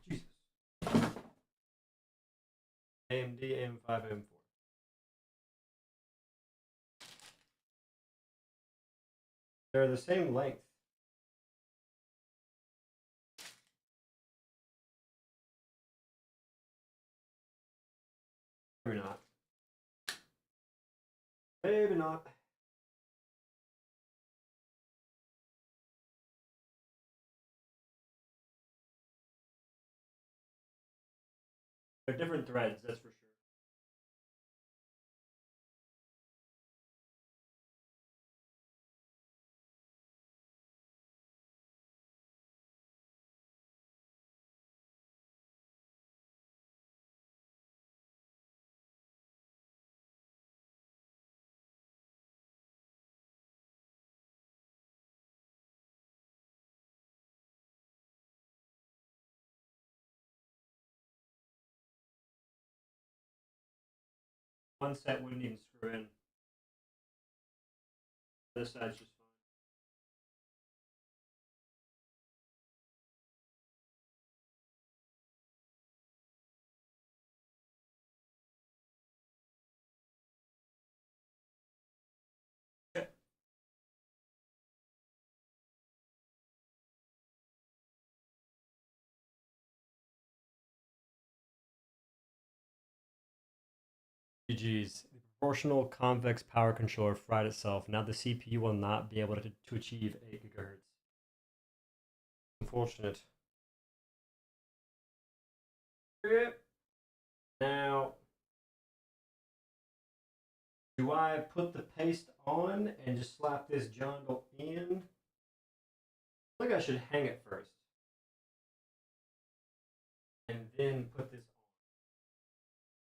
Jesus. AMD, AM5, AM4. They're the same length. Maybe not. Maybe not. They're different threads, that's for sure. One set wouldn't even screw in. This side's just fine. Okay. GG's. The proportional convex power controller fried itself. Now the CPU will not be able to achieve 8 gigahertz. Unfortunate. Now, do I put the paste on and just slap this jondle in? I think I should hang it first. And then put this on.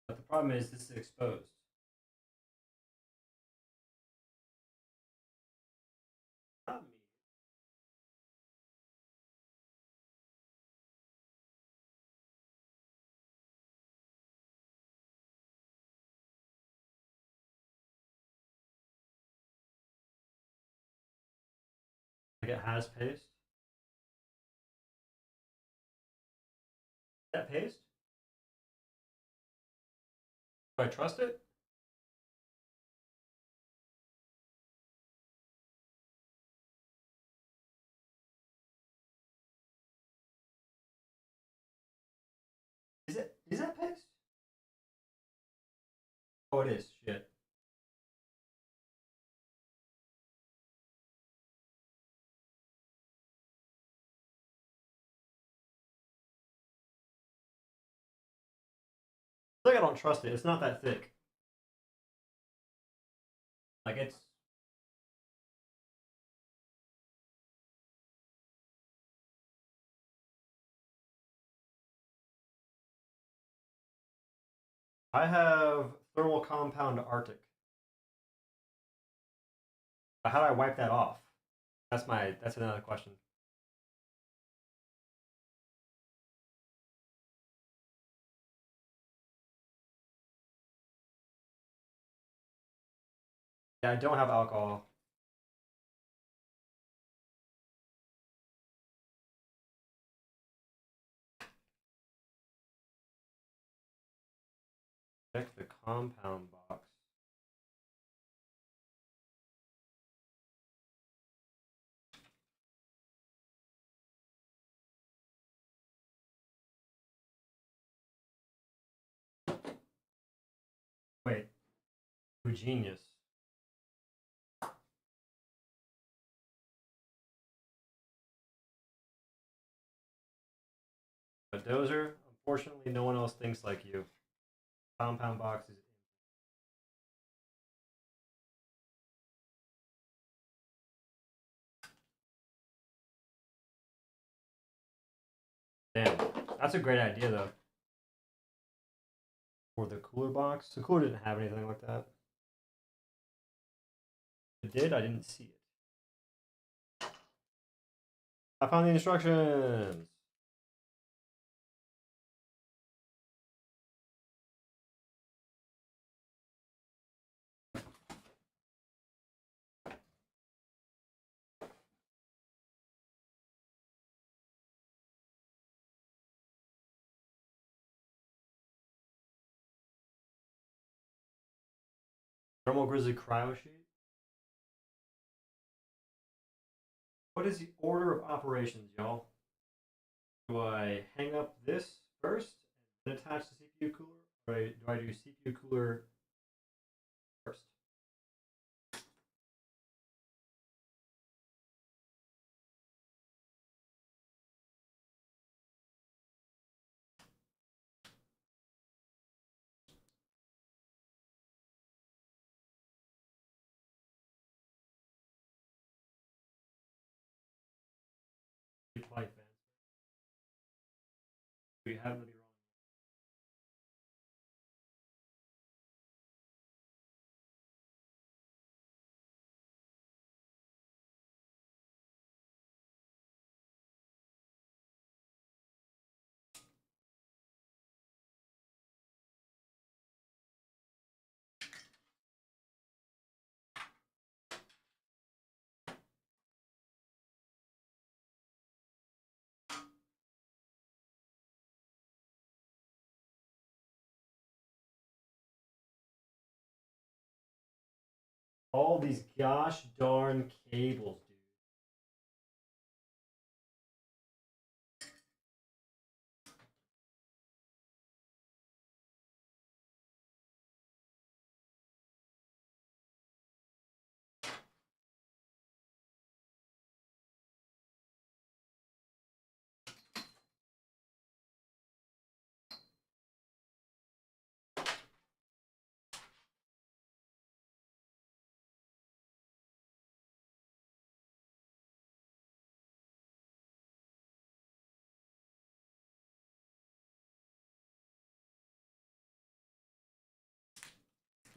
But the problem is this is exposed. Not me. Like it has paste. That paste? Do I trust it? Is that paste? Oh, it is. Shit. I think I don't trust it. It's not that thick. Like it's. I have thermal compound Arctic. How do I wipe that off? That's another question. Yeah, I don't have alcohol. Check the compound box. Wait, you genius. A dozer, unfortunately, no one else thinks like you. Compound box is. Damn. That's a great idea, though. For the cooler box. The cooler didn't have anything like that. It did? I didn't see it. I found the instructions. Thermal Grizzly Cryo Sheet. What is the order of operations, y'all? Do I hang up this first and then attach the CPU cooler? Or do I do CPU cooler first? Apply fans. We have to be wrong. All these gosh darn cables, dude.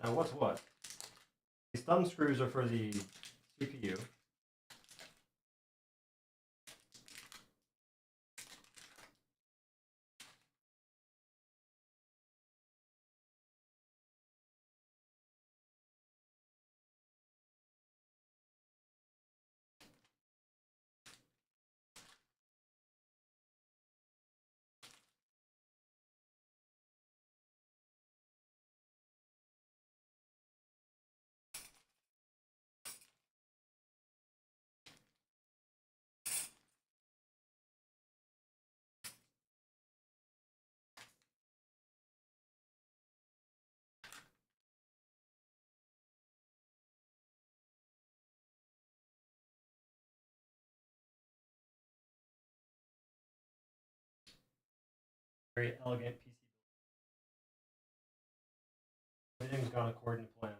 Now what's what? These thumb screws are for the CPU. Very elegant PC. Everything's gone according to plan.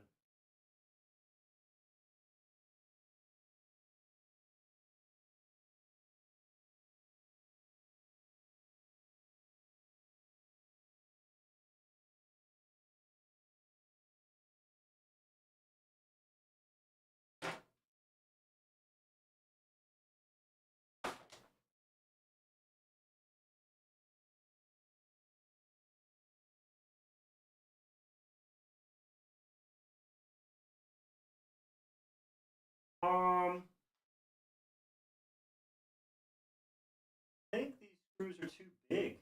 I think these screws are too big.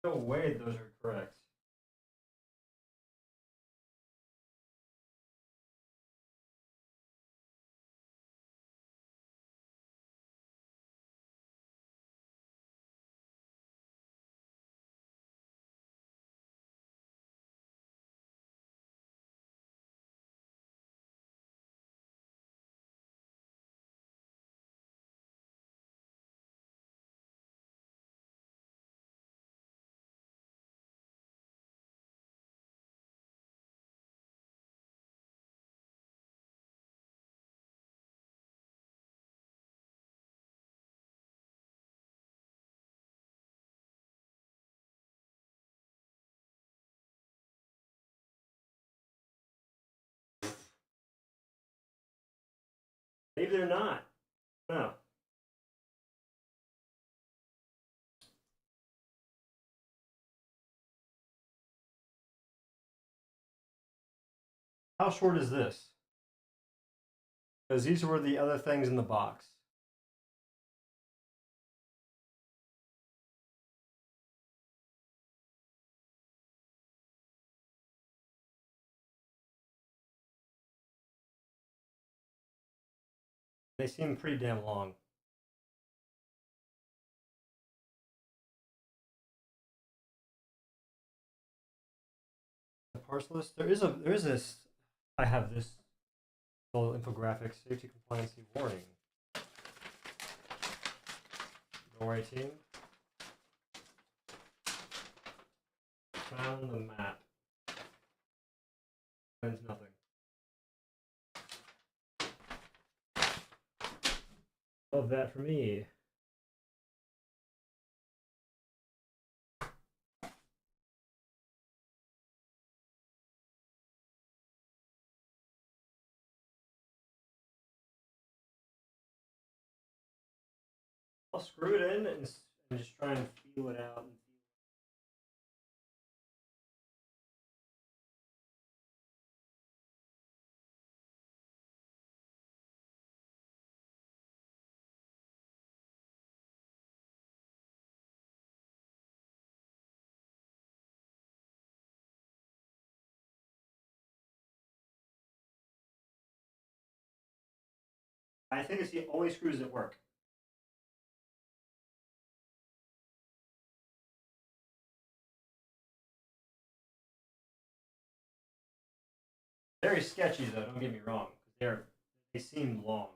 No way those are correct. Maybe they're not. No. How short is this? Because these were the other things in the box. They seem pretty damn long. The parts list. There is this. I have this little infographic, safety compliancy warning. Don't worry, team. Found the map. Finds nothing. Love that for me. I'll screw it in and just try and feel it out. I think it's the only screws that work. Very sketchy though, don't get me wrong. They seem long.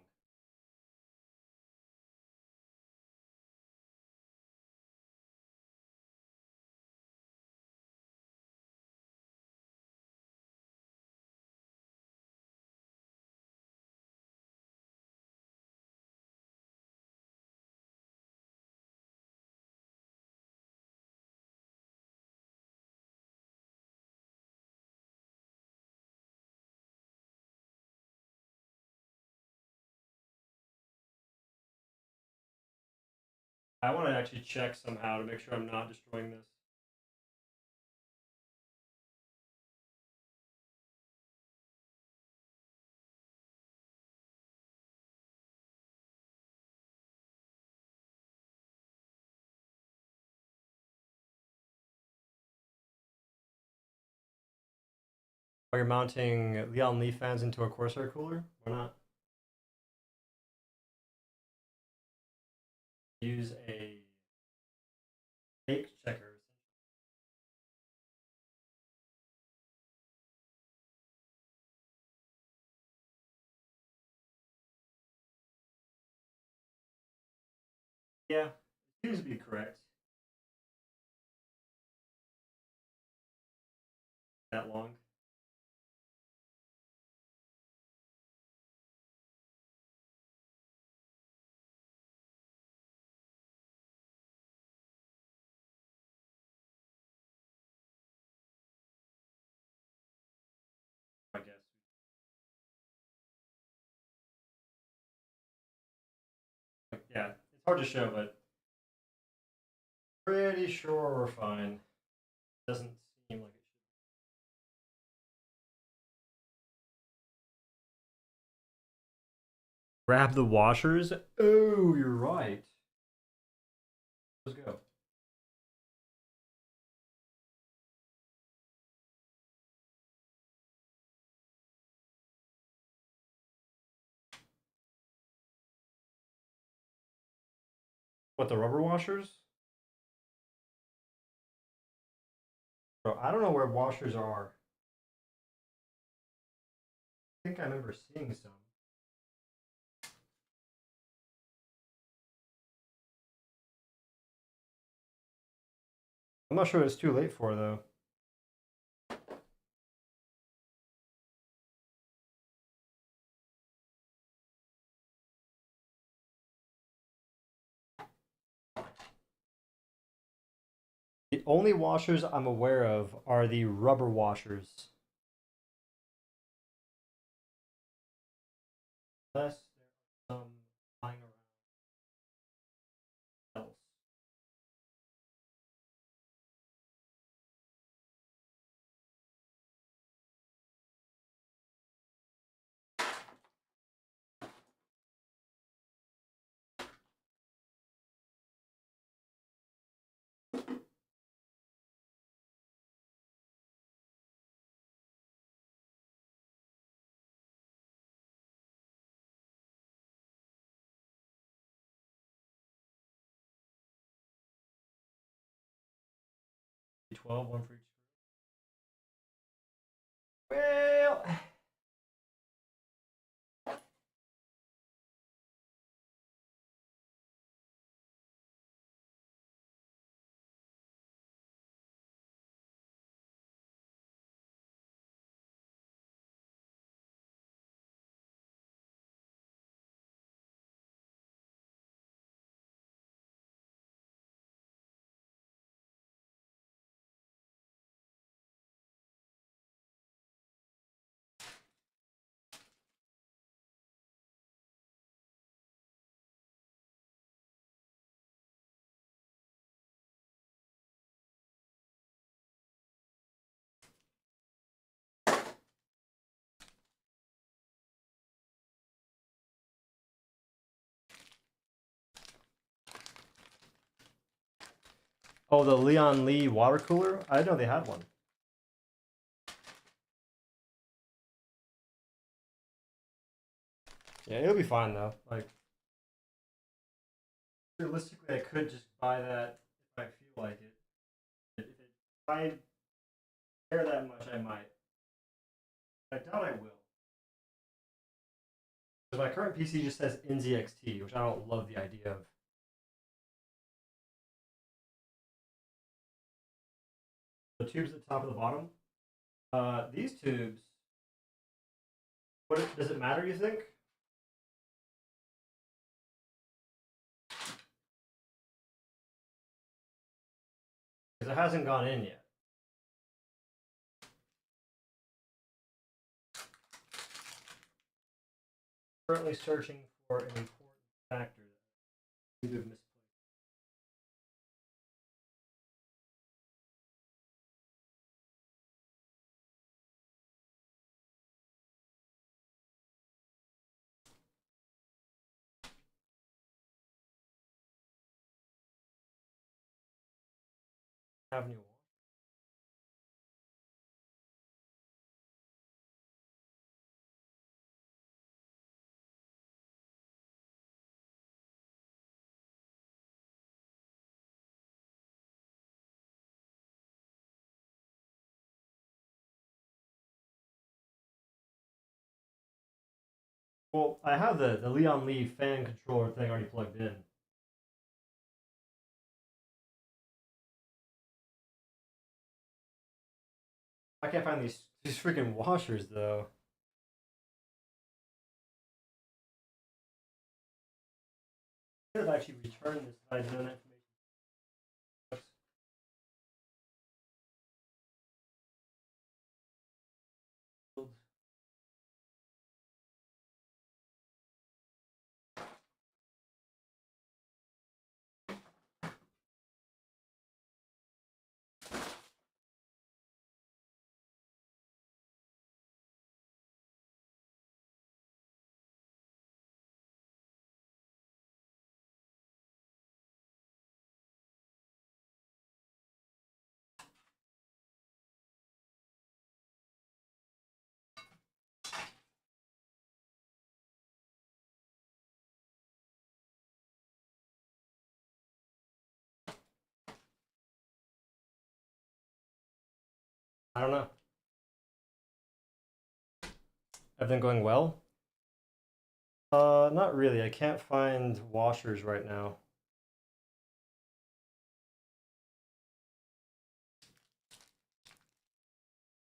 I want to actually check somehow to make sure I'm not destroying this. While you're mounting Leon Lee fans into a Corsair cooler, why not? Use a fake checker. Yeah, it seems to be correct. That long. I guess. Yeah, it's hard to show, but pretty sure we're fine. Doesn't seem like it should. Grab the washers. Oh, you're right. Let's go. What, the rubber washers? Bro, I don't know where washers are. I think I remember seeing some. I'm not sure what it's too late for though. The only washers I'm aware of are the rubber washers. Unless there are lying around else. D12, one for each screw. Well, oh, the Leon Lee water cooler? I didn't know they had one. Yeah, it'll be fine though. Like, realistically, I could just buy that if I feel like it. If I care that much, I might. I doubt I will. Because my current PC just says NZXT, which I don't love the idea of. The tubes at the top of the bottom. These tubes. Does it matter? You think? Because it hasn't gone in yet. Currently searching for an important factor that I have misplaced. Avenue 1. Well, I have the Leon Lee fan controller thing already plugged in. I can't find these freaking washers though. I should have actually returned this if I had known that information. I don't know. Everything going well? Not really. I can't find washers right now.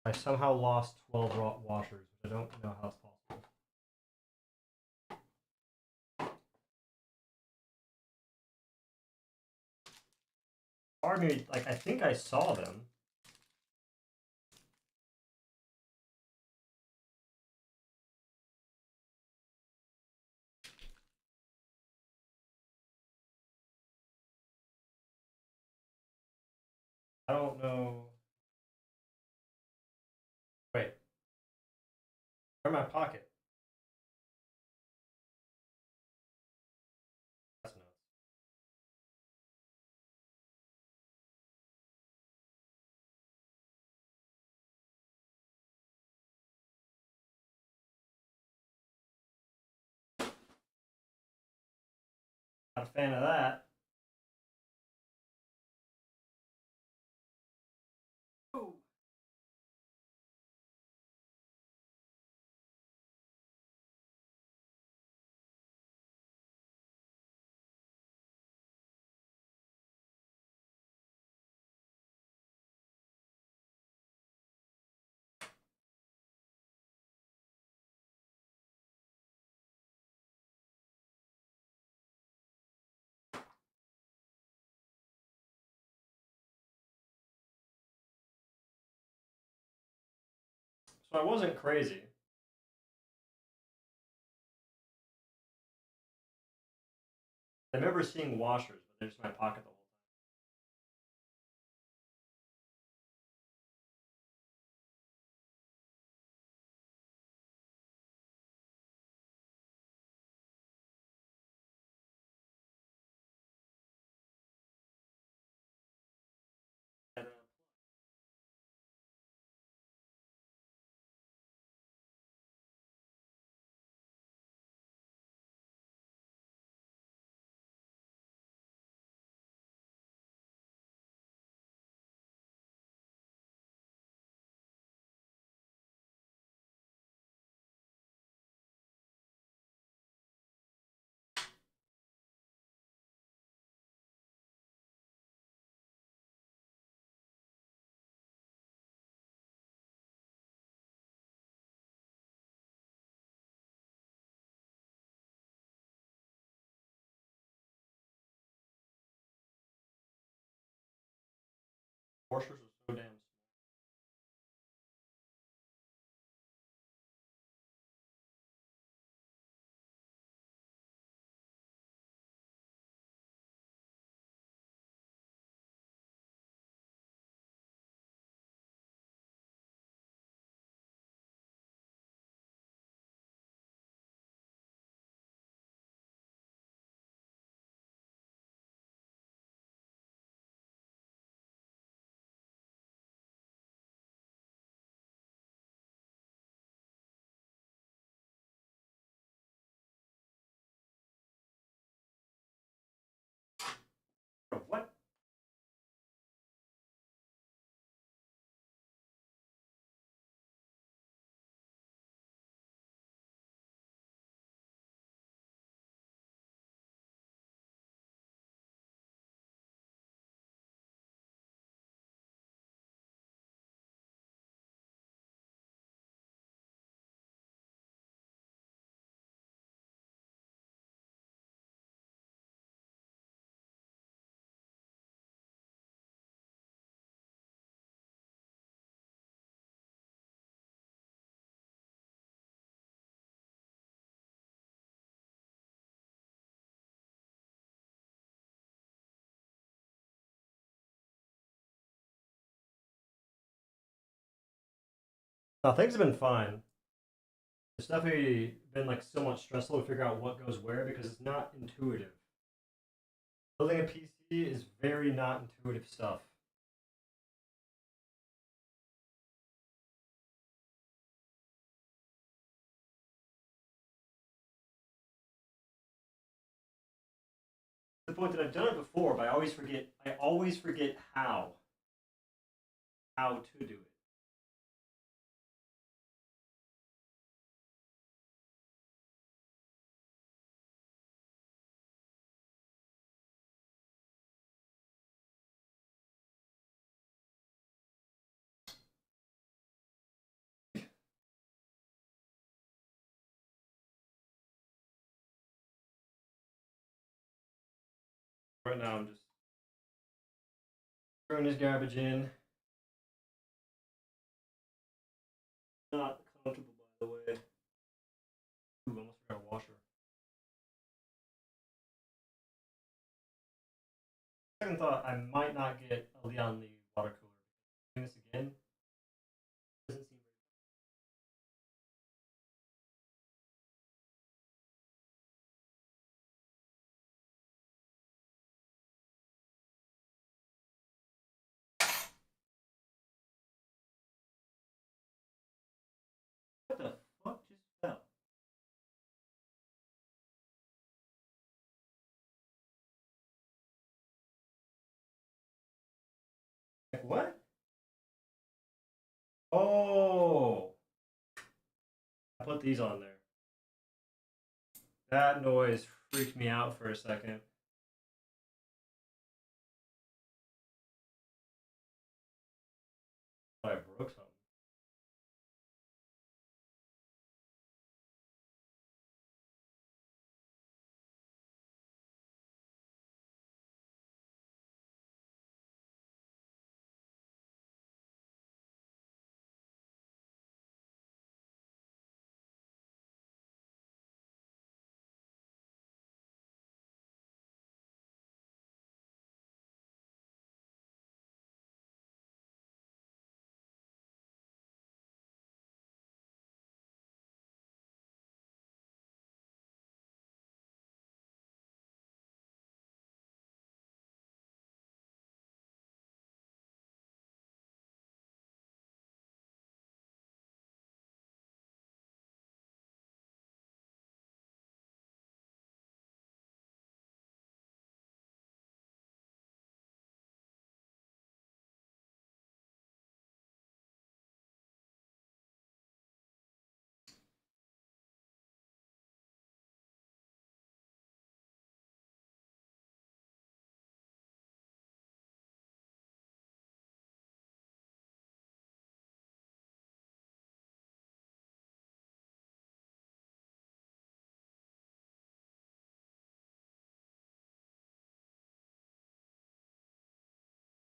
I somehow lost 12 washers, which I don't know how it's possible. Pardon me, like, I think I saw them. in my pocket. That's nuts. Not a fan of that. Ooh. So I wasn't crazy. I remember seeing washers, but they're just in my pocket the whole time. Washers are so damn small. What? No, things have been fine. It's definitely been like somewhat stressful to figure out what goes where because it's not intuitive. Building a PC is very not intuitive stuff. To the point that I've done it before, but I always forget. I always forget how to do it. Right now, I'm just throwing this garbage in. Not comfortable, by the way. Ooh, almost forgot a washer. Second thought, I might not get a lid on the water cooler. Doing this again doesn't seem Like, what? Oh, I put these on there. That noise freaked me out for a second. I broke something.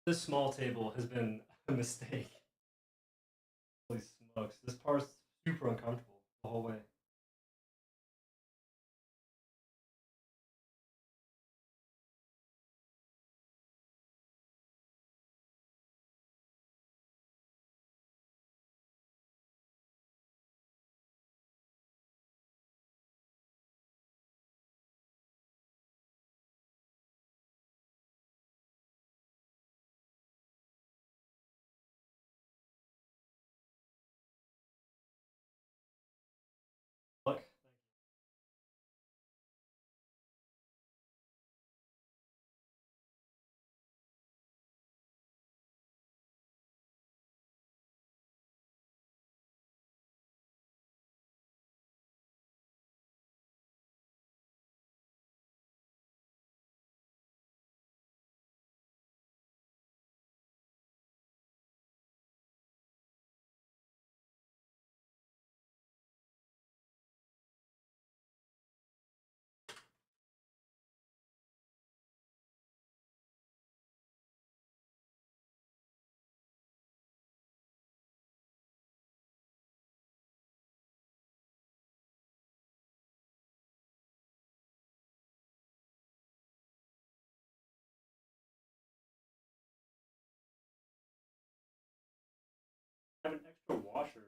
This small table has been a mistake. Holy smokes. This part's super uncomfortable the whole way. Look. I have an extra washer.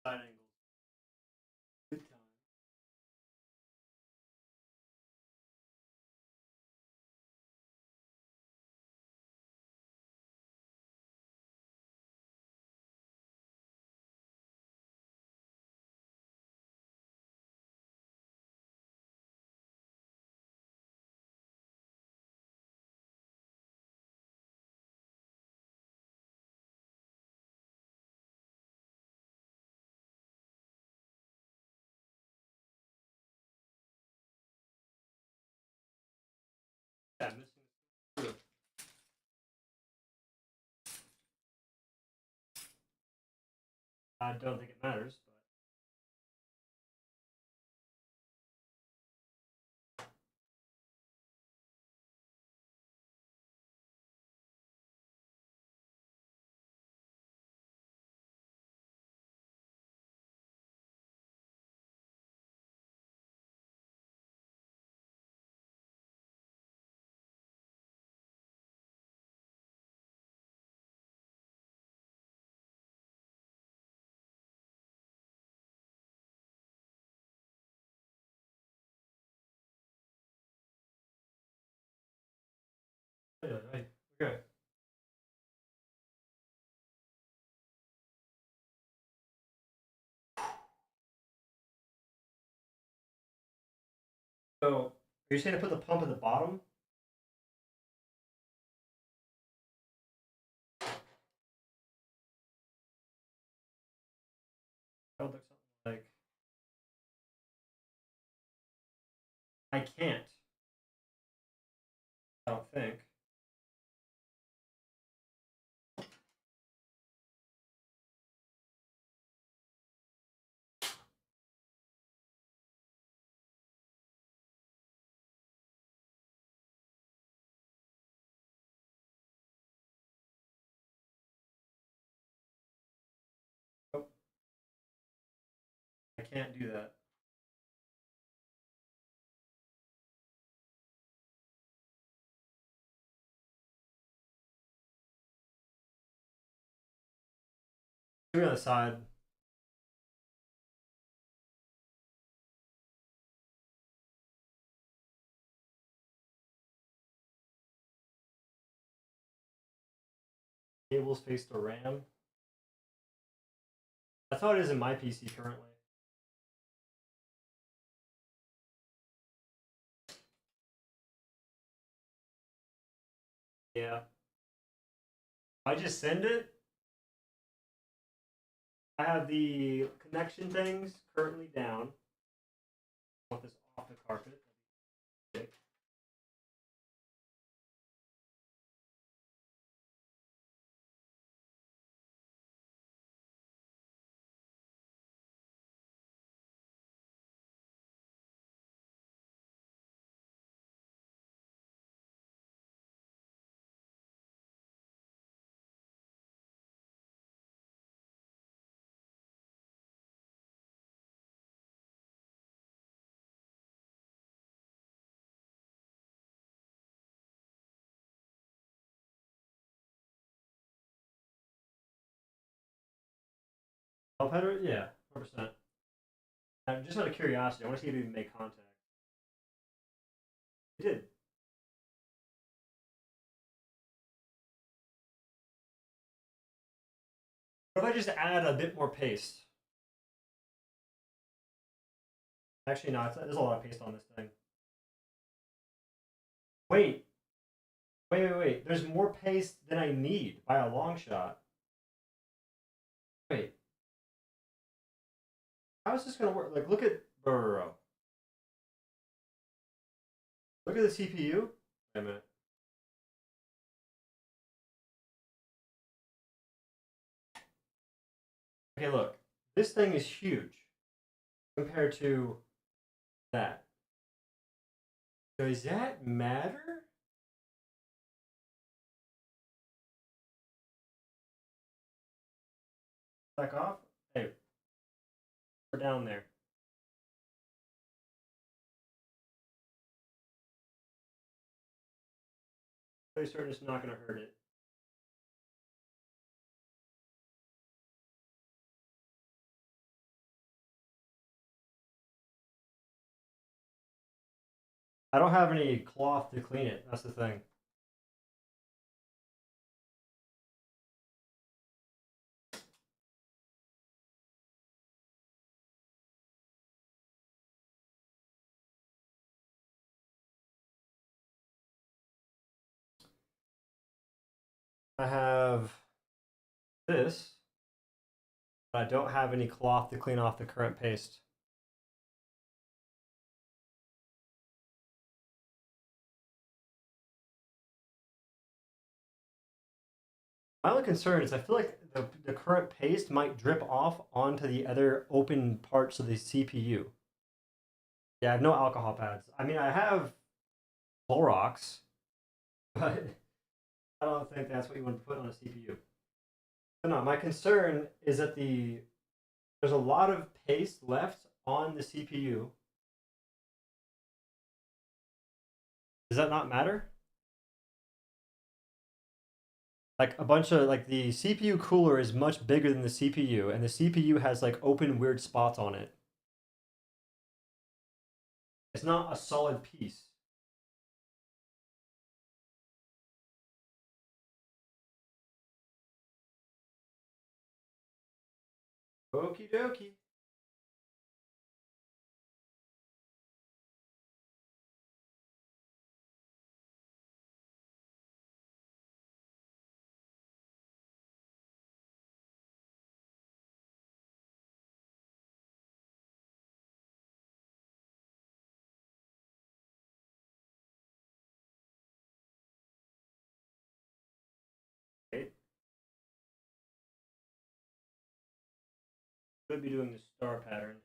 Side angles. Good time. Yeah, missing a screw. I don't think it matters, but Are you saying to put the pump at the bottom? That would look something like. I can't. I don't think. Nope. I can't do that. Maybe on the side. Cables face the RAM. That's how it is in my PC currently. Yeah. I just send it. I have the connection things currently down. I want this off the carpet. Help header? Yeah, 100%. Just out of curiosity, I want to see if you even make contact. It did. What if I just add a bit more paste? Actually, no, there's a lot of paste on this thing. Wait. Wait. There's more paste than I need by a long shot. Wait. How is this going to work? Like, look at... Bro. Look at the CPU. Wait a minute. Okay, look. This thing is huge compared to that. Does that matter? Back off? Hey. We're down there. Pretty certain it's not going to hurt it. I don't have any cloth to clean it. That's the thing. I have this, but I don't have any cloth to clean off the current paste. My only concern is I feel like the current paste might drip off onto the other open parts of the CPU. Yeah, I have no alcohol pads. I mean, I have Clorox, but I don't think that's what you want to put on a CPU. But no, my concern is that there's a lot of paste left on the CPU. Does that not matter? Like a bunch of like the CPU cooler is much bigger than the CPU, and the CPU has like open weird spots on it. It's not a solid piece. Okie dokie. Could be doing the star pattern.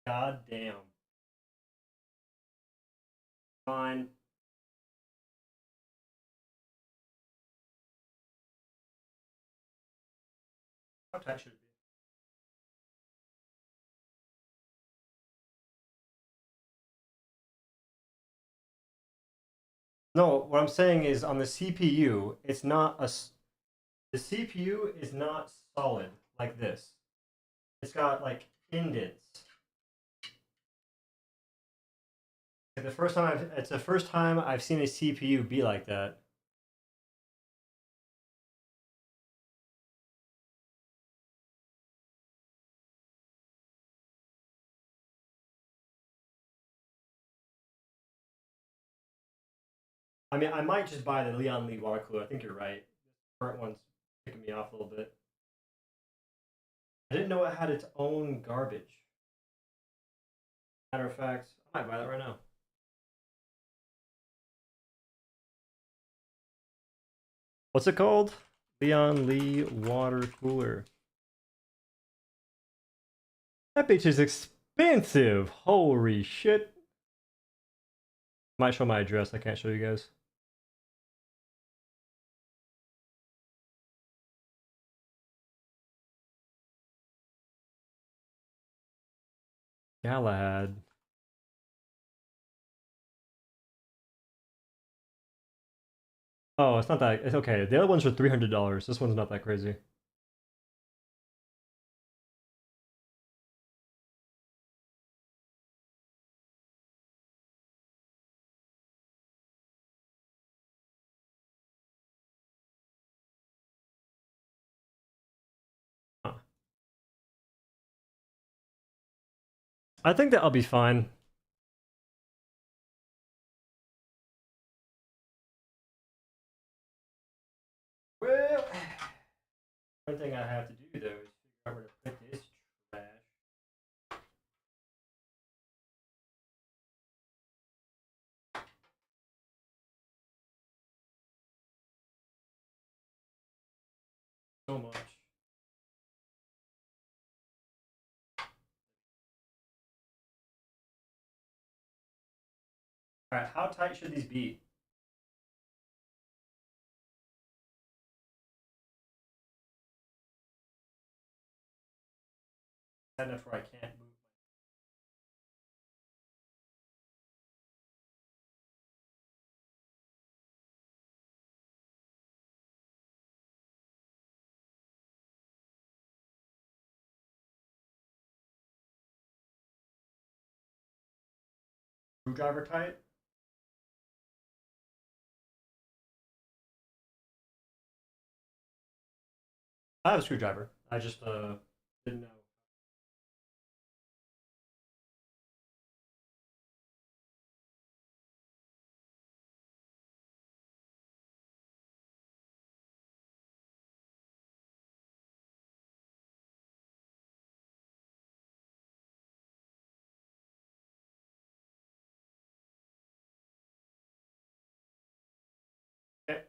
God damn. Fine. How tight should it be? No, what I'm saying is on the CPU, it's not the CPU is not solid like this. It's got like indents. It's the first time I've seen a CPU be like that. I mean, I might just buy the Leon Lee water cooler. I think you're right. The current one's picking me off a little bit. I didn't know it had its own garbage. Matter of fact, I might buy that right now. What's it called? Leon Lee water cooler. That bitch is expensive. Holy shit. Might show my address. I can't show you guys. Galahad. Oh, it's not that. It's okay. The other ones are $300. This one's not that crazy. Huh. I think that I'll be fine. Well, one thing I have to do though is figure out where to put this trash. So much. All right, how tight should these be? Enough where I can't move. Screwdriver tight? I have a screwdriver. I just didn't know. Okay.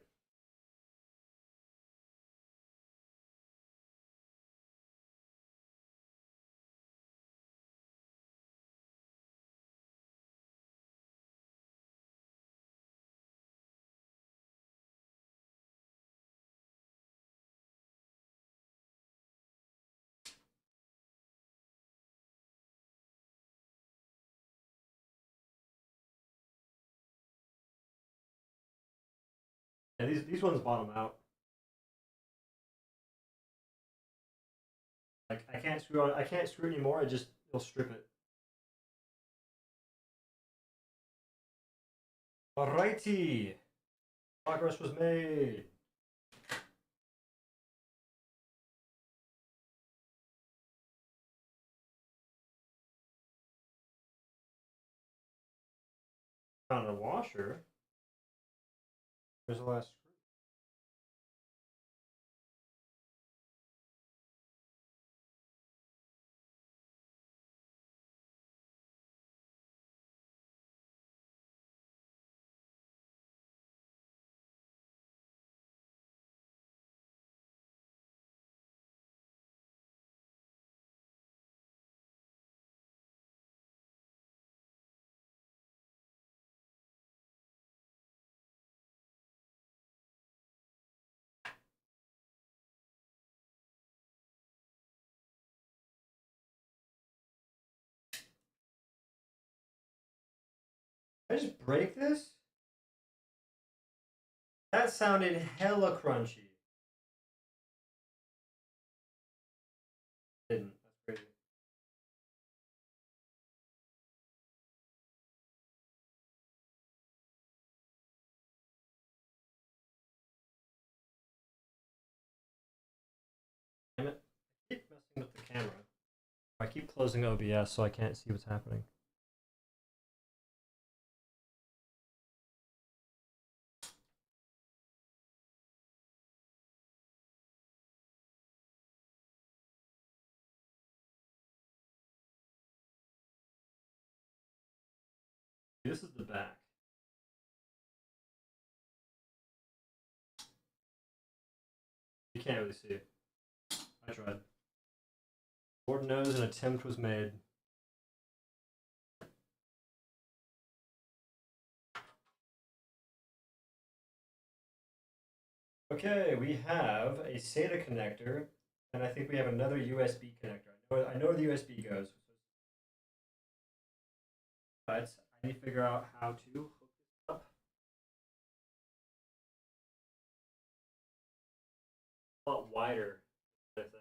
Yeah, these ones bottom out. Like I can't screw it anymore. It'll strip it. Alrighty. Progress was made. Found a washer. Where's the last screw? Did I just break this? That sounded hella crunchy. Didn't. That's crazy. Damn it. I keep messing with the camera. I keep closing OBS so I can't see what's happening. This is the back. You can't really see it. I tried. Lord knows an attempt was made. Okay, we have a SATA connector, and I think we have another USB connector. I know where the USB goes, but I need to figure out how to hook this up. A lot wider, I think.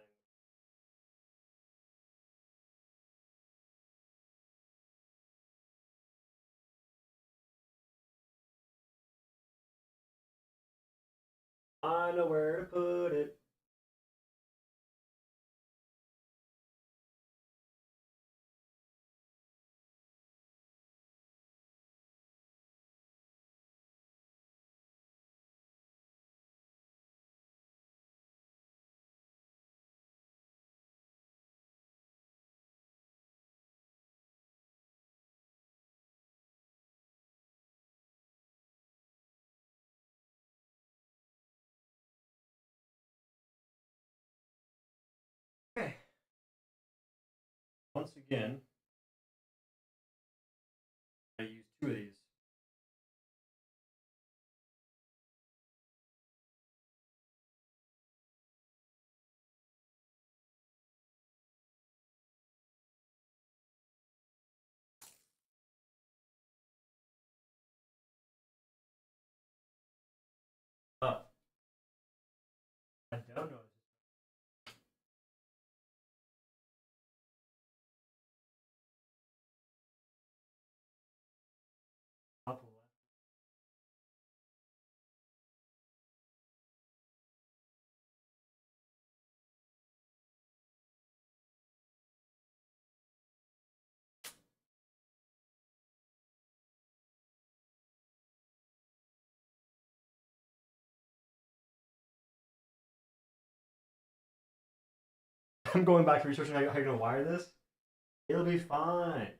I know where to put it. Okay. Once again, I use two of these. Up. I don't know. Top left. I'm going back to researching how you're gonna wire this. It'll be fine.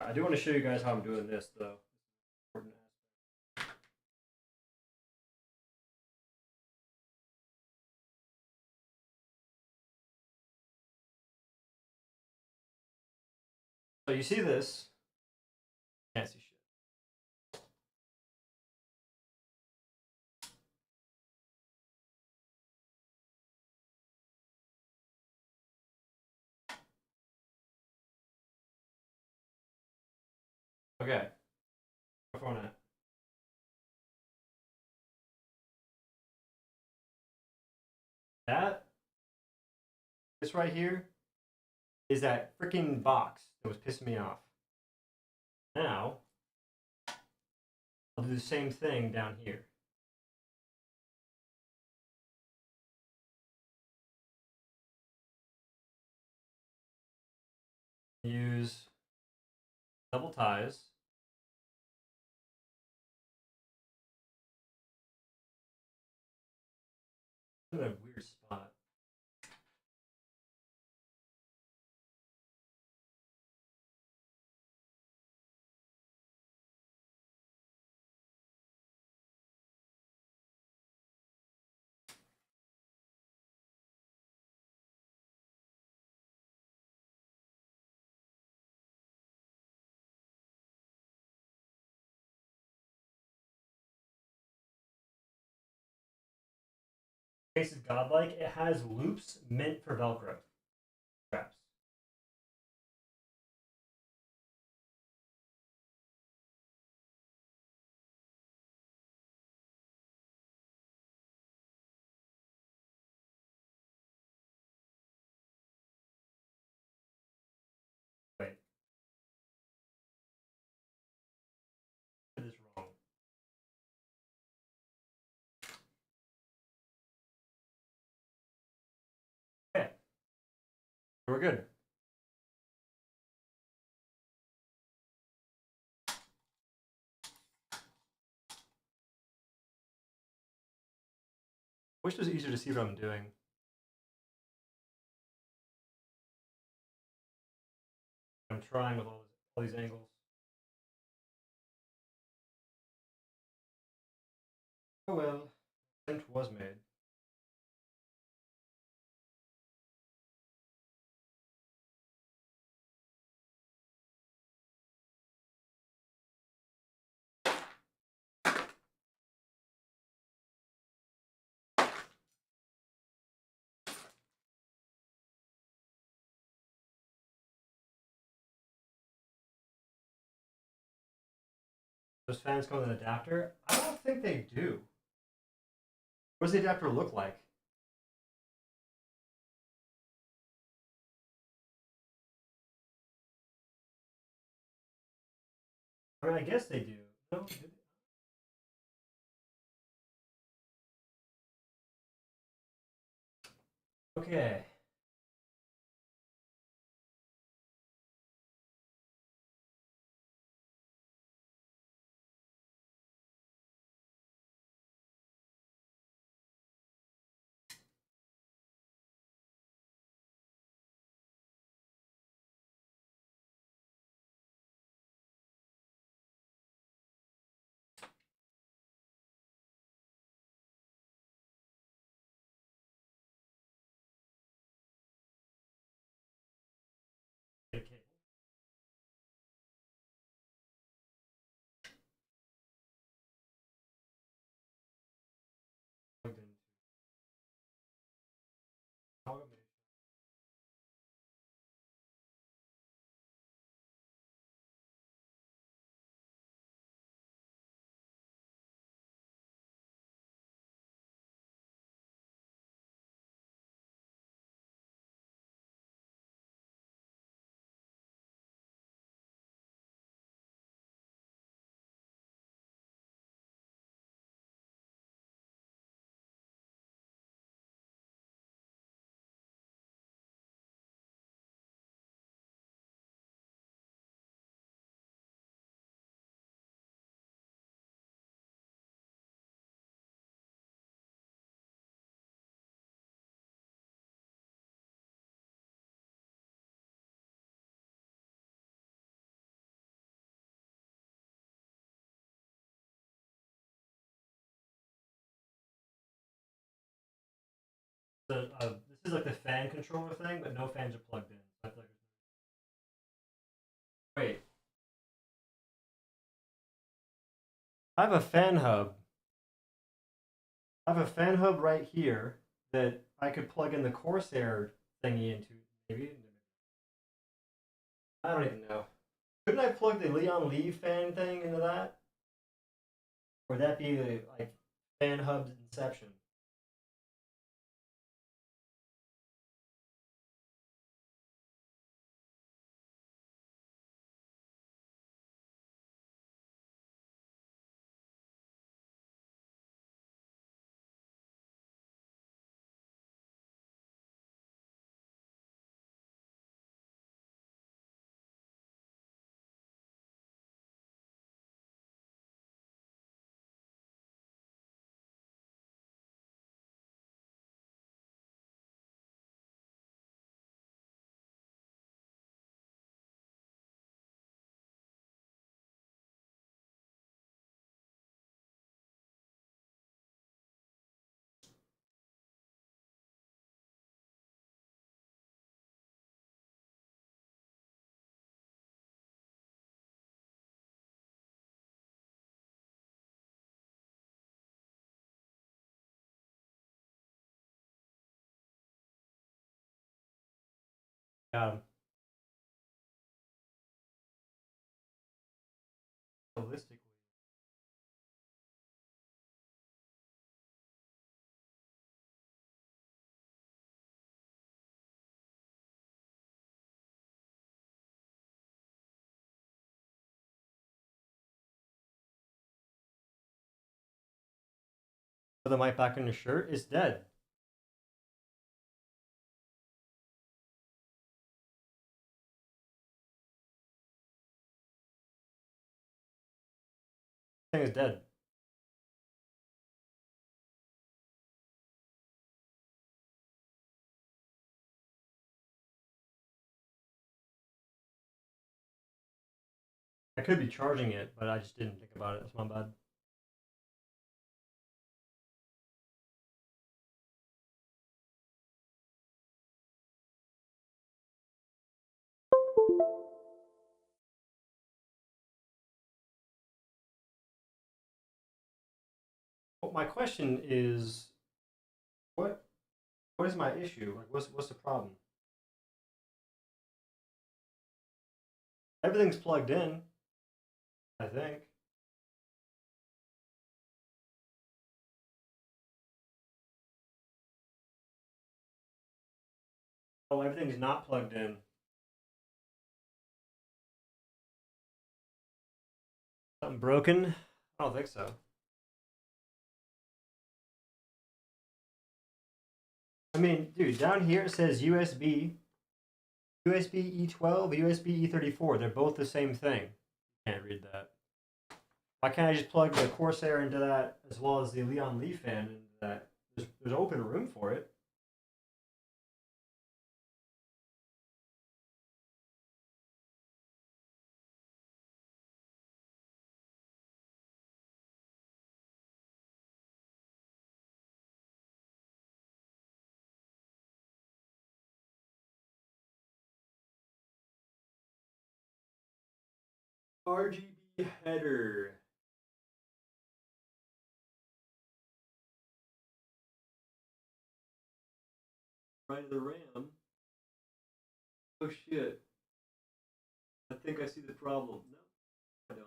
I do want to show you guys how I'm doing this, though. So you see this? Can't see shit. Okay. My phone at. That, this right here, is that freaking box that was pissing me off. Now, I'll do the same thing down here. Use double ties. I'm in a weird spot. Case is godlike. It has loops meant for Velcro straps. Wait, I did this wrong. Okay, we're good. Wish it was easier to see what I'm doing. I'm trying with all these angles. Oh well, attempt was made. Those fans come with an adapter? I don't think they do. What does the adapter look like? I mean, I guess they do. No, do they? Okay. Okay. Plugged into amalgamation. So, this is like the fan controller thing, but no fans are plugged in. So I feel like wait, I have a fan hub. I have a fan hub right here that I could plug in the Corsair thingy into. Maybe. I don't even know. Couldn't I plug the Leon Lee fan thing into that? Or would that be like fan hub's inception? Realistically. Put the mic back in your shirt. It's dead. This thing is dead. I could be charging it, but I just didn't think about it. That's my bad. Well, my question is, what what is my issue? Like, what's the problem? Everything's plugged in, I think. Oh, everything's not plugged in. Something broken? I don't think so. I mean, dude, down here it says USB, USB E12, USB E34. They're both the same thing. Can't read that. Why can't I just plug the Corsair into that as well as the Leon Lee fan into that? There's open room for it. RGB header. Right of the RAM. Oh shit. I think I see the problem. No, I don't.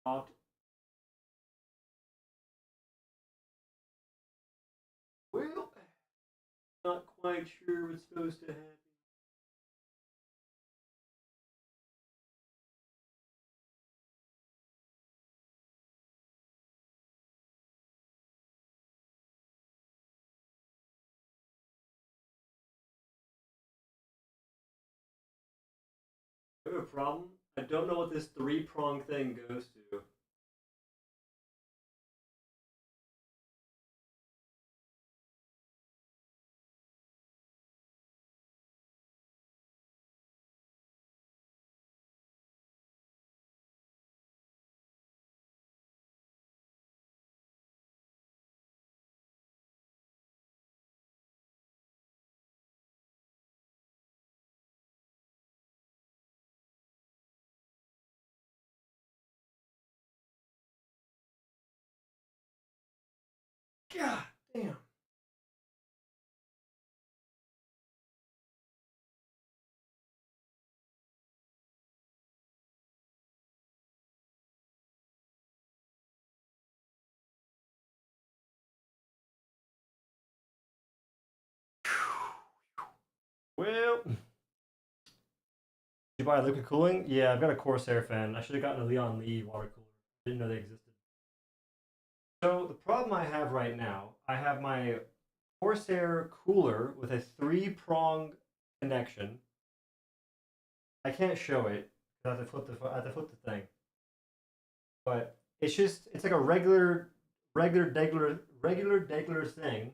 Opt. Well, not quite sure what's supposed to happen. I have a problem. I don't know what this three-prong thing goes to. God damn. Well, did you buy liquid cooling? Yeah, I've got a Corsair fan. I should have gotten a Leon Lee water cooler. Didn't know they existed. So the problem I have right now, I have my Corsair cooler with a three-prong connection. I can't show it. I have to flip the thing. But it's like a regular thing,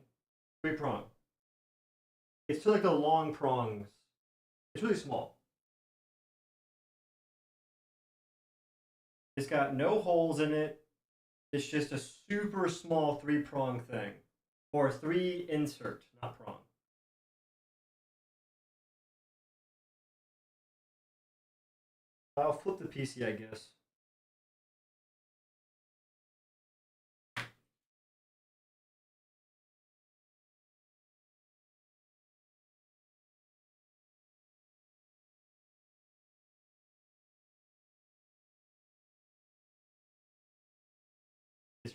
three-prong. It's still like the long prongs. It's really small. It's got no holes in it. It's just a super small three-prong thing. Or three insert, not prong. I'll flip the PC, I guess.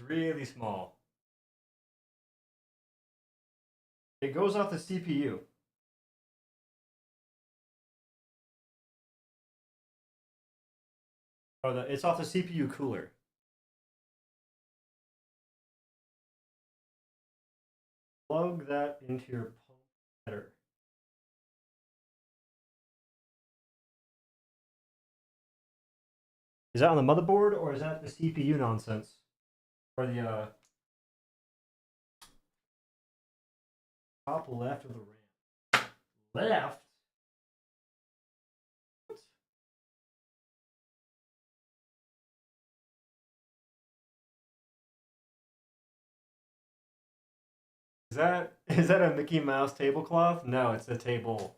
really small. It goes off the CPU. Oh, it's off the CPU cooler. Plug that into your pump header. Is that on the motherboard or is that the CPU nonsense? Or the top left of the RAM? Left? Is that a Mickey Mouse tablecloth? No, it's a table.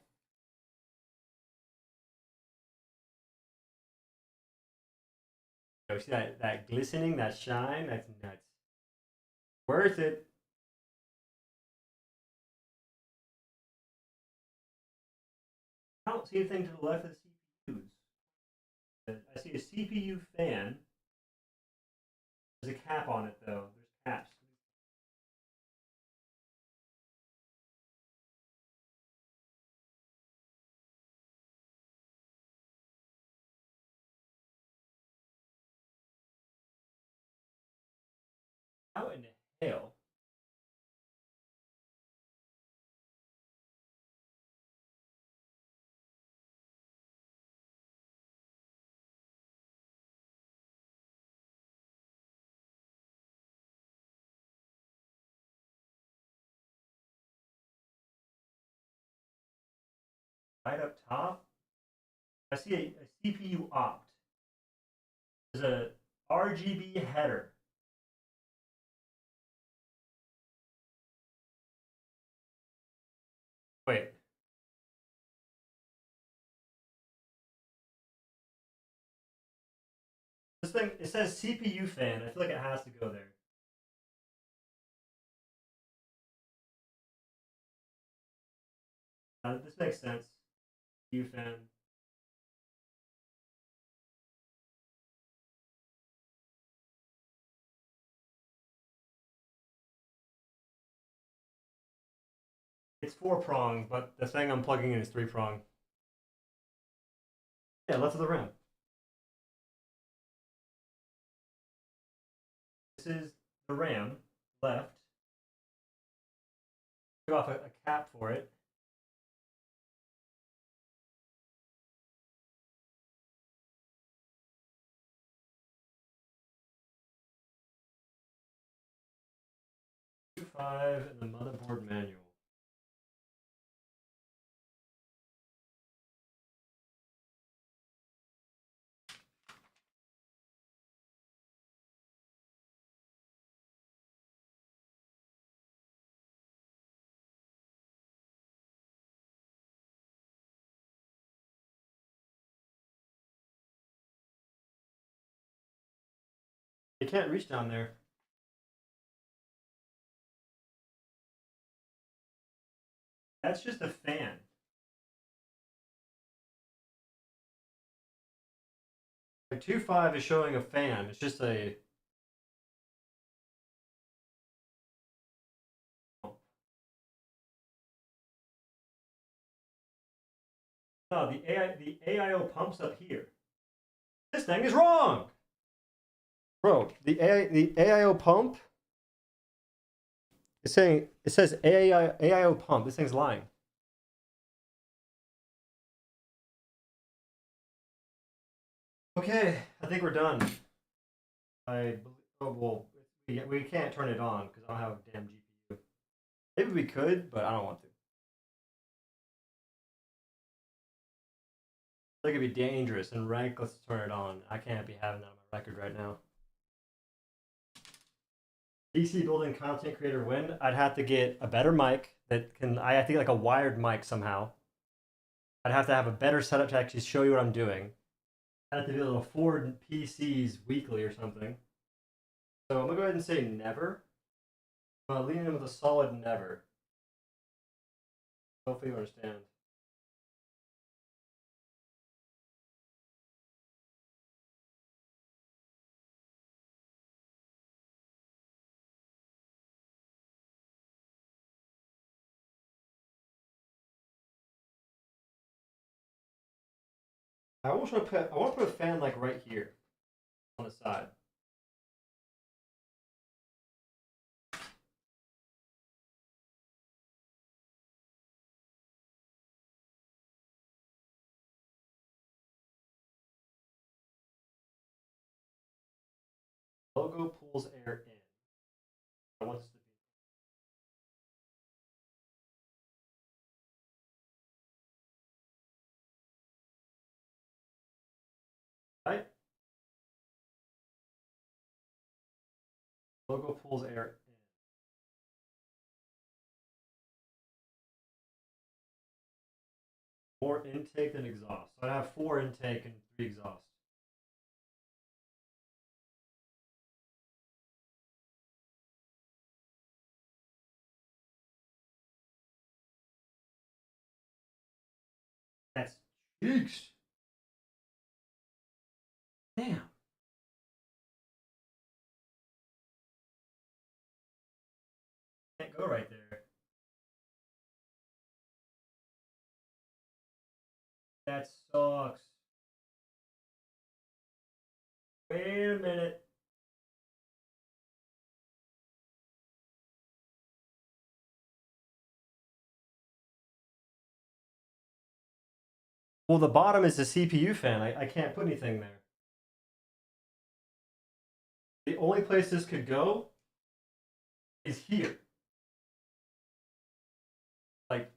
You see that glistening, that shine? That's nuts. Worth it. I don't see anything to the left of the CPUs. I see a CPU fan. There's a cap on it though. There's caps. How in the hell? Right up top, I see a CPU opt. There's a RGB header. Wait. This thing, it says CPU fan. I feel like it has to go there. This makes sense. CPU fan. It's 4-pronged, but the thing I'm plugging in is 3-pronged. Yeah, left of the RAM. This is the RAM, left. Took off a cap for it. Five and the motherboard manual. You can't reach down there. That's just a fan. Like 2.5 is showing a fan. It's just a. No, the AIO pumps up here. This thing is wrong, bro. The AIO pump. It says AIO pump. This thing's lying. Okay, I think we're done. Well, we can't turn it on because I don't have a damn GPU. Maybe we could, but I don't want to. It could be dangerous and reckless to turn it on. I can't be having that on my record right now. DC building content creator win. I'd have to get a better mic that can. I think like a wired mic somehow. I'd have to have a better setup to actually show you what I'm doing. I'd have to be able to afford PCs weekly or something. So I'm gonna go ahead and say never. I'm gonna lean in with a solid never. Hopefully you understand. I want to put a fan like right here on the side. Logo pulls air in. I want this to be right. Logo pulls air in. More intake than exhaust. So I have 4 intake and 3 exhaust. That's cheeks. Damn. Can't go right there. That sucks. Wait a minute. Well, the bottom is the CPU fan. I can't put anything there. The only place this could go is here. Like,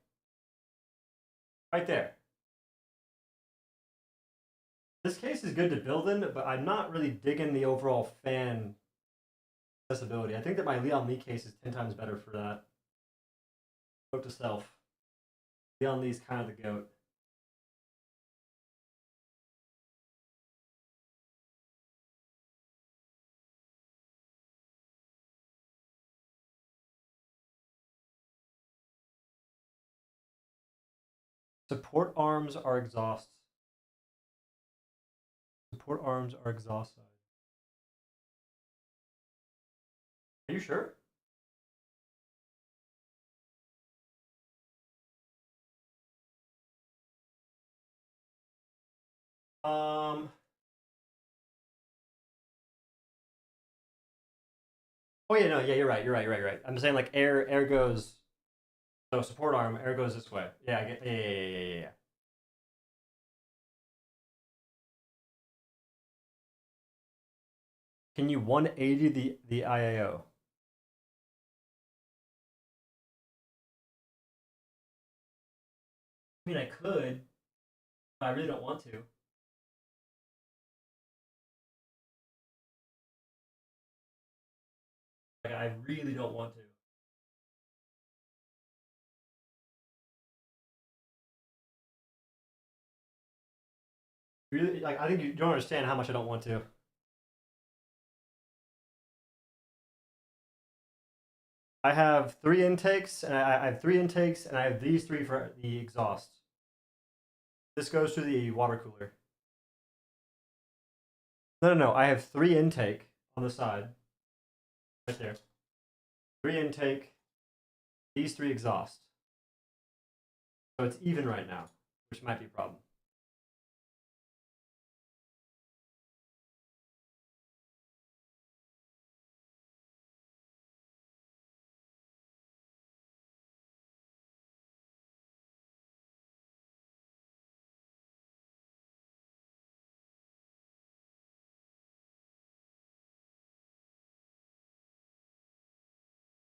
right there. This case is good to build in, but I'm not really digging the overall fan accessibility. I think that my Leon Lee case is 10 times better for that. Note to self. Leon Lee's kind of the GOAT. Support arms are exhaust. Support arms are exhaust side. Are you sure? Um. Oh yeah, no, yeah, you're right. You're right. You're right. You're right. I'm saying like air goes. So support arm, air goes this way. Yeah, I get. Yeah. Can you 180 the IAO? I mean, I could, but I really don't want to. Like, I really don't want to. Really, like I think you don't understand how much I don't want to. I have 3 intakes, and I have 3 intakes, and I have these 3 for the exhaust. This goes to the water cooler. No. I have 3 intake on the side, right there. 3 intake, these 3 exhaust. So it's even right now, which might be a problem.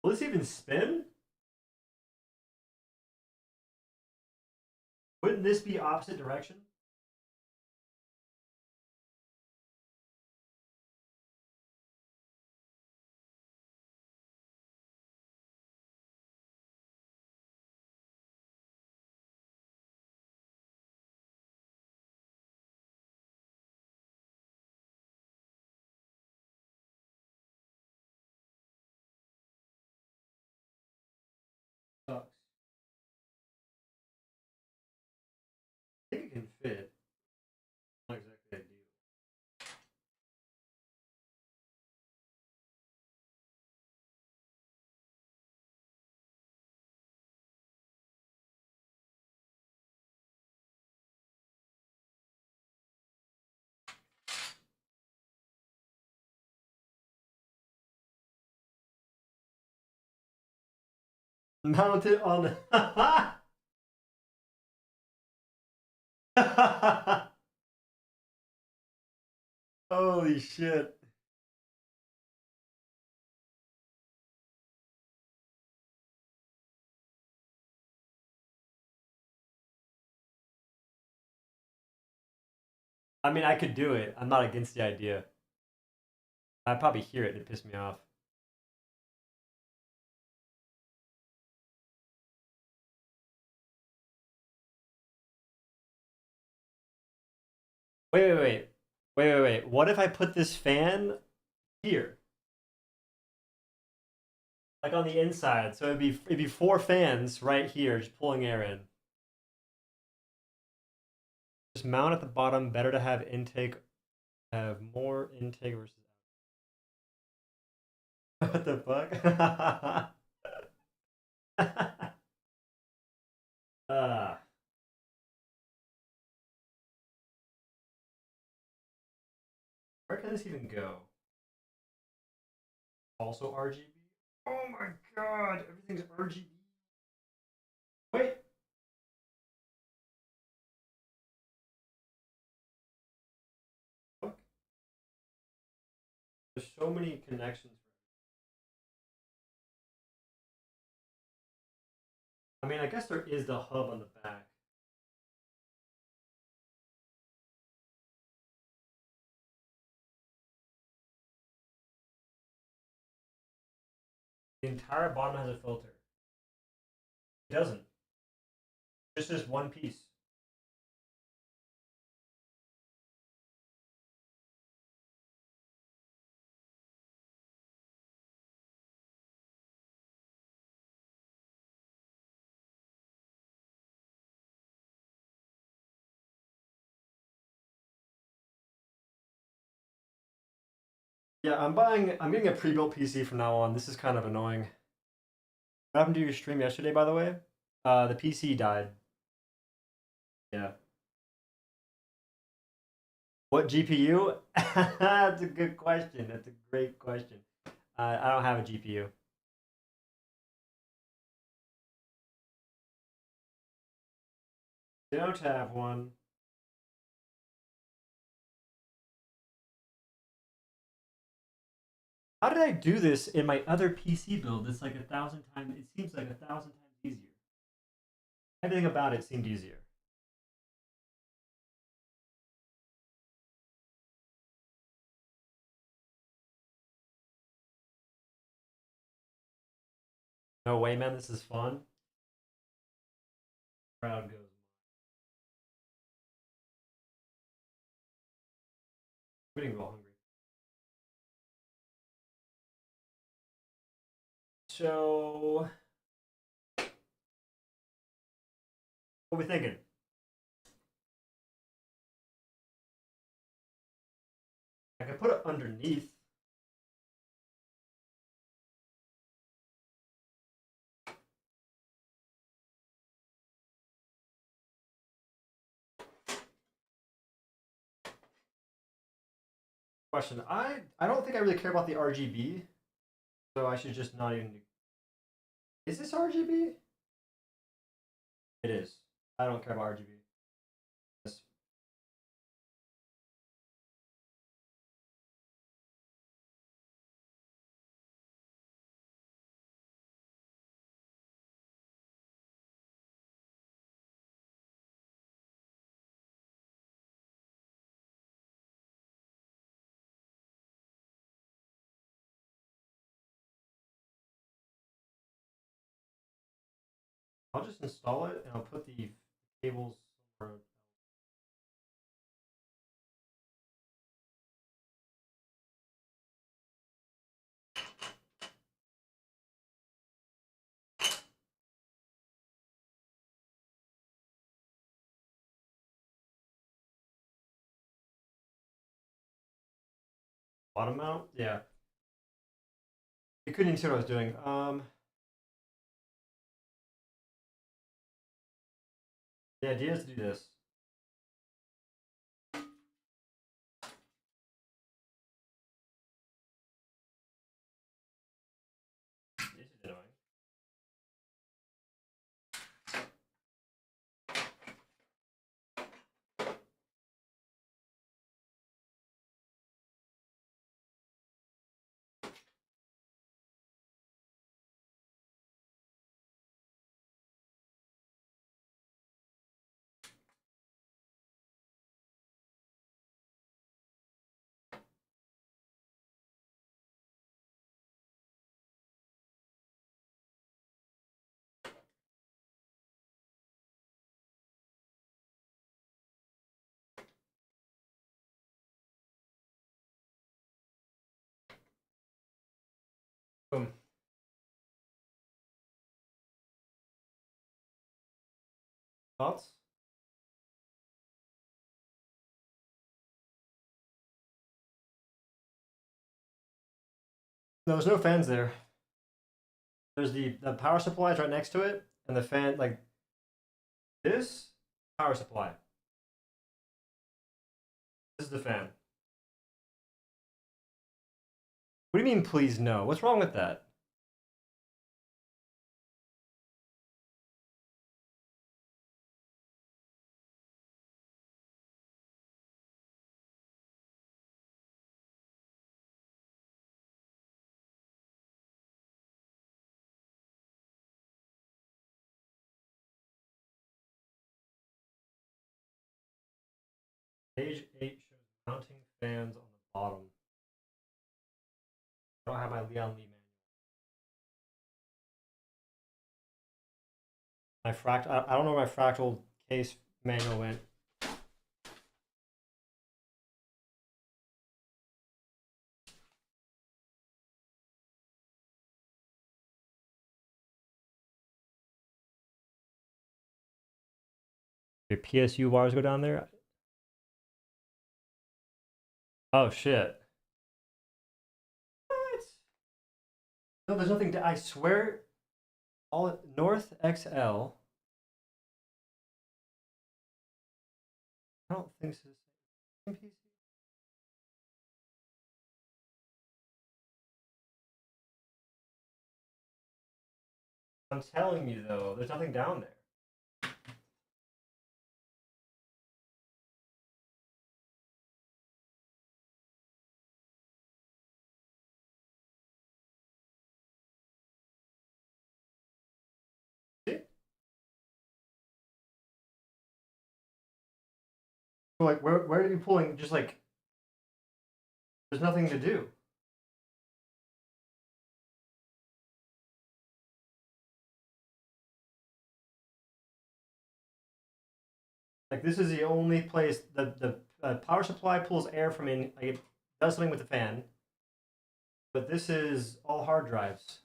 Will this even spin? Wouldn't this be opposite direction? Sucks. I think it can fit. Not exactly ideal. Mount it on the... Holy shit. I mean, I could do it. I'm not against the idea. I'd probably hear it and it'd piss me off. Wait. What if I put this fan here? Like on the inside. So it'd be four fans right here just pulling air in. Just mount at the bottom. Better to have intake, have more intake versus what the fuck? uh, where can this even go? Also RGB? Oh my god, everything's RGB. Wait. Fuck. There's so many connections. I mean, I guess there is the hub on the back. The entire bottom has a filter. It doesn't. Just this one piece. Yeah, I'm getting a pre-built PC from now on. This is kind of annoying. What happened to your stream yesterday, by the way? The PC died. Yeah. What GPU? That's a good question. That's a great question. I don't have a GPU. Don't have one. How did I do this in my other PC build? It's like 1,000 times. It seems like 1,000 times easier. Everything about it seemed easier. No way, man. This is fun. Crowd goes. I'm getting real hungry. So, what are we thinking? I could put it underneath. Question. I don't think I really care about the RGB, so I should just not even. Is this RGB? It is. I don't care about RGB. Yes. I'll just install it and I'll put the cables somewhere. Bottom mount? Yeah. You couldn't even see what I was doing. The idea is to do this. This is annoying. Boom. Thoughts? No, there's no fans there. There's the power supply is right next to it, and the fan, like this power supply. This is the fan. What do you mean, please no? What's wrong with that? Page 8 shows mounting fans on the bottom. I don't have my Leon Lee manual. I don't know where my fractal case manual went. Your PSU wires go down there? Oh shit. What? No, there's nothing I swear all North XL. I don't think this is the same PC. I'm telling you though, there's nothing down there. See? So like where are you pulling? Just like there's nothing to do. Like this is the only place the power supply pulls air from in. Like it does something with the fan, but this is all hard drives.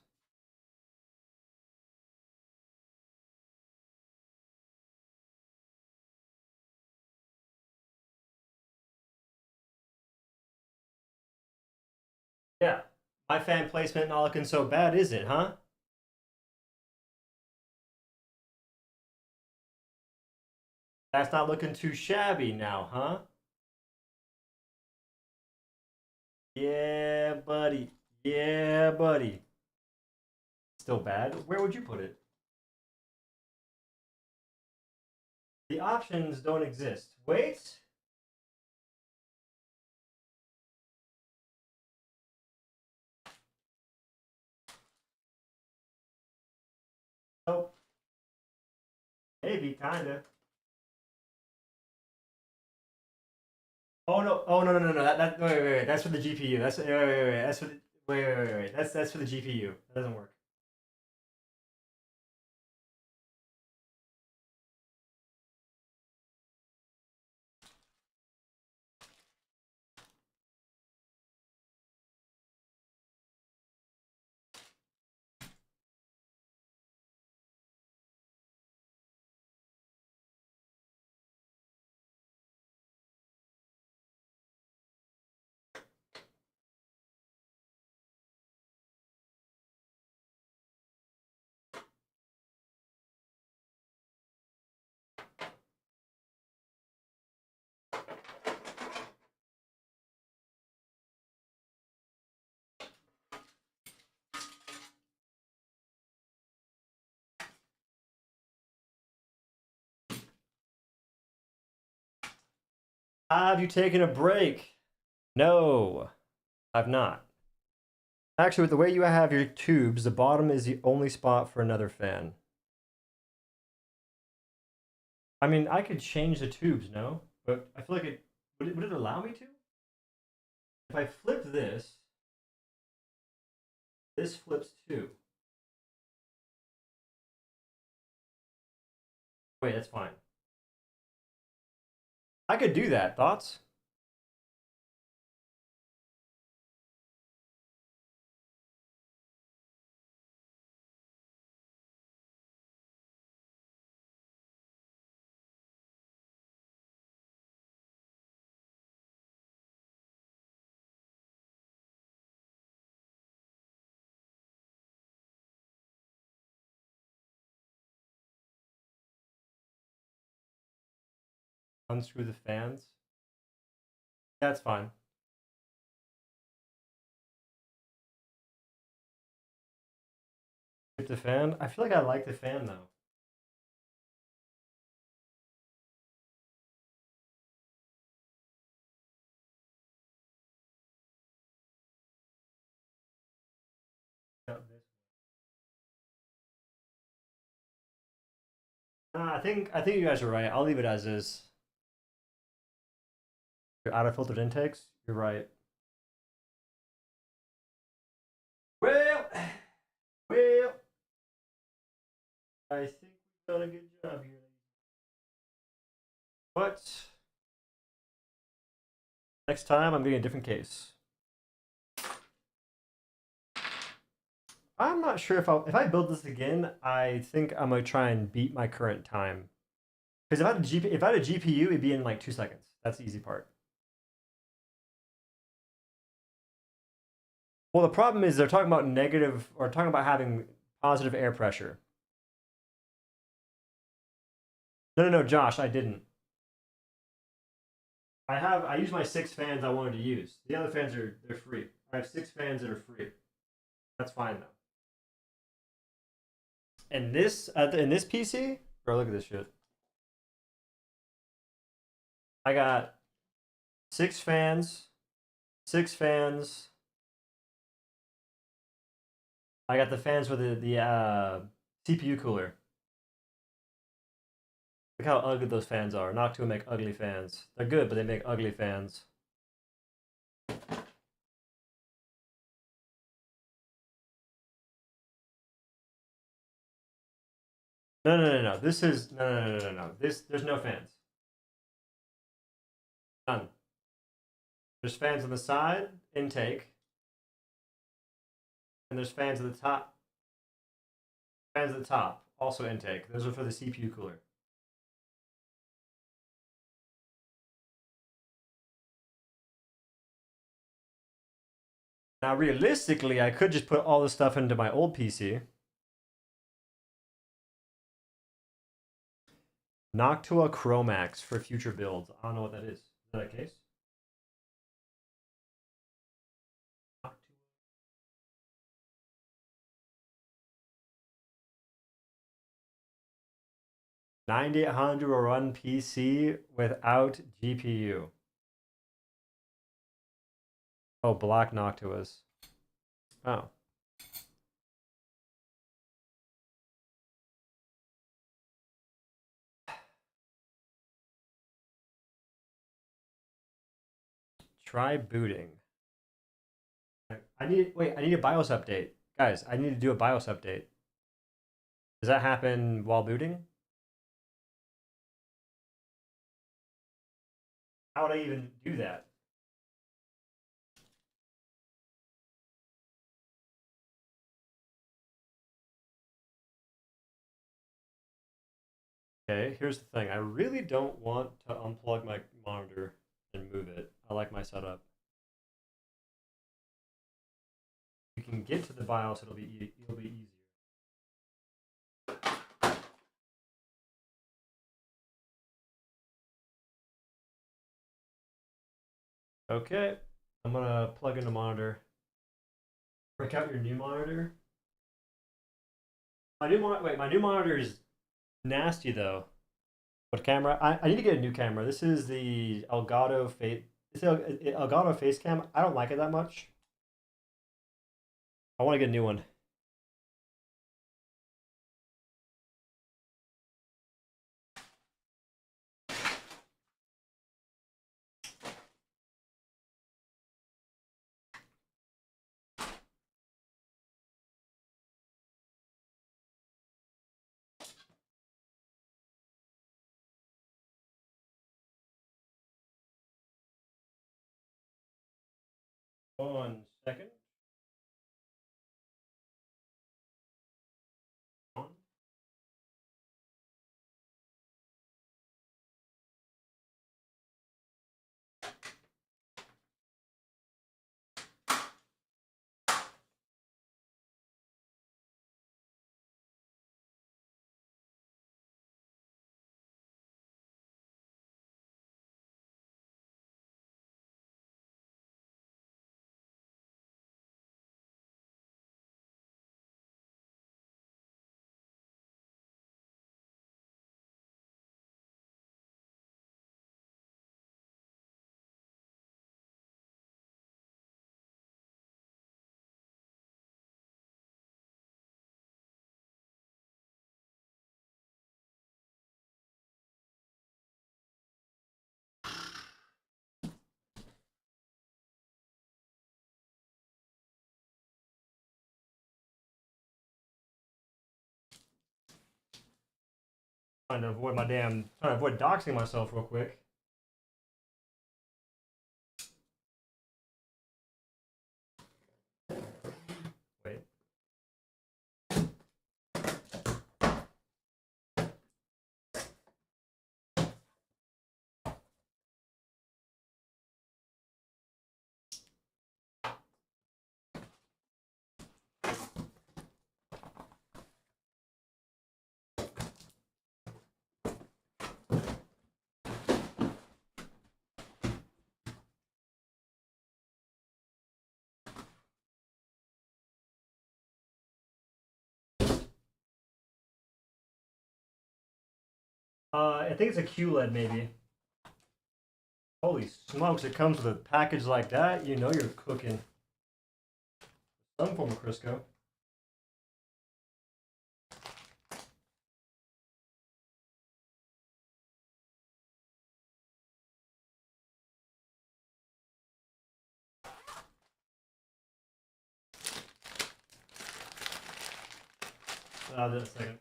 Yeah, my fan placement not looking so bad, is it, huh? That's not looking too shabby now, huh? Yeah, buddy. Yeah, buddy. Still bad. Where would you put it? The options don't exist. Wait. Oh, maybe, kinda. Oh no! Oh no! No! No! No! Wait! That's for the GPU. Wait! That's for the wait! That's for the GPU. That doesn't work. Have you taken a break? No, I've not. Actually, with the way you have your tubes, the bottom is the only spot for another fan. I mean, I could change the tubes, no? But I feel like would it allow me to? If I flip this, this flips too. Wait, that's fine. I could do that. Thoughts? Unscrew the fans. That's fine. Skip the fan. I feel like I like the fan though. I think you guys are right. I'll leave it as is. Your out of filtered intakes. You're right. Well, well. I think we've done a good job here. But next time I'm getting a different case. I'm not sure if I build this again, I think I'm gonna try and beat my current time. Because if I had a GPU, it'd be in like 2 seconds. That's the easy part. Well, the problem is they're talking about negative or talking about having positive air pressure. No, Josh, I didn't. I use my 6 fans I wanted to use. The other fans they're free. I have 6 fans that are free. That's fine though. And this in this PC, bro, look at this shit. I got 6 fans, 6 fans. I got the fans with the CPU cooler. Look how ugly those fans are. Noctua make ugly fans. They're good, but they make ugly fans. No. This is no. There's no fans. None. There's fans on the side, intake, and there's fans at the top. Fans at the top, also intake. Those are for the CPU cooler. Now, realistically, I could just put all this stuff into my old PC. Noctua Chromax for future builds. I don't know what that is. Is that a case? 9800 will run PC without GPU. Oh, black Noctuas. Oh. Try booting. I need a BIOS update. Guys, I need to do a BIOS update. Does that happen while booting? How would I even do that? Okay, here's the thing. I really don't want to unplug my monitor and move it. I like my setup. You can get to the BIOS, it'll be easier. Okay, I'm gonna plug in the monitor. Break out your new monitor. My new monitor is nasty though. What camera? I need to get a new camera. This is the Elgato Face. It's the Elgato Face Cam. I don't like it that much. I want to get a new one. One second. Trying to avoid trying to avoid doxing myself real quick. Wait. I think it's a QLED maybe. Holy smokes, it comes with a package like that, you know you're cooking some form of Crisco. Just a second.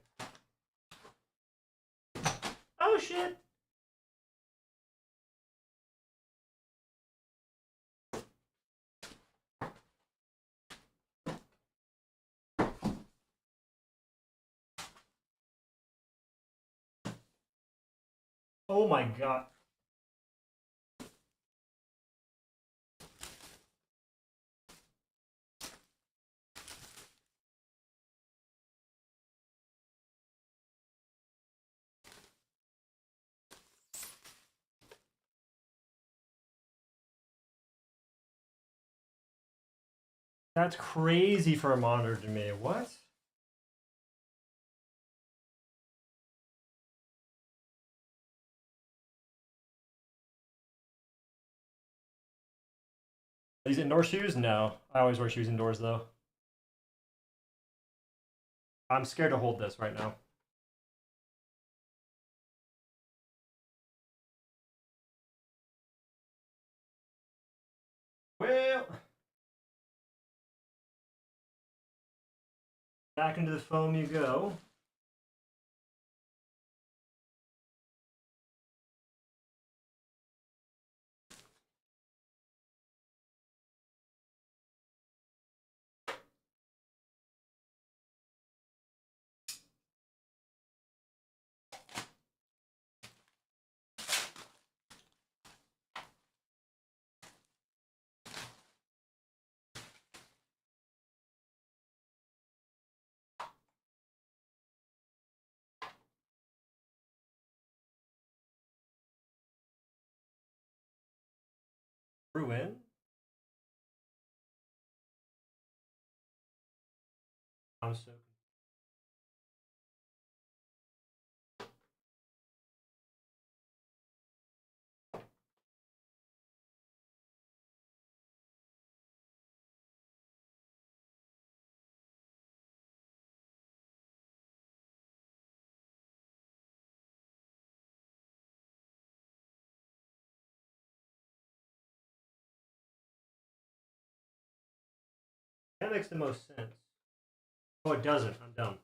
Oh shit! Oh my god. That's crazy for a monitor to me. What? These indoor shoes? No. I always wear shoes indoors though. I'm scared to hold this right now. Well, back into the foam you go. Screw in. I'm so That makes the most sense. Oh, it doesn't. I'm dumb.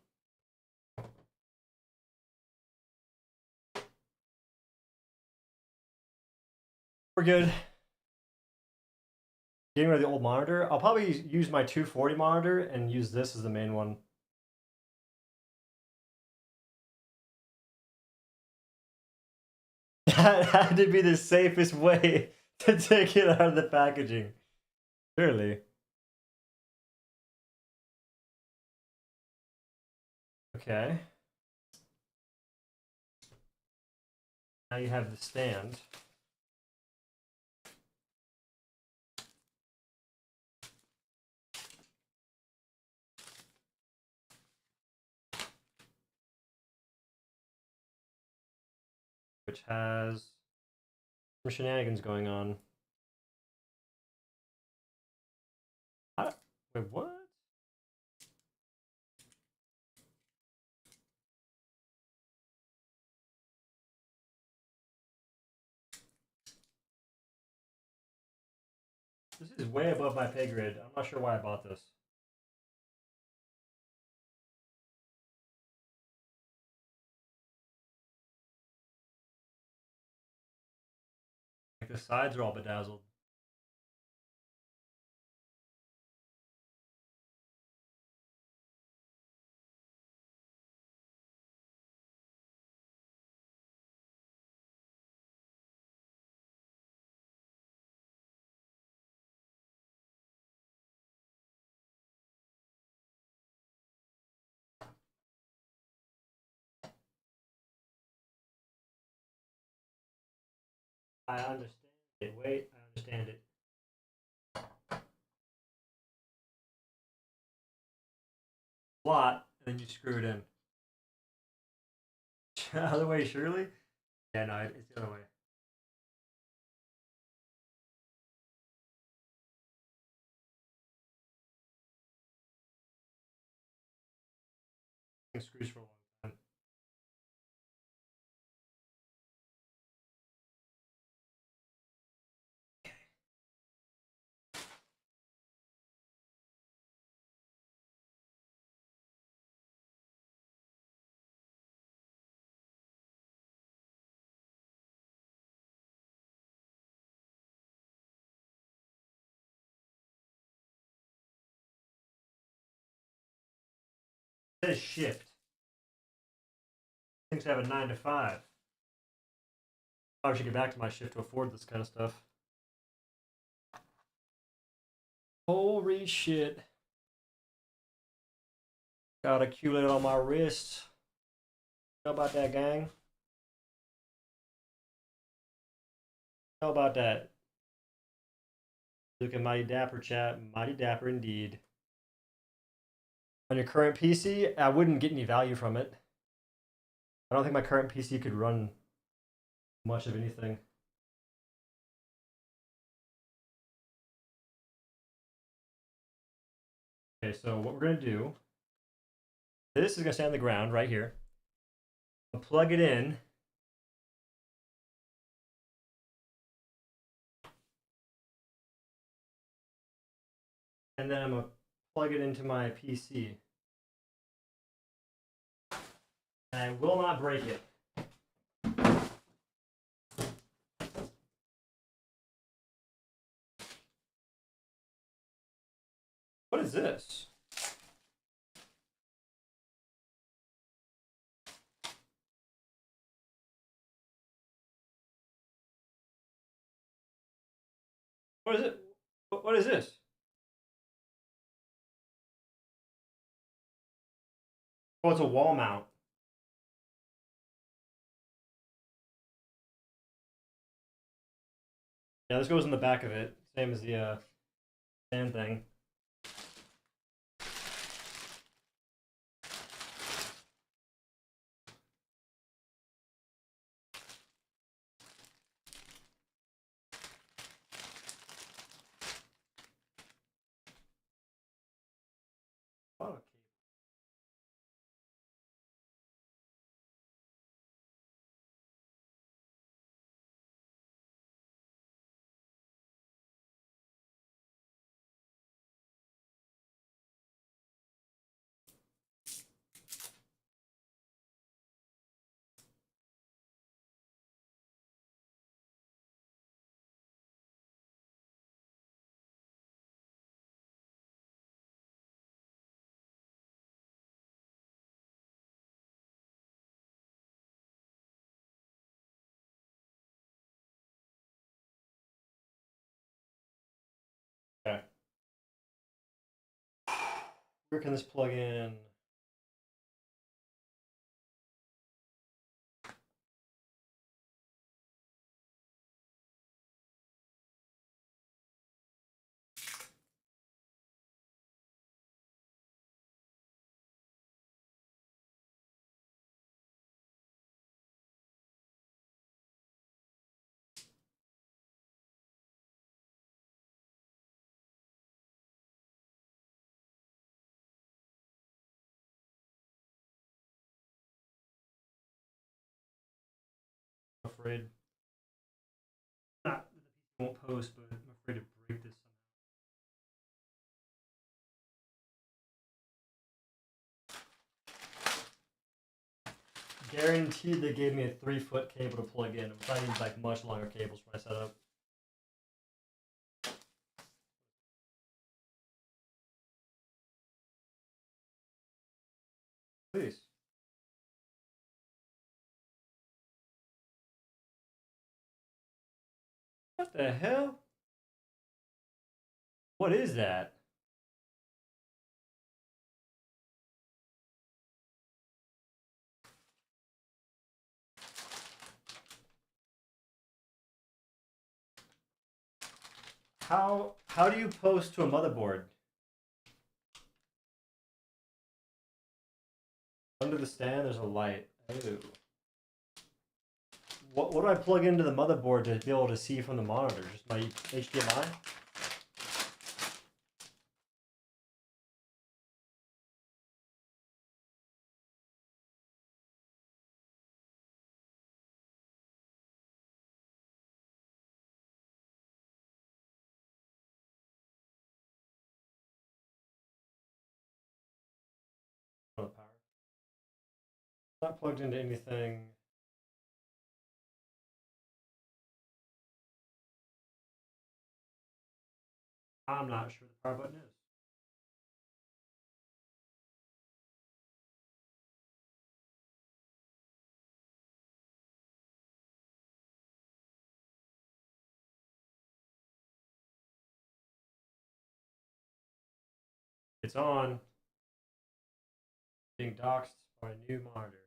We're good. Getting rid of the old monitor. I'll probably use my 240 monitor and use this as the main one. That had to be the safest way to take it out of the packaging. Surely. Okay. Now you have the stand. Which has some shenanigans going on. Wait, what? This is way above my pay grade. I'm not sure why I bought this. the sides are all bedazzled. I understand it. Wait, I understand it. Slot, and then you screw it in. Other way, surely? Yeah, no, it's the other way. Screws for a long time. It says shift. Thinks I have a 9 to 5. Probably should get back to my shift to afford this kind of stuff. Holy shit. Got accumulated on my wrist. How about that, gang? How about that? Look at Mighty Dapper, chat. Mighty Dapper indeed. On your current PC, I wouldn't get any value from it. I don't think my current PC could run much of anything. Okay, so what we're going to do, this is going to stay on the ground right here. I'll plug it in. And then I'm going to plug it into my PC. And I will not break it. What is this? What is it? What is this? Oh, it's a wall mount. Yeah, this goes in the back of it. Same as the stand thing. Oh, okay. Where can this plug in? I'm afraid. Not that the PC won't post, but I'm afraid to break this somehow. Guaranteed they gave me a 3-foot cable to plug in, which I need like much longer cables for my setup. Please. What the hell? What is that? How do you post to a motherboard? Under the stand, there's a light. Ooh. What do I plug into the motherboard to be able to see from the monitor? Just my HDMI? Oh, power. Not plugged into anything. I'm not sure the power button is. It's on. Being doxed by a new monitor.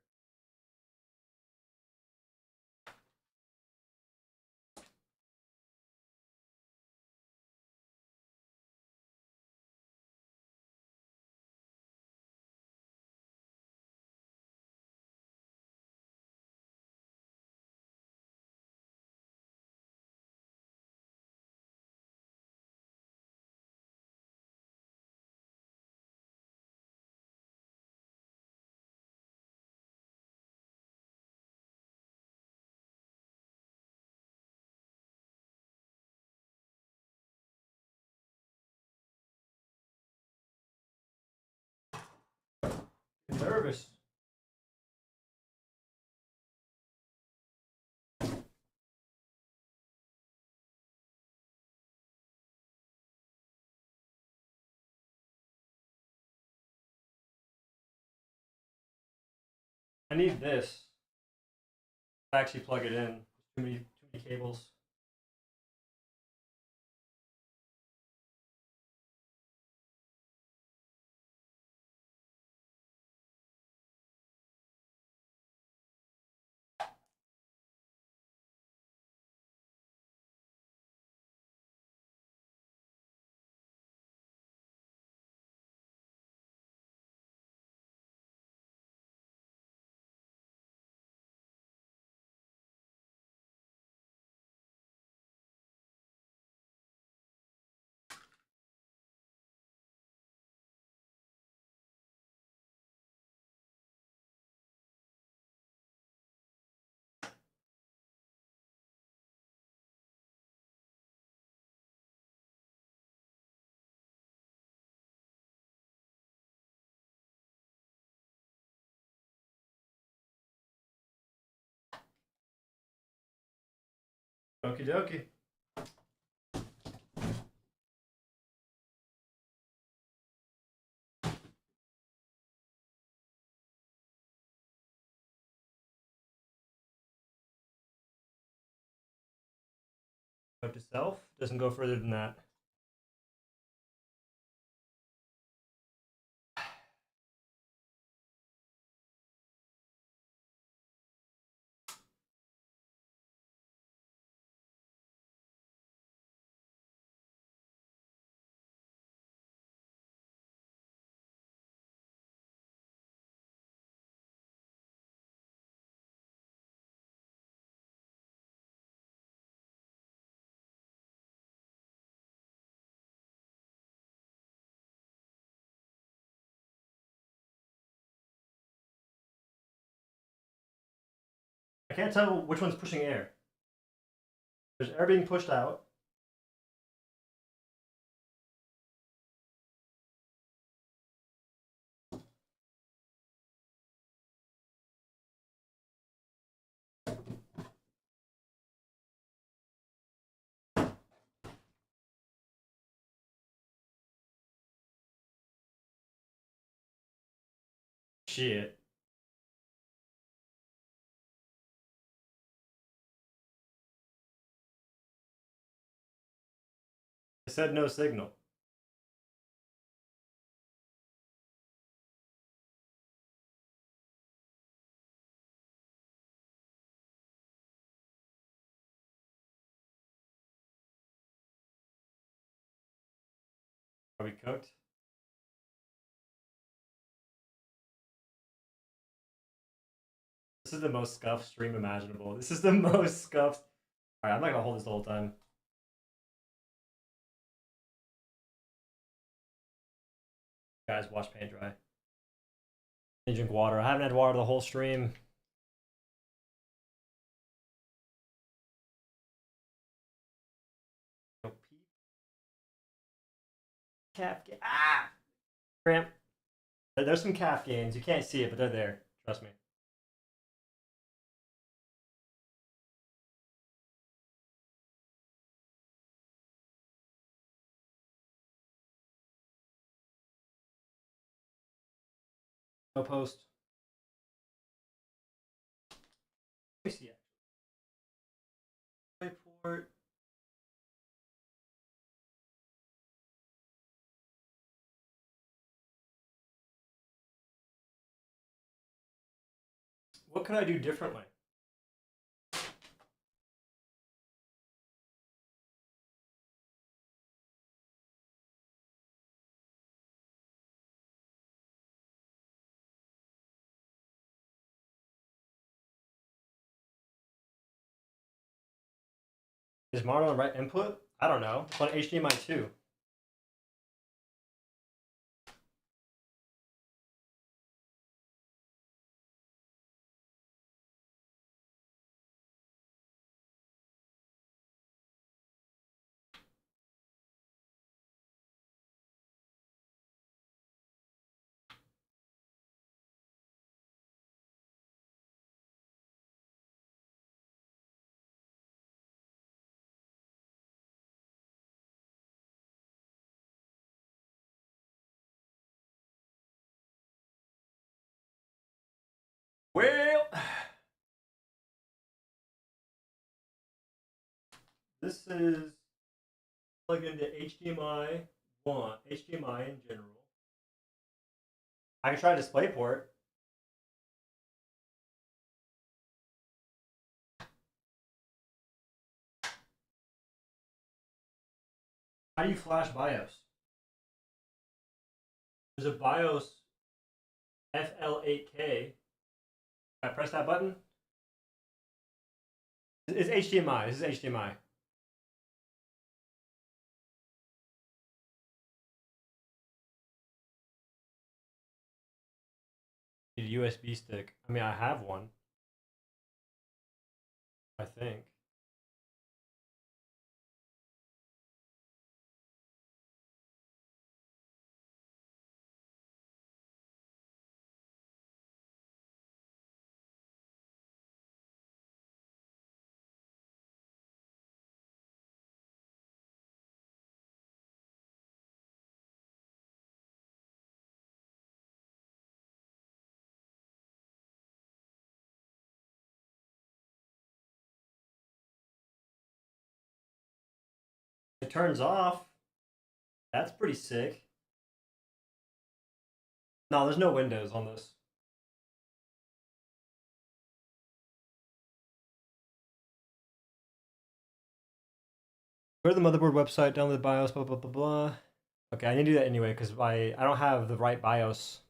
I'm nervous. I need this. To actually plug it in. Too many cables. Okie dokie. Note to self doesn't go further than that. I can't tell which one's pushing air. There's air being pushed out. shit. It said no signal. Are we cooked? This is the most scuffed stream imaginable. This is the most scuffed. Alright, I'm not gonna hold this the whole time. Guys, watch paint dry. I drink water. I haven't had water the whole stream. Calf gain. Ah! Cramp. There's some calf gains. You can't see it, but they're there. Trust me. No post. Let me see it. Port. What could I do differently? Is Marlon on right input? I don't know. It's on HDMI 2. Well, this is plugged into HDMI 1, HDMI in general. I can try DisplayPort. How do you flash BIOS? There's a BIOS FL8K. I press that button. It's HDMI. This is HDMI. Need a USB stick. I mean, I have one. I think. It turns off. That's pretty sick. No, there's no Windows on this. Go to the motherboard website, download the BIOS, blah, blah, blah, blah. Okay, I need to do that anyway because I don't have the right BIOS.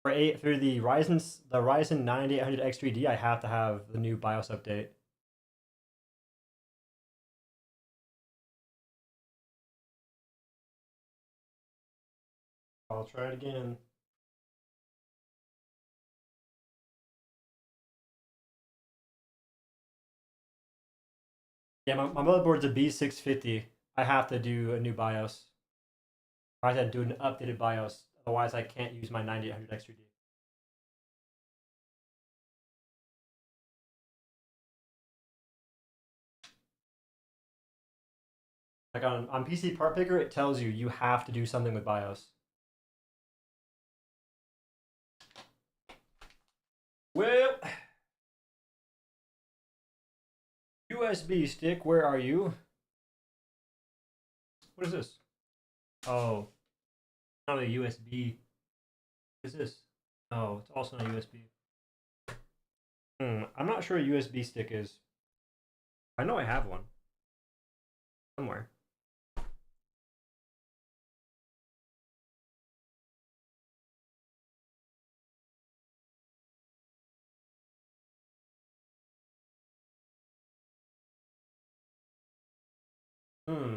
For through the Ryzen 9800 X3D, I have to have the new BIOS update. I'll try it again. Yeah, my motherboard's a B650. I have to do a new BIOS. Or I have to do an updated BIOS. Otherwise, I can't use my 9800 X3D. Like on PC Part Picker, it tells you you have to do something with BIOS. Well, USB stick, where are you? What is this? Oh, not a USB. What is this? Oh, it's also not USB. I'm not sure what a USB stick is. I know I have one somewhere. Hmm.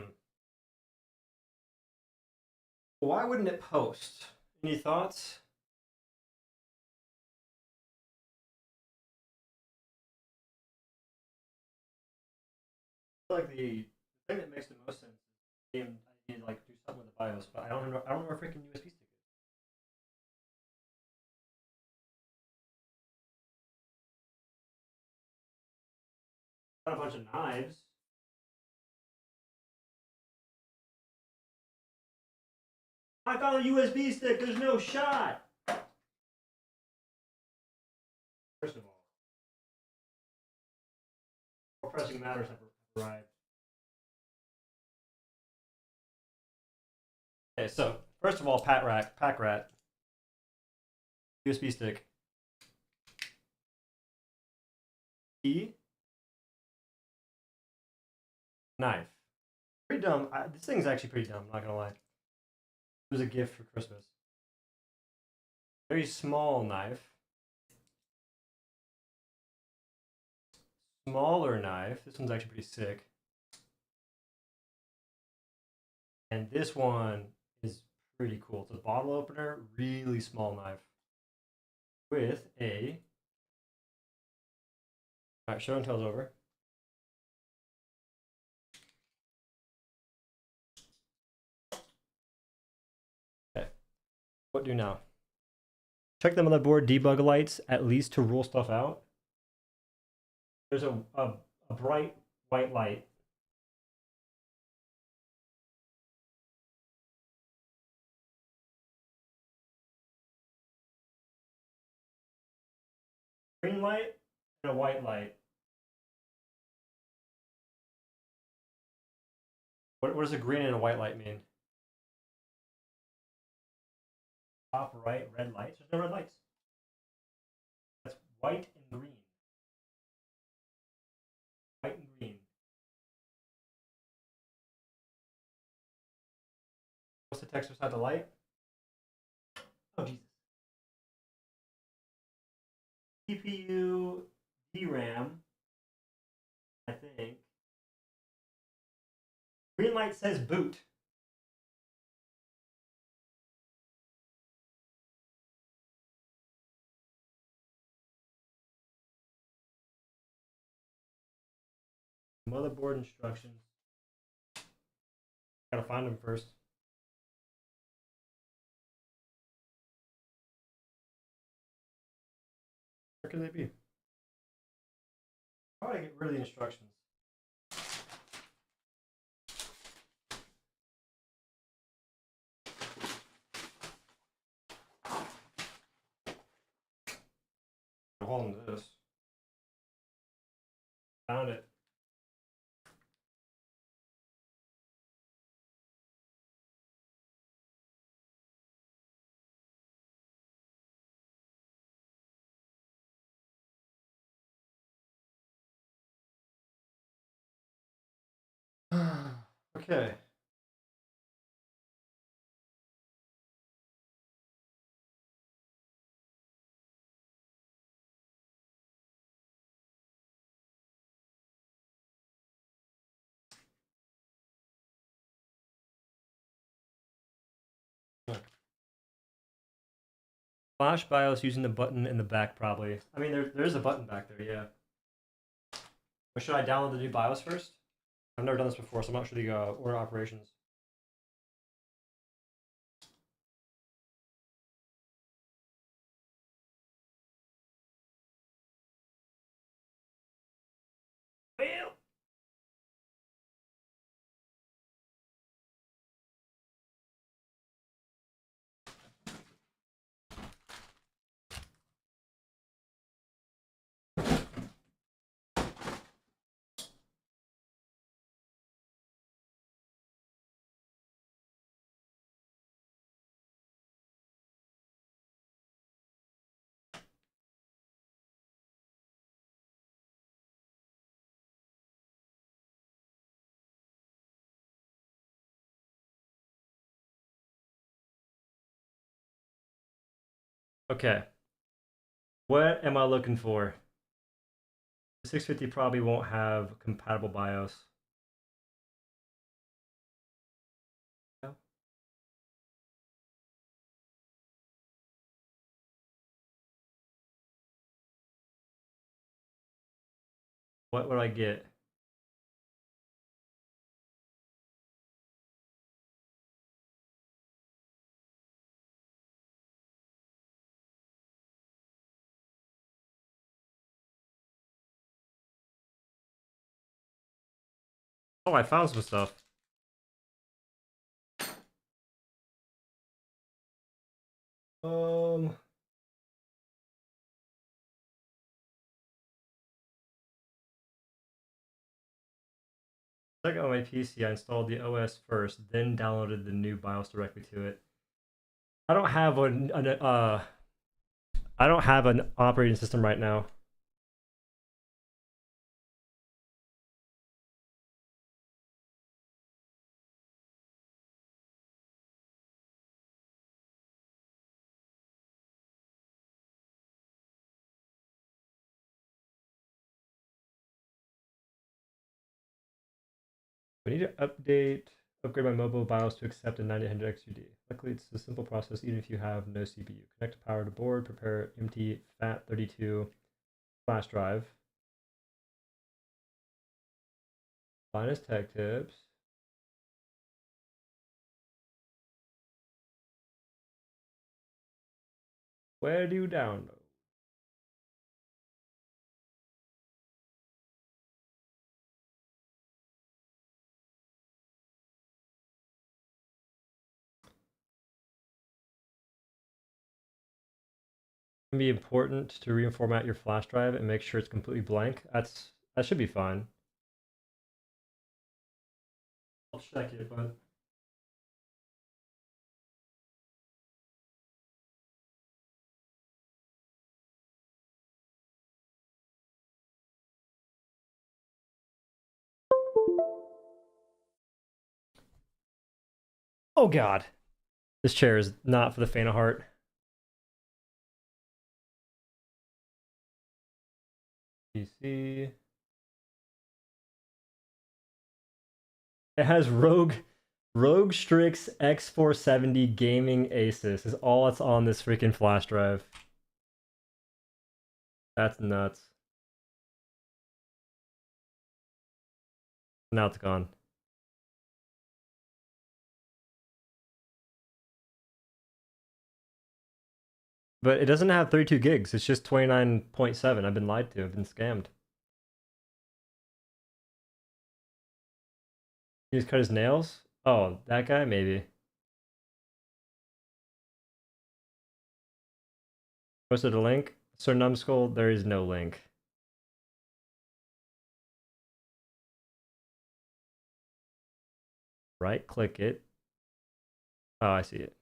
Why wouldn't it post? Any thoughts? I feel like the thing that makes the most sense is I need to like do something with the BIOS, but I don't know where freaking USB stick is. Got a bunch of knives. I found a USB stick. There's no shot. First of all pressing matters have arrived. Okay, so first of all, pack rat, USB stick, key, knife. Pretty dumb. This thing's actually pretty dumb. I'm not gonna lie. It was a gift for Christmas. Very small knife. Smaller knife. This one's actually pretty sick. And this one is pretty cool. It's a bottle opener, really small knife. With a. Alright, show and tell's over. Okay. What do now? Check the motherboard debug lights at least to rule stuff out. There's a bright white light. Green light and a white light. What does a green and a white light mean? Top right, red lights. There's no red lights. That's white and green. White and green. What's the text beside the light? Oh, Jesus. CPU, DRAM, I think. Green light says boot. Motherboard instructions. Gotta find them first. Where can they be? How do I get rid of the instructions? Hold on to this. Found it. Okay. Flash BIOS using the button in the back, probably. I mean, there's a button back there, yeah. Or should I download the new BIOS first? I've never done this before, so I'm not sure the order operations. Well, Okay. What am I looking for? The 650 probably won't have compatible BIOS. What would I get? Oh, I found some stuff. Um, Second on my PC, I installed the OS first, then downloaded the new BIOS directly to it. I don't have I don't have an operating system right now. We need to upgrade my mobile BIOS to accept a 9800 XUD. Luckily, it's a simple process even if you have no CPU. Connect power to board, prepare empty FAT32 flash drive. Finest tech tips. Where do you download? It can be important to reformat your flash drive and make sure it's completely blank. That should be fine. I'll check it, but oh god, this chair is not for the faint of heart. PC. It has Rogue Strix X470 Gaming Asus is all that's on this freaking flash drive. That's nuts. Now it's gone. But it doesn't have 32 gigs. It's just 29.7. I've been lied to. I've been scammed. He just cut his nails? Oh, that guy? Maybe. Posted a link. Sir Numbskull, there is no link. Right click it. Oh, I see it.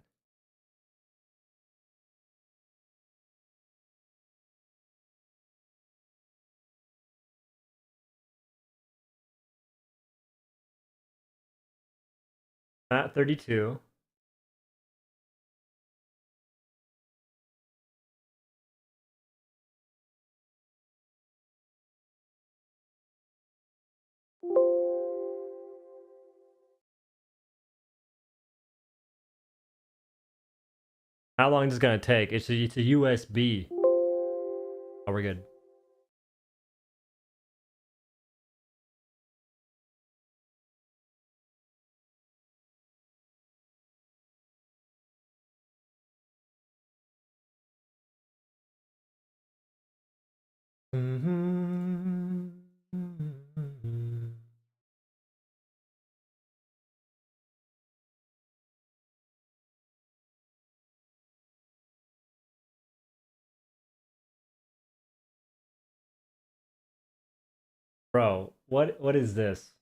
At 32. How long is this gonna take? It's a USB. Oh, we're good. Bro, what is this?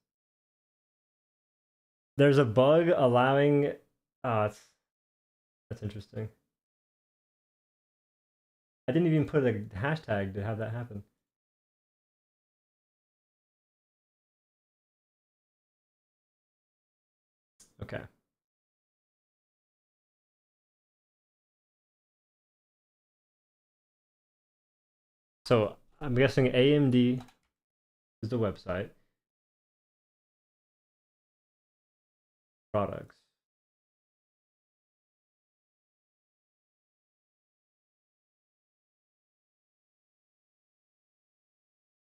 There's a bug allowing that's interesting. I didn't even put a hashtag to have that happen. Okay. So I'm guessing AMD is the website. Products.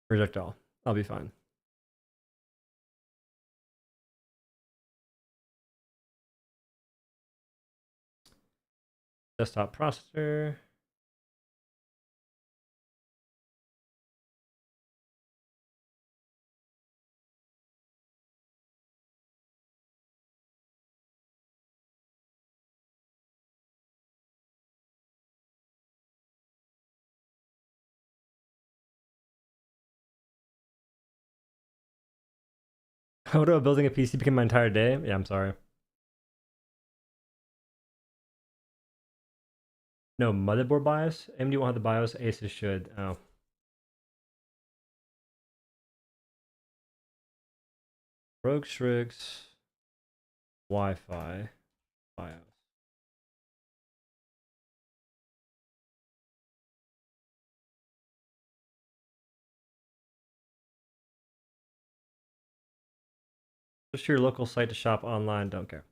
Reject all. I'll be fine. Desktop processor. How do building a PC become my entire day? Yeah, I'm sorry. No motherboard BIOS. AMD won't have the BIOS. Asus should. Oh. Rogue Strix. Wi-Fi. BIOS. Just your local site to shop online. Don't care.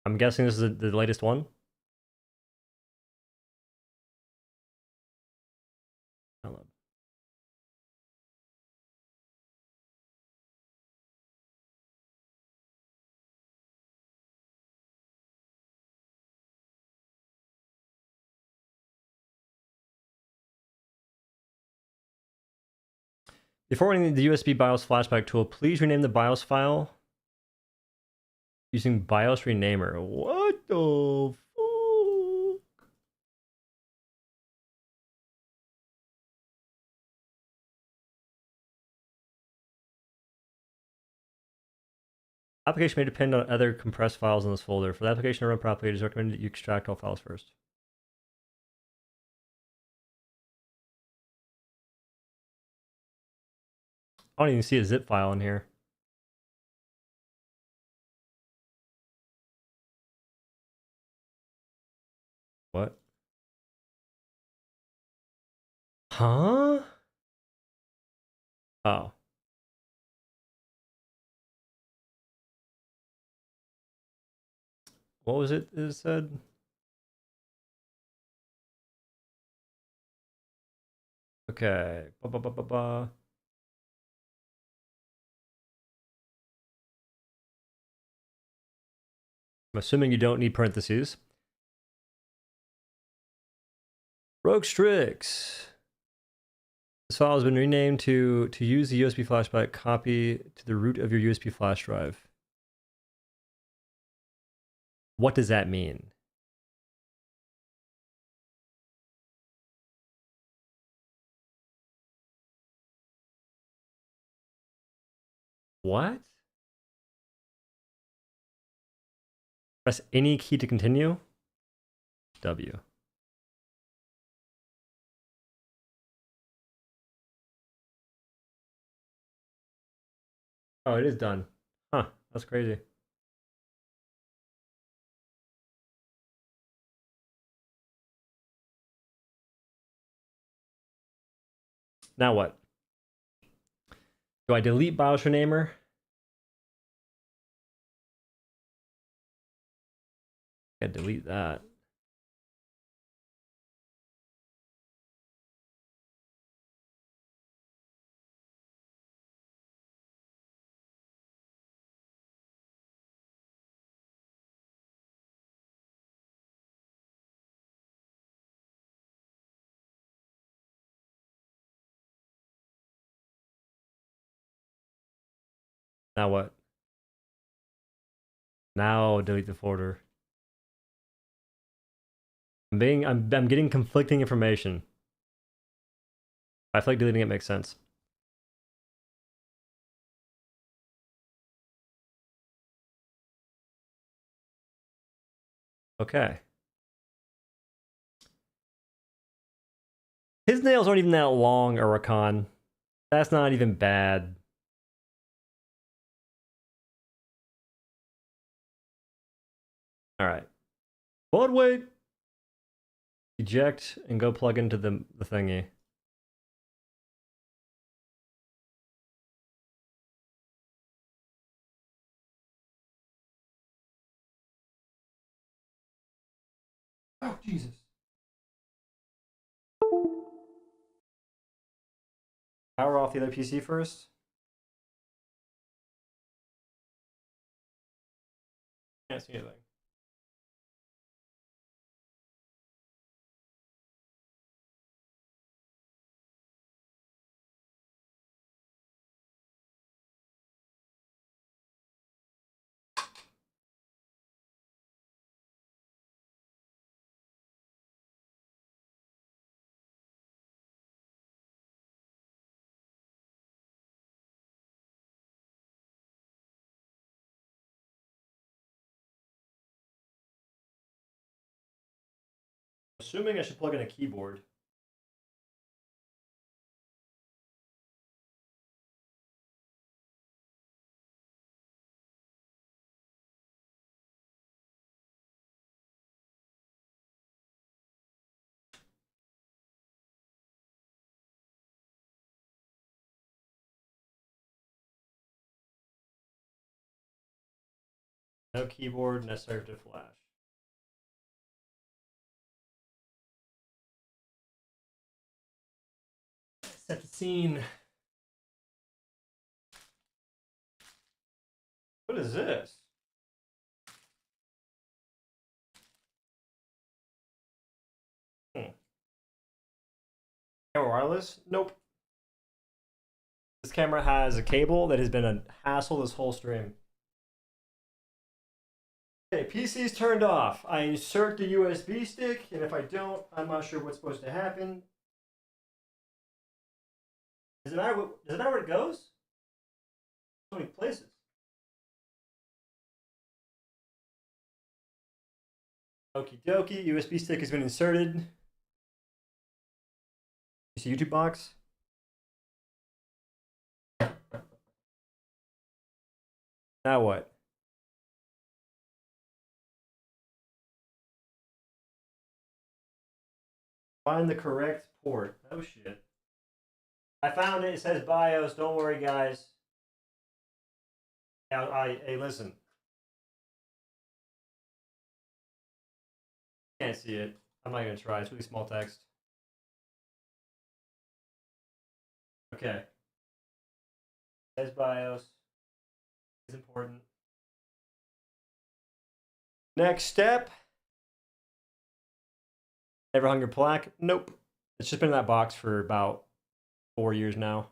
I'm guessing this is the latest one. Download. Before running the USB BIOS flashback tool, please rename the BIOS file using BIOS renamer. What the fuck? Application may depend on other compressed files in this folder. For the application to run properly, it is recommended that you extract all files first. I don't even see a zip file in here. What? Huh? Oh. What was it said? Okay. Ba, ba, ba, ba, ba. I'm assuming you don't need parentheses. Rogue Strix. This file has been renamed to use the USB flashback copy to the root of your USB flash drive. What does that mean? What? Press any key to continue. W. Oh, it is done. Huh, that's crazy. Now what? Do I delete BIOS renamer? I delete that. Now what? Now delete the folder. I'm getting conflicting information. I feel like deleting it makes sense. Okay. His nails aren't even that long, Urakan. That's not even bad. All right. But wait. Eject and go plug into the thingy. Oh, Jesus. Power off the other PC first. Can't see anything. Assuming I should plug in a keyboard. No keyboard necessary to flash. Set the scene. What is this? Camera wireless? Nope. This camera has a cable that has been a hassle this whole stream. Okay, PC's turned off. I insert the USB stick, and if I don't, I'm not sure what's supposed to happen. Does it matter where it goes? So many places. Okie dokie, USB stick has been inserted. You see YouTube box? Now what? Find the correct port. Oh shit. I found it. It says BIOS. Don't worry, guys. Hey, listen. Can't see it. I'm not gonna try. It's really small text. Okay. It says BIOS. It's important. Next step. Ever hung your plaque? Nope. It's just been in that box for about 4 years now.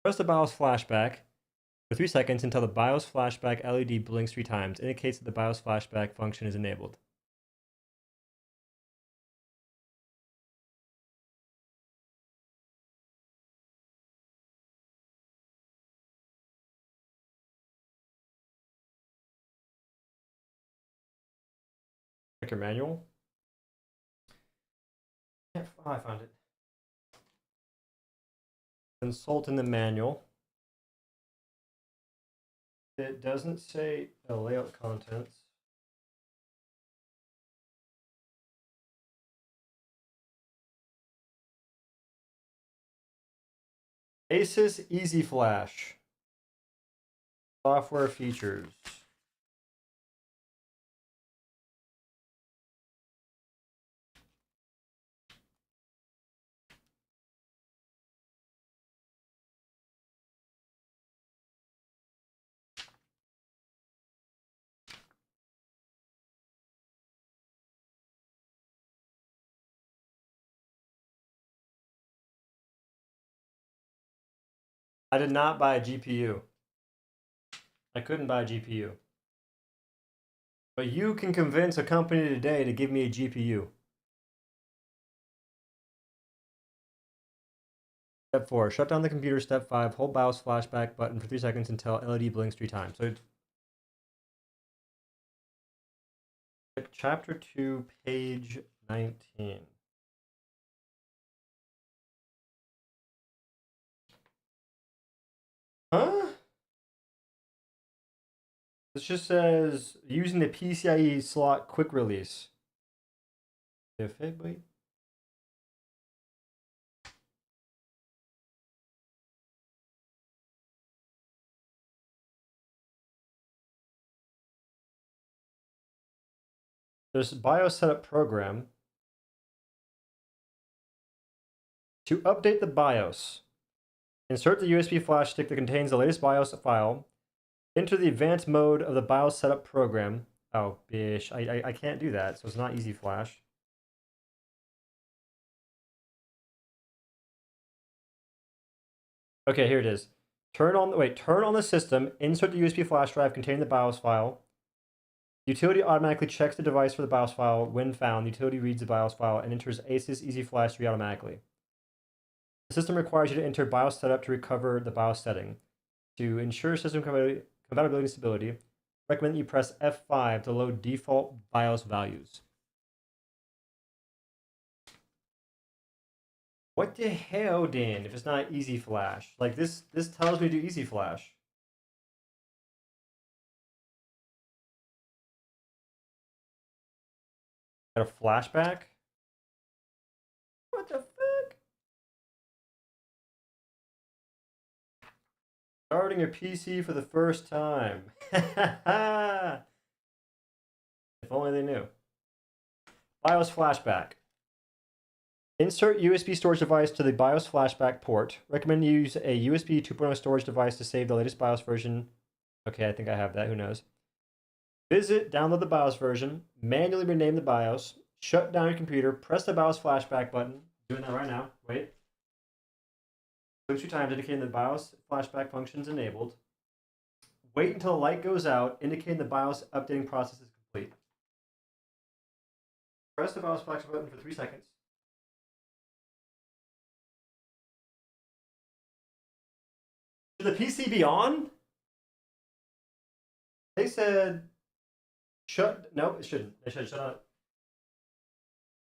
Press the BIOS flashback for 3 seconds until the BIOS flashback LED blinks 3 times. Indicates that the BIOS flashback function is enabled. Check your manual. Oh, I found it. Consult in the manual. It doesn't say the layout contents. Asus Easy Flash. Software features. I did not buy a GPU. I couldn't buy a GPU. But you can convince a company today to give me a GPU. Step 4. Shut down the computer. Step 5. Hold BIOS flashback button for 3 seconds until LED blinks 3 times. So chapter 2, page 19. Huh? This just says using the PCIe slot quick release. If it wait. There's BIOS setup program. To update the BIOS, insert the USB flash stick that contains the latest BIOS file. Enter the advanced mode of the BIOS setup program. Oh, bish. I can't do that, so it's not easy flash. Okay, here it is. Turn on the system, insert the USB flash drive containing the BIOS file. Utility automatically checks the device for the BIOS file. When found, the utility reads the BIOS file and enters ASUS Easy Flash 3 automatically. The system requires you to enter BIOS setup to recover the BIOS setting. To ensure system compatibility and stability, recommend that you press F5 to load default BIOS values. What the hell, Dan, if it's not Easy Flash? Like, this tells me to do Easy Flash. Got a flashback? What the fuck? Starting your PC for the first time. If only they knew. BIOS flashback. Insert USB storage device to the BIOS flashback port. Recommend you use a USB 2.0 storage device to save the latest BIOS version. Okay, I think I have that. Who knows? Download the BIOS version, manually rename the BIOS, shut down your computer, press the BIOS flashback button. Doing that right now. Wait. Click 2 times indicating the BIOS flashback function is enabled. Wait until the light goes out, indicating the BIOS updating process is complete. Press the BIOS flashback button for 3 seconds. Should the PC be on? They said shut. No, it shouldn't. They should shut up.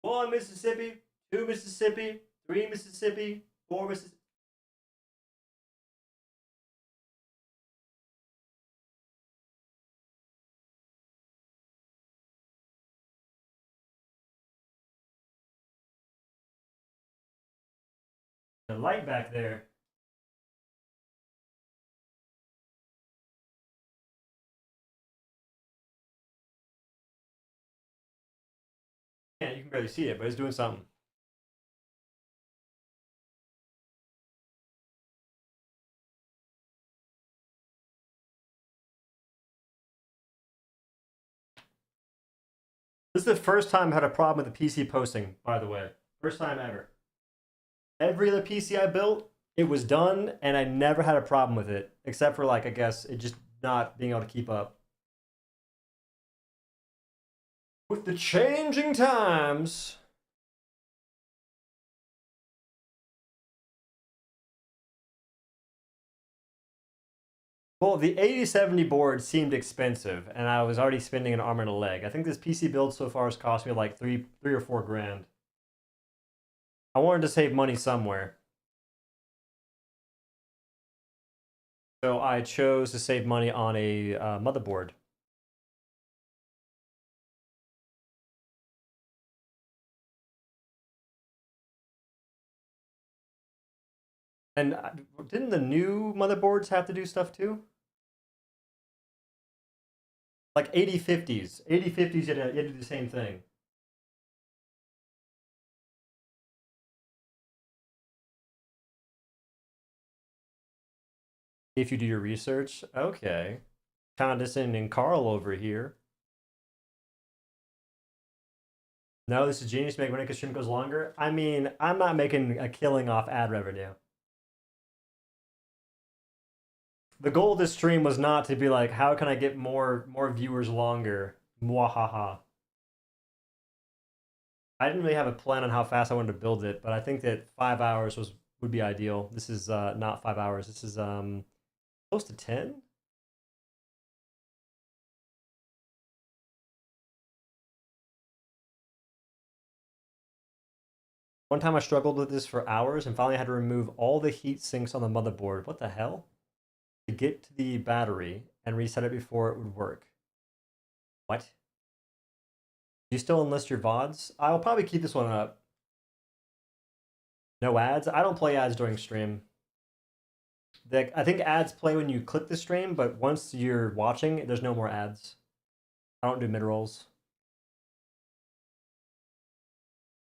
1 Mississippi, 2 Mississippi, 3 Mississippi, 4 Mississippi. The light back there. Yeah, you can barely see it, but it's doing something. This is the first time I had a problem with the PC posting, by the way. First time ever. Every other PC I built, it was done, and I never had a problem with it. Except for, like, I guess, it just not being able to keep up. With the changing times. Well, the 8070 board seemed expensive, and I was already spending an arm and a leg. I think this PC build so far has cost me like three or 4 grand. I wanted to save money somewhere. So I chose to save money on a motherboard. And didn't the new motherboards have to do stuff too? Like 8050s. 8050s, you had to do the same thing. If you do your research. Okay. Condescending Carl over here. No, this is genius to make money because stream goes longer. I mean, I'm not making a killing off ad revenue. The goal of this stream was not to be like, how can I get more viewers longer? Mwahaha. I didn't really have a plan on how fast I wanted to build it, but I think that 5 hours would be ideal. This is not 5 hours. This is close to 10. One time I struggled with this for hours and finally had to remove all the heat sinks on the motherboard. What the hell? to get to the battery and reset it before it would work. What? Do you still enlist your VODs? I'll probably keep this one up. No ads? I don't play ads during stream. I think ads play when you click the stream, but once you're watching, there's no more ads. I don't do mid-rolls.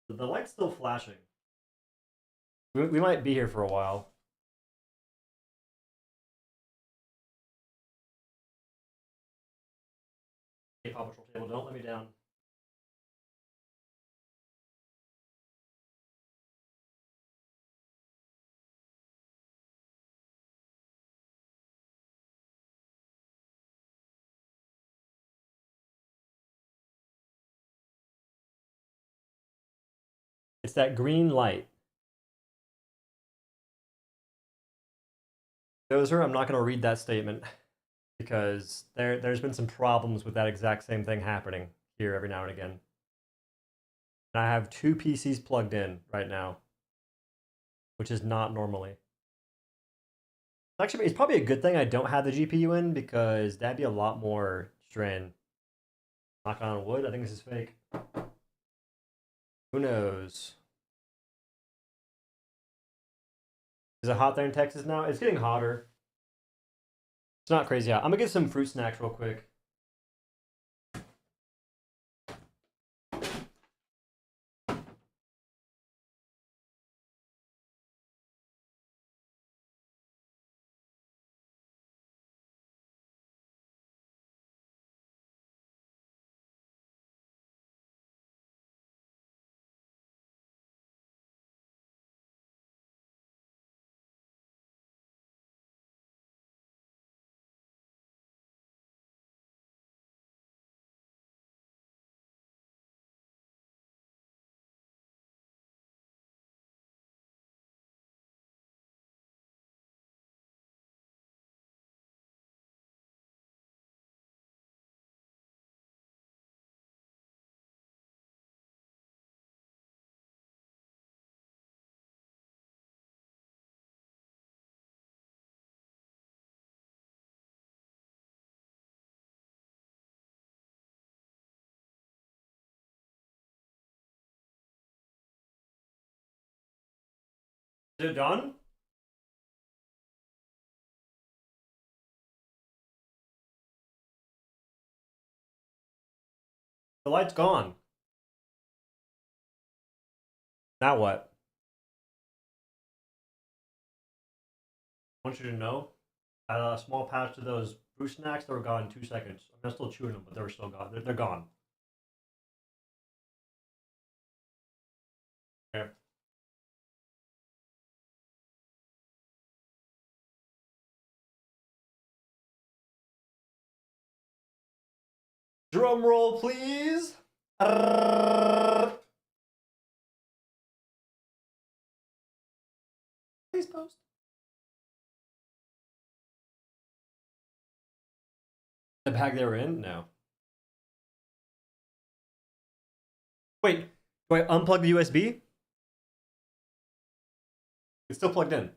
The light's still flashing. We might be here for a while. Hey, Paw Patrol table, don't let me down. It's that green light. Dozer, I'm not going to read that statement because there's been some problems with that exact same thing happening here every now and again. And I have 2 PCs plugged in right now, which is not normally. Actually, it's probably a good thing I don't have the GPU in because that'd be a lot more strain. Knock on wood, I think this is fake. Who knows? Is it hot there in Texas now? It's getting hotter. It's not crazy hot. I'm gonna get some fruit snacks real quick. Is it done? The light's gone. Now what? I want you to know, I had a small patch of those fruit snacks that were gone in 2 seconds. I'm still chewing them, but they were still gone. They're gone. Okay. Drum roll, please. Please post. The bag they were in? No. Wait, do I unplug the USB? It's still plugged in.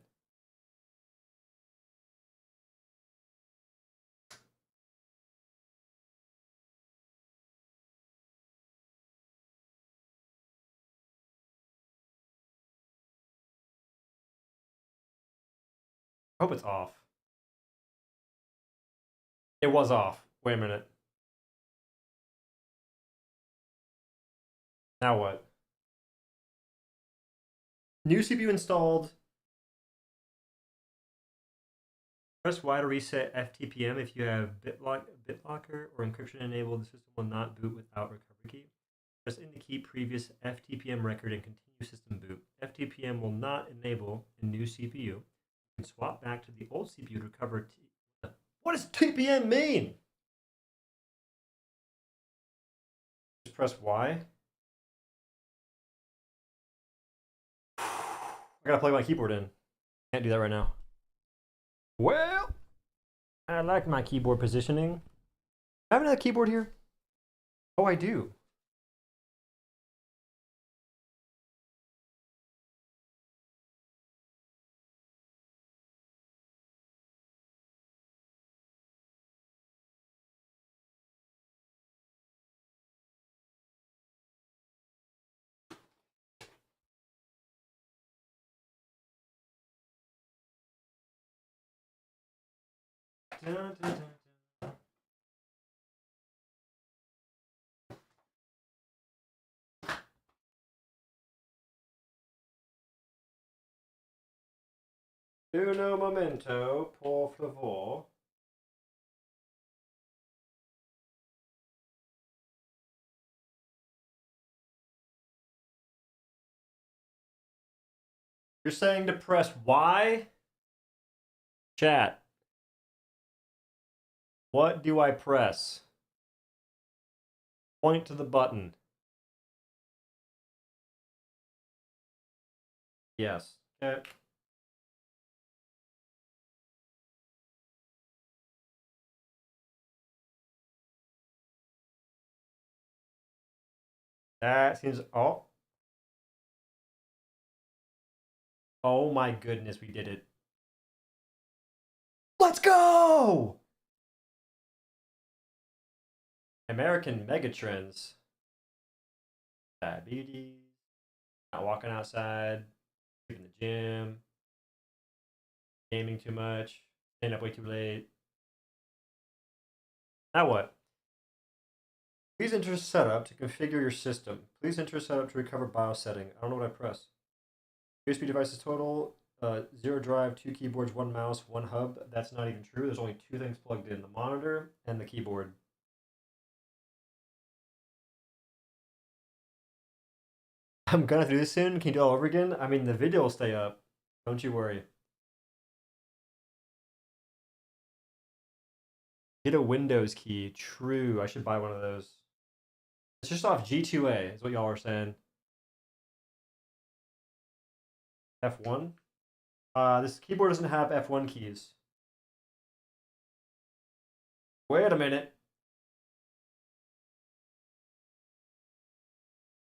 I hope it's off. It was off. Wait a minute. Now what? New CPU installed. Press Y to reset FTPM if you have BitLocker or encryption enabled. The system will not boot without recovery key. Press indicate previous FTPM record and continue system boot. FTPM will not enable a new CPU. You can swap back to the old CPU to recover. What does TPM mean? Just press Y. I gotta plug my keyboard in. Can't do that right now. Well, I like my keyboard positioning. I have another keyboard here. Oh, I do. Dun, dun, dun, dun. Uno momento, por favor. You're saying to press Y? Chat. What do I press? Point to the button. Yes. Okay. That seems. Oh. Oh my goodness, we did it. Let's go! American megatrends. Diabetes. Not walking outside. Sleeping in the gym. Gaming too much. Staying up way too late. Now what? Please enter setup to configure your system. Please enter setup to recover BIOS setting. I don't know what I press. USB devices total, 0 drive, 2 keyboards, 1 mouse, 1 hub. That's not even true. There's only 2 things plugged in, the monitor and the keyboard. I'm gonna do this soon. Can you do it all over again? I mean, the video will stay up. Don't you worry. Get a Windows key. True. I should buy one of those. It's just off G2A, is what y'all are saying. F1? This keyboard doesn't have F1 keys. Wait a minute.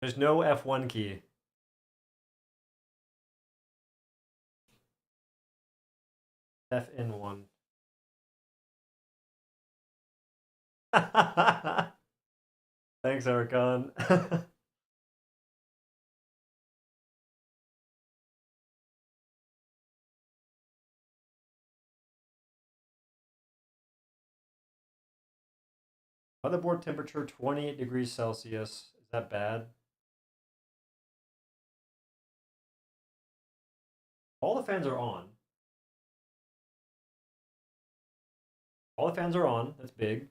There's no F1 key. FN1. Thanks, Ericon. Motherboard temperature 28 degrees Celsius. Is that bad? All the fans are on. All the fans are on. That's big.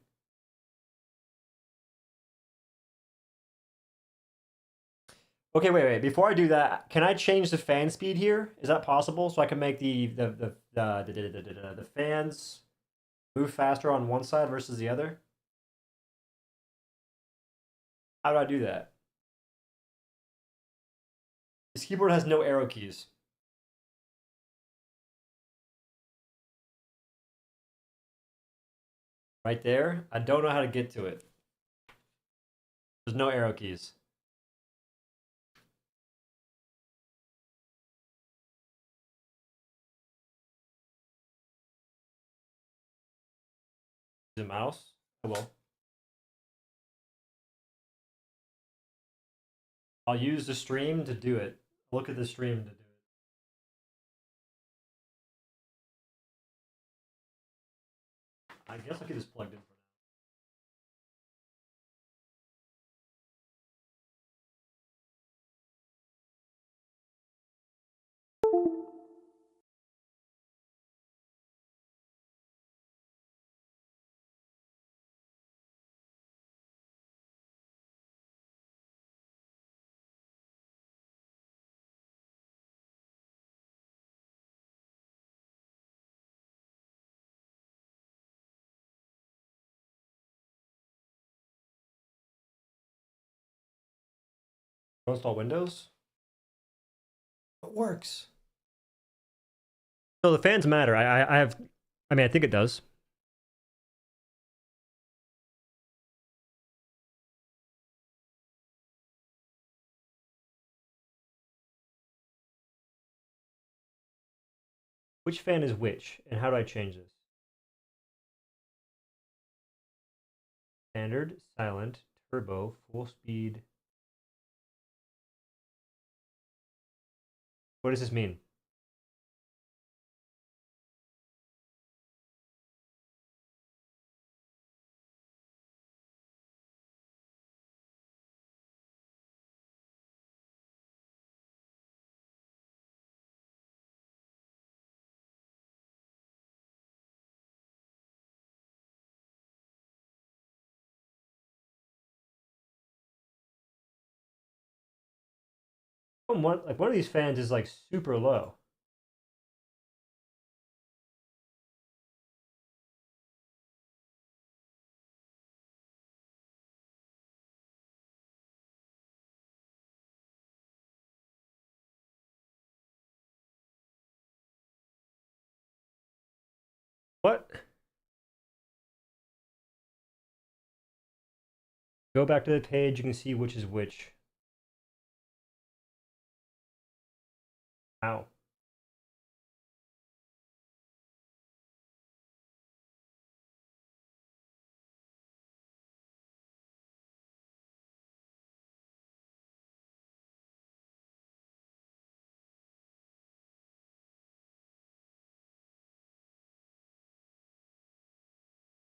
Okay, wait. Before I do that, can I change the fan speed here? Is that possible? So I can make the fans move faster on one side versus the other? How do I do that? This keyboard has no arrow keys. Right there. I don't know how to get to it. There's no arrow keys. The mouse? Oh well. I'll use the stream to do it. Look at the stream to do it. I guess I'll get this plugged in for now. Don't install Windows? It works. So the fans matter. I have. I mean, I think it does. Which fan is which, and how do I change this? Standard, silent, turbo, full speed. What does this mean? One of these fans is like super low. What? Go back to the page, you can see which is which. Ow.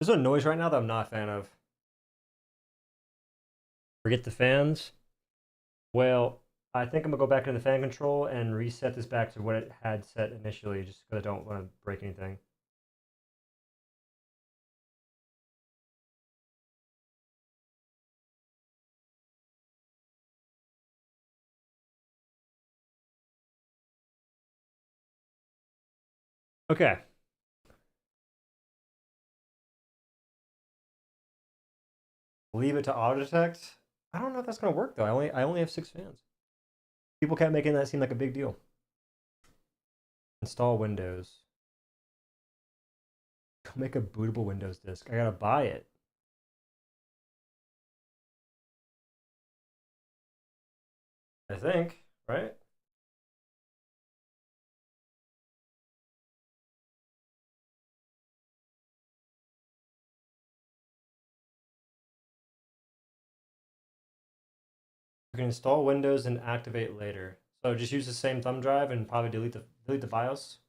There's a noise right now that I'm not a fan of. Forget the fans. Well, I think I'm gonna go back into the fan control and reset this back to what it had set initially, just because I don't want to break anything. Okay. Leave it to auto detect. I don't know if that's gonna work though. I only have 6 fans. People kept making that seem like a big deal. Install Windows. Make a bootable Windows disk. I gotta buy it. I think, right? You can install Windows and activate later. So just use the same thumb drive and probably delete the BIOS.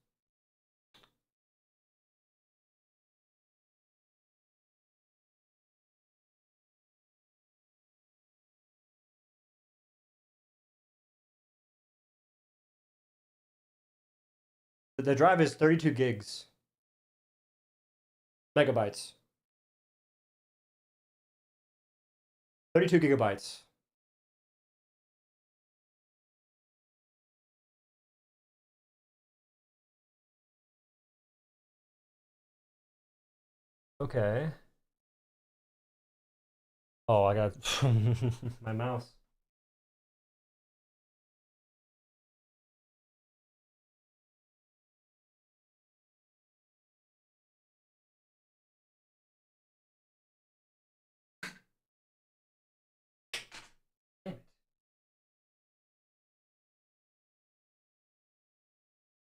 The drive is 32 gigs. Megabytes. 32 gigabytes. Okay. Oh, I got my mouse.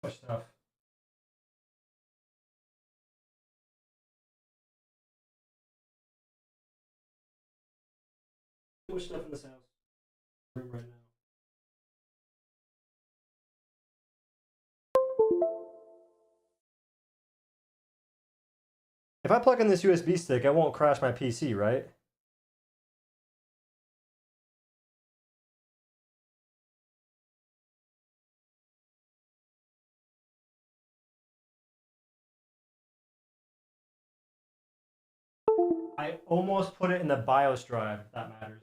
Much stuff. Too much stuff in this house. Room right now. If I plug in this USB stick, I won't crash my PC, right? I almost put it in the BIOS drive, if that matters.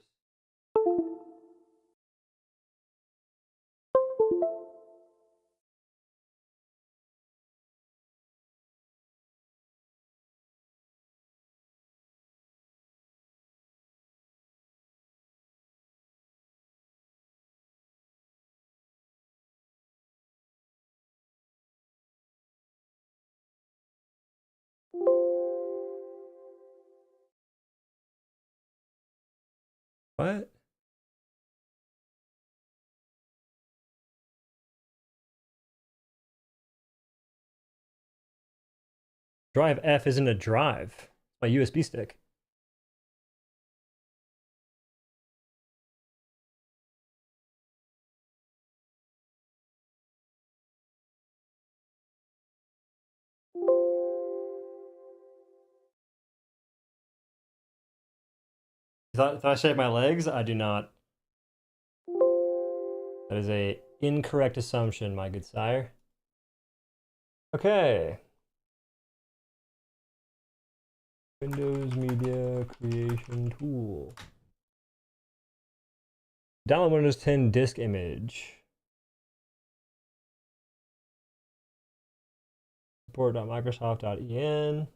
What? Drive F isn't a drive. It's my USB stick. Thought I shave my legs? I do not. That is a incorrect assumption, my good sire. Okay. Windows Media Creation Tool. Download Windows 10 disk image. Support.microsoft.en.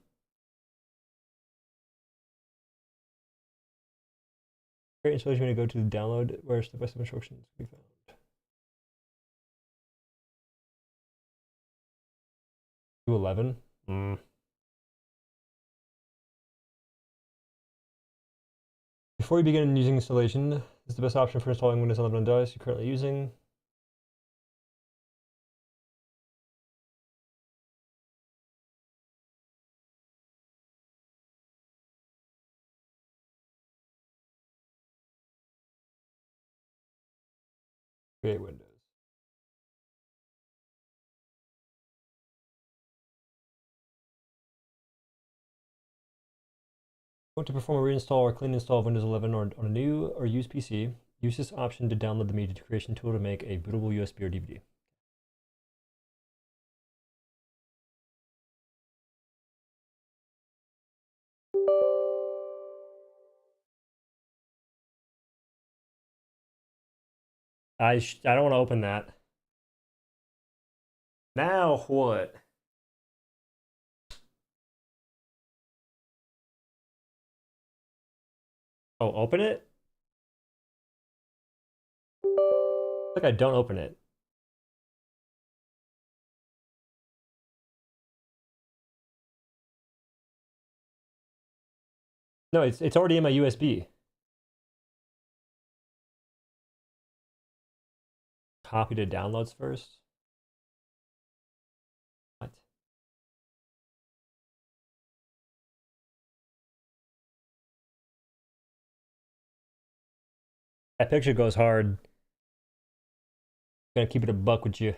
Create installation when you go to the download where step-by-step instructions can be found. 211. Before you begin using installation, this is the best option for installing Windows 11 on device you're currently using. Create Windows. Want to perform a reinstall or clean install of Windows 11 on a new or used PC, use this option to download the media creation tool to make a bootable USB or DVD. I don't want to open that. Now what? Oh, open it? Like I don't open it. No, it's already in my USB. Copy to downloads first. What? That picture goes hard. Gonna keep it a buck with you.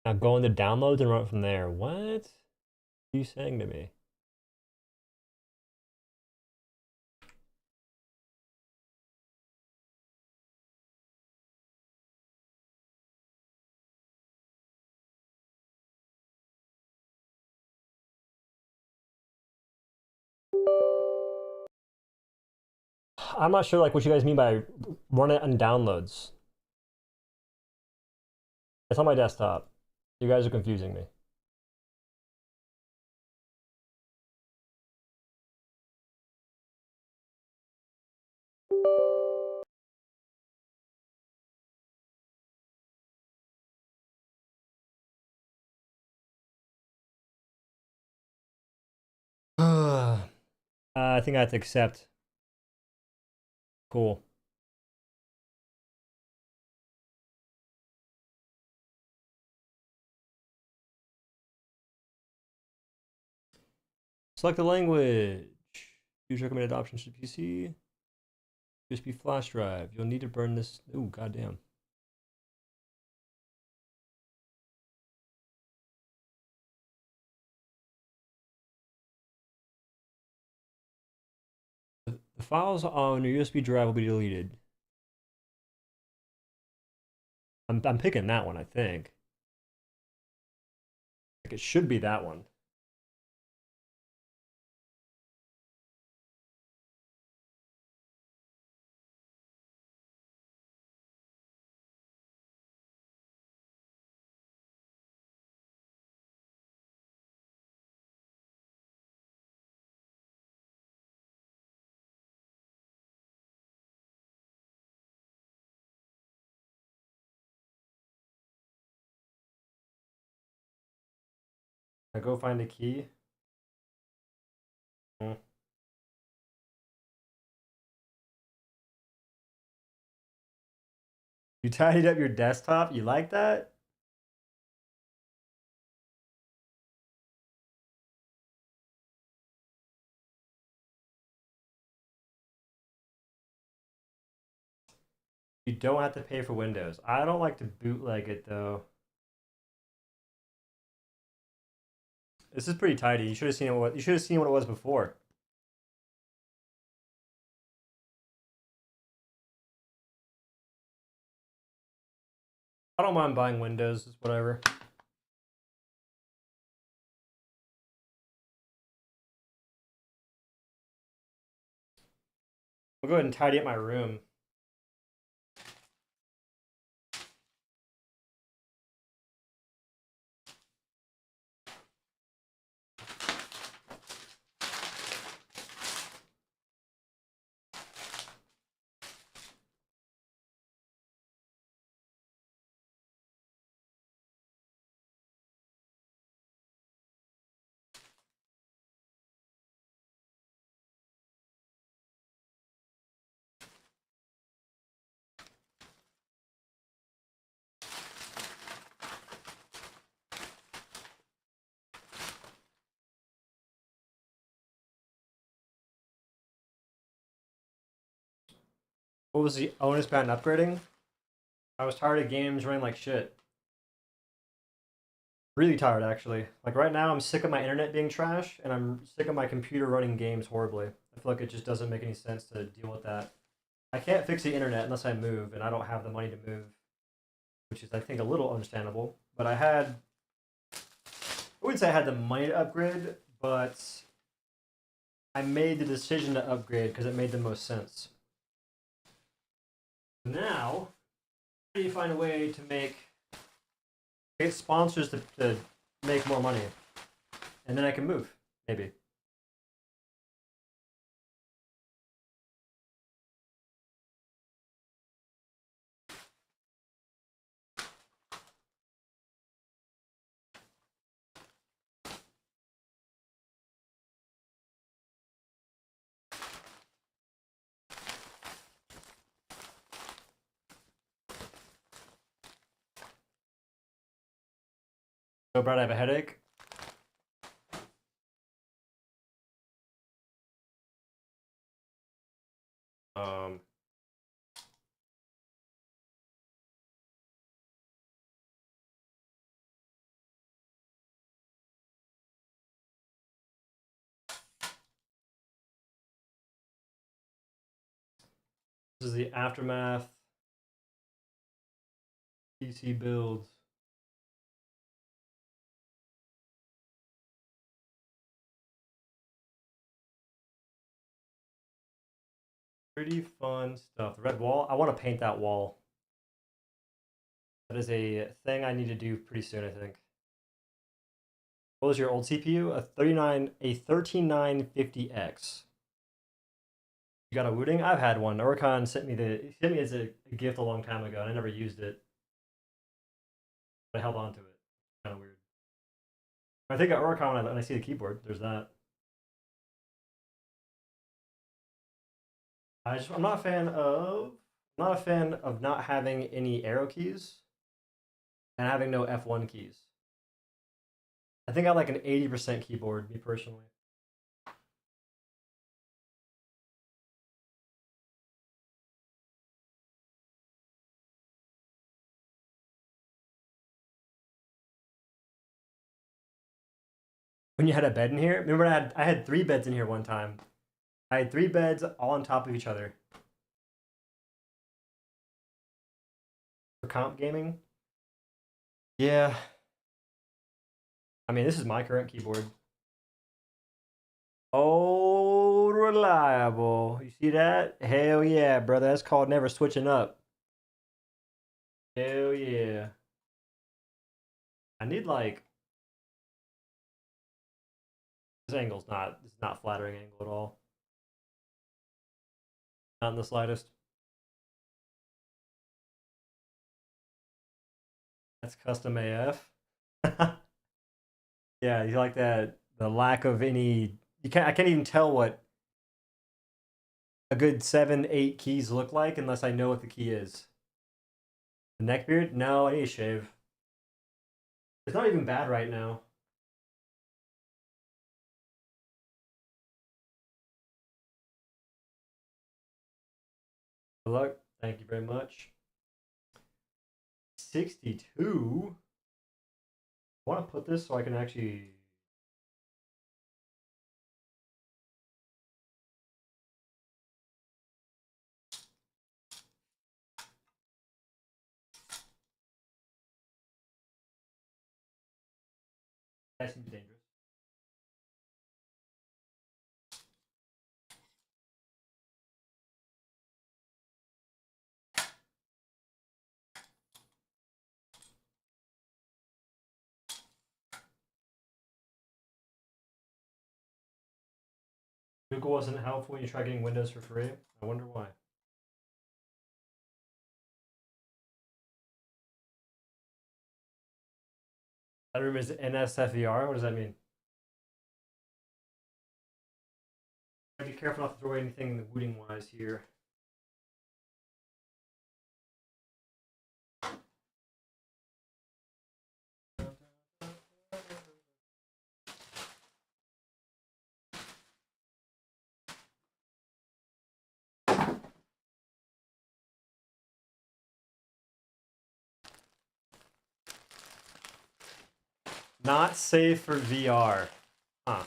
Now go into downloads and run it from there. What are you saying to me? I'm not sure like what you guys mean by run it on downloads. It's on my desktop. You guys are confusing me. I think I have to accept. Cool. Select the language. Use recommended options to PC. USB flash drive. You'll need to burn this. Ooh, goddamn. The files on your USB drive will be deleted. I'm picking that one, I think. Like it should be that one. I go find the key. Hmm. You tidied up your desktop? You like that? You don't have to pay for Windows. I don't like to bootleg it though. This is pretty tidy. You should have seen what it was before. I don't mind buying Windows, it's whatever. I'll go ahead and tidy up my room. What was the onus button upgrading? I was tired of games running like shit. Really tired, actually. Like right now, I'm sick of my internet being trash, and I'm sick of my computer running games horribly. I feel like it just doesn't make any sense to deal with that. I can't fix the internet unless I move, and I don't have the money to move, which is, I think, a little understandable. But I wouldn't say I had the money to upgrade, but I made the decision to upgrade because it made the most sense. Now, how do you find a way to get sponsors to make more money? And then I can move, maybe. So, Brad, I have a headache. Um, this is the Aftermath PC builds. Pretty fun stuff. The red wall. I want to paint that wall. That is a thing I need to do pretty soon, I think. What was your old CPU? A 13950X. You got a Wooting? I've had one. Oricon sent me as a gift a long time ago, and I never used it. But I held on to it. Kind of weird. I think at Oricon when I see the keyboard, there's that. I'm not a fan of not having any arrow keys and having no F1 keys. I think I like an 80% keyboard, me personally. When you had a bed in here, remember I had 3 beds in here one time. I had 3 beds all on top of each other. For comp gaming? Yeah. I mean, this is my current keyboard. Oh, reliable. You see that? Hell yeah, brother. That's called never switching up. Hell yeah. I need like this it's not flattering angle at all. Not in the slightest. That's custom AF. Yeah, you like that the lack of any I can't even tell what a good 7, 8 keys look like unless I know what the key is. The neck beard? No, I need a shave. It's not even bad right now. Good luck. Thank you very much. 62. I want to put this so I can actually. That seems dangerous. Google wasn't helpful when you try getting Windows for free. I wonder why. That room is NSFER. What does that mean? Be careful not to throw anything booting wise here. Not safe for VR. Huh.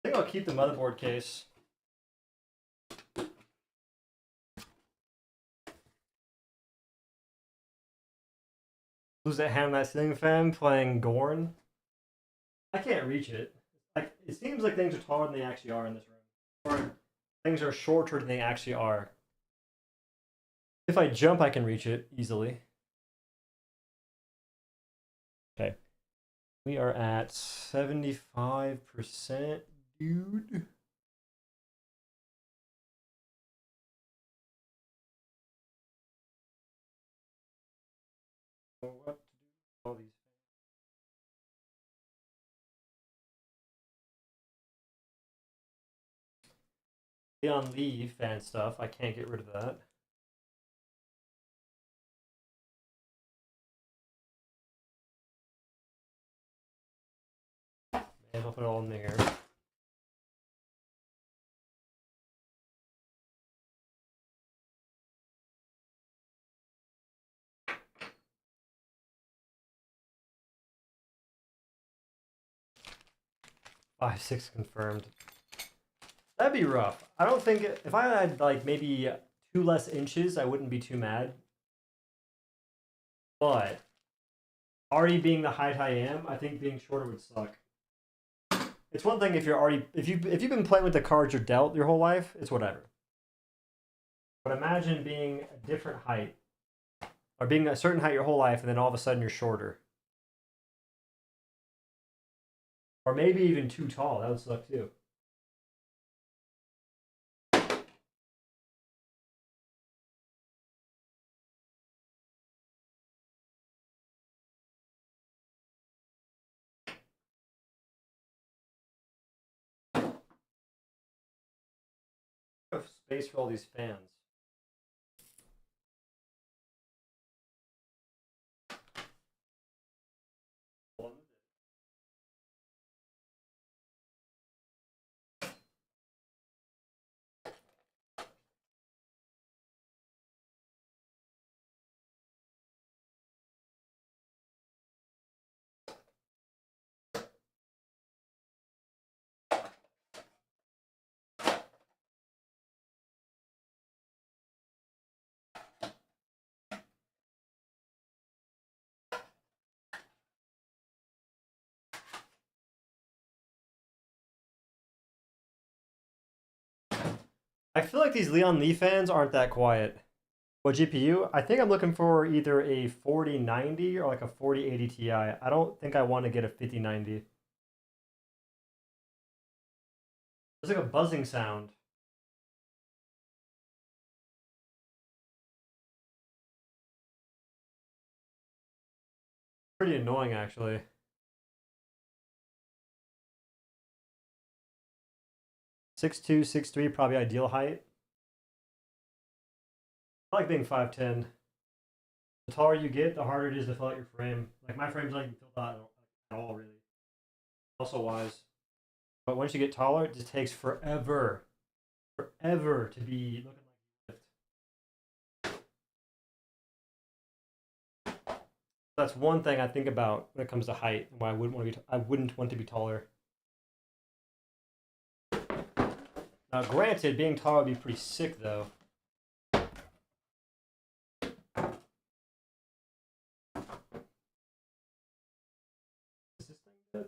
I think I'll keep the motherboard case. Who's that hand that ceiling fan playing Gorn? I can't reach it. Like it seems like things are taller than they actually are in this room, or things are shorter than they actually are. If I jump, I can reach it easily. Okay, we are at 75%, dude. What to do with all these? Leon Lee fan stuff. I can't get rid of that. And I'll put it all in there. Five, six confirmed. That'd be rough. I don't think if I had like maybe 2 less inches, I wouldn't be too mad. But already being the height I am, I think being shorter would suck. It's one thing if you're already if you've been playing with the cards you're dealt your whole life, it's whatever. But imagine being a different height, or being a certain height your whole life, and then all of a sudden you're shorter, or maybe even too tall. That would suck too. Space for all these fans. I feel like these Leon Lee fans aren't that quiet. What GPU? I think I'm looking for either a 4090 or like a 4080 Ti. I don't think I want to get a 5090. There's like a buzzing sound. Pretty annoying actually. 6'2", 6'3", probably ideal height. I like being 5'10". The taller you get, the harder it is to fill out your frame. Like my frame's not even filled out at all, really. Also wise. But once you get taller, it just takes forever to be looking like you lift. That's one thing I think about when it comes to height and why I wouldn't want to be taller. Now, granted, being taller would be pretty sick, though. Is this thing good?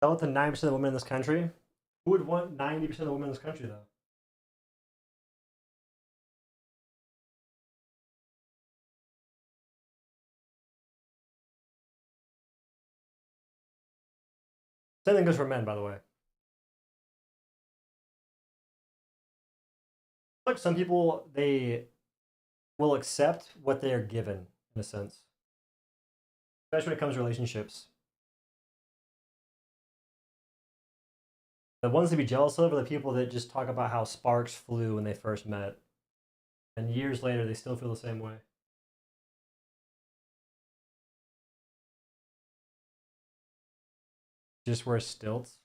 Tell it to 90% of the women in this country. Who would want 90% of the women in this country, though? Same thing goes for men, by the way. Like some people, they will accept what they are given, in a sense. Especially when it comes to relationships. The ones to be jealous of are the people that just talk about how sparks flew when they first met. And years later, they still feel the same way. Just wear stilts.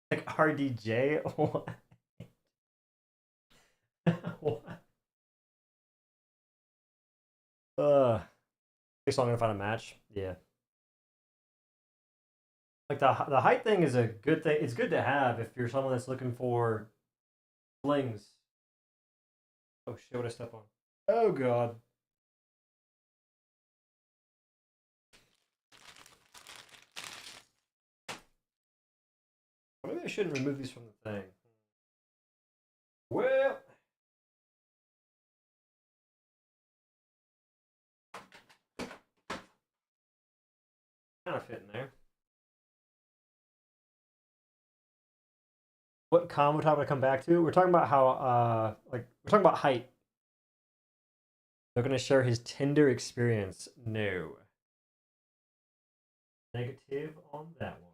Like RDJ? What? What? Takes longer to find a match. Yeah. Like the height thing is a good thing. It's good to have if you're someone that's looking for flings. Oh shit! What I step on? Oh god. Maybe I shouldn't remove these from the thing. Well, kind of fit in there. What combo topic to come back to? We're talking about how we're talking about height. They're gonna share his Tinder experience. No. Negative on that one.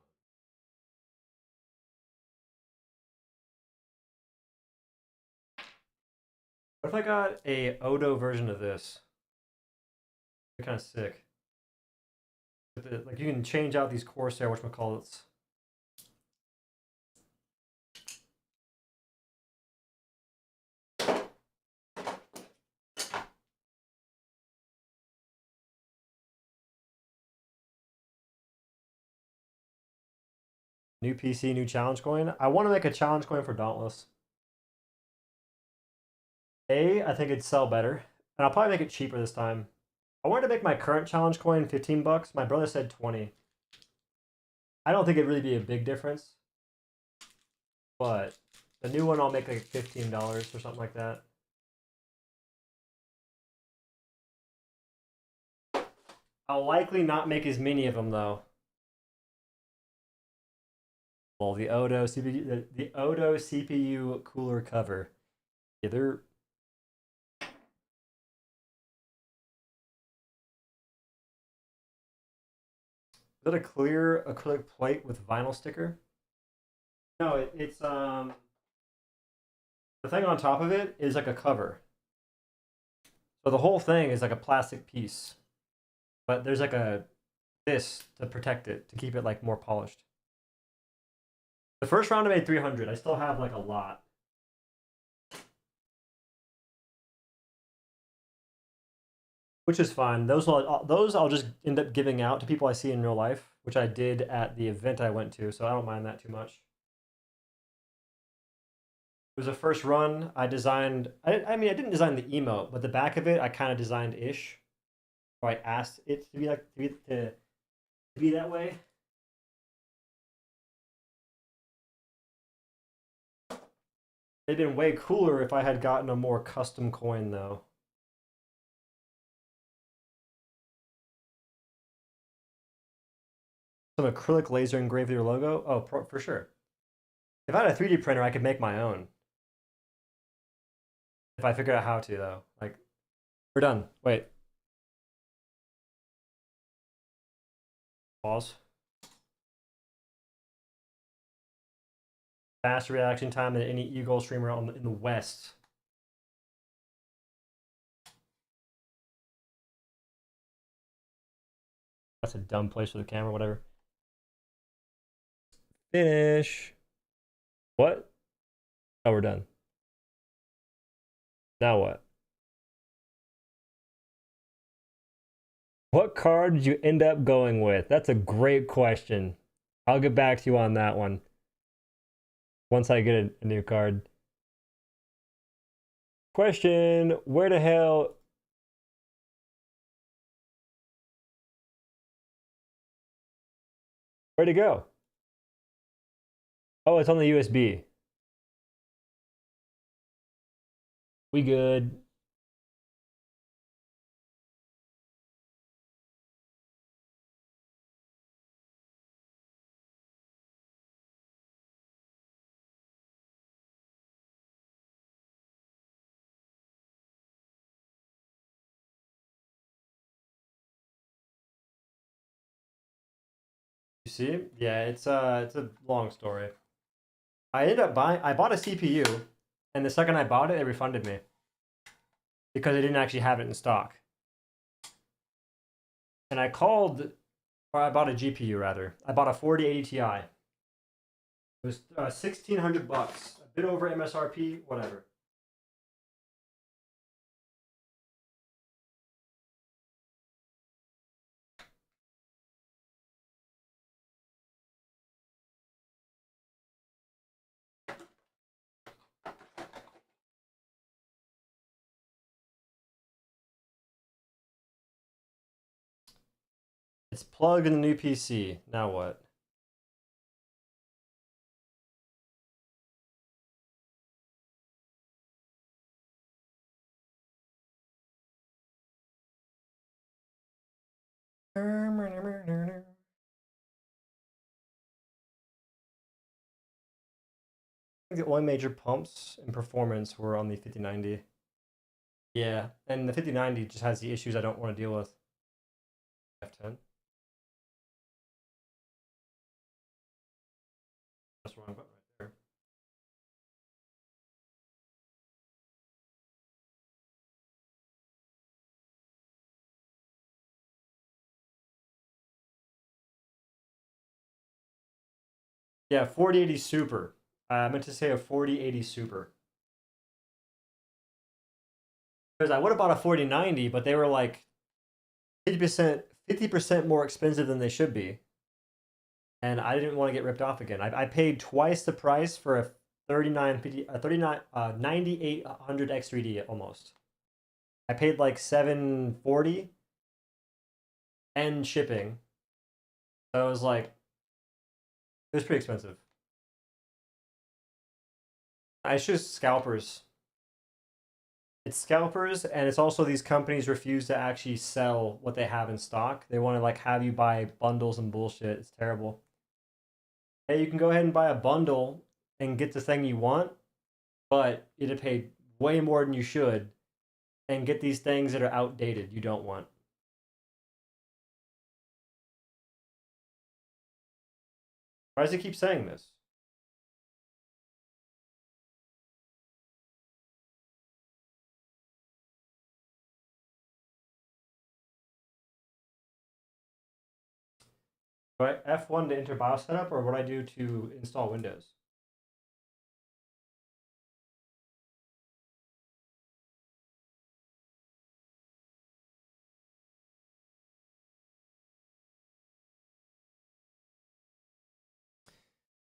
What if I got a OhDough version of this? They're kind of sick. Like you can change out these Corsair whatchamacallits. New PC, new challenge coin. I want to make a challenge coin for Dauntless. I think it'd sell better. And I'll probably make it cheaper this time. I wanted to make my current challenge coin 15 bucks. My brother said 20. I don't think it'd really be a big difference. But the new one I'll make like $15 or something like that. I'll likely not make as many of them though. Well, the OhDough CPU, the OhDough CPU cooler cover. Yeah, they're. Is that a clear acrylic plate with vinyl sticker? No, it's the thing on top of it is like a cover. So the whole thing is like a plastic piece, but there's like this to protect it to keep it like more polished. The first round I made 300. I still have like a lot. Which is fine. Those I'll just end up giving out to people I see in real life, which I did at the event I went to, so I don't mind that too much. It was a first run. I designed. I mean, I didn't design the emote, but the back of it I kind of designed ish. Or I asked it to be like to be that way. It'd been way cooler if I had gotten a more custom coin though. Some acrylic laser engraved with your logo. Oh, for sure. If I had a 3D printer, I could make my own. If I figured out how to though. Like, we're done. Wait. Pause. Faster reaction time than any e-gold streamer in the West. That's a dumb place for the camera, whatever. Finish. What? Oh, we're done. Now what? What card did you end up going with? That's a great question. I'll get back to you on that one once I get a new card. Question, where the hell... Where'd it go? Oh, it's on the USB. We good. You see? Yeah, it's a long story. I bought a CPU, and the second I bought it, it refunded me because they didn't actually have it in stock. And I called, or I bought a GPU rather. I bought a 4080 Ti. It was $1,600, a bit over MSRP, whatever. It's plugged in the new PC. Now what? I think the only major pumps in performance were on the 5090. Yeah, and the 5090 just has the issues I don't want to deal with. F10. That's the wrong button right there. Yeah, 4080 Super. I meant to say a 4080 Super. Because I would have bought a 4090, but they were like 50% more expensive than they should be. And I didn't want to get ripped off again. I paid twice the price for a 9800 X3D almost. I paid like 740 and shipping. So it was like, it was pretty expensive. It's just scalpers. It's scalpers, and it's also these companies refuse to actually sell what they have in stock. They want to like have you buy bundles and bullshit. It's terrible. Hey, you can go ahead and buy a bundle and get the thing you want, but you'd pay way more than you should and get these things that are outdated you don't want. Why does it keep saying this? Do I F1 to enter BIOS setup, or what I do to install Windows?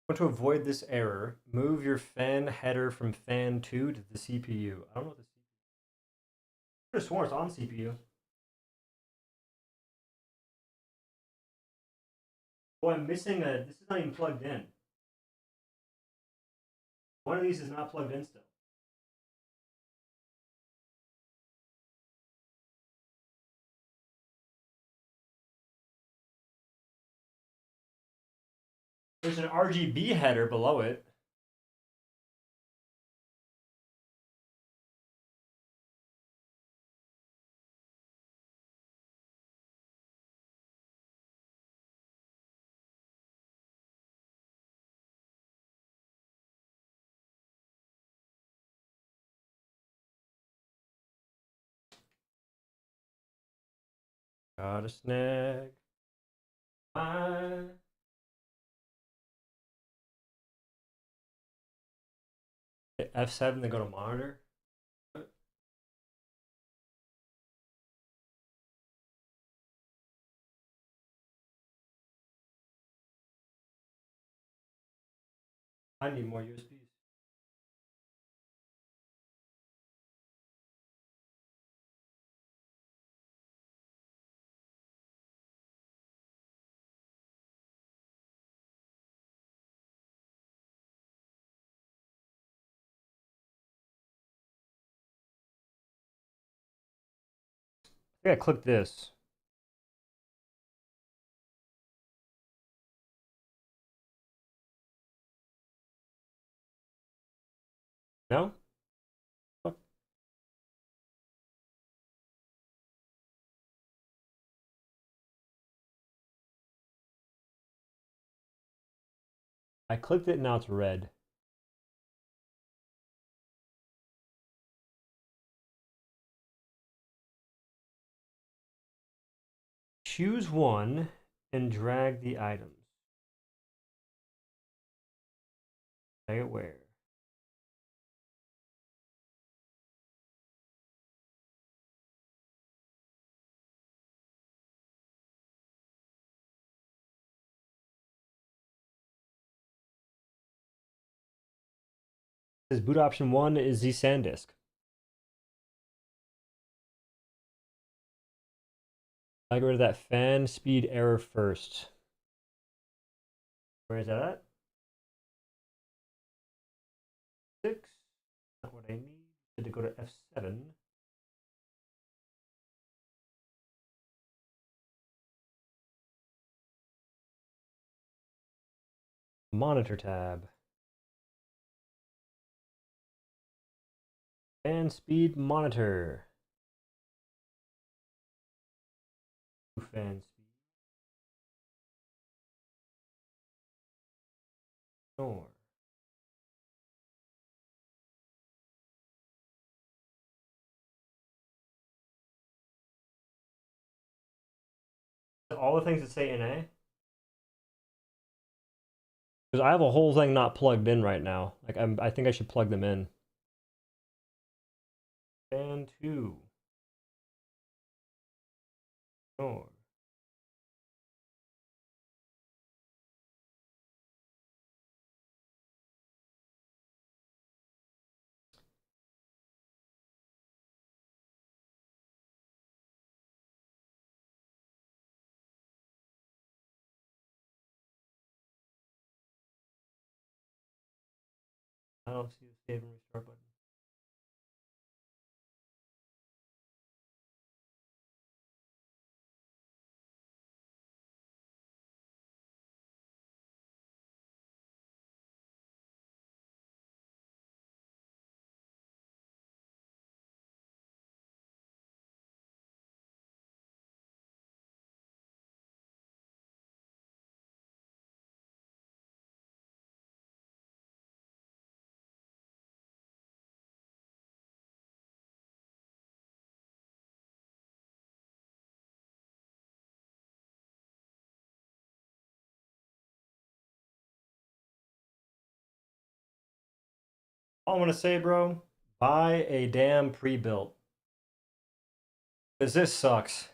Want to avoid this error, move your fan header from fan 2 to the CPU. I don't know what this is. I could have sworn it's on CPU. Oh, I'm missing a. This is not even plugged in. One of these is not plugged in still. There's an RGB header below it. Got a snag. F7 to go to monitor. I need more USBs. I think I clicked this. No? I clicked it, now it's red. Choose one and drag the items. Drag it where? It says boot option 1 is the SanDisk. I get rid of that fan speed error first. Where is that at? 6. Not what I need. I need to go to F7. Monitor tab. Fan speed monitor. Fan speed. Ignore. All the things that say NA? Because I have a whole thing not plugged in right now. Like I think I should plug them in. Fan 2. Ignore. I don't see the save and restart button. All I'm gonna say, bro, buy a damn pre-built. Cause this sucks.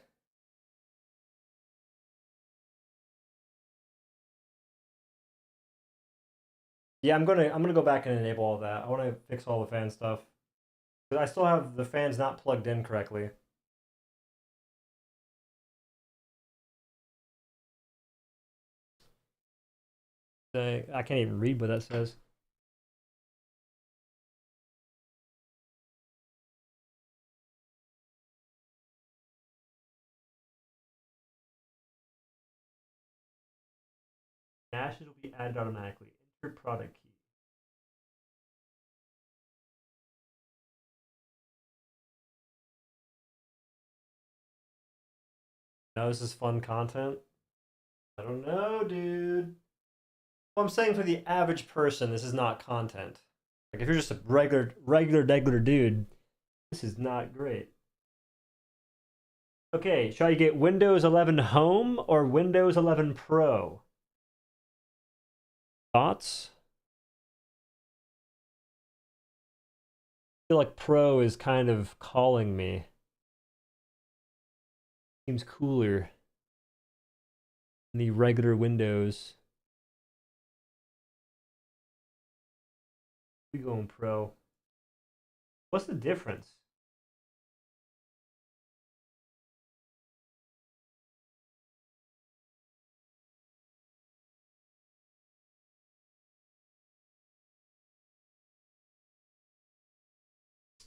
Yeah, I'm gonna go back and enable all that. I want to fix all the fan stuff. I still have the fans not plugged in correctly. I can't even read what that says. hashes will be added automatically. Enter product key. Now this is fun content. I don't know, dude. Well, I'm saying for the average person, this is not content. Like if you're just a regular dude, this is not great. Okay, should I get Windows 11 Home or Windows 11 Pro? Thoughts? I feel like Pro is kind of calling me. Seems cooler than the regular Windows. We going Pro. What's the difference?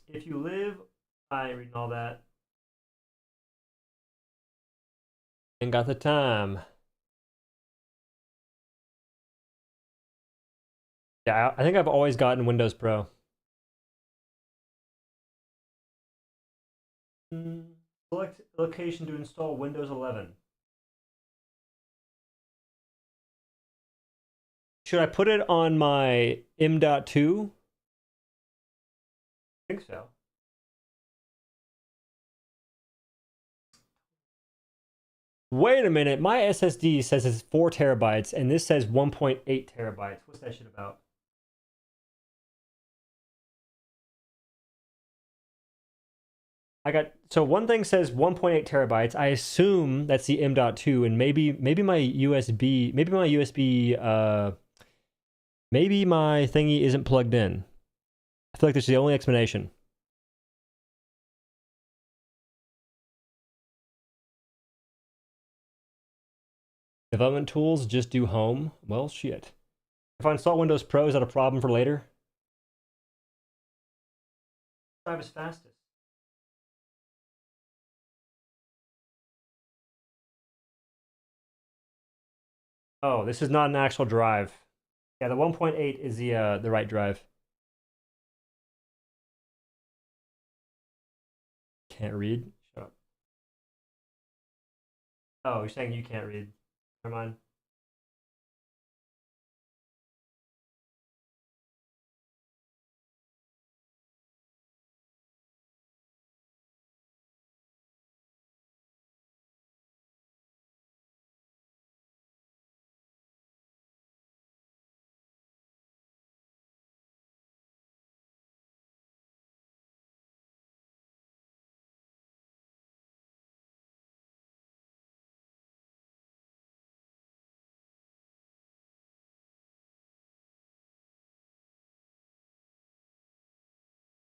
If you live, I ain't reading all that. Ain't got the time. Yeah, I think I've always gotten Windows Pro. Select location to install Windows 11. Should I put it on my M.2? I think so. Wait a minute, my SSD says it's 4 terabytes, and this says 1.8 terabytes. What's that shit about? So one thing says 1.8 terabytes. I assume that's the M.2, and maybe my USB, maybe my thingy isn't plugged in. I feel like this is the only explanation. Development tools, just do home. Well, shit. If I install Windows Pro, is that a problem for later? Drive is fastest. Oh, this is not an actual drive. Yeah, the 1.8 is the right drive. Can't read? Shut up. Oh, you're saying you can't read. Never mind.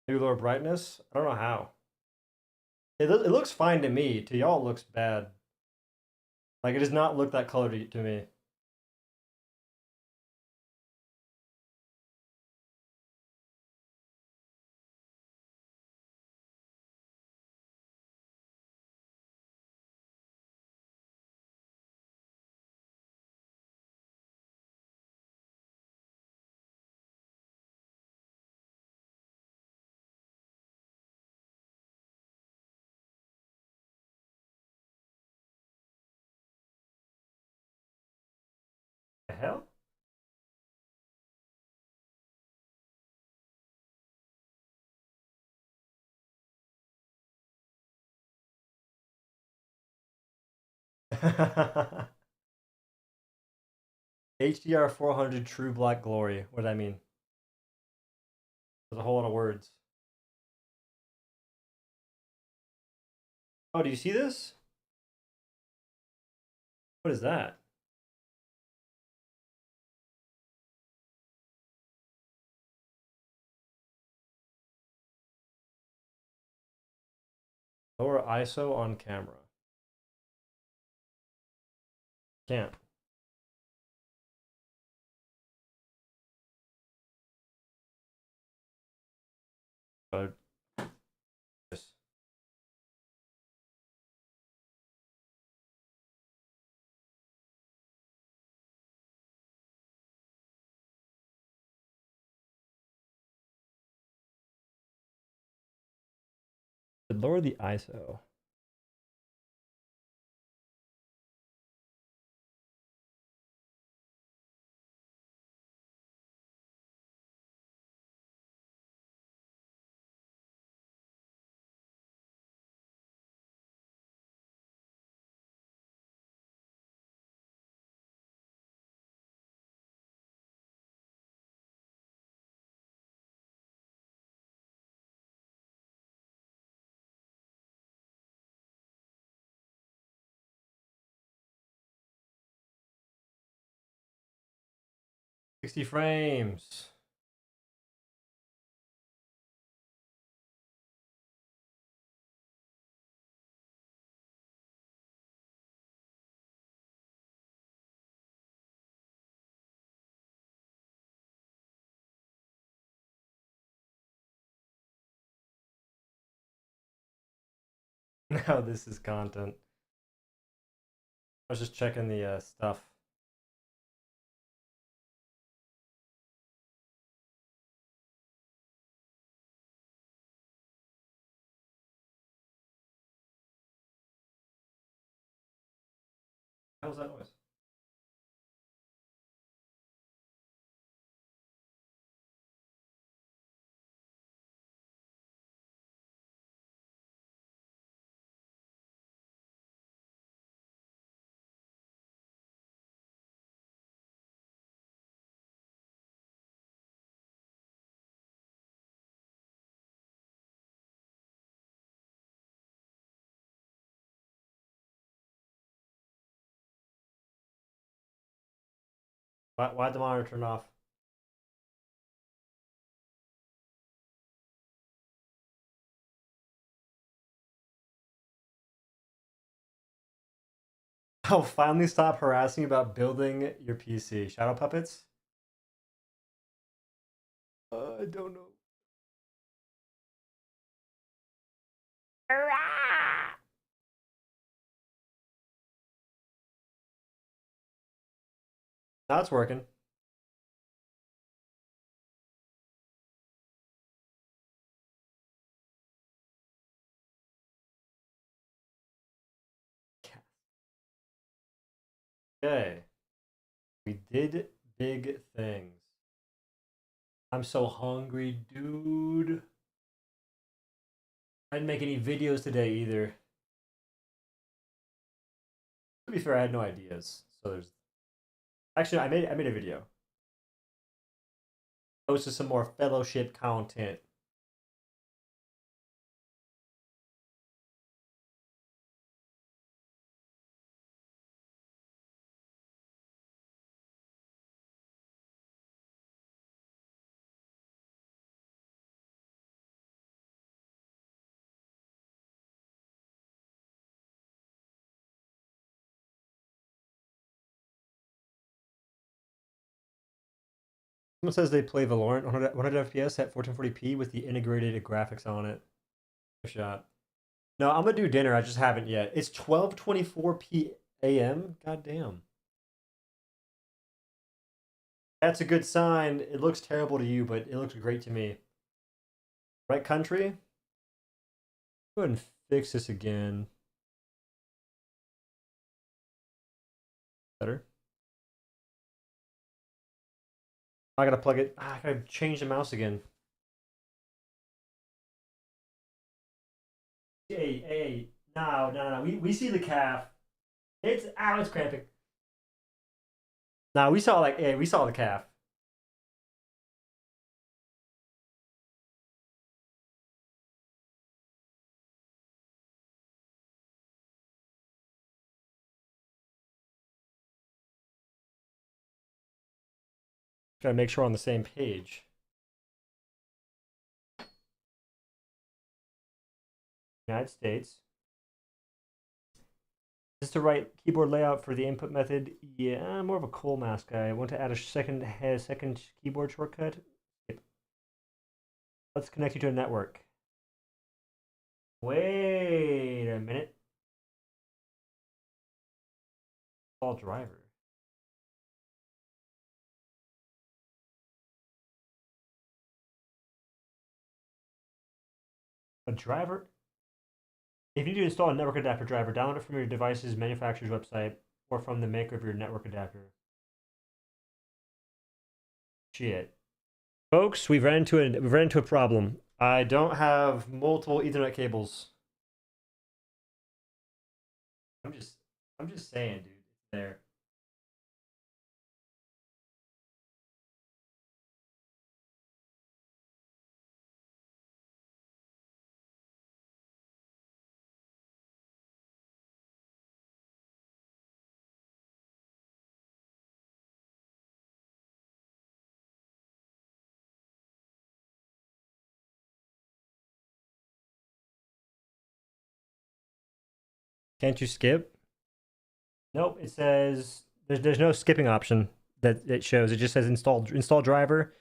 Maybe lower brightness? I don't know how. It looks fine to me. To y'all, it looks bad. Like, it does not look that color to me. The hell? HDR 400 True Black Glory. What does that mean? There's a whole lot of words. Oh, do you see this? What is that? Lower ISO on camera. Can't. But yes. Lower the ISO. $60 frames. Now this is content. I was just checking the stuff. What was that noise? Why'd the monitor turn off? I'll finally stop harassing about building your PC. Shadow puppets? I don't know. Now it's working. Okay. We did big things. I'm so hungry, dude. I didn't make any videos today either. To be fair, I had no ideas. So there's actually I made a video. Posted some more fellowship content. Someone says they play Valorant 100 FPS at 1440p with the integrated graphics on it. A shot. No, I'm gonna do dinner. I just haven't yet. It's 12:24 p.m. God damn. That's a good sign. It looks terrible to you, but it looks great to me. Right country? Go ahead and fix this again. Better. I gotta plug it. I gotta change the mouse again. Hey, no. We see the calf. It's cramping. Nah, we saw we saw the calf. Gotta make sure we're on the same page. United States. Is this the right keyboard layout for the input method? Yeah, I'm more of a cool mouse guy. I want to add a second keyboard shortcut. Yep. Let's connect you to a network. Wait a minute. All driver. A driver? If you need to install a network adapter driver, download it from your device's manufacturer's website or from the maker of your network adapter. Shit. Folks, we've ran into a problem. I don't have multiple Ethernet cables. I'm just saying, dude. It's there. Can't you skip? Nope. It says there's no skipping option that it shows. It just says install driver,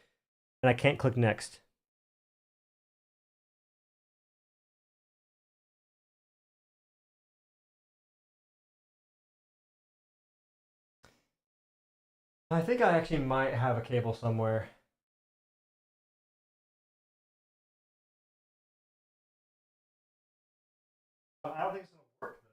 and I can't click next. I think I actually might have a cable somewhere. I don't think it's gonna work though.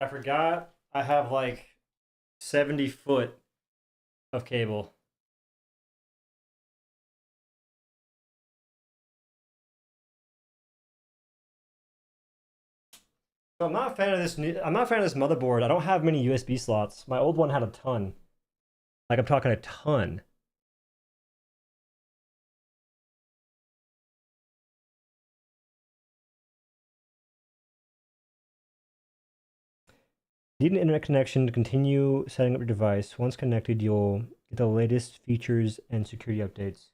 I forgot I have like 70 foot of cable. So I'm not a fan of this. I'm not a fan of this motherboard. I don't have many USB slots. My old one had a ton. Like I'm talking a ton. Need an internet connection to continue setting up your device. Once connected, you'll get the latest features and security updates.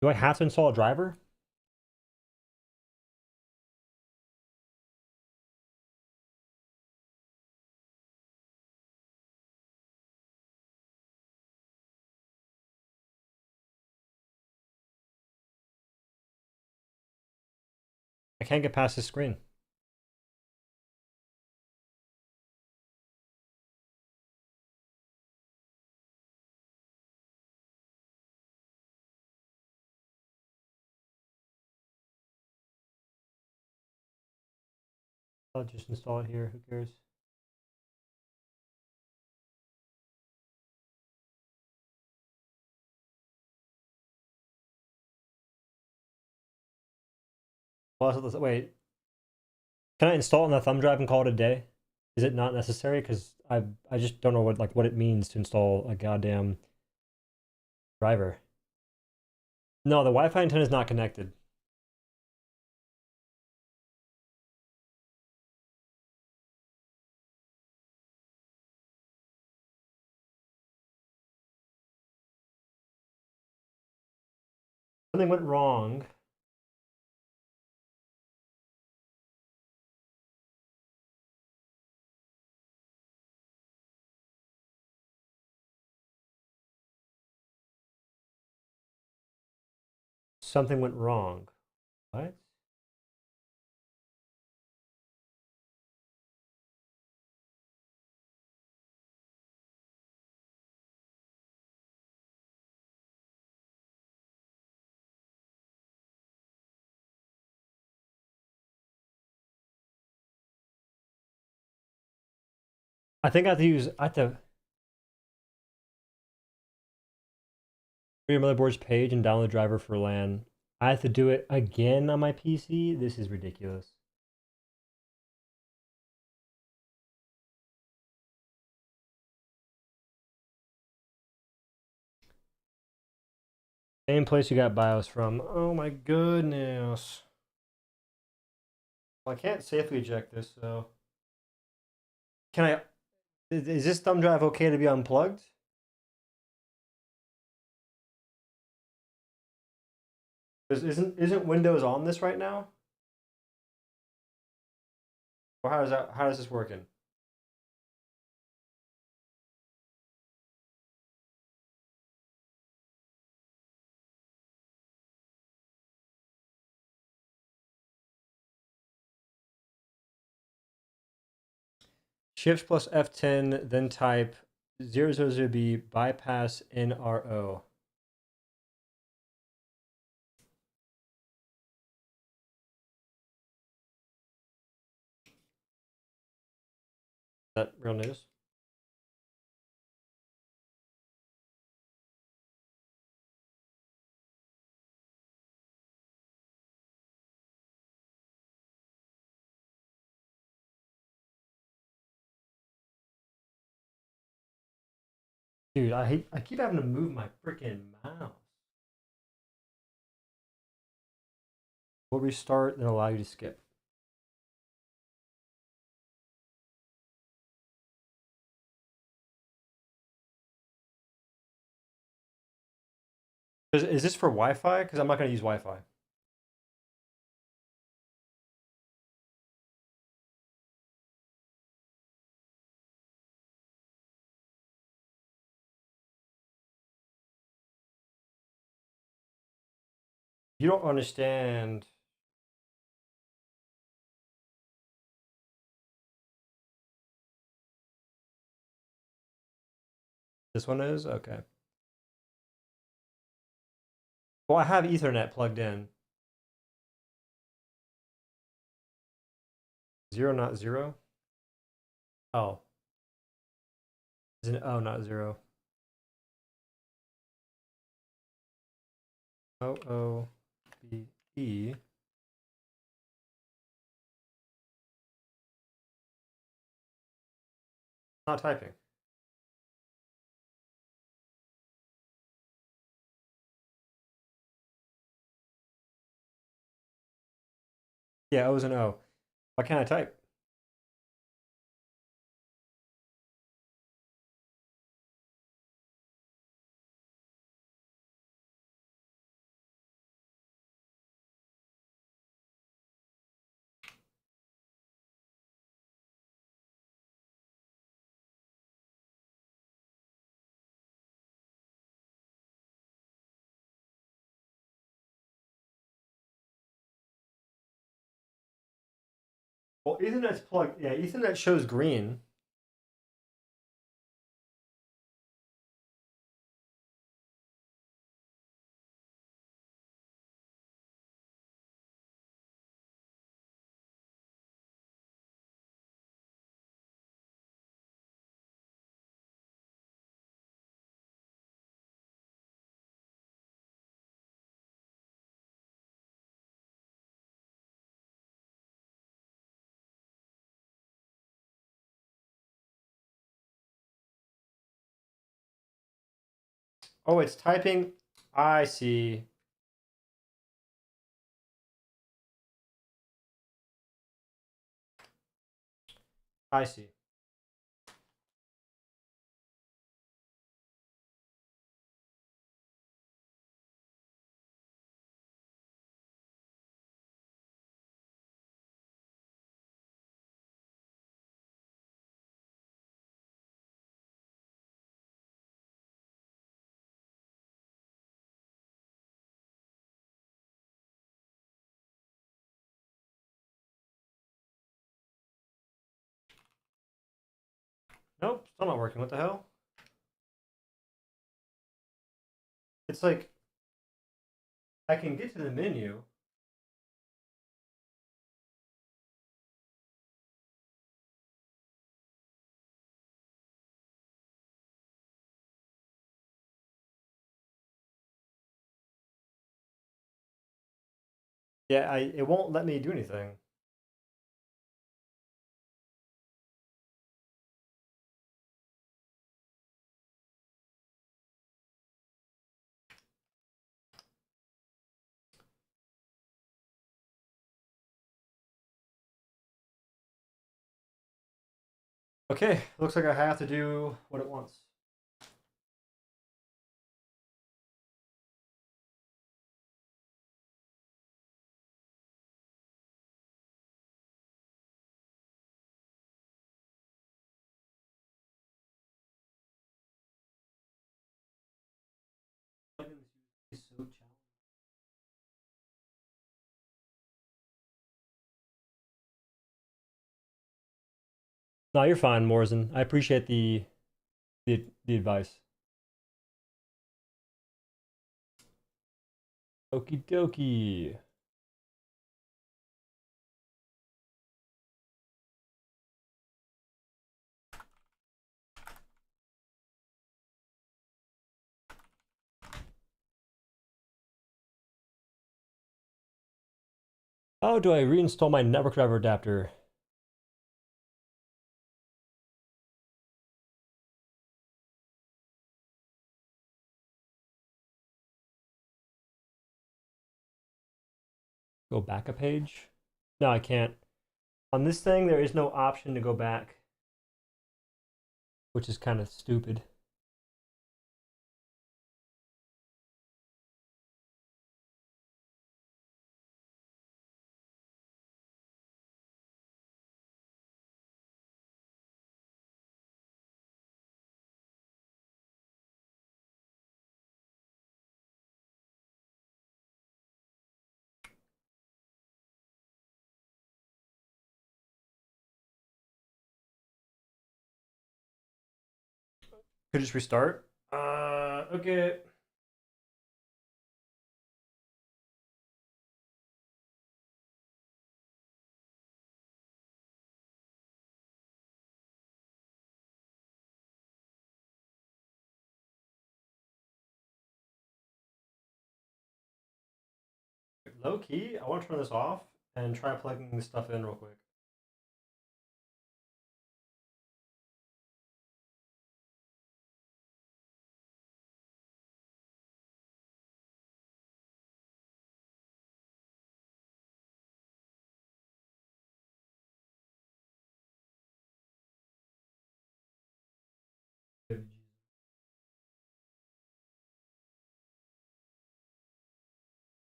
Do I have to install a driver? I can't get past this screen. I'll just install it here. Who cares? Wait, can I install it on the thumb drive and call it a day? Is it not necessary? Because I just don't know what it means to install a goddamn driver. No, the Wi-Fi antenna is not connected. Something went wrong. Something went wrong. What? I think I have to your motherboard's page and download the driver for LAN. I have to do it again on my PC. This is ridiculous. Same place you got BIOS from. Oh my goodness. Well, I can't safely eject this, so. Can I. Is this thumb drive okay to be unplugged? Isn't Windows on this right now? Or how is this working? Shift plus F10, then type 000B bypass NRO. Is that real news? Dude, I keep having to move my freaking mouse. We'll restart, then allow you to skip. Is this for Wi-Fi? Because I'm not going to use Wi-Fi. You don't understand. This one is? Okay. Well, I have Ethernet plugged in. 0, not 0? Oh. Oh, not 0. OOBE. Not typing. Yeah, O is an O. Why can't I type? Well, Ethernet's plugged. Yeah, Ethernet shows green. Oh, it's typing. I see. I see. Nope, still not working. What the hell? It's like I can get to the menu. Yeah, it won't let me do anything. Okay, looks like I have to do what it wants. So no, you're fine, Morrison. I appreciate the advice. Okie dokie. How do I reinstall my network driver adapter? Go back a page? No, I can't. On this thing, there is no option to go back, which is kind of stupid. Could just restart. Okay. Low key, I want to turn this off and try plugging this stuff in real quick.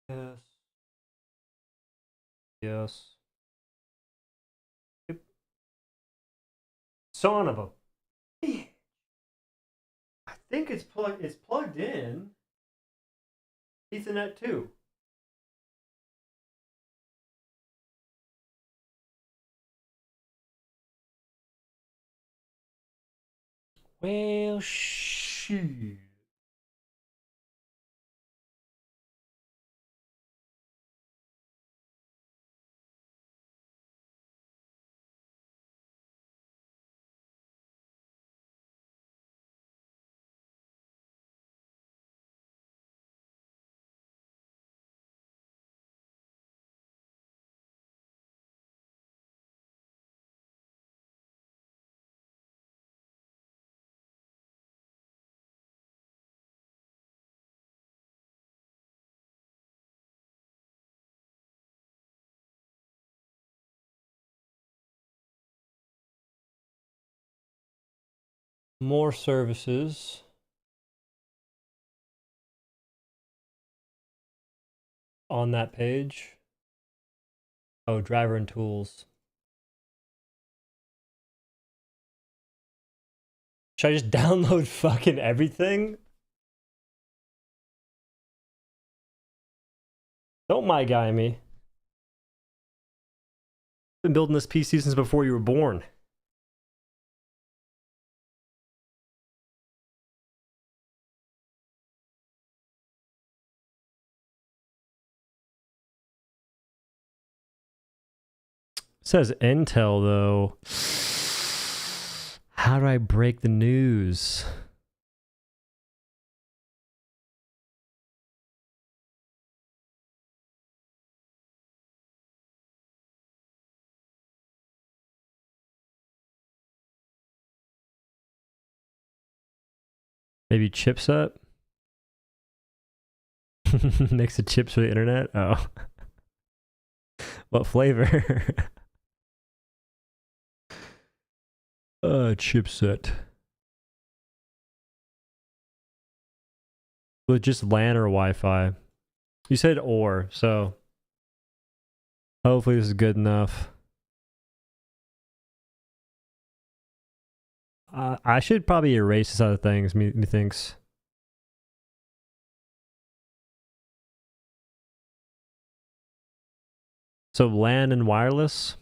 Yes. Yes. Yep. Son of a. I think it's plugged in. Ethernet too. Well, shoot. More services on that page. Oh, driver and tools. Should I just download fucking everything? Don't my guy me. I've been building this PC since before you were born. It says Intel though. How do I break the news? Maybe chipset? Mix the chips for the internet? Oh. What flavor? Chipset. With just LAN or Wi-Fi? You said or, so hopefully this is good enough. I should probably erase this other things, me thinks. So LAN and wireless?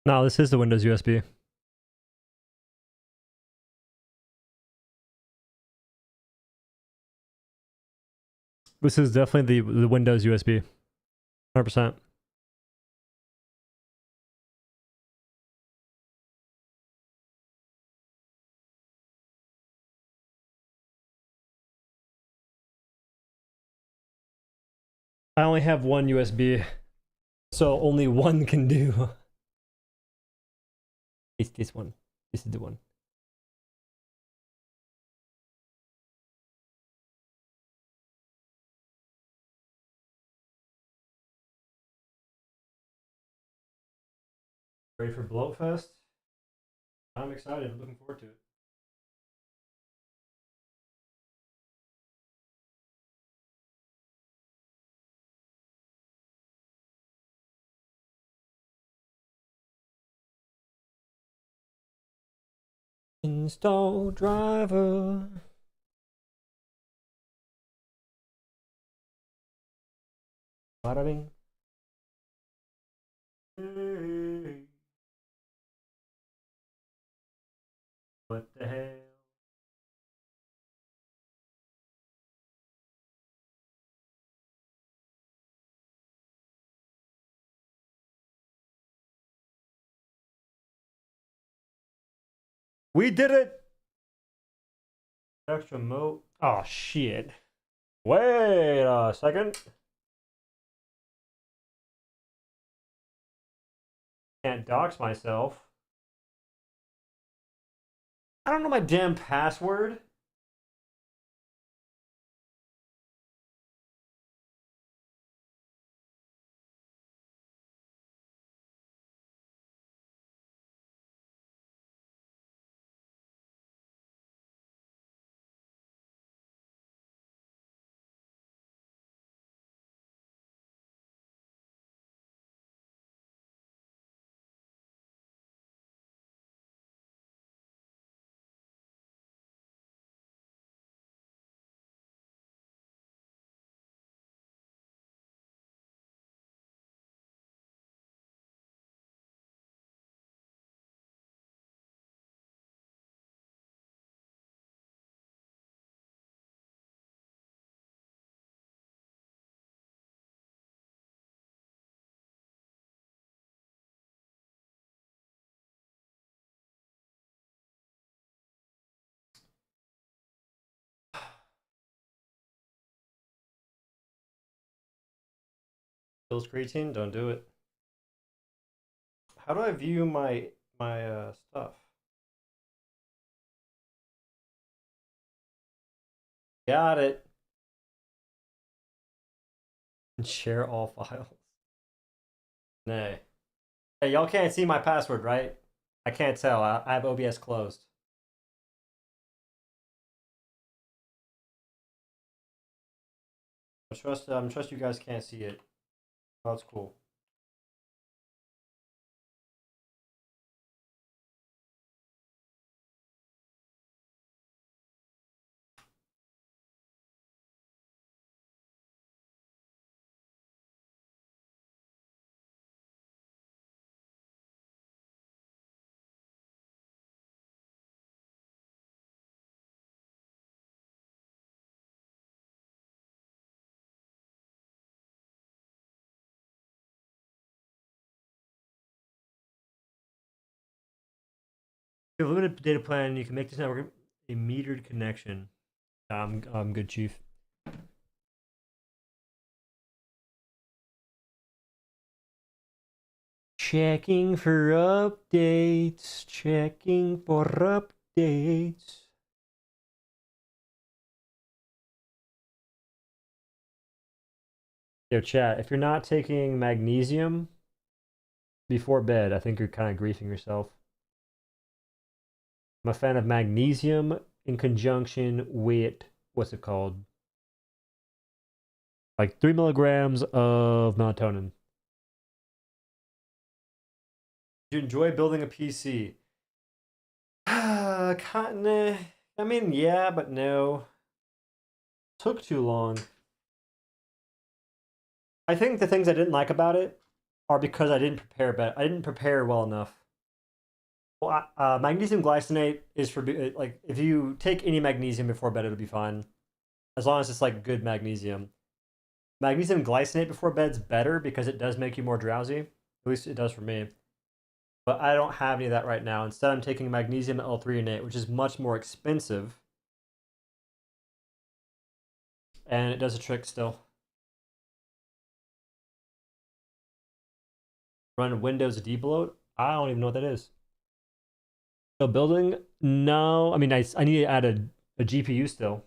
No, this is the Windows USB. This is definitely the Windows USB. 100%. I only have one USB, so only one can do. It's this one. This is the one. Ready for Bloatfest? I'm excited. I'm looking forward to it. Install driver. Bada bing. Hey. What the hell? We did it! Extra mode. Oh, shit. Wait a second. Can't dox myself. I don't know my damn password. Pills creatine, don't do it. How do I view my stuff? Got it. And share all files. Nay. Hey, y'all can't see my password, right? I can't tell. I have OBS closed. Trust you guys can't see it. Oh, that's cool. If you look at the data plan, you can make this network a metered connection. I'm good, Chief. Checking for updates. Checking for updates. Yo, chat, if you're not taking magnesium before bed, I think you're kind of griefing yourself. I'm a fan of magnesium in conjunction with, what's it called? Like 3 milligrams of melatonin. Do you enjoy building a PC? Kinda. I mean, yeah, but no. Took too long. I think the things I didn't like about it are because I didn't prepare I didn't prepare well enough. Well, magnesium glycinate is for like if you take any magnesium before bed, it'll be fine, as long as it's like good magnesium. Magnesium glycinate before bed's better because it does make you more drowsy. At least it does for me. But I don't have any of that right now. Instead, I'm taking magnesium L-threonate, which is much more expensive, and it does a trick still. Run Windows debloat. I don't even know what that is. So building? No. I mean, I need to add a GPU still.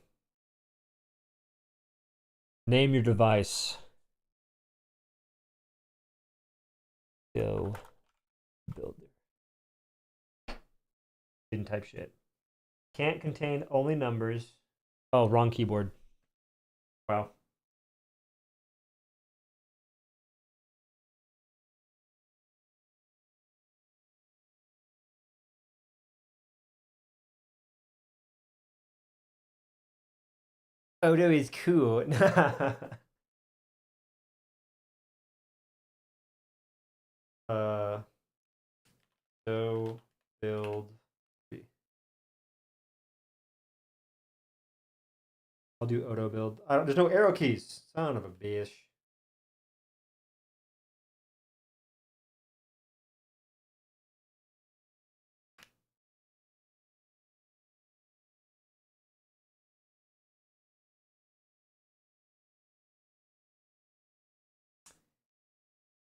Name your device. Go builder. Didn't type shit. Can't contain only numbers. Oh, wrong keyboard. Wow. OhDough is cool. So build. I'll do OhDough build. There's no arrow keys. Son of a bitch.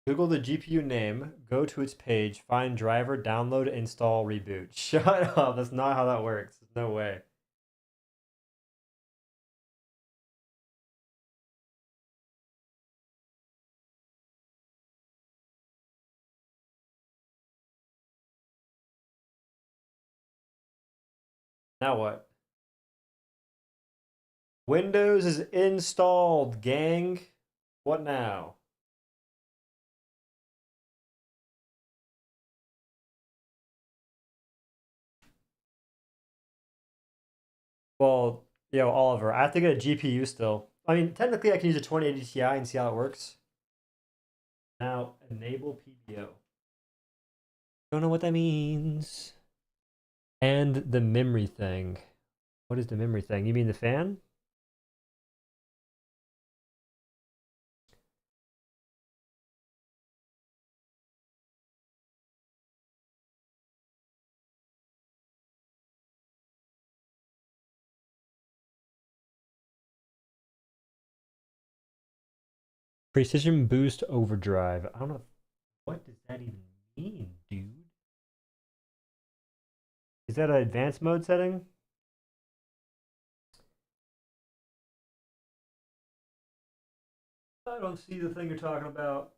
Google the GPU name, go to its page, find driver, download, install, reboot. Shut up. That's not how that works. There's no way. Now what? Windows is installed, gang. What now? Well, yo, Oliver, I have to get a GPU still. I mean, technically I can use a 2080 Ti and see how it works. Now, enable PBO. Don't know what that means. And the memory thing. What is the memory thing? You mean the fan? Precision boost overdrive. I don't know. What does that even mean, dude? Is that an advanced mode setting? I don't see the thing you're talking about.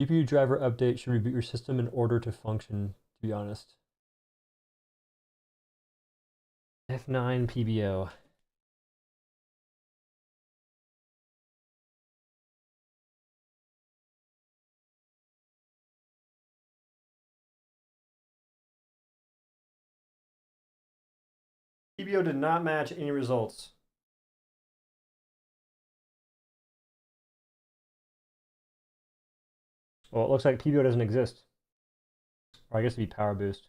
GPU driver update should reboot your system in order to function, to be honest. F9 PBO. PBO did not match any results. Well, it looks like PBO doesn't exist. Or I guess it'd be power boost.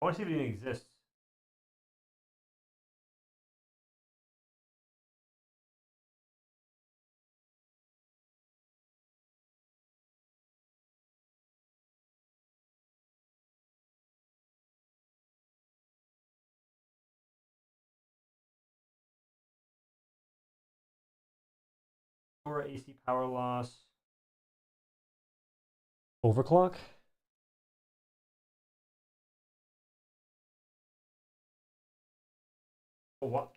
I want to see if it even exists. Or AC power loss. Overclock? Oh, what?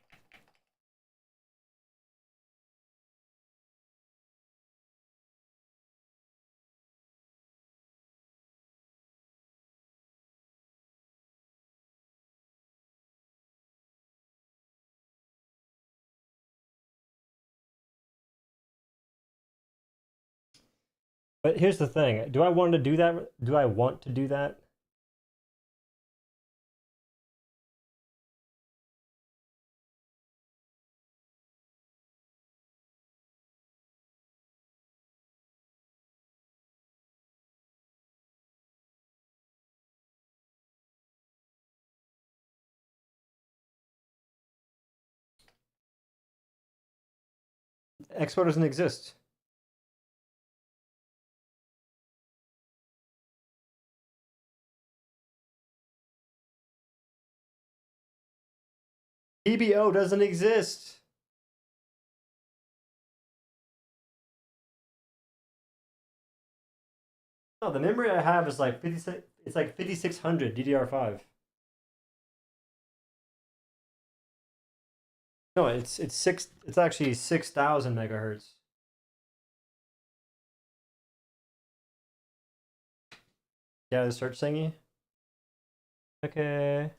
But here's the thing. Do I want to do that? Do I want to do that? Expo doesn't exist. PBO doesn't exist. No, the memory I have is like 56. It's like 5600 DDR5. No, it's six. It's actually 6000 megahertz. Yeah, the search thingy. Okay.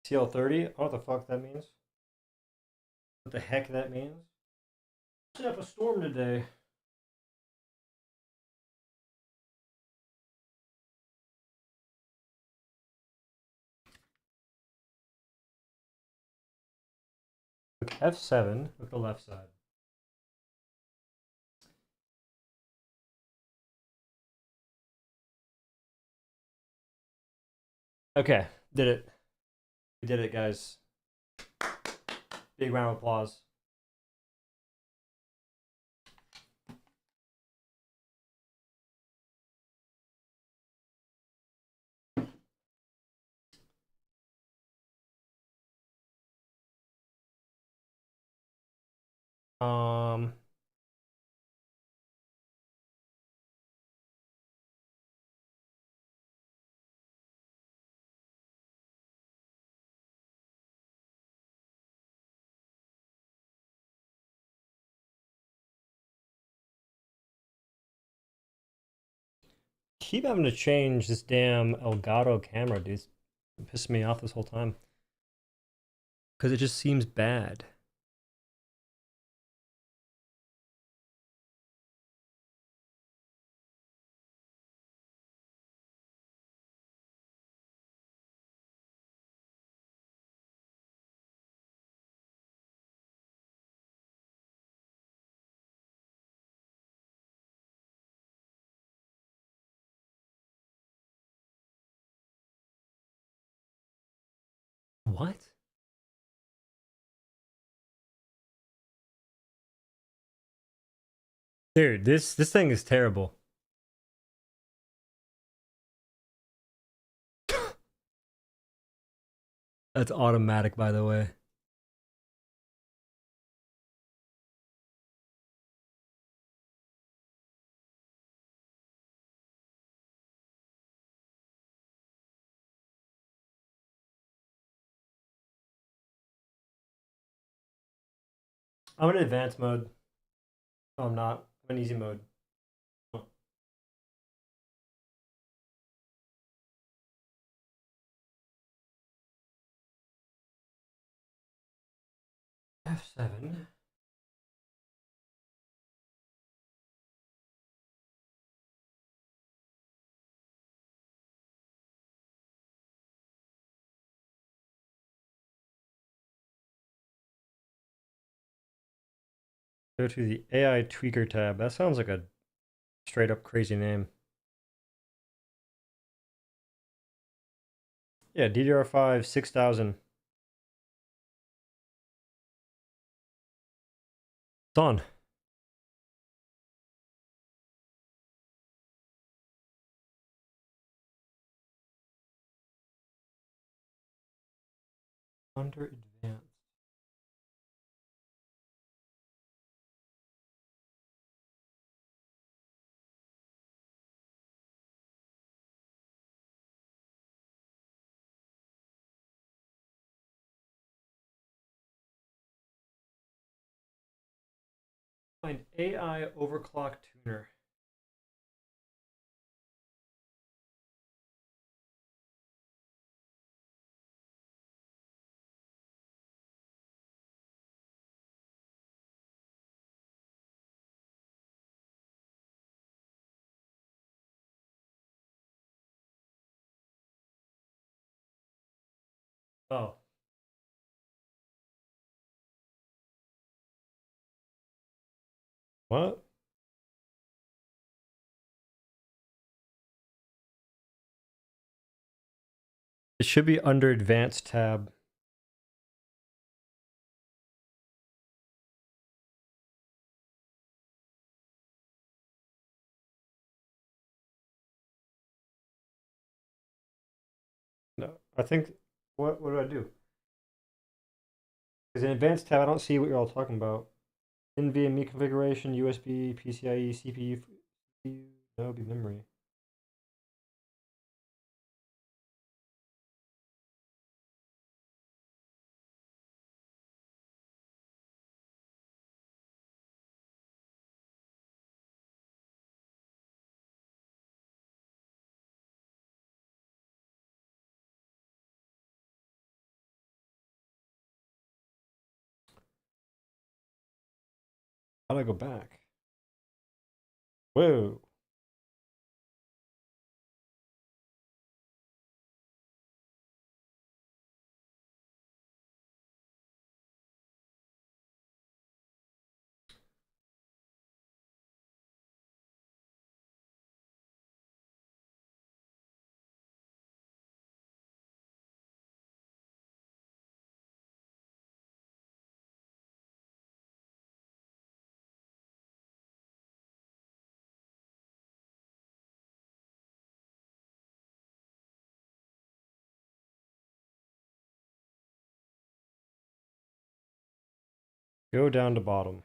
TL30. I don't know what the fuck that means. What the heck that means? Set up a storm today. Look, F7. Look the left side. Okay, did it. We did it, guys. Big round of applause. Um, keep having to change this damn Elgato camera, dude. It's pissing me off this whole time. Because it just seems bad. what? Dude, this thing is terrible. That's automatic, by the way. I'm in advanced mode. No, I'm not. I'm in easy mode. F7. Go to the AI tweaker tab. That sounds like a straight up crazy name. Yeah, DDR5 6000. It's on. Under advanced. Find AI overclock tuner. Oh. What? It should be under advanced tab. No, I think, what do I do? Because in advanced tab, I don't see what you're all talking about. NVMe configuration, USB, PCIe, CPU, that would be memory. How do I go back? Whoa. Go down to bottom.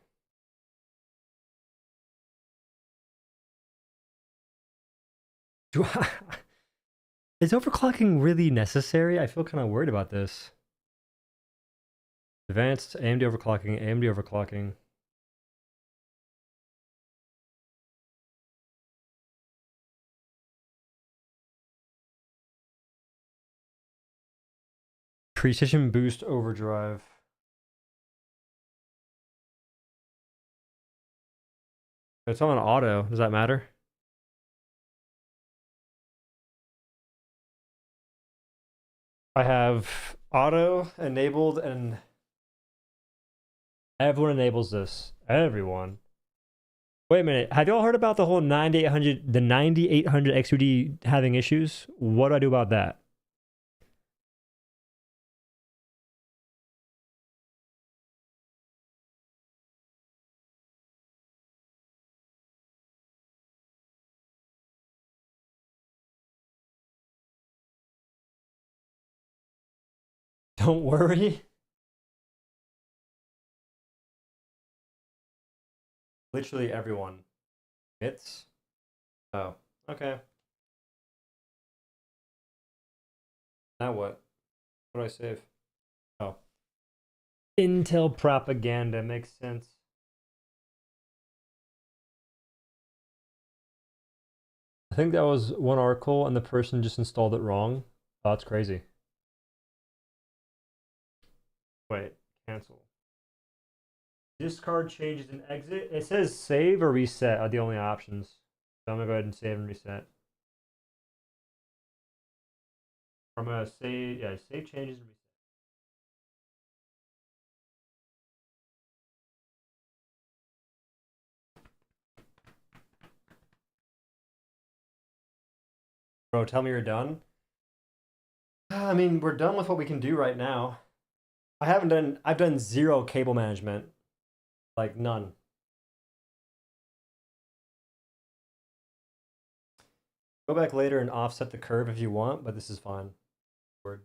Do I... Is overclocking really necessary? I feel kind of worried about this. Advanced AMD overclocking, AMD overclocking. Precision boost overdrive. It's on auto. Does that matter? I have auto enabled and everyone enables this. Everyone. Wait a minute. Have y'all heard about the whole 9800, the 9800 XUD having issues? What do I do about that? Don't worry. Literally everyone. It's. Oh, okay. Now what? What do I save? Oh. Intel propaganda makes sense. I think that was one article and the person just installed it wrong. Oh, that's crazy. Wait, cancel. Discard changes and exit. It says save or reset are the only options. So I'm gonna go ahead and save and reset. I'm gonna save, yeah, save changes and reset. Bro, tell me you're done. I mean, we're done with what we can do right now. I've done zero cable management. Like none. Go back later and offset the curve if you want, but this is fine. Word.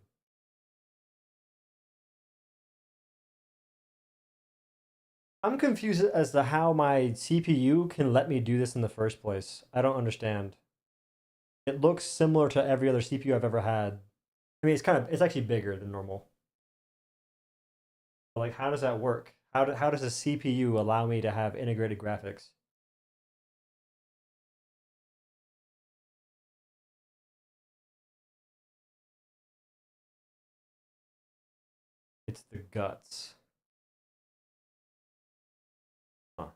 I'm confused as to how my CPU can let me do this in the first place. I don't understand. It looks similar to every other CPU I've ever had. I mean, it's actually bigger than normal. But like, how does that work? How does a CPU allow me to have integrated graphics? It's the guts. Huh.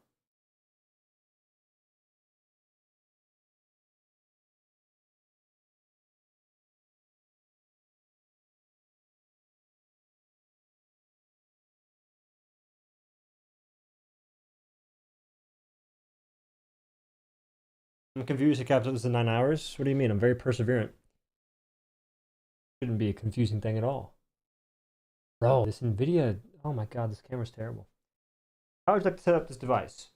I'm confused. It caps this in 9 hours. What do you mean? I'm very perseverant. Shouldn't be a confusing thing at all. Bro, this NVIDIA. Oh my god, this camera's terrible. How would you like to set up this device?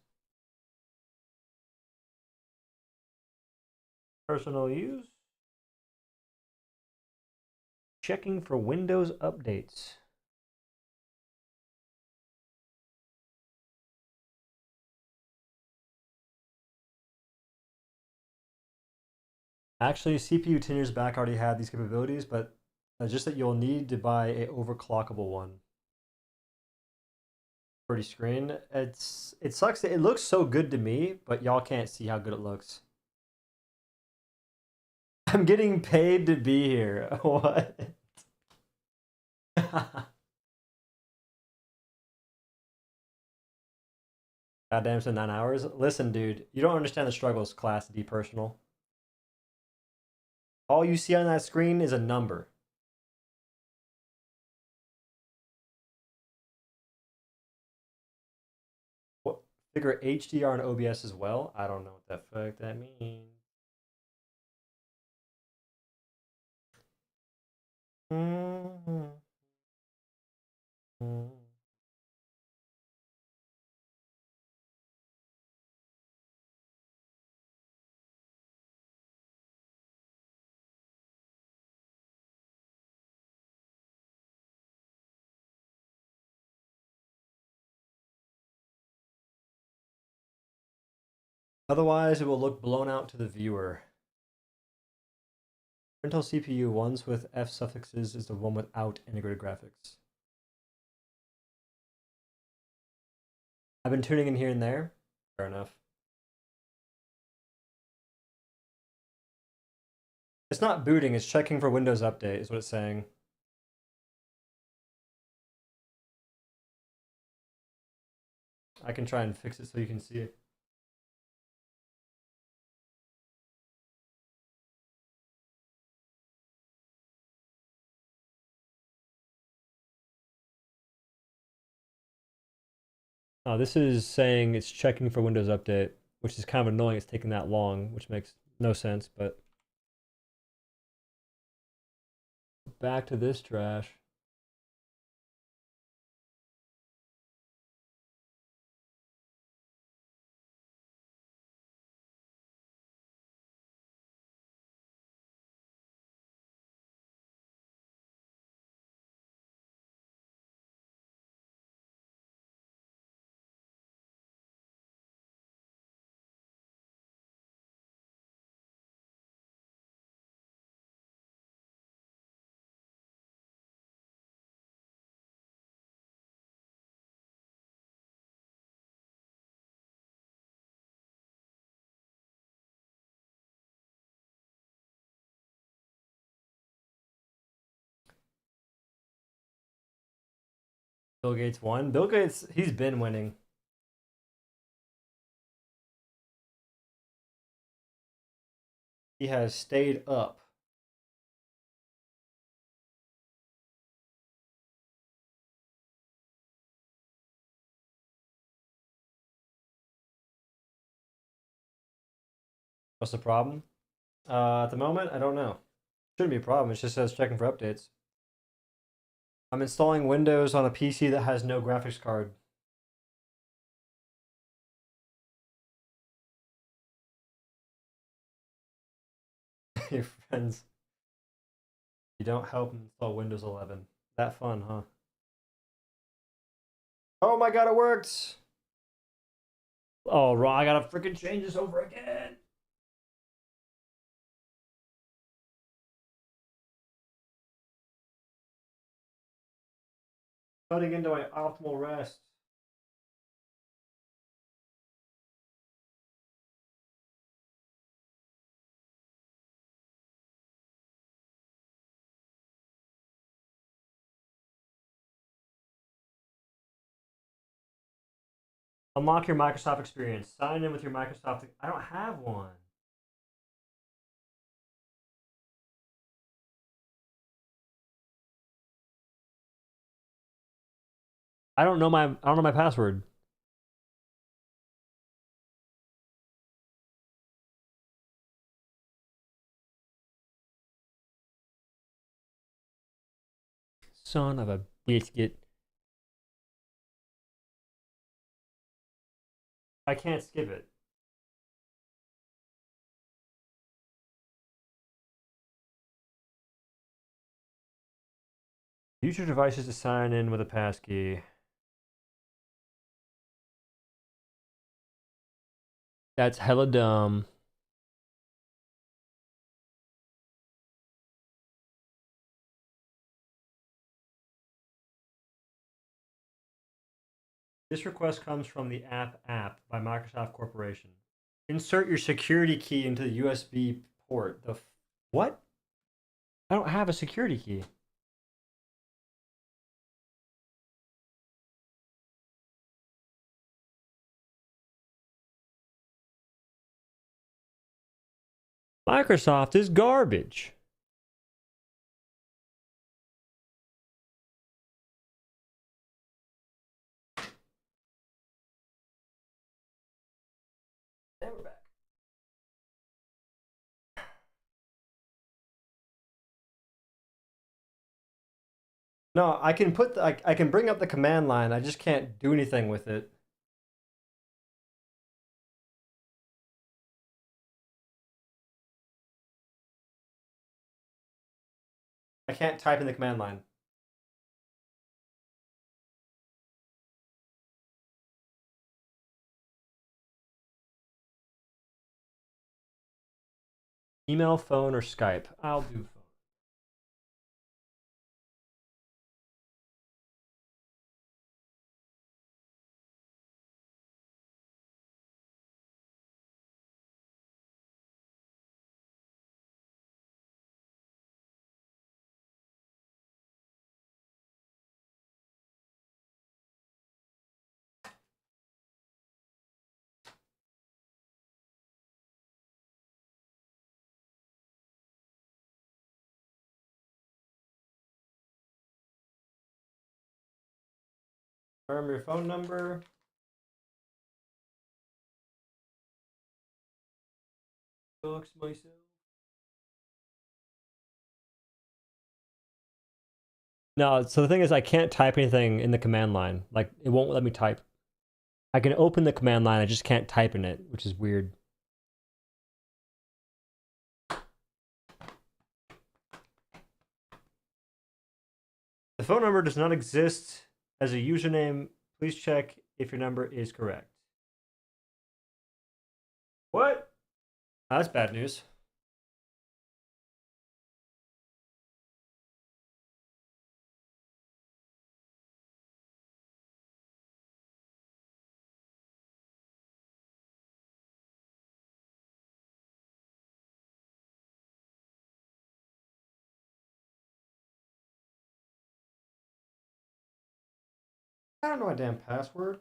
Personal use. Checking for Windows updates. Actually, CPU 10 years back already had these capabilities, but just that you'll need to buy a overclockable one. Pretty screen. It sucks that it looks so good to me, but y'all can't see how good it looks. I'm getting paid to be here. What? Goddamn, so 9 hours. Listen, dude, you don't understand the struggles, Class D personal. All you see on that screen is a number. What? Figure HDR and OBS as well? I don't know what the fuck that means. Otherwise, it will look blown out to the viewer. Intel CPU ones with F suffixes is the one without integrated graphics. I've been tuning in here and there. Fair enough. It's not booting, it's checking for Windows Update, is what it's saying. I can try and fix it so you can see it. This is saying it's checking for Windows Update, which is kind of annoying. It's taking that long, which makes no sense, but back to this trash. Bill Gates won. Bill Gates, he's been winning. He has stayed up. What's the problem? At the moment, I don't know. Shouldn't be a problem. It just says checking for updates. I'm installing Windows on a PC that has no graphics card. Your friends. You don't help install Windows 11. That fun, huh? Oh my god, it worked! Oh, wrong. I gotta freaking change this over again. Cutting into my optimal rest. Unlock your Microsoft experience. Sign in with your Microsoft. I don't have one. I don't know my password. Son of a biscuit. I can't skip it. Use your devices to sign in with a passkey. That's hella dumb. This request comes from the app by Microsoft Corporation. Insert your security key into the USB port. What? I don't have a security key. Microsoft is garbage. And we're back. No, I can I can bring up the command line. I just can't do anything with it. I can't type in the command line. Email, phone, or Skype. I'll do phone. Confirm your phone number. Books myself. No, so the thing is, I can't type anything in the command line. Like, it won't let me type. I can open the command line, I just can't type in it, which is weird. The phone number does not exist as a username. Please check if your number is correct. What? That's bad news. I don't know my damn password.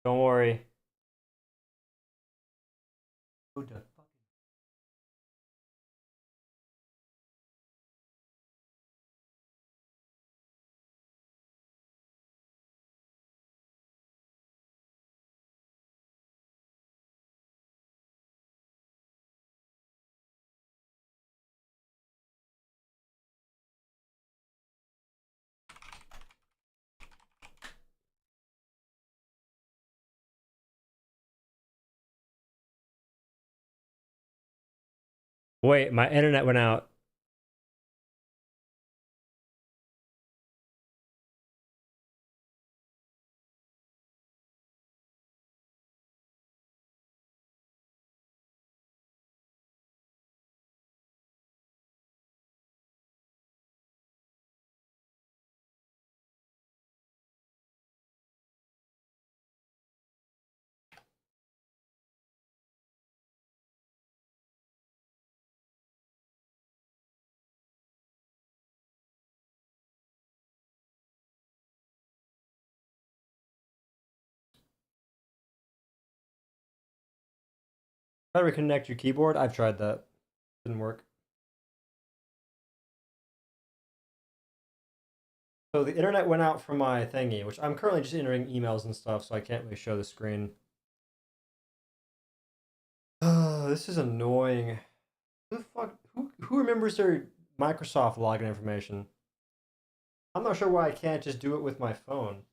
Don't worry. Wait, my internet went out. Try to reconnect your keyboard. I've tried that. Didn't work. So the internet went out from my thingy, which I'm currently just entering emails and stuff, so I can't really show the screen. This is annoying. Who the fuck? Who remembers their Microsoft login information? I'm not sure why I can't just do it with my phone.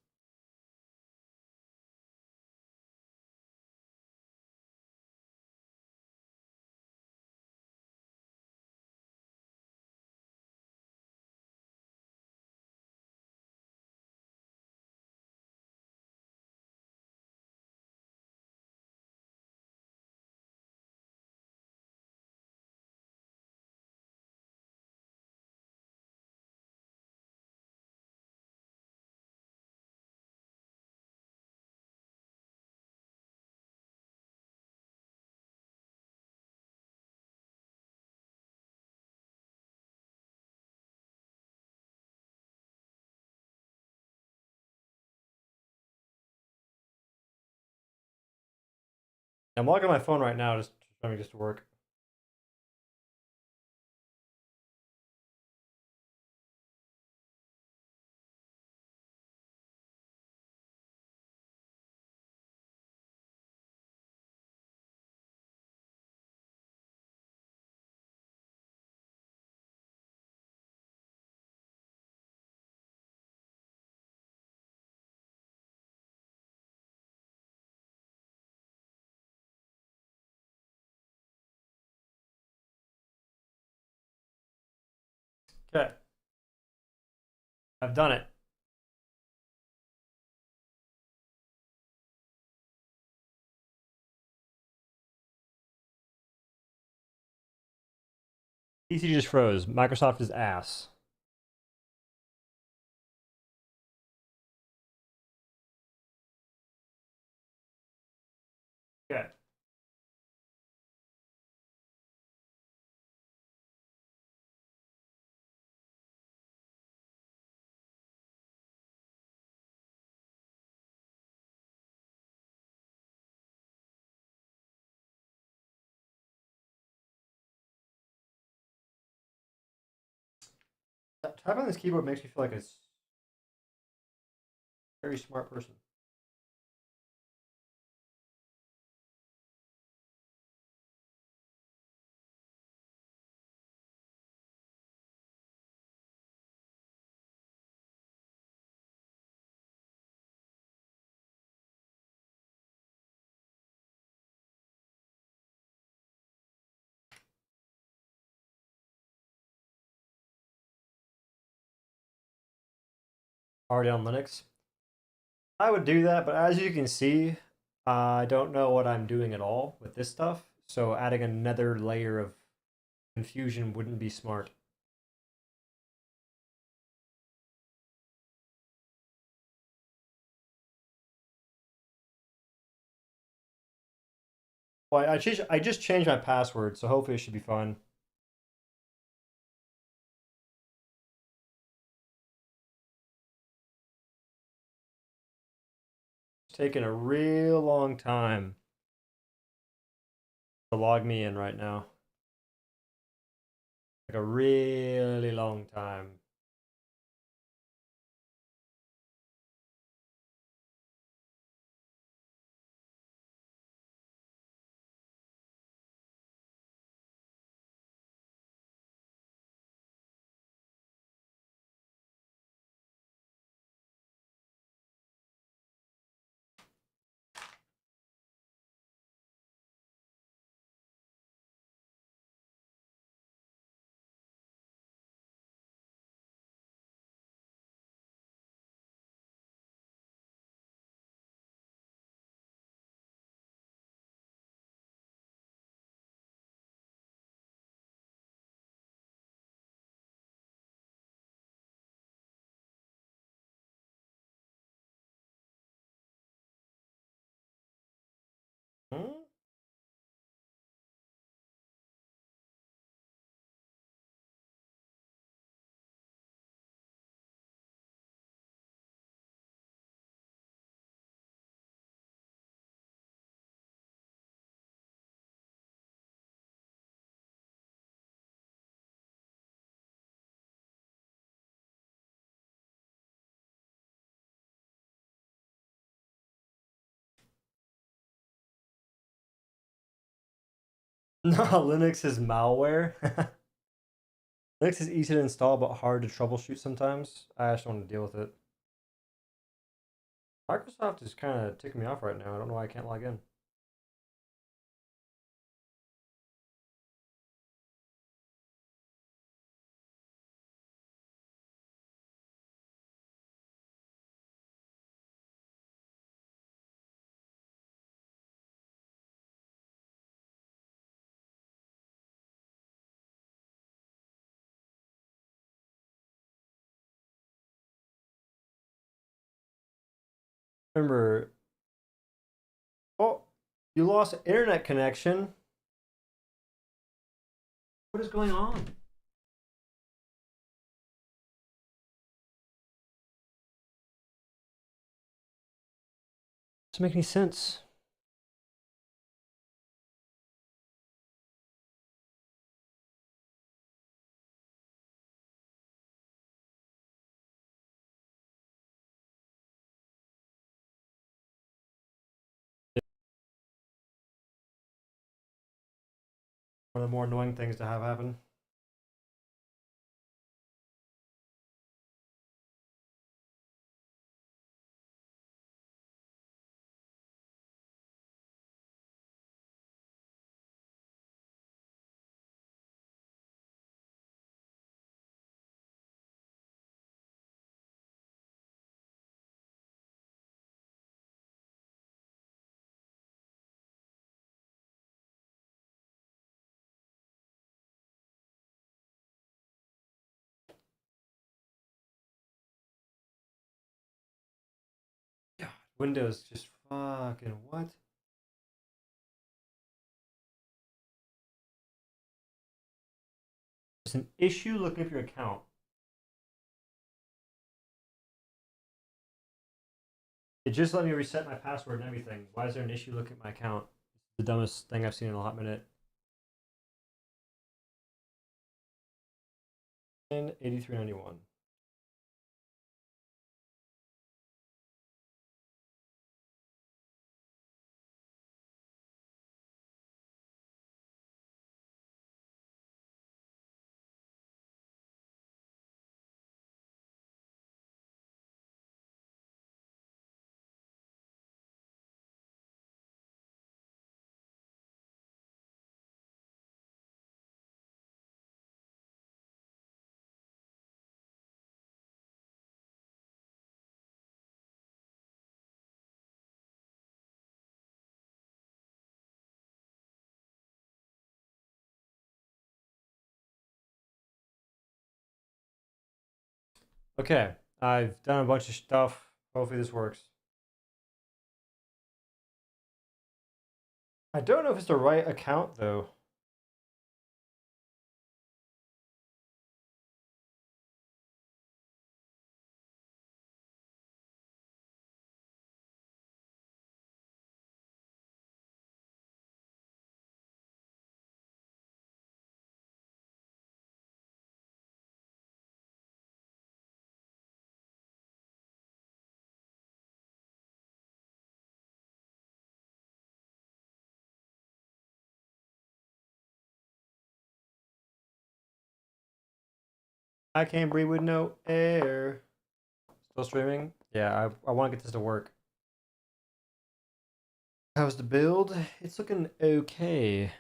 I'm logging my phone right now, just trying to get this to work. Okay. I've done it. PC just froze. Microsoft is ass. Okay. Typing on this keyboard makes me feel like a very smart person. Already on Linux. I would do that, but as you can see, I don't know what I'm doing at all with this stuff. So adding another layer of confusion wouldn't be smart. Well, I just changed my password, so hopefully it should be fine. It's taking a real long time to log me in right now. Like a really long time. Hmm? No, Linux is malware. Linux is easy to install but hard to troubleshoot sometimes. I just don't want to deal with it. Microsoft is kind of ticking me off right now. I don't know why I can't log in. Remember, oh, you lost internet connection. What is going on? Doesn't make any sense. One of the more annoying things to have happen. God, Windows just fucking what? It's an issue looking up your account. It just let me reset my password and everything. Why is there an issue looking at my account? It's the dumbest thing I've seen in a hot minute. 8391. Okay, I've done a bunch of stuff. Hopefully this works. I don't know if it's the right account though. I can't breathe with no air. Still streaming? Yeah, I want to get this to work. How's the build? It's looking okay.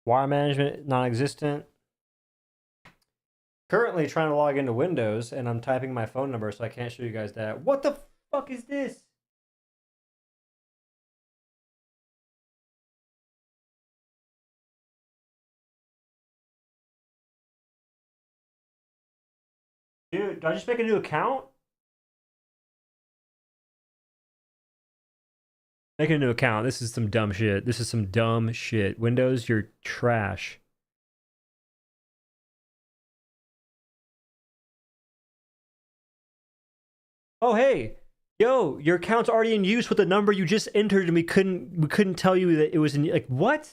Wire management non-existent. Currently trying to log into Windows and I'm typing my phone number so I can't show you guys that. What the fuck is this? Dude, did I just make a new account? Make a new account. This is some dumb shit. This is some dumb shit. Windows, you're trash. Oh hey, yo, your account's already in use with the number you just entered, and we couldn't tell you that it was in like what?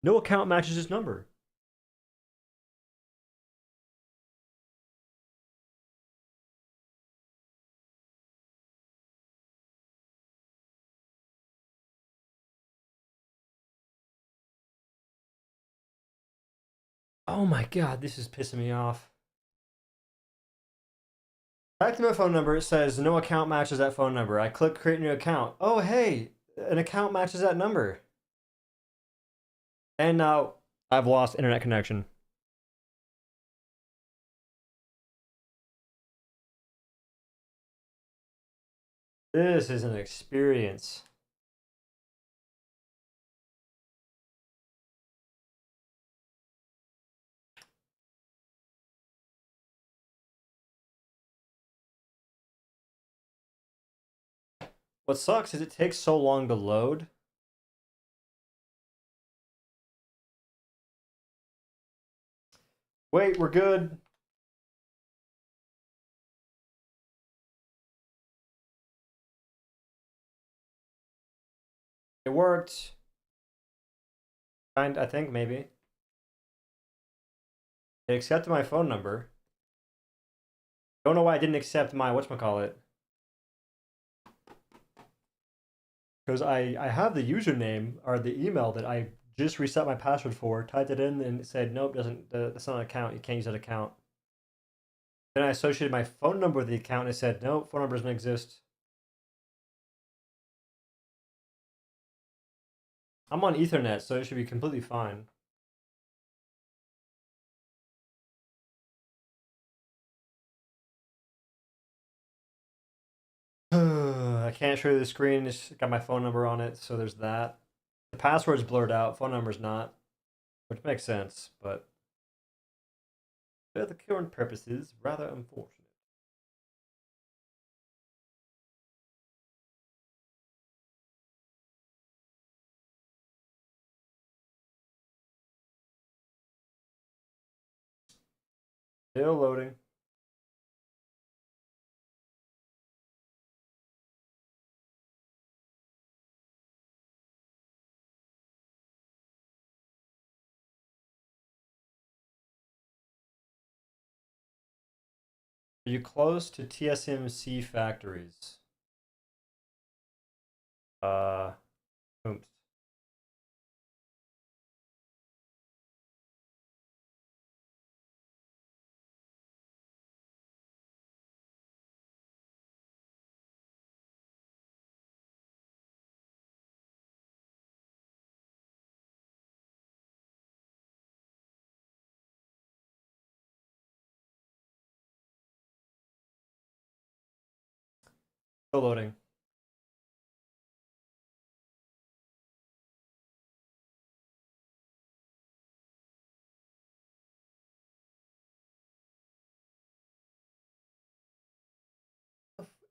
No account matches this number. Oh my god, this is pissing me off. Back to my phone number, it says no account matches that phone number. I click create new account. Oh hey, an account matches that number. And now I've lost internet connection. This is an experience. What sucks is it takes so long to load. Wait, we're good. It worked. I think maybe. It accepted my phone number. Don't know why I didn't accept my whatchamacallit. Because I have the username or the email that I just reset my password for, typed it in, and it said, nope, doesn't that's not an account. You can't use that account. Then I associated my phone number with the account, and it said, nope, phone number doesn't exist. I'm on Ethernet, so it should be completely fine. I can't show you the screen. It's got my phone number on it, so there's that. The password's blurred out, phone number's not, which makes sense, but for the current purposes, rather unfortunate. Still loading. Are you close to TSMC factories? Uh, oops. Still loading.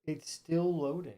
It's still loading.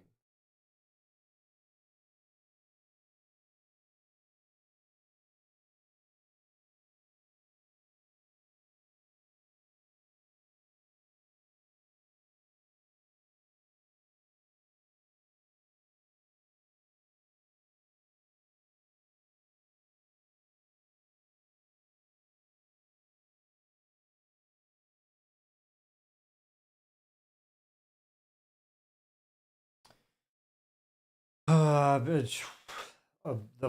The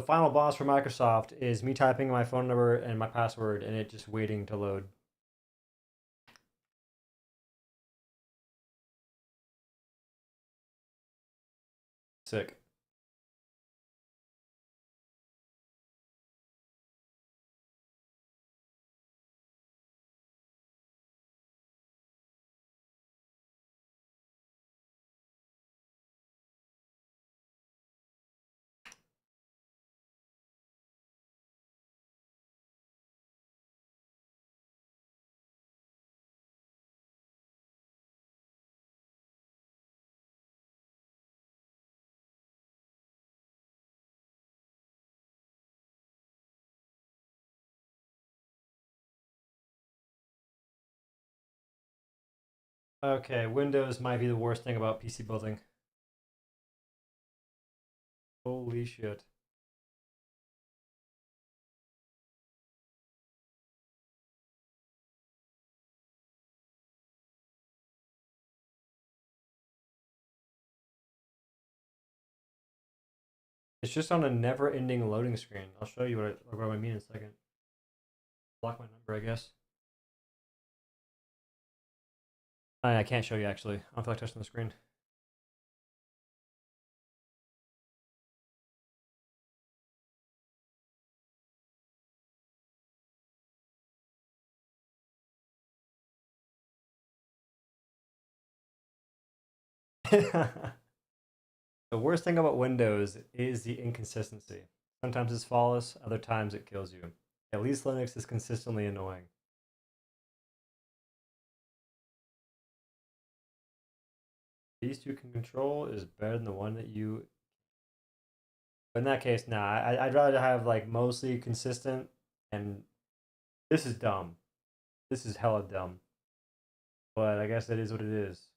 final boss for Microsoft is me typing my phone number and my password and it just waiting to load. Sick. Okay, Windows might be the worst thing about PC building. Holy shit. It's just on a never-ending loading screen. I'll show you what I mean in a second. Block my number, I guess. I can't show you actually. I don't feel like touching the screen. The worst thing about Windows is the inconsistency. Sometimes it's flawless, other times it kills you. At least Linux is consistently annoying. These two can control is better than the one that you. But in that case, nah. I'd rather have like mostly consistent, and this is dumb. This is hella dumb. But I guess that is what it is.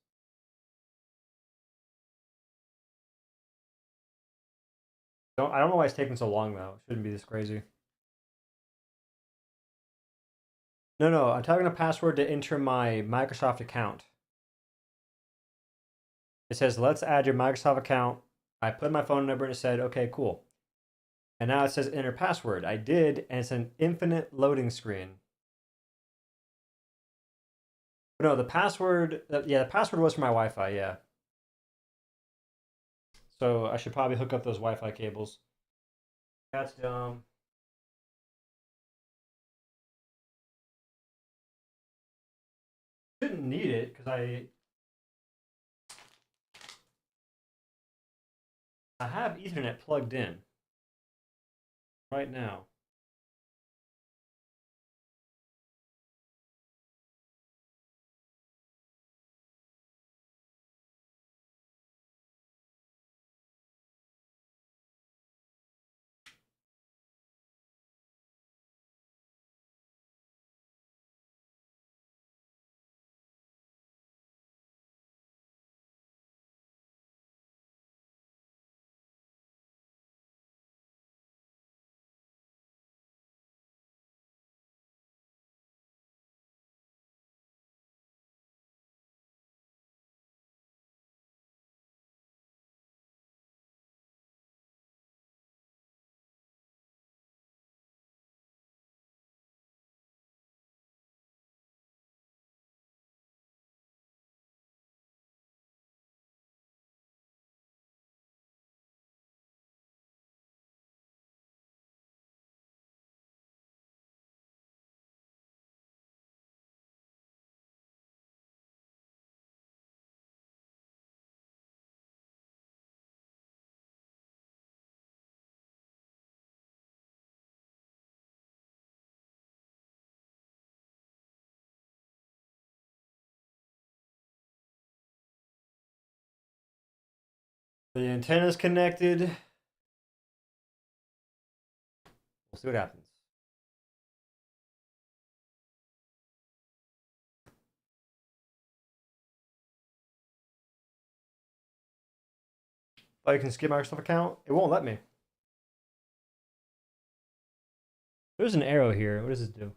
I don't know why it's taking so long though. It shouldn't be this crazy. No, no, I'm typing a password to enter my Microsoft account. It says, let's add your Microsoft account. I put my phone number and it said, okay, cool. And now it says enter password. I did, and it's an infinite loading screen. No, the password, yeah, the password was for my Wi-Fi, yeah. So I should probably hook up those Wi-Fi cables. That's dumb. Shouldn't need it because I have Ethernet plugged in right now. The antenna's connected. We'll see what happens. Oh, you can skip Microsoft account? It won't let me. There's an arrow here. What does this do?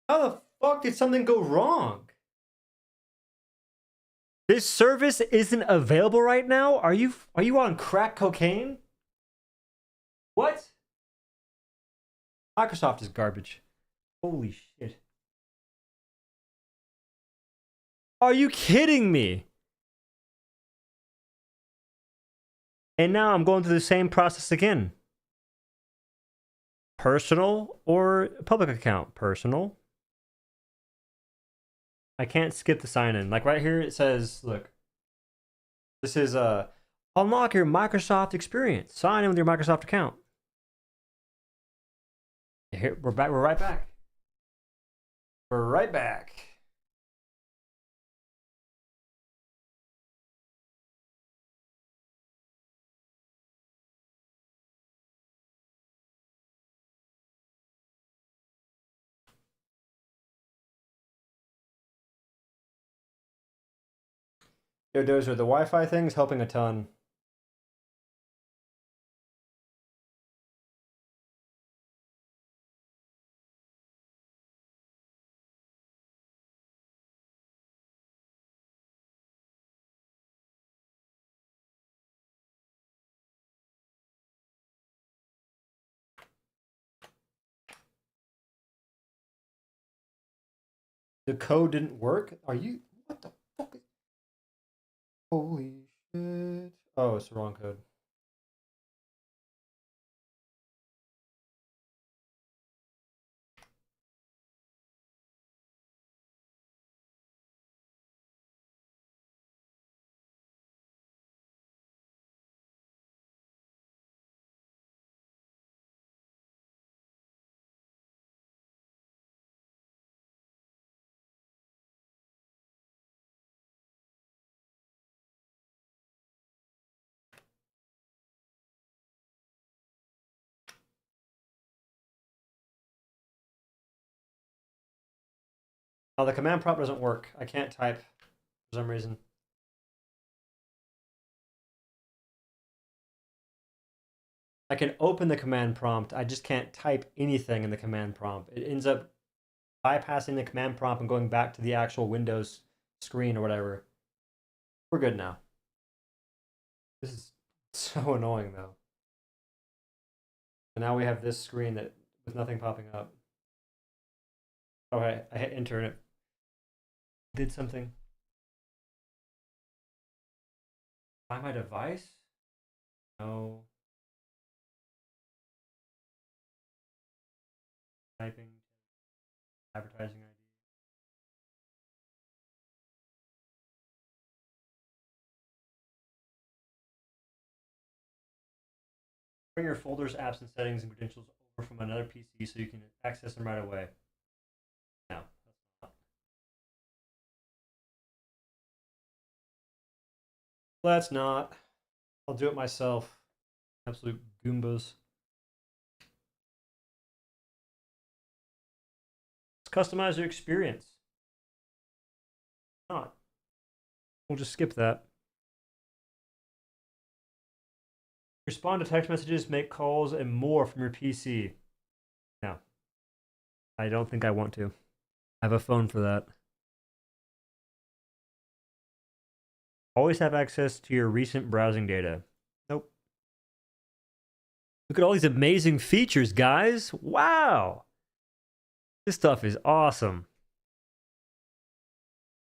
How the fuck did something go wrong? This service isn't available right now? Are you on crack cocaine? What? Microsoft is garbage. Holy shit. Are you kidding me? And now I'm going through the same process again. Personal or public account? Personal. I can't skip the sign in. Like right here it says, look. This is unlock your Microsoft experience. Sign in with your Microsoft account. Here, we're back. We're right back. We're right back. Yo, Dozer, the Wi-Fi thing's helping a ton. The code didn't work? Are you... What the fuck? Holy shit. Oh, it's the wrong code. Oh, the command prompt doesn't work. I can't type for some reason. I can open the command prompt. I just can't type anything in the command prompt. It ends up bypassing the command prompt and going back to the actual Windows screen or whatever. We're good now. This is so annoying though. And now we have this screen that with nothing popping up. Okay, I hit enter and it did something. Find my device? No. Typing. Advertising ID. Bring your folders, apps, and settings and credentials over from another PC so you can access them right away. No, that's not. Let's not. I'll do it myself. Absolute goombas. Let's customize your experience. Not. We'll just skip that. Respond to text messages, make calls, and more from your PC. No. I don't think I want to. I have a phone for that. Always have access to your recent browsing data. Nope. Look at all these amazing features, guys. Wow. This stuff is awesome.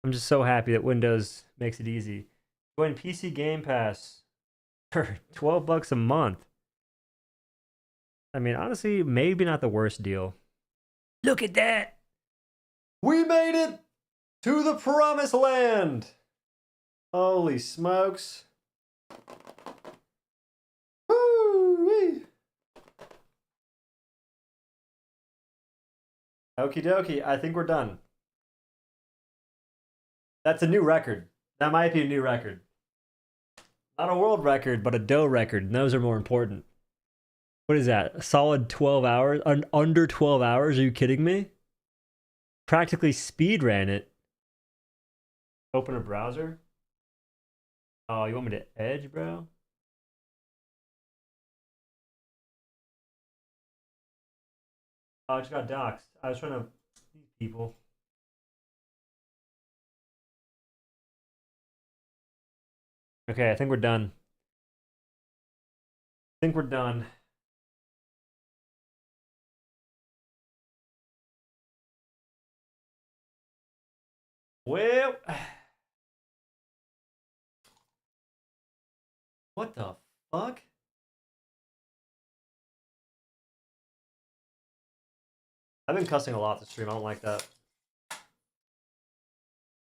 I'm just so happy that Windows makes it easy. Join PC Game Pass for $12 a month. I mean, honestly, maybe not the worst deal. Look at that. We made it to the promised land. Holy smokes. Woo-wee. Okie dokie, I think we're done. That's a new record. That might be a new record. Not a world record, but a dough record. And those are more important. What is that? A solid 12 hours? Under 12 hours? Are you kidding me? Practically speed ran it. Open a browser? Oh, you want me to edge, bro? Oh, I just got doxxed. I was trying to... These people. Okay, I think we're done. I think we're done. Well, what the fuck? I've been cussing a lot this stream. I don't like that.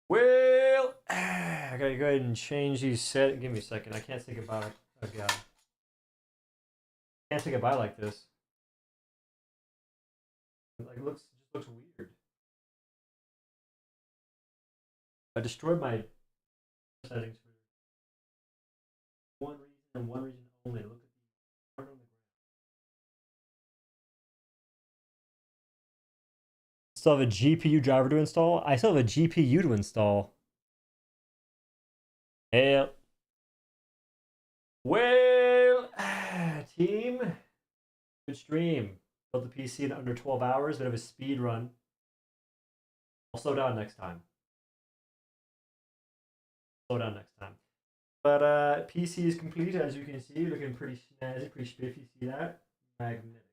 Well, I gotta go ahead and change these settings. Give me a second. I can't say goodbye. Oh god, I can't say goodbye like this. Like it just looks weird. I destroyed my settings for one reason and one reason only. Look at the art on the ground. Still have a GPU driver to install. I still have a GPU to install. Hell. Well, team, good stream. Built the PC in under 12 hours. Bit of a speed run. I'll slow down next time. But PC is complete, as you can see. Looking pretty snazzy, pretty spiffy. See that? Magnetic.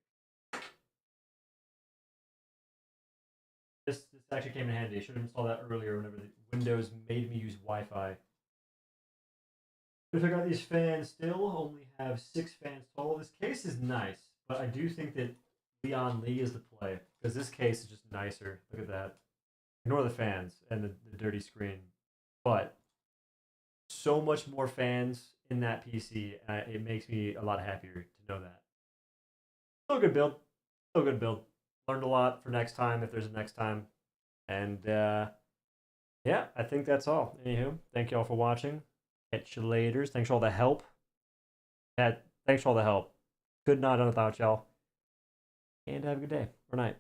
This actually came in handy. I should have installed that earlier whenever the Windows made me use Wi-Fi. If I got these fans still, only have 6 fans total. This case is nice, but I do think that Leon Lee is the play, because this case is just nicer. Look at that. Ignore the fans and the dirty screen. But so much more fans in that PC, it makes me a lot happier to know that. Still a good build. Still a good build. Learned a lot for next time, if there's a next time. And yeah, I think that's all. Anywho, thank you all for watching. Catch you later. Thanks for all the help. Thanks for all the help. Could not have done without y'all. And have a good day or night.